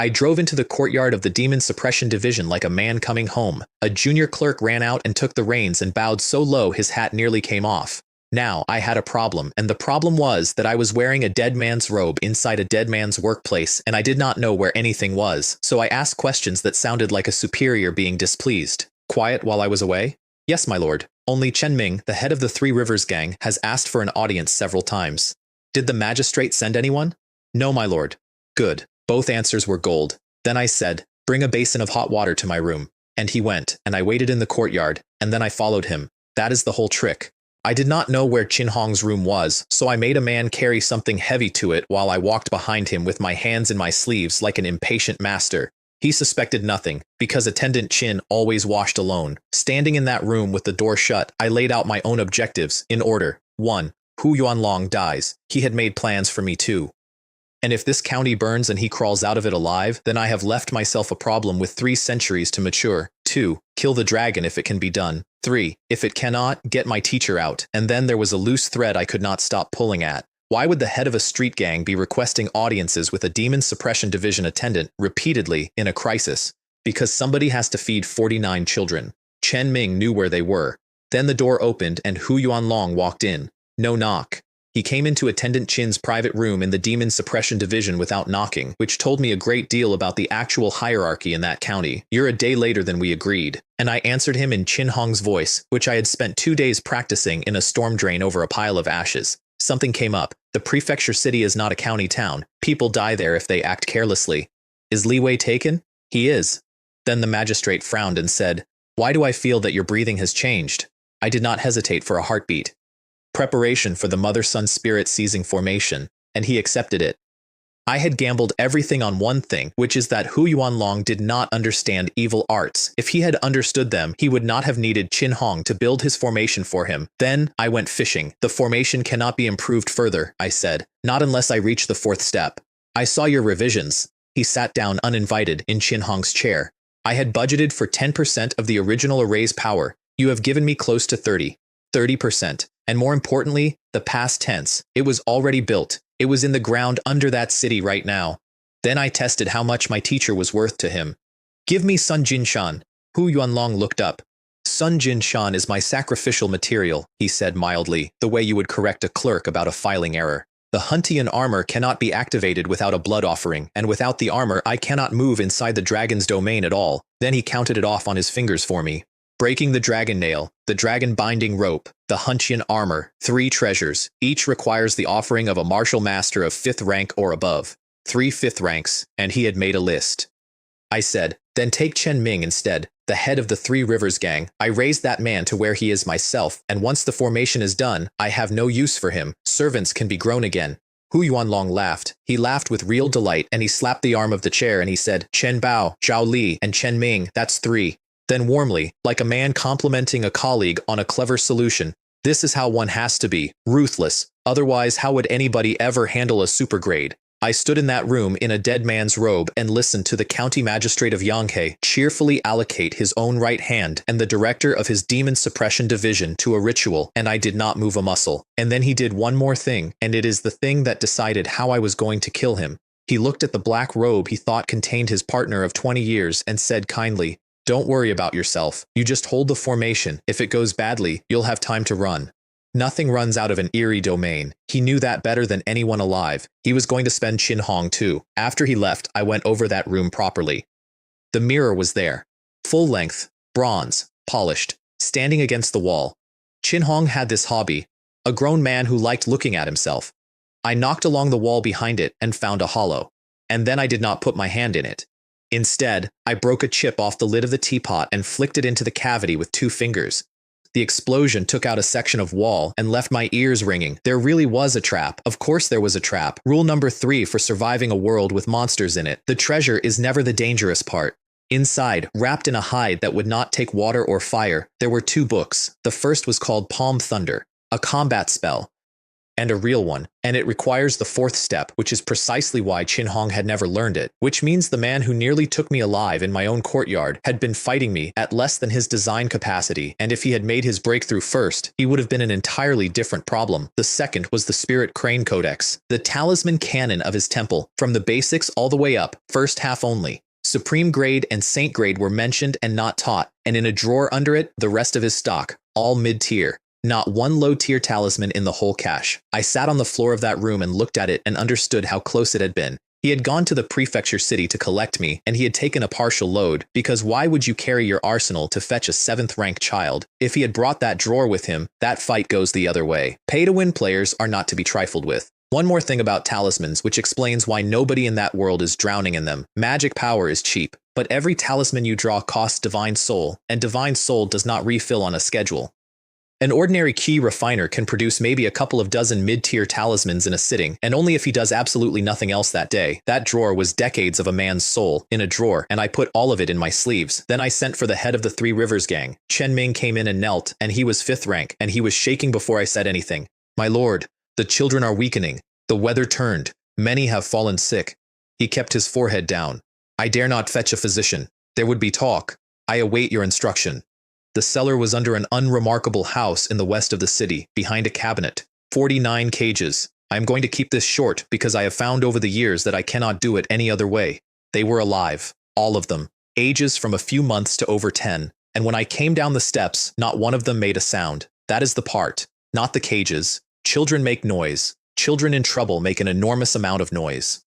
I drove into the courtyard of the Demon Suppression Division like a man coming home. A junior clerk ran out and took the reins and bowed so low his hat nearly came off. Now, I had a problem, and the problem was that I was wearing a dead man's robe inside a dead man's workplace, and I did not know where anything was, so I asked questions that sounded like a superior being displeased. Quiet while I was away? Yes, my lord. Only Chen Ming, the head of the Three Rivers Gang, has asked for an audience several times. Did the magistrate send anyone? No, my lord. Good. Both answers were gold. Then I said, "Bring a basin of hot water to my room." And he went, and I waited in the courtyard, and then I followed him. That is the whole trick. I did not know where Chin Hong's room was, so I made a man carry something heavy to it while I walked behind him with my hands in my sleeves like an impatient master. He suspected nothing, because Attendant Chin always washed alone. Standing in that room with the door shut, I laid out my own objectives, in order. 1. Hu Yuanlong dies. He had made plans for me too. And if this county burns and he crawls out of it alive, then I have left myself a problem with 3 centuries to mature. 2. Kill the dragon if it can be done. 3. If it cannot, get my teacher out. And then there was a loose thread I could not stop pulling at. Why would the head of a street gang be requesting audiences with a Demon Suppression Division attendant repeatedly in a crisis? Because somebody has to feed 49 children. Chen Ming knew where they were. Then the door opened and Hu Yuanlong walked in. No knock. He came into Attendant Chin's private room in the Demon Suppression Division without knocking, which told me a great deal about the actual hierarchy in that county. "You're a day later than we agreed." And I answered him in Chin Hong's voice, which I had spent 2 days practicing in a storm drain over a pile of ashes. Something came up. The prefecture city is not a county town. People die there if they act carelessly. Is Li Wei taken? He is. Then the magistrate frowned and said, "Why do I feel that your breathing has changed?" I did not hesitate for a heartbeat. Preparation for the mother-son spirit seizing formation, and he accepted it. I had gambled everything on one thing, which is that Hu Yuanlong did not understand evil arts. If he had understood them, he would not have needed Chin Hong to build his formation for him. Then I went fishing. The formation cannot be improved further, I said, not unless I reach the 4th step. I saw your revisions. He sat down uninvited in Chin Hong's chair. I had budgeted for 10% of the original array's power. You have given me close to 30%. And more importantly, the past tense. It was already built. It was in the ground under that city right now. Then I tested how much my teacher was worth to him. "Give me Sun Jinshan." Hu Yuanlong looked up. "Sun Jinshan is my sacrificial material," he said mildly, the way you would correct a clerk about a filing error. "The Huntian armor cannot be activated without a blood offering, and without the armor I cannot move inside the dragon's domain at all." Then he counted it off on his fingers for me. Breaking the dragon nail, the dragon binding rope, the Huntian armor, 3 treasures. Each requires the offering of a martial master of 5th rank or above. 3 5th ranks, and he had made a list. I said, "Then take Chen Ming instead, the head of the Three Rivers Gang. I raised that man to where he is myself, and once the formation is done, I have no use for him. Servants can be grown again." Hu Yuanlong laughed. He laughed with real delight, and he slapped the arm of the chair and he said, "Chen Bao, Zhao Li, and Chen Ming, that's 3. Then warmly, like a man complimenting a colleague on a clever solution, "This is how one has to be, ruthless. Otherwise, how would anybody ever handle a supergrade?" I stood in that room in a dead man's robe and listened to the county magistrate of Yanghe cheerfully allocate his own right hand and the director of his demon suppression division to a ritual, and I did not move a muscle. And then he did one more thing, and it is the thing that decided how I was going to kill him. He looked at the black robe he thought contained his partner of 20 years and said kindly, "Don't worry about yourself. You just hold the formation. If it goes badly, you'll have time to run." Nothing runs out of an eerie domain. He knew that better than anyone alive. He was going to spend Chin Hong too. After he left, I went over that room properly. The mirror was there. Full length, bronze, polished, standing against the wall. Chin Hong had this hobby, a grown man who liked looking at himself. I knocked along the wall behind it and found a hollow. And then I did not put my hand in it. Instead, I broke a chip off the lid of the teapot and flicked it into the cavity with 2 fingers. The explosion took out a section of wall and left my ears ringing. There really was a trap. Of course there was a trap. Rule number 3 for surviving a world with monsters in it. The treasure is never the dangerous part. Inside, wrapped in a hide that would not take water or fire, there were 2 books. The first was called Palm Thunder, a combat spell, and a real one, and it requires the 4th step, which is precisely why Chin Hong had never learned it, which means the man who nearly took me alive in my own courtyard had been fighting me at less than his design capacity, and if he had made his breakthrough first, he would have been an entirely different problem. The second was the Spirit Crane Codex, the talisman canon of his temple, from the basics all the way up, first half only. Supreme grade and saint grade were mentioned and not taught, and in a drawer under it, the rest of his stock, all mid-tier. Not one low-tier talisman in the whole cache. I sat on the floor of that room and looked at it and understood how close it had been. He had gone to the prefecture city to collect me, and he had taken a partial load, because why would you carry your arsenal to fetch a 7th-rank child? If he had brought that drawer with him, that fight goes the other way. Pay-to-win players are not to be trifled with. One more thing about talismans, which explains why nobody in that world is drowning in them. Magic power is cheap, but every talisman you draw costs Divine Soul, and Divine Soul does not refill on a schedule. An ordinary key refiner can produce maybe a couple of dozen mid-tier talismans in a sitting, and only if he does absolutely nothing else that day. That drawer was decades of a man's soul, in a drawer, and I put all of it in my sleeves. Then I sent for the head of the 3 Rivers gang. Chen Ming came in and knelt, and he was 5th rank, and he was shaking before I said anything. "My lord, the children are weakening. The weather turned. Many have fallen sick." He kept his forehead down. "I dare not fetch a physician. There would be talk. I await your instruction." The cellar was under an unremarkable house in the west of the city, behind a cabinet. 49 cages. I am going to keep this short because I have found over the years that I cannot do it any other way. They were alive, all of them, ages from a few months to over 10, and when I came down the steps, not one of them made a sound. That is the part, not the cages. Children make noise. Children in trouble make an enormous amount of noise.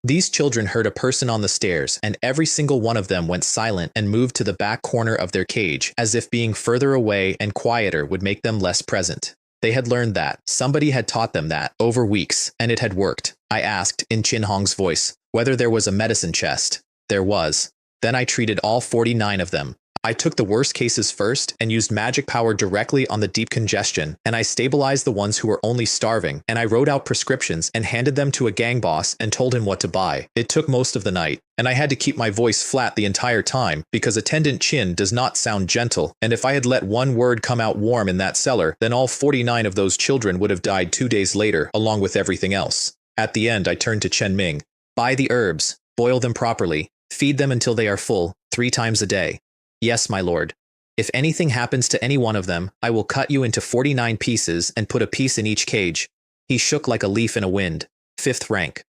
These children heard a person on the stairs, and every single one of them went silent and moved to the back corner of their cage, as if being further away and quieter would make them less present. They had learned that. Somebody had taught them that, over weeks, and it had worked. I asked, in Chin Hong's voice, whether there was a medicine chest. There was. Then I treated all 49 of them. I took the worst cases first and used magic power directly on the deep congestion, and I stabilized the ones who were only starving, and I wrote out prescriptions and handed them to a gang boss and told him what to buy. It took most of the night, and I had to keep my voice flat the entire time because Attendant Chin does not sound gentle, and if I had let one word come out warm in that cellar, then all 49 of those children would have died 2 days later, along with everything else. At the end, I turned to Chen Ming. "Buy the herbs, boil them properly, feed them until they are full, 3 times a day. Yes, my lord. If anything happens to any one of them, I will cut you into 49 pieces and put a piece in each cage." He shook like a leaf in a wind. 5th rank.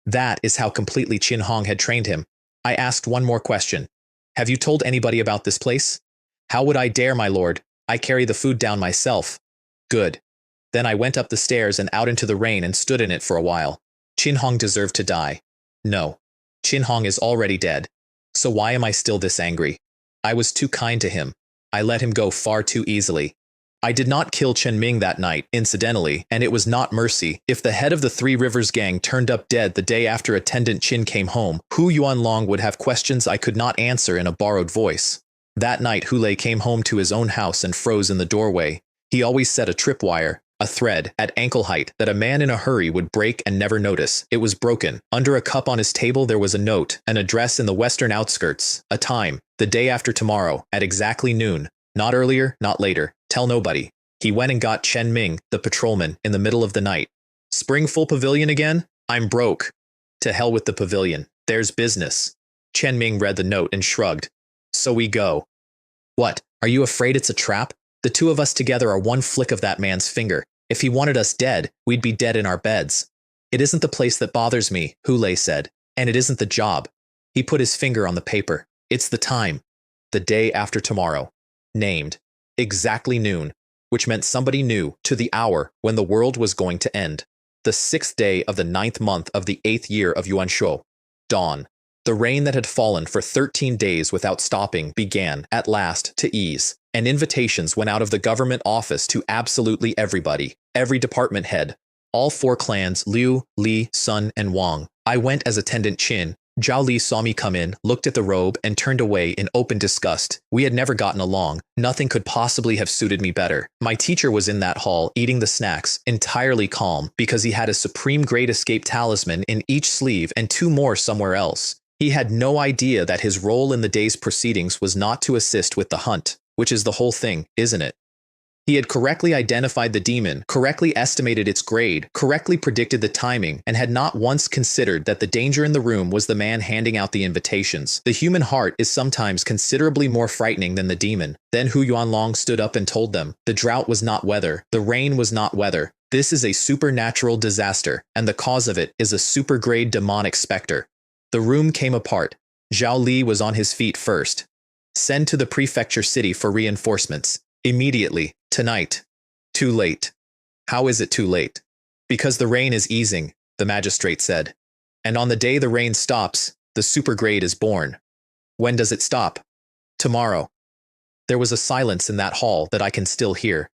That is how completely Chin Hong had trained him. I asked one more question. "Have you told anybody about this place?" "How would I dare, my lord? I carry the food down myself." "Good." Then I went up the stairs and out into the rain and stood in it for a while. Chin Hong deserved to die. No. Chin Hong is already dead. So why am I still this angry? I was too kind to him. I let him go far too easily. I did not kill Chen Ming that night, incidentally, and it was not mercy. If the head of the 3 Rivers gang turned up dead the day after Attendant Chin came home, Hu Yuanlong would have questions I could not answer in a borrowed voice. That night Hule came home to his own house and froze in the doorway. He always set a tripwire, a thread, at ankle height that a man in a hurry would break and never notice. It was broken. Under a cup on his table there was a note, an address in the western outskirts, a time, the day after tomorrow, at exactly noon. Not earlier, not later. Tell nobody. He went and got Chen Ming, the patrolman, in the middle of the night. "Spring full pavilion again? I'm broke." "To hell with the pavilion. There's business." Chen Ming read the note and shrugged. "So we go." "What, are you afraid it's a trap? The 2 of us together are one flick of that man's finger. If he wanted us dead, we'd be dead in our beds." It isn't the place that bothers me, Hule said. And it isn't the job. He put his finger on the paper. It's the time. The day after tomorrow. Named. Exactly noon, which meant somebody knew to the hour when the world was going to end. The 6th day of the 9th month of the 8th year of Yuanshuo. Dawn. The rain that had fallen for 13 days without stopping began, at last, to ease, and invitations went out of the government office to absolutely everybody, every department head, all 4 clans, Liu, Li, Sun, and Wang. I went as attendant Qin. Zhao Li saw me come in, looked at the robe, and turned away in open disgust. We had never gotten along. Nothing could possibly have suited me better. My teacher was in that hall, eating the snacks, entirely calm, because he had a supreme great escape talisman in each sleeve and 2 more somewhere else. He had no idea that his role in the day's proceedings was not to assist with the hunt, which is the whole thing, isn't it? He had correctly identified the demon, correctly estimated its grade, correctly predicted the timing, and had not once considered that the danger in the room was the man handing out the invitations. The human heart is sometimes considerably more frightening than the demon. Then Hu Yuanlong stood up and told them, the drought was not weather, the rain was not weather. This is a supernatural disaster, and the cause of it is a super-grade demonic specter. The room came apart. Zhao Li was on his feet first. Send to the prefecture city for reinforcements. Immediately. Tonight. Too late. How is it too late? Because the rain is easing, the magistrate said. And on the day the rain stops, the supergrade is born. When does it stop? Tomorrow. There was a silence in that hall that I can still hear.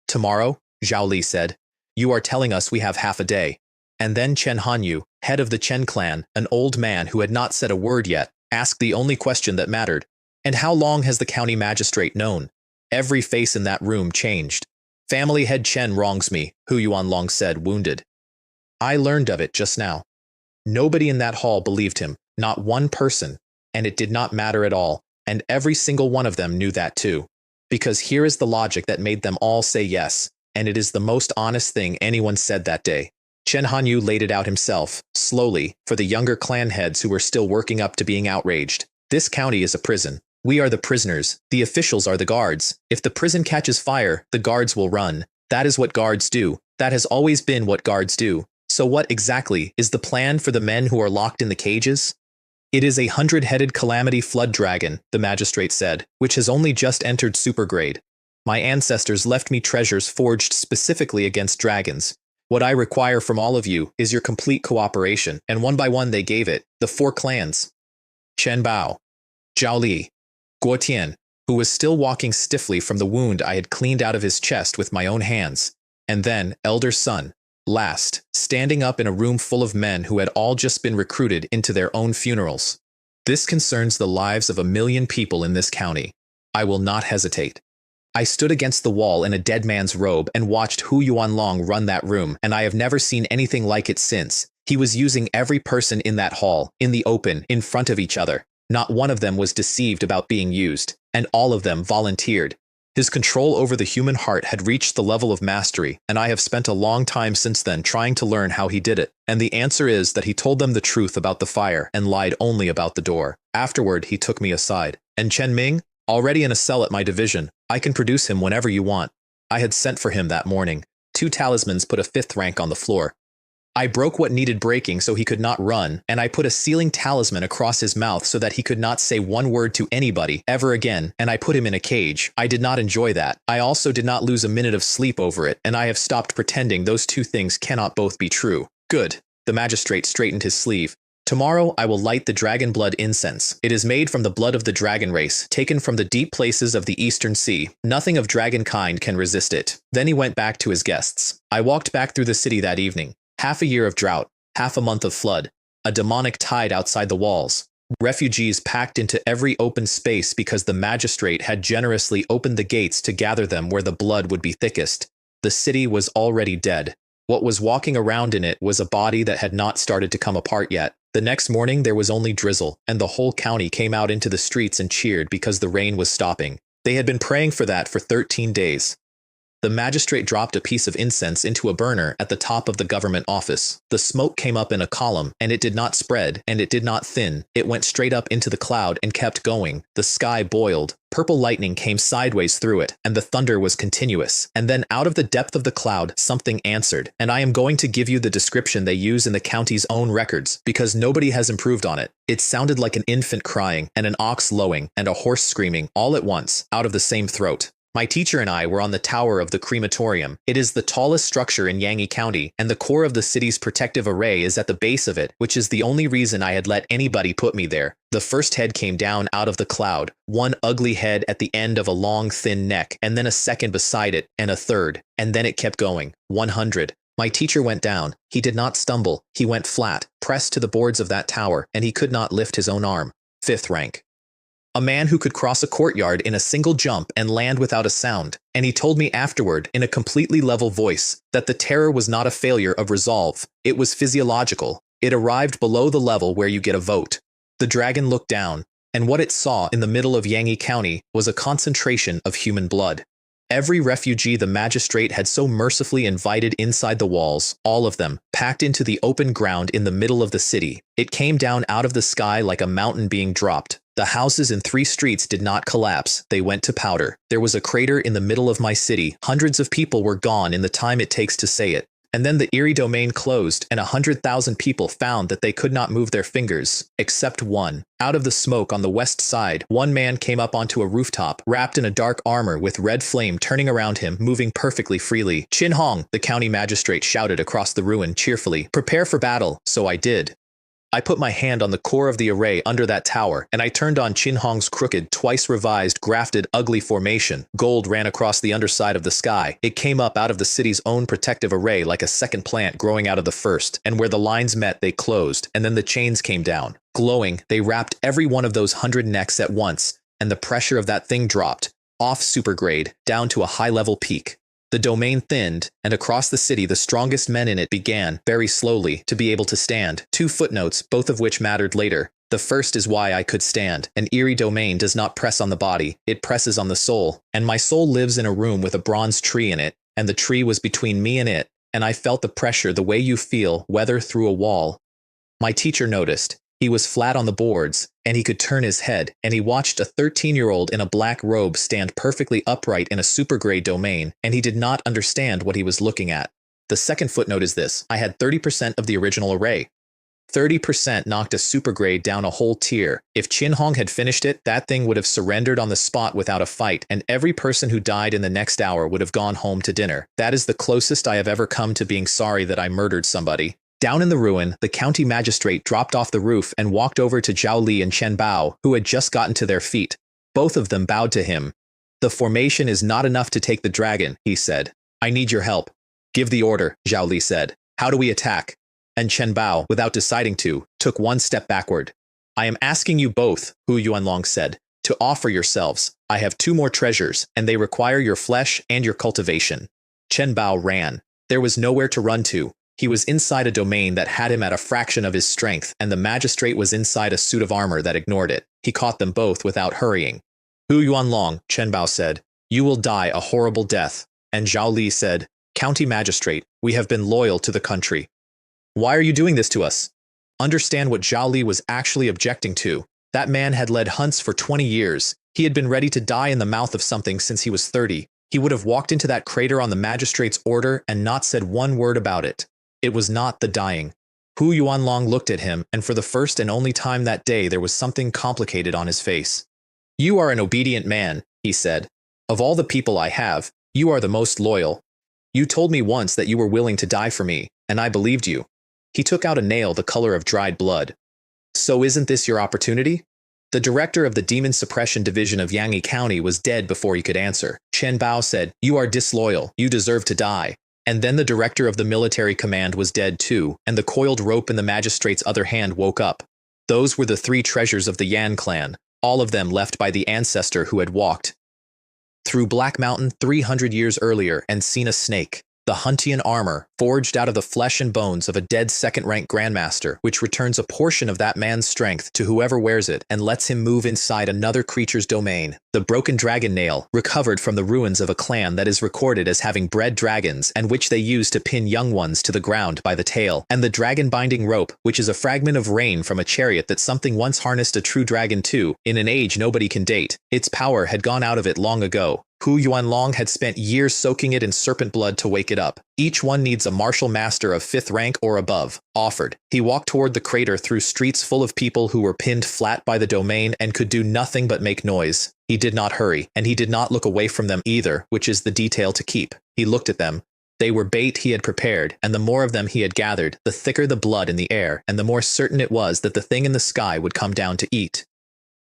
Tomorrow, Zhao Li said. You are telling us we have half a day. And then Chen Hanyu, head of the Chen clan, an old man who had not said a word yet, asked the only question that mattered. And how long has the county magistrate known? Every face in that room changed. Family head Chen wrongs me, Hu Yuanlong said, wounded. I learned of it just now. Nobody in that hall believed him, not one person, and it did not matter at all, and every single one of them knew that too. Because here is the logic that made them all say yes, and it is the most honest thing anyone said that day. Chen Hanyu laid it out himself, slowly, for the younger clan heads who were still working up to being outraged. This county is a prison. We are the prisoners. The officials are the guards. If the prison catches fire, the guards will run. That is what guards do. That has always been what guards do. So what exactly is the plan for the men who are locked in the cages? It is a 100-headed calamity flood dragon, the magistrate said, which has only just entered supergrade. My ancestors left me treasures forged specifically against dragons. What I require from all of you is your complete cooperation, and one by one they gave it, the 4 clans. Chen Bao, Zhao Li, Guo Tian, who was still walking stiffly from the wound I had cleaned out of his chest with my own hands, and then Elder Sun, last, standing up in a room full of men who had all just been recruited into their own funerals. This concerns the lives of 1 million people in this county. I will not hesitate. I stood against the wall in a dead man's robe and watched Hu Yuanlong run that room, and I have never seen anything like it since. He was using every person in that hall, in the open, in front of each other. Not one of them was deceived about being used, and all of them volunteered. His control over the human heart had reached the level of mastery, and I have spent a long time since then trying to learn how he did it. And the answer is that he told them the truth about the fire and lied only about the door. Afterward, he took me aside. And Chen Ming, already in a cell at my division, I can produce him whenever you want. I had sent for him that morning. 2 talismans put a 5th rank on the floor. I broke what needed breaking so he could not run, and I put a sealing talisman across his mouth so that he could not say one word to anybody ever again, and I put him in a cage. I did not enjoy that. I also did not lose a minute of sleep over it, and I have stopped pretending those 2 things cannot both be true. Good. The magistrate straightened his sleeve. Tomorrow I will light the dragon blood incense. It is made from the blood of the dragon race, taken from the deep places of the eastern sea. Nothing of dragon kind can resist it. Then he went back to his guests. I walked back through the city that evening. Half a year of drought, half a month of flood, a demonic tide outside the walls, refugees packed into every open space because the magistrate had generously opened the gates to gather them where the blood would be thickest. The city was already dead. What was walking around in it was a body that had not started to come apart yet. The next morning there was only drizzle, and the whole county came out into the streets and cheered because the rain was stopping. They had been praying for that for 13 days. The magistrate dropped a piece of incense into a burner at the top of the government office. The smoke came up in a column, and it did not spread, and it did not thin. It went straight up into the cloud and kept going. The sky boiled. Purple lightning came sideways through it, and the thunder was continuous. And then out of the depth of the cloud, something answered. And I am going to give you the description they use in the county's own records, because nobody has improved on it. It sounded like an infant crying, and an ox lowing, and a horse screaming, all at once, out of the same throat. My teacher and I were on the tower of the crematorium. It is the tallest structure in Yangtze County, and the core of the city's protective array is at the base of it, which is the only reason I had let anybody put me there. The first head came down out of the cloud, one ugly head at the end of a long, thin neck, and then a second beside it, and a third, and then it kept going. 100. My teacher went down. He did not stumble. He went flat, pressed to the boards of that tower, and he could not lift his own arm. 5th rank. A man who could cross a courtyard in a single jump and land without a sound, and he told me afterward in a completely level voice that the terror was not a failure of resolve, it was physiological. It arrived below the level where you get a vote. The dragon looked down, and what it saw in the middle of Yangtze County was a concentration of human blood. Every refugee the magistrate had so mercifully invited inside the walls, all of them, packed into the open ground in the middle of the city. It came down out of the sky like a mountain being dropped. The houses in 3 streets did not collapse, they went to powder. There was a crater in the middle of my city. Hundreds of people were gone in the time it takes to say it. And then the eerie domain closed, and 100,000 people found that they could not move their fingers, except one. Out of the smoke on the west side, one man came up onto a rooftop, wrapped in a dark armor with red flame turning around him, moving perfectly freely. "Chin Hong," the county magistrate shouted across the ruin cheerfully. "Prepare for battle." So I did. I put my hand on the core of the array under that tower, and I turned on Chin Hong's crooked, twice-revised, grafted, ugly formation. Gold ran across the underside of the sky. It came up out of the city's own protective array like a second plant growing out of the first, and where the lines met, they closed, and then the chains came down. Glowing, they wrapped every one of those 100 necks at once, and the pressure of that thing dropped, off supergrade, down to a high-level peak. The domain thinned, and across the city the strongest men in it began, very slowly, to be able to stand. 2 footnotes, both of which mattered later. The first is why I could stand. An eerie domain does not press on the body, it presses on the soul. And my soul lives in a room with a bronze tree in it, and the tree was between me and it, and I felt the pressure the way you feel weather through a wall. My teacher noticed. He was flat on the boards, and he could turn his head, and he watched a 13-year-old in a black robe stand perfectly upright in a supergrade domain, and he did not understand what he was looking at. The second footnote is this: I had 30% of the original array. 30% knocked a supergrade down a whole tier. If Chin Hong had finished it, that thing would have surrendered on the spot without a fight, and every person who died in the next hour would have gone home to dinner. That is the closest I have ever come to being sorry that I murdered somebody. Down in the ruin, the county magistrate dropped off the roof and walked over to Zhao Li and Chen Bao, who had just gotten to their feet. Both of them bowed to him. "The formation is not enough to take the dragon," he said. "I need your help." "Give the order," Zhao Li said. "How do we attack?" And Chen Bao, without deciding to, took one step backward. "I am asking you both," Hu Yuanlong said, "to offer yourselves. I have 2 more treasures, and they require your flesh and your cultivation." Chen Bao ran. There was nowhere to run to. He was inside a domain that had him at a fraction of his strength, and the magistrate was inside a suit of armor that ignored it. He caught them both without hurrying. "Hu Yuanlong," Chen Bao said, "you will die a horrible death." And Zhao Li said, "County magistrate, we have been loyal to the country. Why are you doing this to us?" Understand what Zhao Li was actually objecting to. That man had led hunts for 20 years. He had been ready to die in the mouth of something since he was 30. He would have walked into that crater on the magistrate's order and not said one word about it. It was not the dying. Hu Yuanlong looked at him, and for the first and only time that day there was something complicated on his face. "You are an obedient man," he said. "Of all the people I have, you are the most loyal. You told me once that you were willing to die for me, and I believed you." He took out a nail the color of dried blood. "So isn't this your opportunity?" The director of the Demon Suppression Division of Yangtze County was dead before he could answer. Chen Bao said, "You are disloyal. You deserve to die." And then the director of the military command was dead too, and the coiled rope in the magistrate's other hand woke up. Those were the 3 treasures of the Yan clan, all of them left by the ancestor who had walked through Black Mountain 300 years earlier and seen a snake. the Huntian armor, forged out of the flesh and bones of a dead second-rank grandmaster, which returns a portion of that man's strength to whoever wears it and lets him move inside another creature's domain. The broken dragon nail, recovered from the ruins of a clan that is recorded as having bred dragons and which they use to pin young ones to the ground by the tail. And the dragon binding rope, which is a fragment of rain from a chariot that something once harnessed a true dragon to, in an age nobody can date. Its power had gone out of it long ago. Hu Yuanlong had spent years soaking it in serpent blood to wake it up. Each one needs a martial master of 5th rank or above. Offered. He walked toward the crater through streets full of people who were pinned flat by the domain and could do nothing but make noise. He did not hurry, and he did not look away from them either, which is the detail to keep. He looked at them. They were bait he had prepared, and the more of them he had gathered, the thicker the blood in the air, and the more certain it was that the thing in the sky would come down to eat.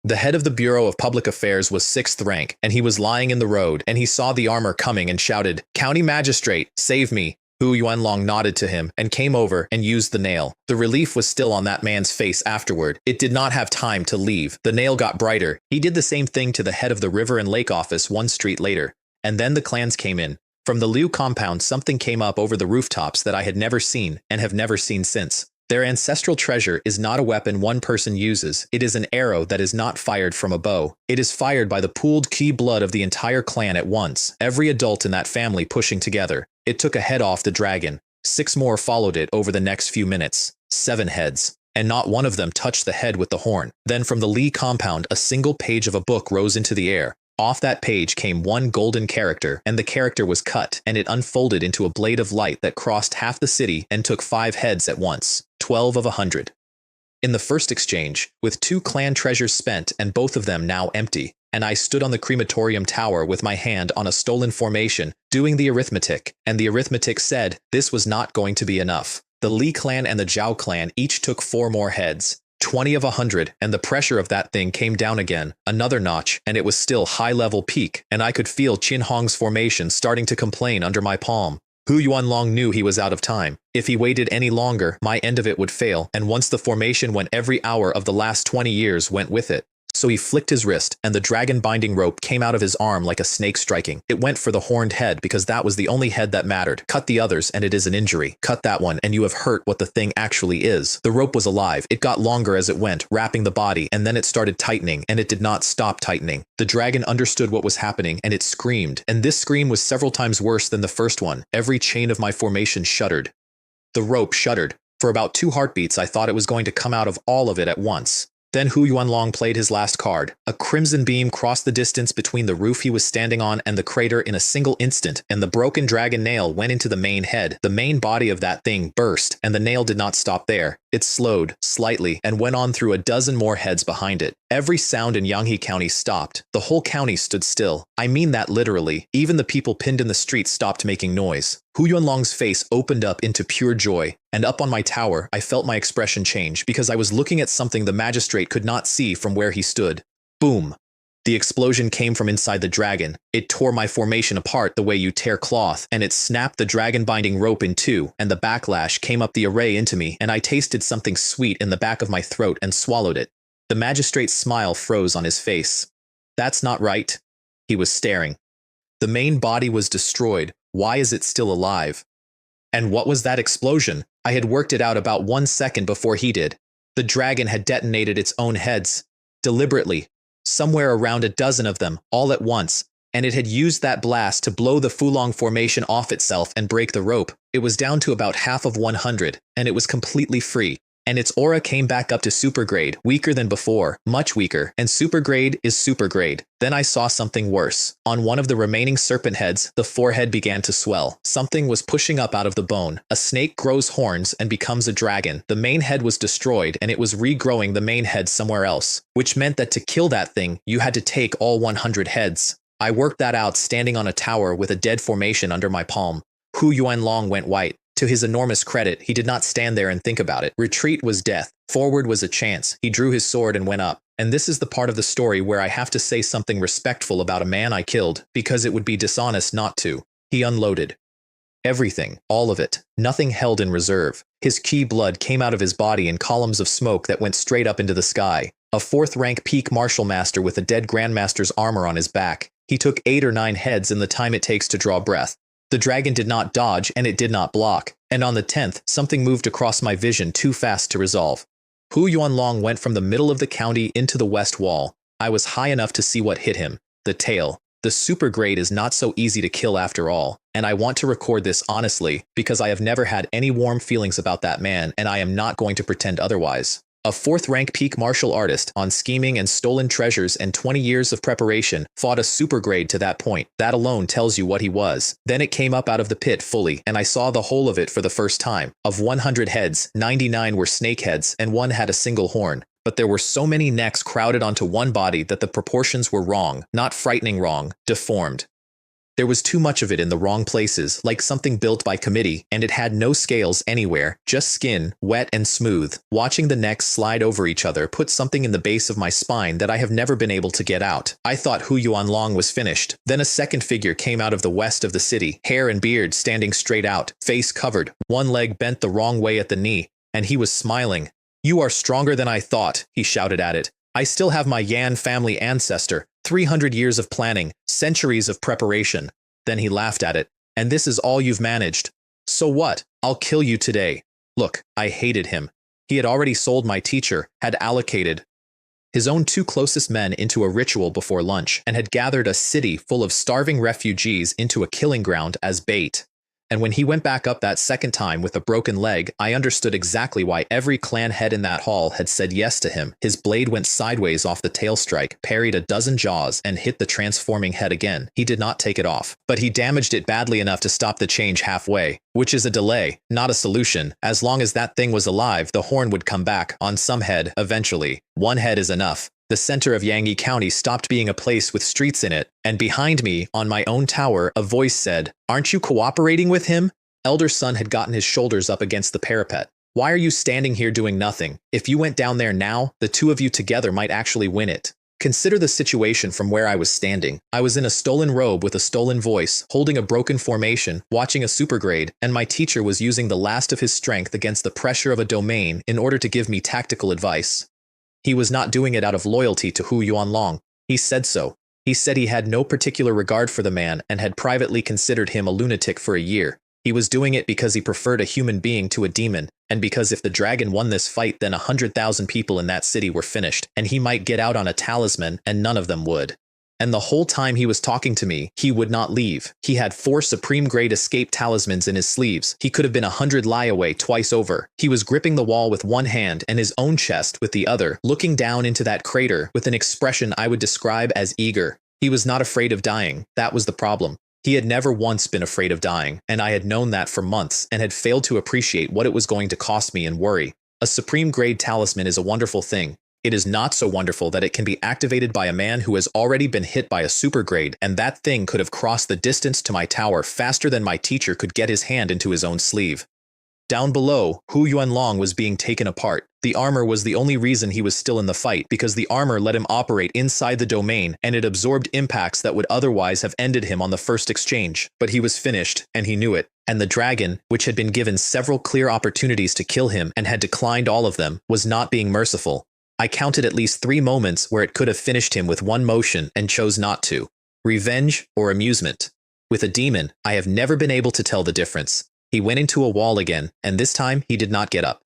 The head of the Bureau of Public Affairs was 6th rank, and he was lying in the road, and he saw the armor coming and shouted, "County Magistrate, save me!" Hu Yuanlong nodded to him and came over and used the nail. The relief was still on that man's face afterward. It did not have time to leave. The nail got brighter. He did the same thing to the head of the River and Lake office 1 street later. And then the clans came in. From the Liu compound, something came up over the rooftops that I had never seen and have never seen since. Their ancestral treasure is not a weapon one person uses. It is an arrow that is not fired from a bow. It is fired by the pooled ki blood of the entire clan at once, every adult in that family pushing together. It took a head off the dragon. 6 more followed it over the next few minutes. 7 heads. And not one of them touched the head with the horn. Then from the Li compound, a single page of a book rose into the air. Off that page came one golden character, and the character was cut, and it unfolded into a blade of light that crossed half the city and took 5 heads at once, 12 of 100. In the first exchange, with 2 clan treasures spent and both of them now empty, and I stood on the crematorium tower with my hand on a stolen formation, doing the arithmetic, and the arithmetic said this was not going to be enough. The Li clan and the Zhao clan each took 4 more heads. 20 of 100, and the pressure of that thing came down again, another notch, and it was still high-level peak, and I could feel Qin Hong's formation starting to complain under my palm. Hu Yuanlong knew he was out of time. If he waited any longer, my end of it would fail, and once the formation went, every hour of the last 20 years went with it. So he flicked his wrist, and the dragon binding rope came out of his arm like a snake striking. It went for the horned head because that was the only head that mattered. Cut the others and it is an injury. Cut that one and you have hurt what the thing actually is. The rope was alive. It got longer as it went, wrapping the body, and then it started tightening, and it did not stop tightening. The dragon understood what was happening, and it screamed, and this scream was several times worse than the first one. Every chain of my formation shuddered. The rope shuddered. For about 2 heartbeats I thought it was going to come out of all of it at once. Then Hu Yuanlong played his last card. A crimson beam crossed the distance between the roof he was standing on and the crater in a single instant, and the broken dragon nail went into the main head. The main body of that thing burst, and the nail did not stop there. It slowed, slightly, and went on through a dozen more heads behind it. Every sound in Yanghe County stopped. The whole county stood still. I mean that literally. Even the people pinned in the streets stopped making noise. Hu Yuanlong's face opened up into pure joy, and up on my tower, I felt my expression change because I was looking at something the magistrate could not see from where he stood. Boom! The explosion came from inside the dragon. It tore my formation apart the way you tear cloth, and it snapped the dragon binding rope in 2, and the backlash came up the array into me, and I tasted something sweet in the back of my throat and swallowed it. The magistrate's smile froze on his face. That's not right. He was staring. The main body was destroyed. Why is it still alive? And what was that explosion? I had worked it out about 1 second before he did. The dragon had detonated its own heads. Deliberately. Somewhere around a dozen of them, all at once. And it had used that blast to blow the Fulong formation off itself and break the rope. It was down to about half of 100, and it was completely free. And its aura came back up to supergrade, weaker than before, much weaker, and supergrade is supergrade. Then I saw something worse. On one of the remaining serpent heads, the forehead began to swell. Something was pushing up out of the bone. A snake grows horns and becomes a dragon. The main head was destroyed, and it was regrowing the main head somewhere else, which meant that to kill that thing, you had to take all 100 heads. I worked that out standing on a tower with a dead formation under my palm. Hu Yuanlong went white. To his enormous credit, he did not stand there and think about it. Retreat was death. Forward was a chance. He drew his sword and went up. And this is the part of the story where I have to say something respectful about a man I killed, because it would be dishonest not to. He unloaded. Everything, all of it, nothing held in reserve. His ki blood came out of his body in columns of smoke that went straight up into the sky. A 4th-rank peak martial master with a dead grandmaster's armor on his back. He took 8 or 9 heads in the time it takes to draw breath. The dragon did not dodge and it did not block, and on the 10th, something moved across my vision too fast to resolve. Hu Yuanlong went from the middle of the county into the west wall. I was high enough to see what hit him, the tail. The super grade is not so easy to kill after all, and I want to record this honestly because I have never had any warm feelings about that man and I am not going to pretend otherwise. A 4th rank peak martial artist on scheming and stolen treasures and 20 years of preparation fought a super grade to that point. That alone tells you what he was. Then it came up out of the pit fully and I saw the whole of it for the first time. Of 100 heads, 99 were snake heads and one had a single horn. But there were so many necks crowded onto one body that the proportions were wrong, not frightening wrong, deformed. There was too much of it in the wrong places, like something built by committee, and it had no scales anywhere, just skin, wet and smooth. Watching the necks slide over each other put something in the base of my spine that I have never been able to get out. I thought Hu Yuanlong was finished. Then a second figure came out of the west of the city, hair and beard standing straight out, face covered, one leg bent the wrong way at the knee, and he was smiling. "You are stronger than I thought," he shouted at it. "I still have my Yan family ancestor, 300 years of planning, centuries of preparation." Then he laughed at it. "And this is all you've managed? So what? I'll kill you today." Look, I hated him. He had already sold my teacher, had allocated his own 2 closest men into a ritual before lunch, and had gathered a city full of starving refugees into a killing ground as bait. And when he went back up that second time with a broken leg, I understood exactly why every clan head in that hall had said yes to him. His blade went sideways off the tail strike, parried a dozen jaws, and hit the transforming head again. He did not take it off, but he damaged it badly enough to stop the change halfway, which is a delay, not a solution. As long as that thing was alive, the horn would come back on some head eventually. One head is enough. The center of Yangyi County stopped being a place with streets in it, and behind me, on my own tower, a voice said, "Aren't you cooperating with him?" Elder son had gotten his shoulders up against the parapet. "Why are you standing here doing nothing? If you went down there now, the 2 of you together might actually win it." Consider the situation from where I was standing. I was in a stolen robe with a stolen voice, holding a broken formation, watching a supergrade, and my teacher was using the last of his strength against the pressure of a domain in order to give me tactical advice. He was not doing it out of loyalty to Hu Yuanlong. He said so. He said he had no particular regard for the man and had privately considered him a lunatic for a year. He was doing it because he preferred a human being to a demon, and because if the dragon won this fight then 100,000 people in that city were finished, and he might get out on a talisman and none of them would. And the whole time he was talking to me, he would not leave. He had 4 supreme grade escape talismans in his sleeves. He could have been 100 lie away twice over. He was gripping the wall with one hand and his own chest with the other, looking down into that crater with an expression I would describe as eager. He was not afraid of dying. That was the problem. He had never once been afraid of dying, and I had known that for months and had failed to appreciate what it was going to cost me in worry. A supreme grade talisman is a wonderful thing. It is not so wonderful that it can be activated by a man who has already been hit by a supergrade, and that thing could have crossed the distance to my tower faster than my teacher could get his hand into his own sleeve. Down below, Hu Yuanlong was being taken apart. The armor was the only reason he was still in the fight, because the armor let him operate inside the domain, and it absorbed impacts that would otherwise have ended him on the first exchange. But he was finished, and he knew it. And the dragon, which had been given several clear opportunities to kill him and had declined all of them, was not being merciful. I counted at least 3 moments where it could have finished him with one motion and chose not to. Revenge or amusement. With a demon, I have never been able to tell the difference. He went into a wall again, and this time he did not get up.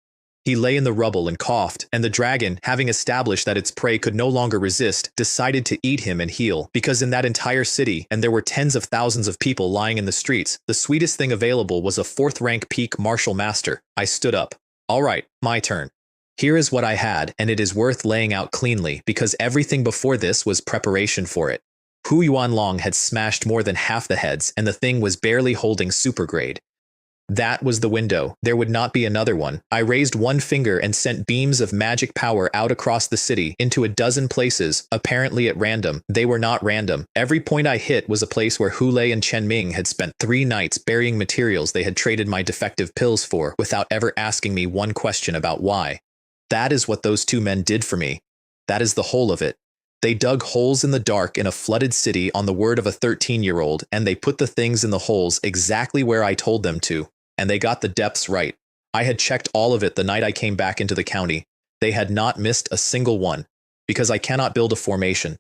He lay in the rubble and coughed, and the dragon, having established that its prey could no longer resist, decided to eat him and heal. Because in that entire city, and there were tens of thousands of people lying in the streets, the sweetest thing available was a 4th rank peak martial master. I stood up. All right, my turn. Here is what I had, and it is worth laying out cleanly, because everything before this was preparation for it. Hu Yuanlong had smashed more than half the heads, and the thing was barely holding supergrade. That was the window. There would not be another one. I raised one finger and sent beams of magic power out across the city into a dozen places, apparently at random. They were not random. Every point I hit was a place where Hu Lei and Chen Ming had spent 3 nights burying materials they had traded my defective pills for without ever asking me one question about why. That is what those 2 men did for me. That is the whole of it. They dug holes in the dark in a flooded city on the word of a 13-year-old, and they put the things in the holes exactly where I told them to. And they got the depths right. I had checked all of it the night I came back into the county. They had not missed a single one, because I cannot build a formation.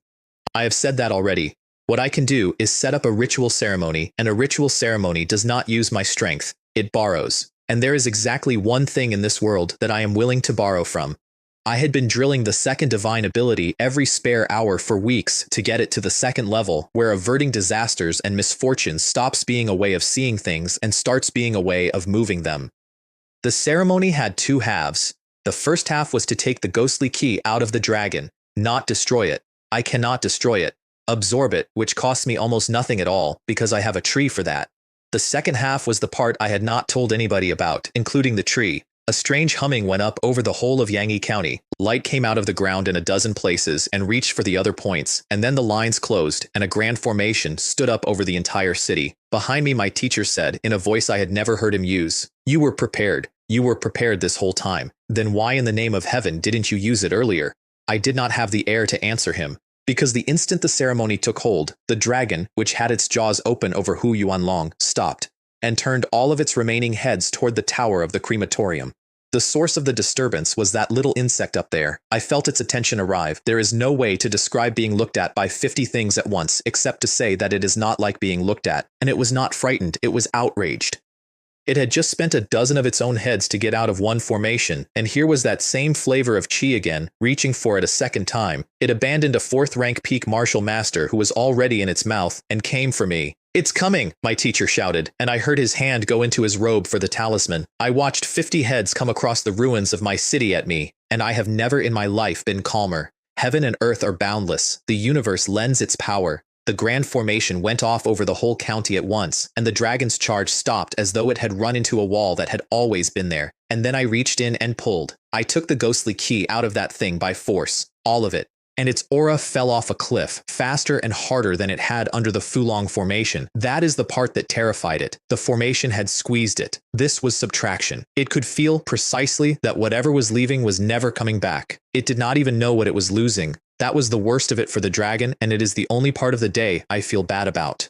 I have said that already. What I can do is set up a ritual ceremony, and a ritual ceremony does not use my strength, it borrows. And there is exactly one thing in this world that I am willing to borrow from. I had been drilling the second divine ability every spare hour for weeks to get it to the second level, where averting disasters and misfortunes stops being a way of seeing things and starts being a way of moving them. The ceremony had two halves. The first half was to take the ghostly key out of the dragon, not destroy it. I cannot destroy it. Absorb it, which costs me almost nothing at all, because I have a tree for that. The second half was the part I had not told anybody about, including the tree. A strange humming went up over the whole of Yangtze County. Light came out of the ground in a dozen places and reached for the other points, and then the lines closed, and a grand formation stood up over the entire city. Behind me, my teacher said, in a voice I had never heard him use, "You were prepared. You were prepared this whole time. Then why in the name of heaven didn't you use it earlier?" I did not have the air to answer him. Because the instant the ceremony took hold, the dragon, which had its jaws open over Hu Yuanlong, stopped, and turned all of its remaining heads toward the tower of the crematorium. The source of the disturbance was that little insect up there. I felt its attention arrive. There is no way to describe being looked at by 50 things at once, except to say that it is not like being looked at, and it was not frightened, it was outraged. It had just spent a dozen of its own heads to get out of one formation, and here was that same flavor of chi again, reaching for it a second time. It abandoned a fourth-rank peak martial master who was already in its mouth, and came for me. "It's coming!" my teacher shouted, and I heard his hand go into his robe for the talisman. I watched 50 heads come across the ruins of my city at me, and I have never in my life been calmer. Heaven and earth are boundless. The universe lends its power. The grand formation went off over the whole county at once, and the dragon's charge stopped as though it had run into a wall that had always been there. And then I reached in and pulled. I took the ghostly key out of that thing by force, all of it. And its aura fell off a cliff, faster and harder than it had under the Fulong formation. That is the part that terrified it. The formation had squeezed it. This was subtraction. It could feel precisely that whatever was leaving was never coming back. It did not even know what it was losing. That was the worst of it for the dragon, and it is the only part of the day I feel bad about.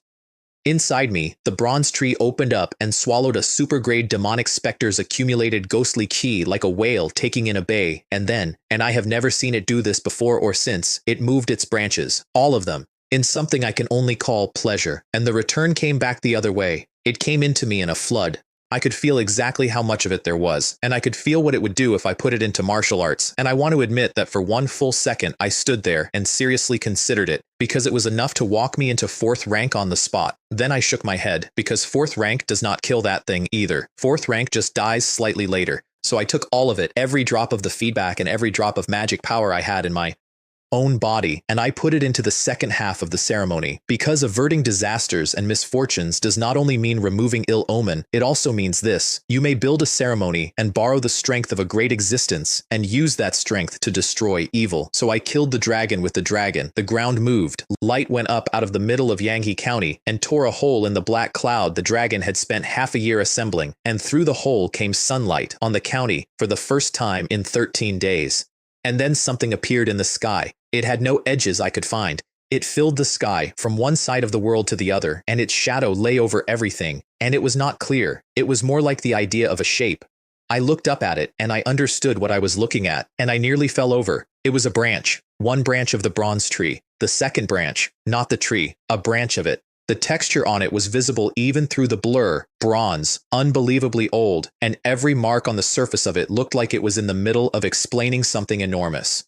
Inside me, the bronze tree opened up and swallowed a super-grade demonic specter's accumulated ghostly ki like a whale taking in a bay, and then, and I have never seen it do this before or since, it moved its branches, all of them, in something I can only call pleasure, and the return came back the other way. It came into me in a flood. I could feel exactly how much of it there was, and I could feel what it would do if I put it into martial arts, and I want to admit that for one full second I stood there and seriously considered it, because it was enough to walk me into 4th rank on the spot. Then I shook my head, because 4th rank does not kill that thing either. 4th rank just dies slightly later. So I took all of it, every drop of the feedback and every drop of magic power I had in my own body, and I put it into the second half of the ceremony, because averting disasters and misfortunes does not only mean removing ill omen, it also means this: you may build a ceremony and borrow the strength of a great existence and use that strength to destroy evil. So I killed the dragon with the dragon. The ground moved, light went up out of the middle of Yangtze County and tore a hole in the black cloud the dragon had spent half a year assembling, and through the hole came sunlight on the county for the first time in 13 days. And then something appeared in the sky. It had no edges I could find. It filled the sky from one side of the world to the other, and its shadow lay over everything, and it was not clear. It was more like the idea of a shape. I looked up at it, and I understood what I was looking at, and I nearly fell over. It was a branch, one branch of the bronze tree. The second branch, not the tree, a branch of it. The texture on it was visible even through the blur, bronze, unbelievably old, and every mark on the surface of it looked like it was in the middle of explaining something enormous.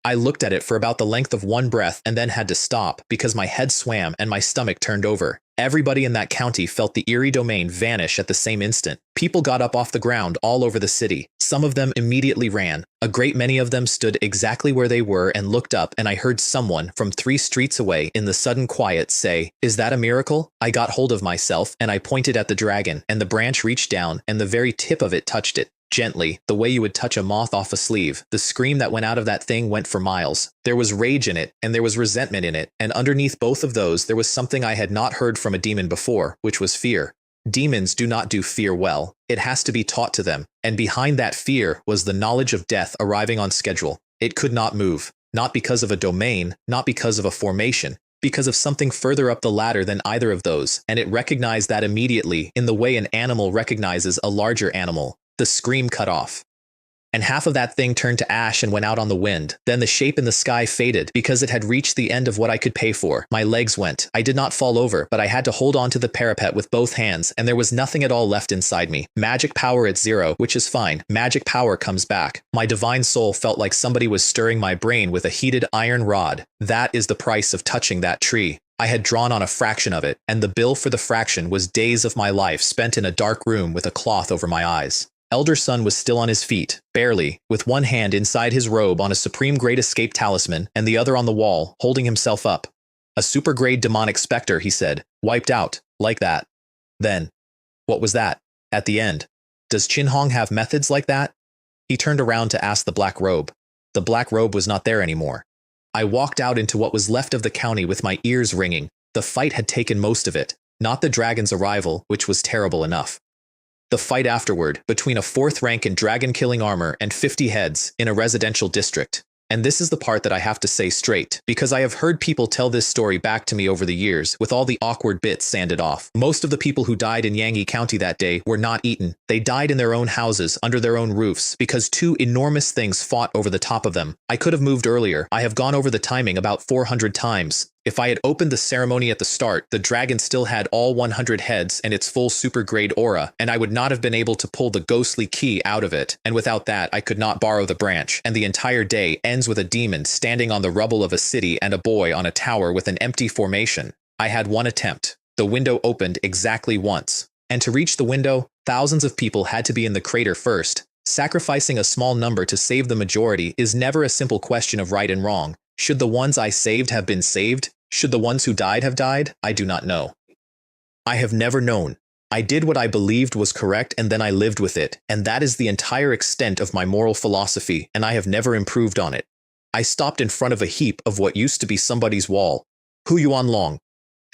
I looked at it for about the length of one breath and then had to stop because my head swam and my stomach turned over. Everybody in that county felt the eerie domain vanish at the same instant. People got up off the ground all over the city. Some of them immediately ran. A great many of them stood exactly where they were and looked up, and I heard someone from 3 streets away in the sudden quiet say, "Is that a miracle?" I got hold of myself and I pointed at the dragon, and the branch reached down and the very tip of it touched it. Gently, the way you would touch a moth off a sleeve. The scream that went out of that thing went for miles. There was rage in it, and there was resentment in it, and underneath both of those there was something I had not heard from a demon before, which was fear. Demons do not do fear well. It has to be taught to them, and behind that fear was the knowledge of death arriving on schedule. It could not move, not because of a domain, not because of a formation, because of something further up the ladder than either of those, and it recognized that immediately in the way an animal recognizes a larger animal. The scream cut off. and half of that thing turned to ash and went out on the wind. Then the shape in the sky faded because it had reached the end of what I could pay for. My legs went. I did not fall over, but I had to hold on to the parapet with both hands, and there was nothing at all left inside me. Magic power at 0, which is fine. Magic power comes back. My divine soul felt like somebody was stirring my brain with a heated iron rod. That is the price of touching that tree. I had drawn on a fraction of it, and the bill for the fraction was days of my life spent in a dark room with a cloth over my eyes. Elder Son was still on his feet, barely, with one hand inside his robe on a supreme great escape talisman and the other on the wall, holding himself up. A super-grade demonic specter, he said, wiped out, like that. Then, what was that? At the end. Does Chin Hong have methods like that? He turned around to ask the black robe. The black robe was not there anymore. I walked out into what was left of the county with my ears ringing. The fight had taken most of it, not the dragon's arrival, which was terrible enough. The fight afterward, between a 4th rank in dragon-killing armor and 50 heads in a residential district. And this is the part that I have to say straight, because I have heard people tell this story back to me over the years, with all the awkward bits sanded off. Most of the people who died in Yangtze County that day were not eaten. They died in their own houses, under their own roofs, because 2 enormous things fought over the top of them. I could have moved earlier. I have gone over the timing about 400 times. If I had opened the ceremony at the start, the dragon still had all 100 heads and its full super-grade aura, and I would not have been able to pull the ghostly key out of it, and without that I could not borrow the branch, and the entire day ends with a demon standing on the rubble of a city and a boy on a tower with an empty formation. I had one attempt. The window opened exactly once. And to reach the window, thousands of people had to be in the crater first. Sacrificing a small number to save the majority is never a simple question of right and wrong. Should the ones I saved have been saved? Should the ones who died have died? I do not know. I have never known. I did what I believed was correct and then I lived with it, and that is the entire extent of my moral philosophy, and I have never improved on it. I stopped in front of a heap of what used to be somebody's wall. Hu Yuan Long.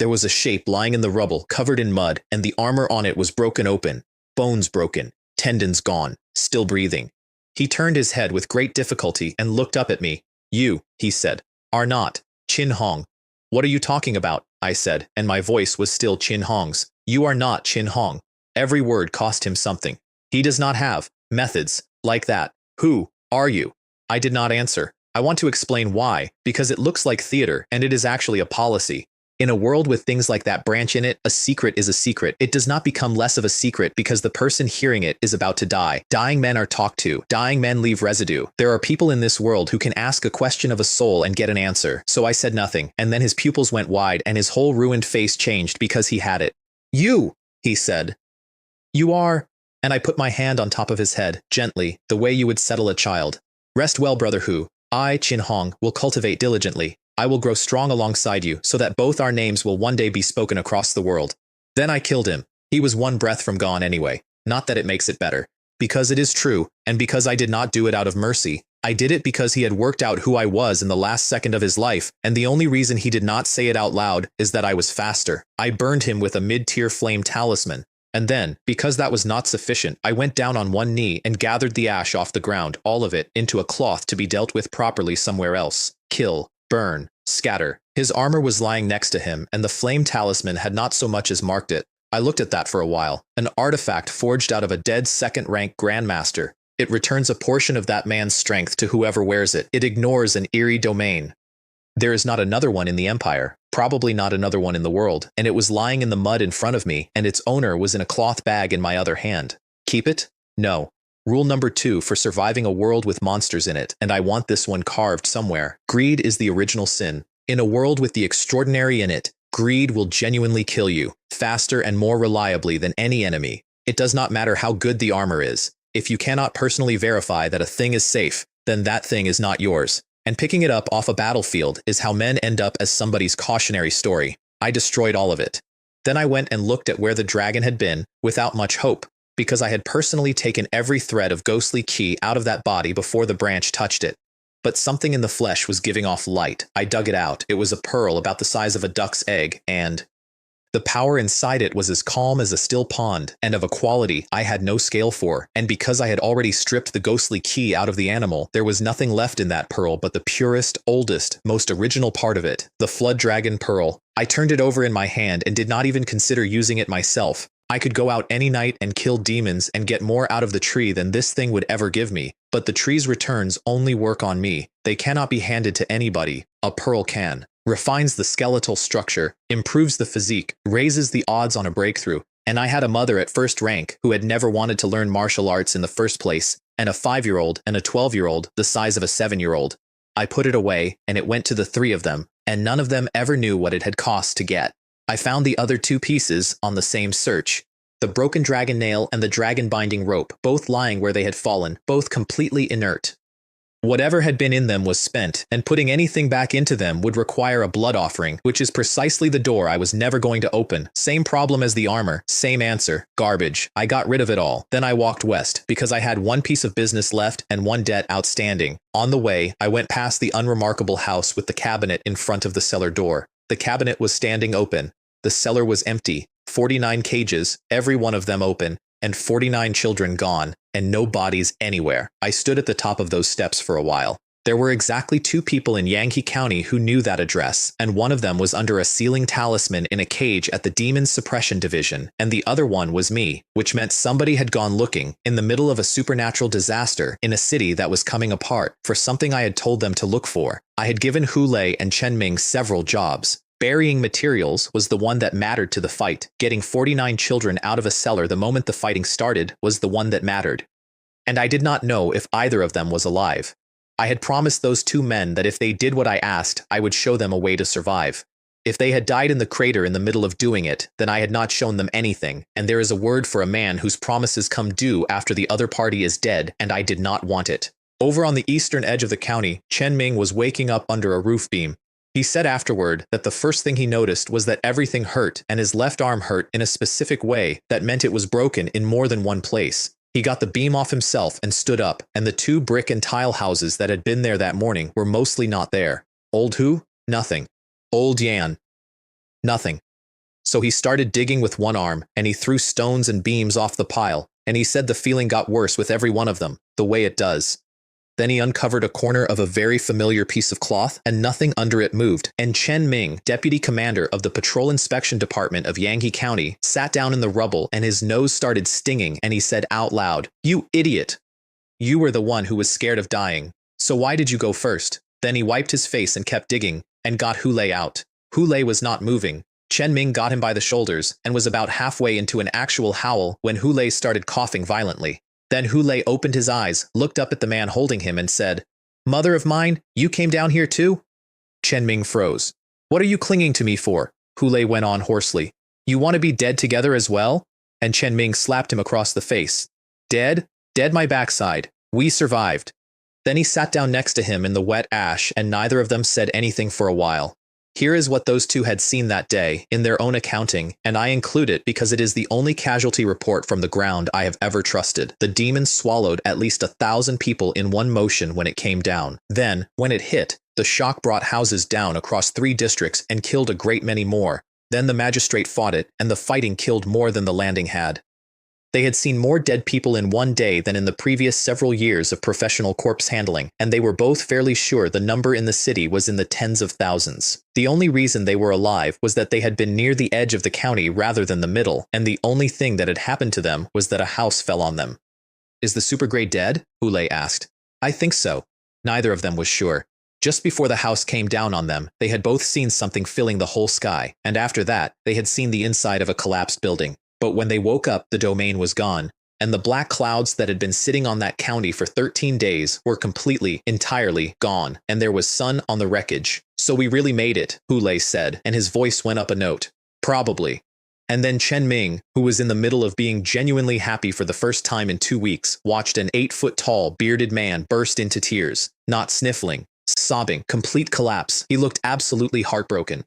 There was a shape lying in the rubble, covered in mud, and the armor on it was broken open. Bones broken, tendons gone, still breathing. He turned his head with great difficulty and looked up at me. You, he said, are not Chin Hong. What are you talking about? I said, and my voice was still Chin Hong's. You are not Chin Hong. Every word cost him something. He does not have methods like that. Who are you? I did not answer. I want to explain why, because it looks like theater, and it is actually a policy. In a world with things like that branch in it, a secret is a secret. It does not become less of a secret because the person hearing it is about to die. Dying men are talked to. Dying men leave residue. There are people in this world who can ask a question of a soul and get an answer. So I said nothing, and then his pupils went wide and his whole ruined face changed because he had it. You, he said. You are, and I put my hand on top of his head, gently, the way you would settle a child. Rest well, brother Hu. I, Chin Hong, will cultivate diligently. I will grow strong alongside you so that both our names will one day be spoken across the world. Then I killed him. He was one breath from gone anyway. Not that it makes it better. Because it is true, and because I did not do it out of mercy. I did it because he had worked out who I was in the last second of his life, and the only reason he did not say it out loud is that I was faster. I burned him with a mid-tier flame talisman. And then, because that was not sufficient, I went down on one knee and gathered the ash off the ground, all of it, into a cloth to be dealt with properly somewhere else. Kill. Burn, scatter. His armor was lying next to him, and the flame talisman had not so much as marked it. I looked at that for a while. An artifact forged out of a dead second-rank grandmaster. It returns a portion of that man's strength to whoever wears it. It ignores an eerie domain. There is not another one in the Empire, probably not another one in the world, and it was lying in the mud in front of me, and its owner was in a cloth bag in my other hand. Keep it? No. Rule number 2 for surviving a world with monsters in it, and I want this one carved somewhere. Greed is the original sin. In a world with the extraordinary in it, greed will genuinely kill you, faster and more reliably than any enemy. It does not matter how good the armor is. If you cannot personally verify that a thing is safe, then that thing is not yours. And picking it up off a battlefield is how men end up as somebody's cautionary story. I destroyed all of it. Then I went and looked at where the dragon had been, without much hope, because I had personally taken every thread of ghostly ki out of that body before the branch touched it. But something in the flesh was giving off light. I dug it out. It was a pearl about the size of a duck's egg, and the power inside it was as calm as a still pond, and of a quality I had no scale for, and because I had already stripped the ghostly ki out of the animal, there was nothing left in that pearl but the purest, oldest, most original part of it, the flood dragon pearl. I turned it over in my hand and did not even consider using it myself. I could go out any night and kill demons and get more out of the tree than this thing would ever give me. But the tree's returns only work on me. They cannot be handed to anybody. A pearl can. Refines the skeletal structure, improves the physique, raises the odds on a breakthrough. And I had a mother at first rank who had never wanted to learn martial arts in the first place, and a 5-year-old and a 12-year-old the size of a 7-year-old. I put it away, and it went to the 3 of them, and none of them ever knew what it had cost to get. I found the other 2 pieces on the same search. The broken dragon nail and the dragon binding rope, both lying where they had fallen, both completely inert. Whatever had been in them was spent, and putting anything back into them would require a blood offering, which is precisely the door I was never going to open. Same problem as the armor, same answer, garbage. I got rid of it all. Then I walked west, because I had 1 piece of business left and 1 debt outstanding. On the way, I went past the unremarkable house with the cabinet in front of the cellar door. The cabinet was standing open. The cellar was empty. 49 cages, every one of them open, and 49 children gone, and no bodies anywhere. I stood at the top of those steps for a while. There were exactly 2 people in Yankee County who knew that address, and one of them was under a sealing talisman in a cage at the Demon Suppression Division, and the other one was me, which meant somebody had gone looking, in the middle of a supernatural disaster, in a city that was coming apart, for something I had told them to look for. I had given Hu Lei and Chen Ming several jobs. Burying materials was the one that mattered to the fight. Getting 49 children out of a cellar the moment the fighting started was the one that mattered. And I did not know if either of them was alive. I had promised those 2 men that if they did what I asked, I would show them a way to survive. If they had died in the crater in the middle of doing it, then I had not shown them anything, and there is a word for a man whose promises come due after the other party is dead, and I did not want it. Over on the eastern edge of the county, Chen Ming was waking up under a roof beam. He said afterward that the first thing he noticed was that everything hurt and his left arm hurt in a specific way that meant it was broken in more than one place. He got the beam off himself and stood up, and the 2 brick and tile houses that had been there that morning were mostly not there. Old who? Nothing. Old Yan? Nothing. So he started digging with one arm, and he threw stones and beams off the pile, and he said the feeling got worse with every one of them, the way it does. Then he uncovered a corner of a very familiar piece of cloth, and nothing under it moved, and Chen Ming, deputy commander of the Patrol Inspection Department of Yankee County, sat down in the rubble and his nose started stinging, and he said out loud, "You idiot! You were the one who was scared of dying. So why did you go first?" Then he wiped his face and kept digging, and got Hu Lei out. Hu Lei was not moving. Chen Ming got him by the shoulders, and was about halfway into an actual howl when Hu Lei started coughing violently. Then Hu Lei opened his eyes, looked up at the man holding him, and said, "Mother of mine, you came down here too?" Chen Ming froze. "What are you clinging to me for?" Hu Lei went on hoarsely. "You want to be dead together as well?" And Chen Ming slapped him across the face. "Dead? Dead my backside. We survived." Then he sat down next to him in the wet ash, and neither of them said anything for a while. Here is what those 2 had seen that day, in their own accounting, and I include it because it is the only casualty report from the ground I have ever trusted. The demon swallowed at least 1,000 people in one motion when it came down. Then, when it hit, the shock brought houses down across 3 districts and killed a great many more. Then the magistrate fought it, and the fighting killed more than the landing had. They had seen more dead people in one day than in the previous several years of professional corpse handling, and they were both fairly sure the number in the city was in the tens of thousands. The only reason they were alive was that they had been near the edge of the county rather than the middle, and the only thing that had happened to them was that a house fell on them. "Is the super grey dead?" Hu Lei asked. "I think so." Neither of them was sure. Just before the house came down on them, they had both seen something filling the whole sky, and after that, they had seen the inside of a collapsed building. But when they woke up, the domain was gone, and the black clouds that had been sitting on that county for 13 days were completely, entirely gone, and there was sun on the wreckage. "So we really made it," Hu Lei said, and his voice went up a note. "Probably." And then Chen Ming, who was in the middle of being genuinely happy for the first time in 2 weeks, watched an 8-foot-tall, bearded man burst into tears, not sniffling, sobbing, complete collapse. He looked absolutely heartbroken.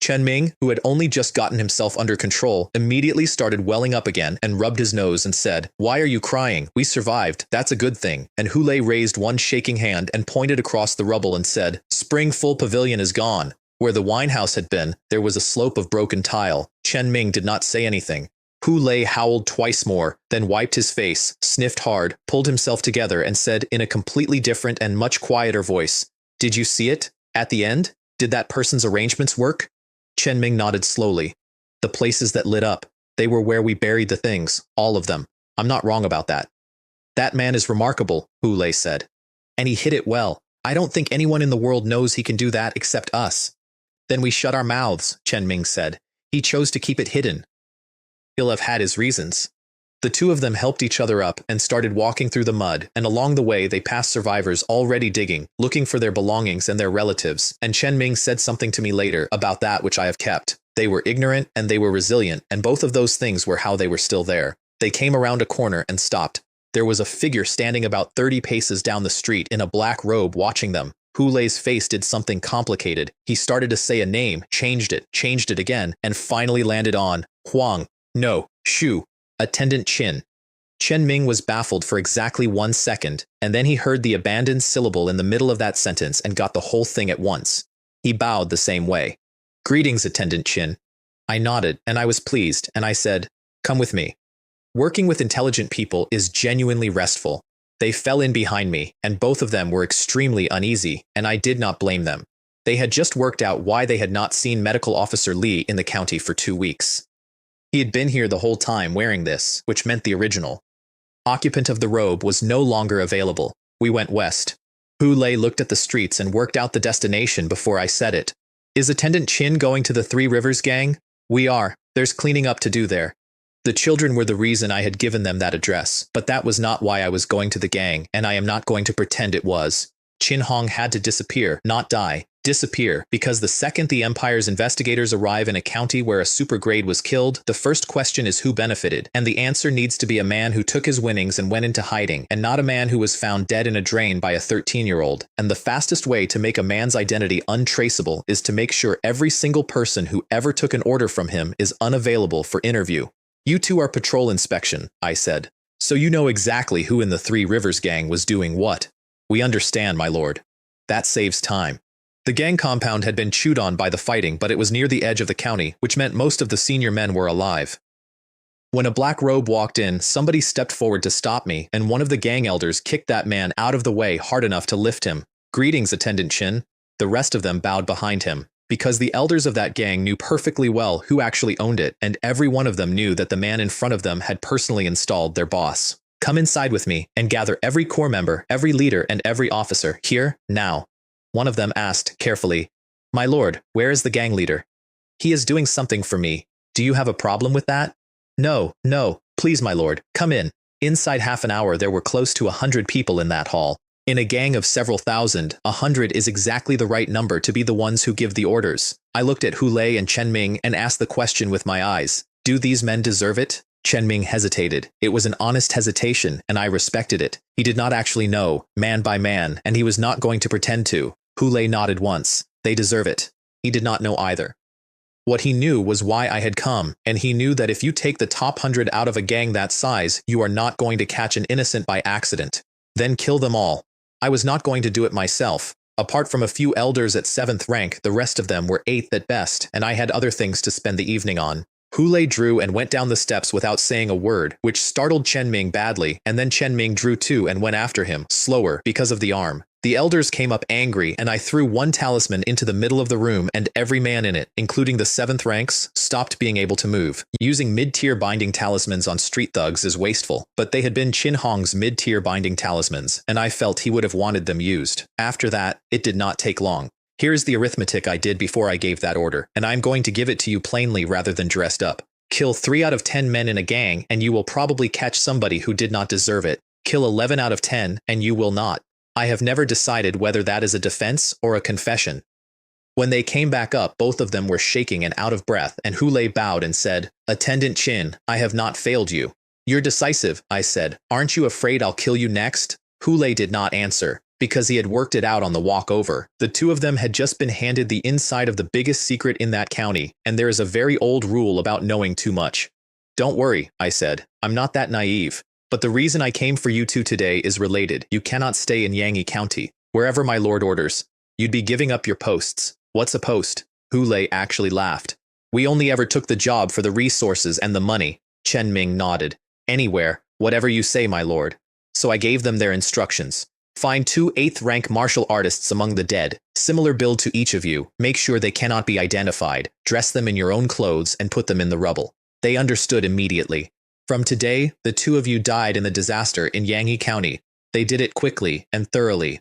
Chen Ming, who had only just gotten himself under control, immediately started welling up again and rubbed his nose and said, "Why are you crying? We survived. That's a good thing." And Hu Lei raised one shaking hand and pointed across the rubble and said, "Spring Full Pavilion is gone." Where the wine house had been, there was a slope of broken tile. Chen Ming did not say anything. Hu Lei howled twice more, then wiped his face, sniffed hard, pulled himself together, and said in a completely different and much quieter voice, "Did you see it? At the end? Did that person's arrangements work?" Chen Ming nodded slowly. "The places that lit up, they were where we buried the things, all of them. I'm not wrong about that." That man is remarkable, Hu Lei said. And he hit it well. I don't think anyone in the world knows he can do that except us. Then we shut our mouths, Chen Ming said. He chose to keep it hidden. He'll have had his reasons. The two of them helped each other up and started walking through the mud, and along the way they passed survivors already digging, looking for their belongings and their relatives, and Chen Ming said something to me later about that which I have kept. They were ignorant and they were resilient, and both of those things were how they were still there. They came around a corner and stopped. There was a figure standing about 30 paces down the street in a black robe watching them. Hu Lei's face did something complicated. He started to say a name, changed it again, and finally landed on Huang. No, Shu. Attendant Qin. Chen Ming was baffled for exactly 1 second, and then he heard the abandoned syllable in the middle of that sentence and got the whole thing at once. He bowed the same way. Greetings, Attendant Qin. I nodded, and I was pleased, and I said, come with me. Working with intelligent people is genuinely restful. They fell in behind me, and both of them were extremely uneasy, and I did not blame them. They had just worked out why they had not seen Medical Officer Li in the county for 2 weeks. He had been here the whole time wearing this, which meant the original. Occupant of the robe was no longer available. We went west. Hu Lei looked at the streets and worked out the destination before I said it. Is Attendant Qin going to the Three Rivers gang? We are. There's cleaning up to do there. The children were the reason I had given them that address, but that was not why I was going to the gang, and I am not going to pretend it was. Qin Hong had to disappear, not die. Disappear, because the second the Empire's investigators arrive in a county where a supergrade was killed, the first question is who benefited, and the answer needs to be a man who took his winnings and went into hiding, and not a man who was found dead in a drain by a 13-year-old. And the fastest way to make a man's identity untraceable is to make sure every single person who ever took an order from him is unavailable for interview. You two are patrol inspection, I said. So you know exactly who in the Three Rivers gang was doing what. We understand, my lord. That saves time. The gang compound had been chewed on by the fighting, but it was near the edge of the county, which meant most of the senior men were alive. When a black robe walked in, somebody stepped forward to stop me, and one of the gang elders kicked that man out of the way hard enough to lift him. Greetings, Attendant Qin. The rest of them bowed behind him, because the elders of that gang knew perfectly well who actually owned it, and every one of them knew that the man in front of them had personally installed their boss. Come inside with me, and gather every corps member, every leader, and every officer, here, now. One of them asked, carefully, My lord, where is the gang leader? He is doing something for me. Do you have a problem with that? No, please my lord, come in. Inside half an hour there were close to 100 people in that hall. In a gang of several thousand, 100 is exactly the right number to be the ones who give the orders. I looked at Hu Lei and Chen Ming and asked the question with my eyes. Do these men deserve it? Chen Ming hesitated. It was an honest hesitation, and I respected it. He did not actually know, man by man, and he was not going to pretend to. Hu Lei nodded once. They deserve it. He did not know either. What he knew was why I had come, and he knew that if you take the top 100 out of a gang that size, you are not going to catch an innocent by accident. Then kill them all. I was not going to do it myself. Apart from a few elders at 7th rank, the rest of them were 8th at best, and I had other things to spend the evening on. Hu Lei drew and went down the steps without saying a word, which startled Chen Ming badly, and then Chen Ming drew too and went after him, slower, because of the arm. The elders came up angry, and I threw one talisman into the middle of the room, and every man in it, including the 7th ranks, stopped being able to move. Using mid-tier binding talismans on street thugs is wasteful, but they had been Qin Hong's mid-tier binding talismans, and I felt he would have wanted them used. After that, it did not take long. Here's the arithmetic I did before I gave that order, and I'm going to give it to you plainly rather than dressed up. Kill 3 out of 10 men in a gang, and you will probably catch somebody who did not deserve it. Kill 11 out of 10, and you will not. I have never decided whether that is a defense or a confession. When they came back up, both of them were shaking and out of breath, and Hu Lei bowed and said, Attendant Qin, I have not failed you. You're decisive, I said. Aren't you afraid I'll kill you next? Hu Lei did not answer, because he had worked it out on the walk over. The two of them had just been handed the inside of the biggest secret in that county, and there is a very old rule about knowing too much. Don't worry, I said. I'm not that naive. But the reason I came for you two today is related. You cannot stay in Yangyi County. Wherever my lord orders, you'd be giving up your posts. What's a post? Hu Lei actually laughed. We only ever took the job for the resources and the money. Chen Ming nodded. Anywhere, whatever you say, my lord. So I gave them their instructions. Find 2 8th-rank martial artists among the dead, similar build to each of you. Make sure they cannot be identified. Dress them in your own clothes and put them in the rubble. They understood immediately. From today, the two of you died in the disaster in Yanghe County. They did it quickly and thoroughly.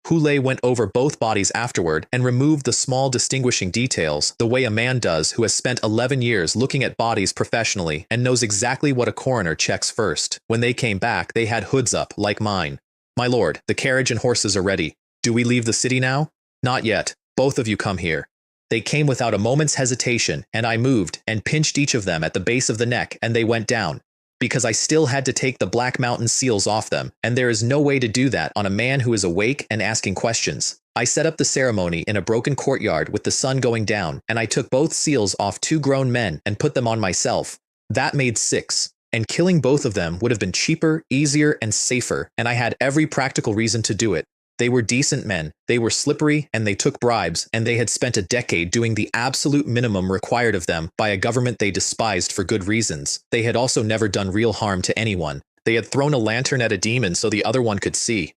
Hule went over both bodies afterward and removed the small distinguishing details the way a man does who has spent 11 years looking at bodies professionally and knows exactly what a coroner checks first. When they came back, they had hoods up, like mine. My lord, the carriage and horses are ready. Do we leave the city now? Not yet. Both of you come here. They came without a moment's hesitation, and I moved and pinched each of them at the base of the neck, and they went down. Because I still had to take the Black Mountain seals off them, and there is no way to do that on a man who is awake and asking questions. I set up the ceremony in a broken courtyard with the sun going down, and I took both seals off 2 grown men and put them on myself. That made 6, and killing both of them would have been cheaper, easier, and safer, and I had every practical reason to do it. They were decent men, they were slippery, and they took bribes, and they had spent a decade doing the absolute minimum required of them by a government they despised for good reasons. They had also never done real harm to anyone. They had thrown a lantern at a demon so the other one could see.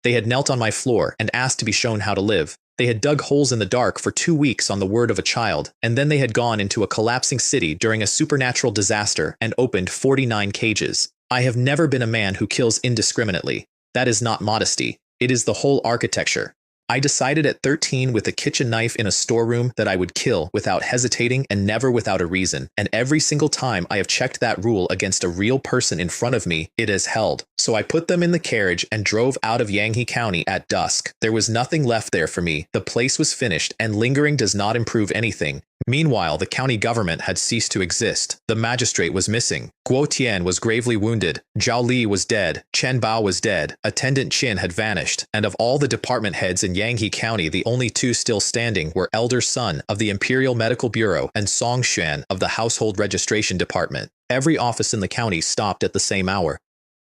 They had knelt on my floor and asked to be shown how to live. They had dug holes in the dark for 2 weeks on the word of a child, and then they had gone into a collapsing city during a supernatural disaster and opened 49 cages. I have never been a man who kills indiscriminately. That is not modesty. It is the whole architecture. I decided at 13 with a kitchen knife in a storeroom that I would kill without hesitating and never without a reason, and every single time I have checked that rule against a real person in front of me, it has held. So I put them in the carriage and drove out of Yanghe County at dusk. There was nothing left there for me. The place was finished, and lingering does not improve anything. Meanwhile, the county government had ceased to exist. The magistrate was missing. Guo Tian was gravely wounded. Zhao Li was dead. Chen Bao was dead. Attendant Qin had vanished. And of all the department heads in Yanghe County, the only 2 still standing were Elder Sun of the Imperial Medical Bureau and Song Xuan of the Household Registration Department. Every office in the county stopped at the same hour.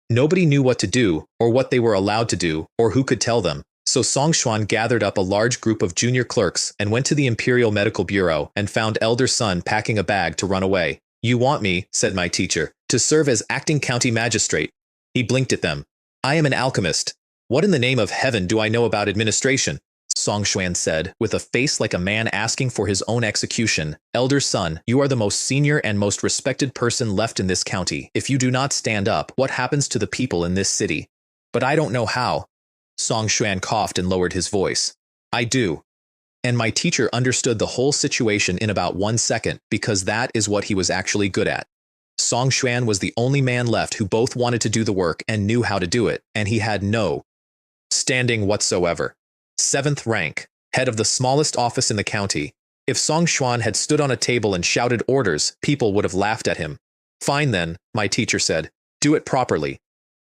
Nobody knew what to do, or what they were allowed to do, or who could tell them. So Song Xuan gathered up a large group of junior clerks and went to the Imperial Medical Bureau and found Elder Sun packing a bag to run away. "You want me," said my teacher, "to serve as acting county magistrate." He blinked at them. "I am an alchemist. What in the name of heaven do I know about administration?" Song Xuan said, with a face like a man asking for his own execution. "Elder Sun, you are the most senior and most respected person left in this county. If you do not stand up, what happens to the people in this city?" "But I don't know how." Song Xuan coughed and lowered his voice. "I do." And my teacher understood the whole situation in about 1 second, because that is what he was actually good at. Song Xuan was the only man left who both wanted to do the work and knew how to do it, and he had no standing whatsoever. 7th rank, head of the smallest office in the county. If Song Xuan had stood on a table and shouted orders, people would have laughed at him. "Fine then," my teacher said. "Do it properly."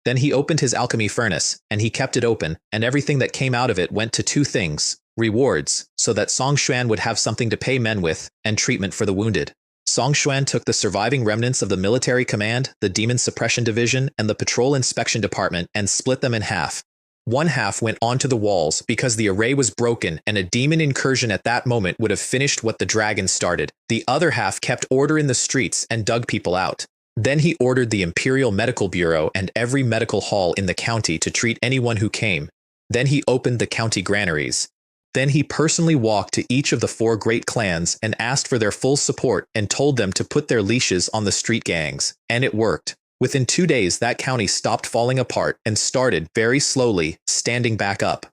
Then he opened his alchemy furnace, and he kept it open, and everything that came out of it went to 2 things: rewards, so that Song Xuan would have something to pay men with, and treatment for the wounded. Song Xuan took the surviving remnants of the military command, the demon suppression division, and the patrol inspection department and split them in half. 1 half went onto the walls because the array was broken and a demon incursion at that moment would have finished what the dragon started. The other half kept order in the streets and dug people out. Then he ordered the Imperial Medical Bureau and every medical hall in the county to treat anyone who came. Then he opened the county granaries. Then he personally walked to each of the 4 great clans and asked for their full support and told them to put their leashes on the street gangs. And it worked. Within 2 days, that county stopped falling apart and started, very slowly, standing back up.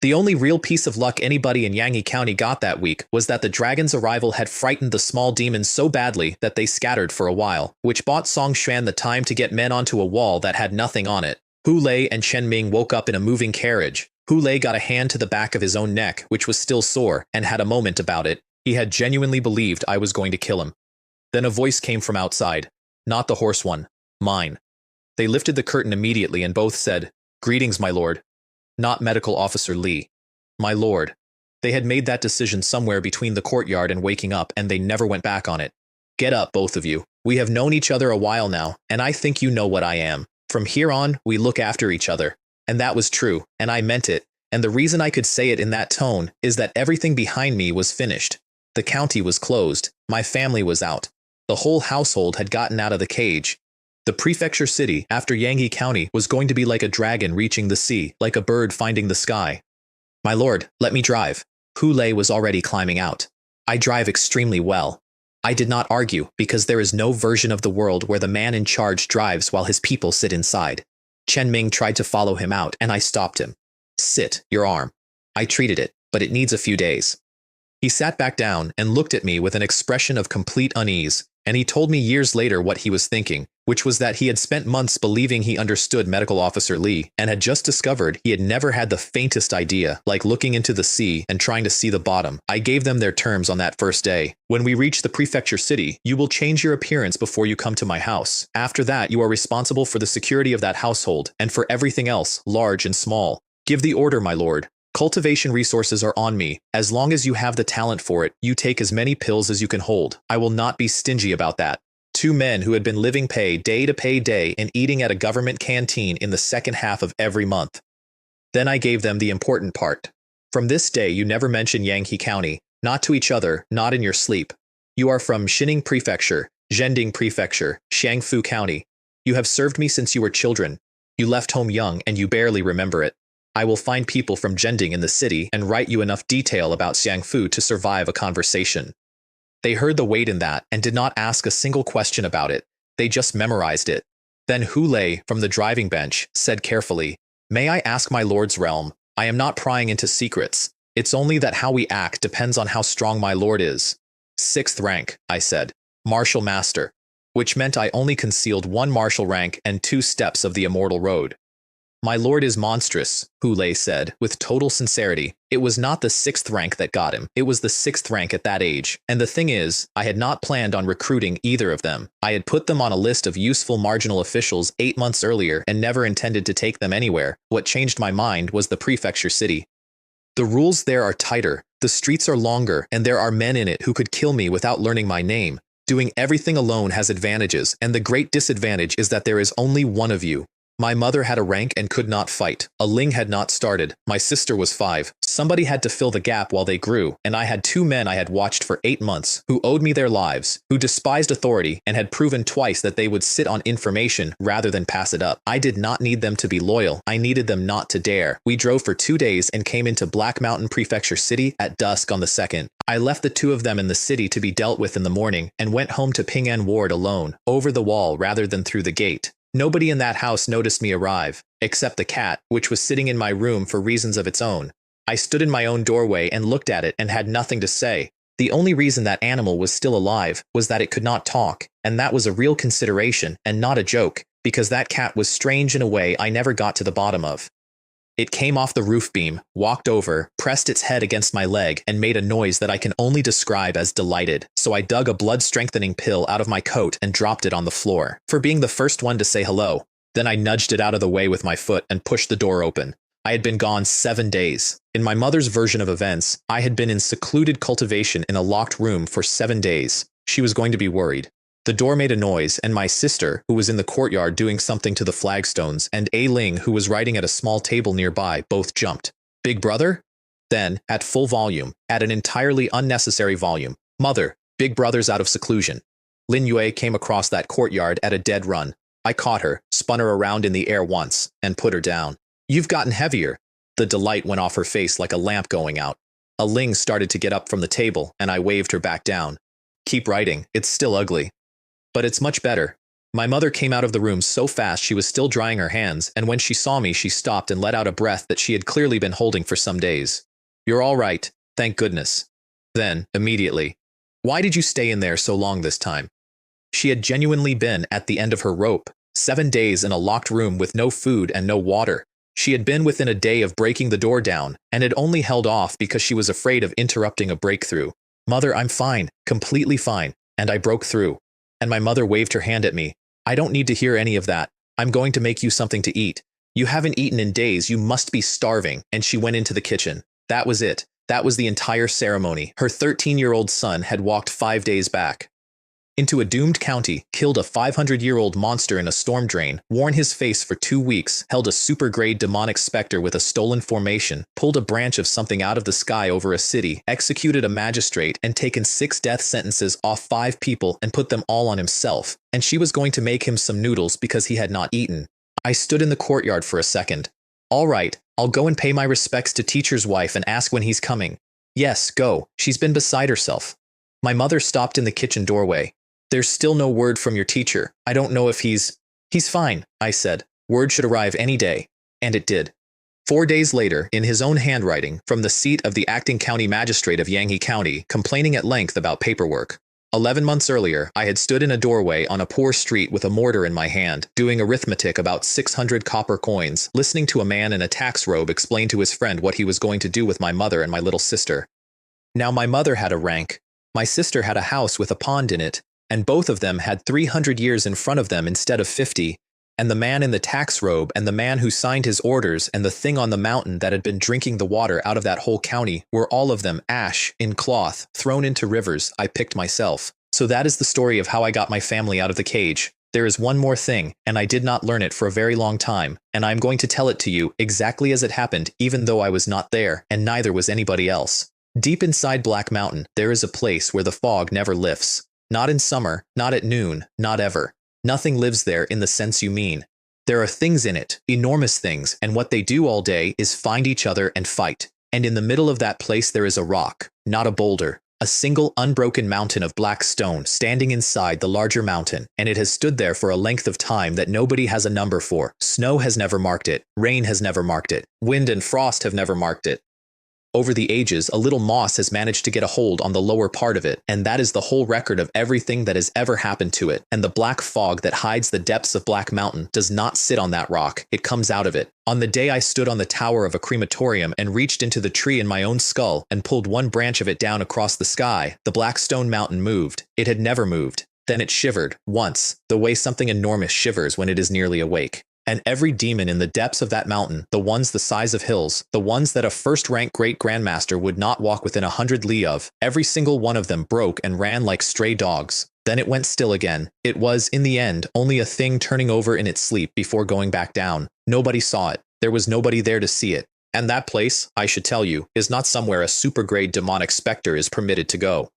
The only real piece of luck anybody in Yanghe County got that week was that the dragon's arrival had frightened the small demons so badly that they scattered for a while, which bought Song Xuan the time to get men onto a wall that had nothing on it. Hu Lei and Chen Ming woke up in a moving carriage. Hu Lei got a hand to the back of his own neck, which was still sore, and had a moment about it. He had genuinely believed I was going to kill him. Then a voice came from outside. Not the hoarse one. Mine. They lifted the curtain immediately and both said, "Greetings, my lord." Not Medical Officer Li. "My lord." They had made that decision somewhere between the courtyard and waking up, and they never went back on it. "Get up, both of you. We have known each other a while now, and I think you know what I am. From here on, we look after each other." And that was true, and I meant it, and the reason I could say it in that tone is that everything behind me was finished. The county was closed. My family was out. The whole household had gotten out of the cage. The prefecture city, after Yanghe County, was going to be like a dragon reaching the sea, like a bird finding the sky. "My lord, let me drive." Hu Lei was already climbing out. "I drive extremely well." I did not argue, because there is no version of the world where the man in charge drives while his people sit inside. Chen Ming tried to follow him out, and I stopped him. Sit, your arm. I treated it, but it needs a few days. He sat back down and looked at me with an expression of complete unease, and he told me years later what he was thinking, which was that he had spent months believing he understood Medical Officer Li, and had just discovered he had never had the faintest idea, like looking into the sea and trying to see the bottom. I gave them their terms on that first day. When we reach the prefecture city, you will change your appearance before you come to my house. After that, you are responsible for the security of that household, and for everything else, large and small. Give the order, my lord. Cultivation resources are on me. As long as you have the talent for it, you take as many pills as you can hold. I will not be stingy about that. Two men who had been living pay to pay day and eating at a government canteen in the second half of every month. Then I gave them the important part. From this day, you never mention Yanghe County, not to each other, not in your sleep. You are from Xining Prefecture, Zhending Prefecture, Xiangfu County. You have served me since you were children. You left home young and you barely remember it. I will find people from Zhending in the city and write you enough detail about Xiangfu to survive a conversation. They heard the weight in that and did not ask a single question about it. They just memorized it. Then Hu Lei, from the driving bench, said carefully, "May I ask my lord's realm? I am not prying into secrets. It's only that how we act depends on how strong my lord is." "Sixth rank," I said. "Martial master," which meant I only concealed one martial rank and 2 steps of the immortal road. "My lord is monstrous," Hu Lei said, with total sincerity. It was not the 6th rank that got him. It was the 6th rank at that age. And the thing is, I had not planned on recruiting either of them. I had put them on a list of useful marginal officials 8 months earlier and never intended to take them anywhere. What changed my mind was the prefecture city. The rules there are tighter, the streets are longer, and there are men in it who could kill me without learning my name. Doing everything alone has advantages, and the great disadvantage is that there is only one of you. My mother had a rank and could not fight. A Ling had not started. My sister was 5. Somebody had to fill the gap while they grew, and I had 2 men I had watched for 8 months, who owed me their lives, who despised authority, and had proven twice that they would sit on information rather than pass it up. I did not need them to be loyal. I needed them not to dare. We drove for 2 days and came into Black Mountain Prefecture City at dusk on the 2nd. I left the 2 of them in the city to be dealt with in the morning, and went home to Ping'an Ward alone, over the wall rather than through the gate. Nobody in that house noticed me arrive, except the cat, which was sitting in my room for reasons of its own. I stood in my own doorway and looked at it and had nothing to say. The only reason that animal was still alive was that it could not talk, and that was a real consideration and not a joke, because that cat was strange in a way I never got to the bottom of. It came off the roof beam, walked over, pressed its head against my leg, and made a noise that I can only describe as delighted. So I dug a blood-strengthening pill out of my coat and dropped it on the floor, for being the first one to say hello. Then I nudged it out of the way with my foot and pushed the door open. I had been gone 7 days. In my mother's version of events, I had been in secluded cultivation in a locked room for 7 days. She was going to be worried. The door made a noise, and my sister, who was in the courtyard doing something to the flagstones, and A Ling, who was writing at a small table nearby, both jumped. "Big brother?" Then, at full volume, at an entirely unnecessary volume, "Mother, Big brother's out of seclusion." Lin Yue came across that courtyard at a dead run. I caught her, spun her around in the air once, and put her down. "You've gotten heavier." The delight went off her face like a lamp going out. A Ling started to get up from the table, and I waved her back down. "Keep writing, it's still ugly. But it's much better." My mother came out of the room so fast she was still drying her hands, and when she saw me she stopped and let out a breath that she had clearly been holding for some days. "You're all right, thank goodness." Then, immediately, "Why did you stay in there so long this time?" She had genuinely been at the end of her rope. 7 days in a locked room with no food and no water. She had been within a day of breaking the door down, and had only held off because she was afraid of interrupting a breakthrough. "Mother, I'm fine, completely fine," and I broke through. And my mother waved her hand at me. "I don't need to hear any of that. I'm going to make you something to eat. You haven't eaten in days, you must be starving." And she went into the kitchen. That was it. That was the entire ceremony. Her 13-year-old son had walked 5 days back into a doomed county, killed a 500-year-old monster in a storm drain, worn his face for 2 weeks, held a super-grade demonic specter with a stolen formation, pulled a branch of something out of the sky over a city, executed a magistrate, and taken 6 death sentences off 5 people and put them all on himself. And she was going to make him some noodles because he had not eaten. I stood in the courtyard for a second. "All right, I'll go and pay my respects to teacher's wife and ask when he's coming." "Yes, go. She's been beside herself." My mother stopped in the kitchen doorway. There's still no word from your teacher. I don't know if He's fine, I said. Word should arrive any day. And it did. 4 days later, in his own handwriting, from the seat of the acting county magistrate of Yanghe County, complaining at length about paperwork. 11 months earlier, I had stood in a doorway on a poor street with a mortar in my hand, doing arithmetic about 600 copper coins, listening to a man in a tax robe explain to his friend what he was going to do with my mother and my little sister. Now my mother had a rank. My sister had a house with a pond in it, and both of them had 300 years in front of them instead of 50, and the man in the tax robe and the man who signed his orders and the thing on the mountain that had been drinking the water out of that whole county were all of them ash, in cloth, thrown into rivers I picked myself. So that is the story of how I got my family out of the cage. There is one more thing, and I did not learn it for a very long time, and I am going to tell it to you exactly as it happened, even though I was not there, and neither was anybody else. Deep inside Black Mountain, there is a place where the fog never lifts. Not in summer, not at noon, not ever. Nothing lives there in the sense you mean. There are things in it, enormous things, and what they do all day is find each other and fight. And in the middle of that place there is a rock, not a boulder, a single unbroken mountain of black stone standing inside the larger mountain, and it has stood there for a length of time that nobody has a number for. Snow has never marked it, rain has never marked it, wind and frost have never marked it. Over the ages, a little moss has managed to get a hold on the lower part of it, and that is the whole record of everything that has ever happened to it. And the black fog that hides the depths of Black Mountain does not sit on that rock, it comes out of it. On the day I stood on the tower of a crematorium and reached into the tree in my own skull and pulled one branch of it down across the sky, the black stone mountain moved. It had never moved. Then it shivered, once, the way something enormous shivers when it is nearly awake. And every demon in the depths of that mountain, the ones the size of hills, the ones that a first-rank great-grandmaster would not walk within 100 li of, every single one of them broke and ran like stray dogs. Then it went still again. It was, in the end, only a thing turning over in its sleep before going back down. Nobody saw it. There was nobody there to see it. And that place, I should tell you, is not somewhere a super-grade demonic specter is permitted to go.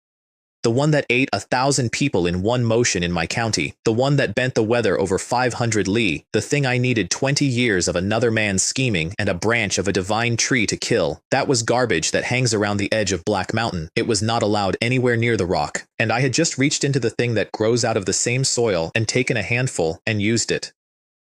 The one that ate 1,000 people in one motion in my county, the one that bent the weather over 500 li, the thing I needed 20 years of another man's scheming and a branch of a divine tree to kill, that was garbage that hangs around the edge of Black Mountain. It was not allowed anywhere near the rock, and I had just reached into the thing that grows out of the same soil and taken a handful and used it.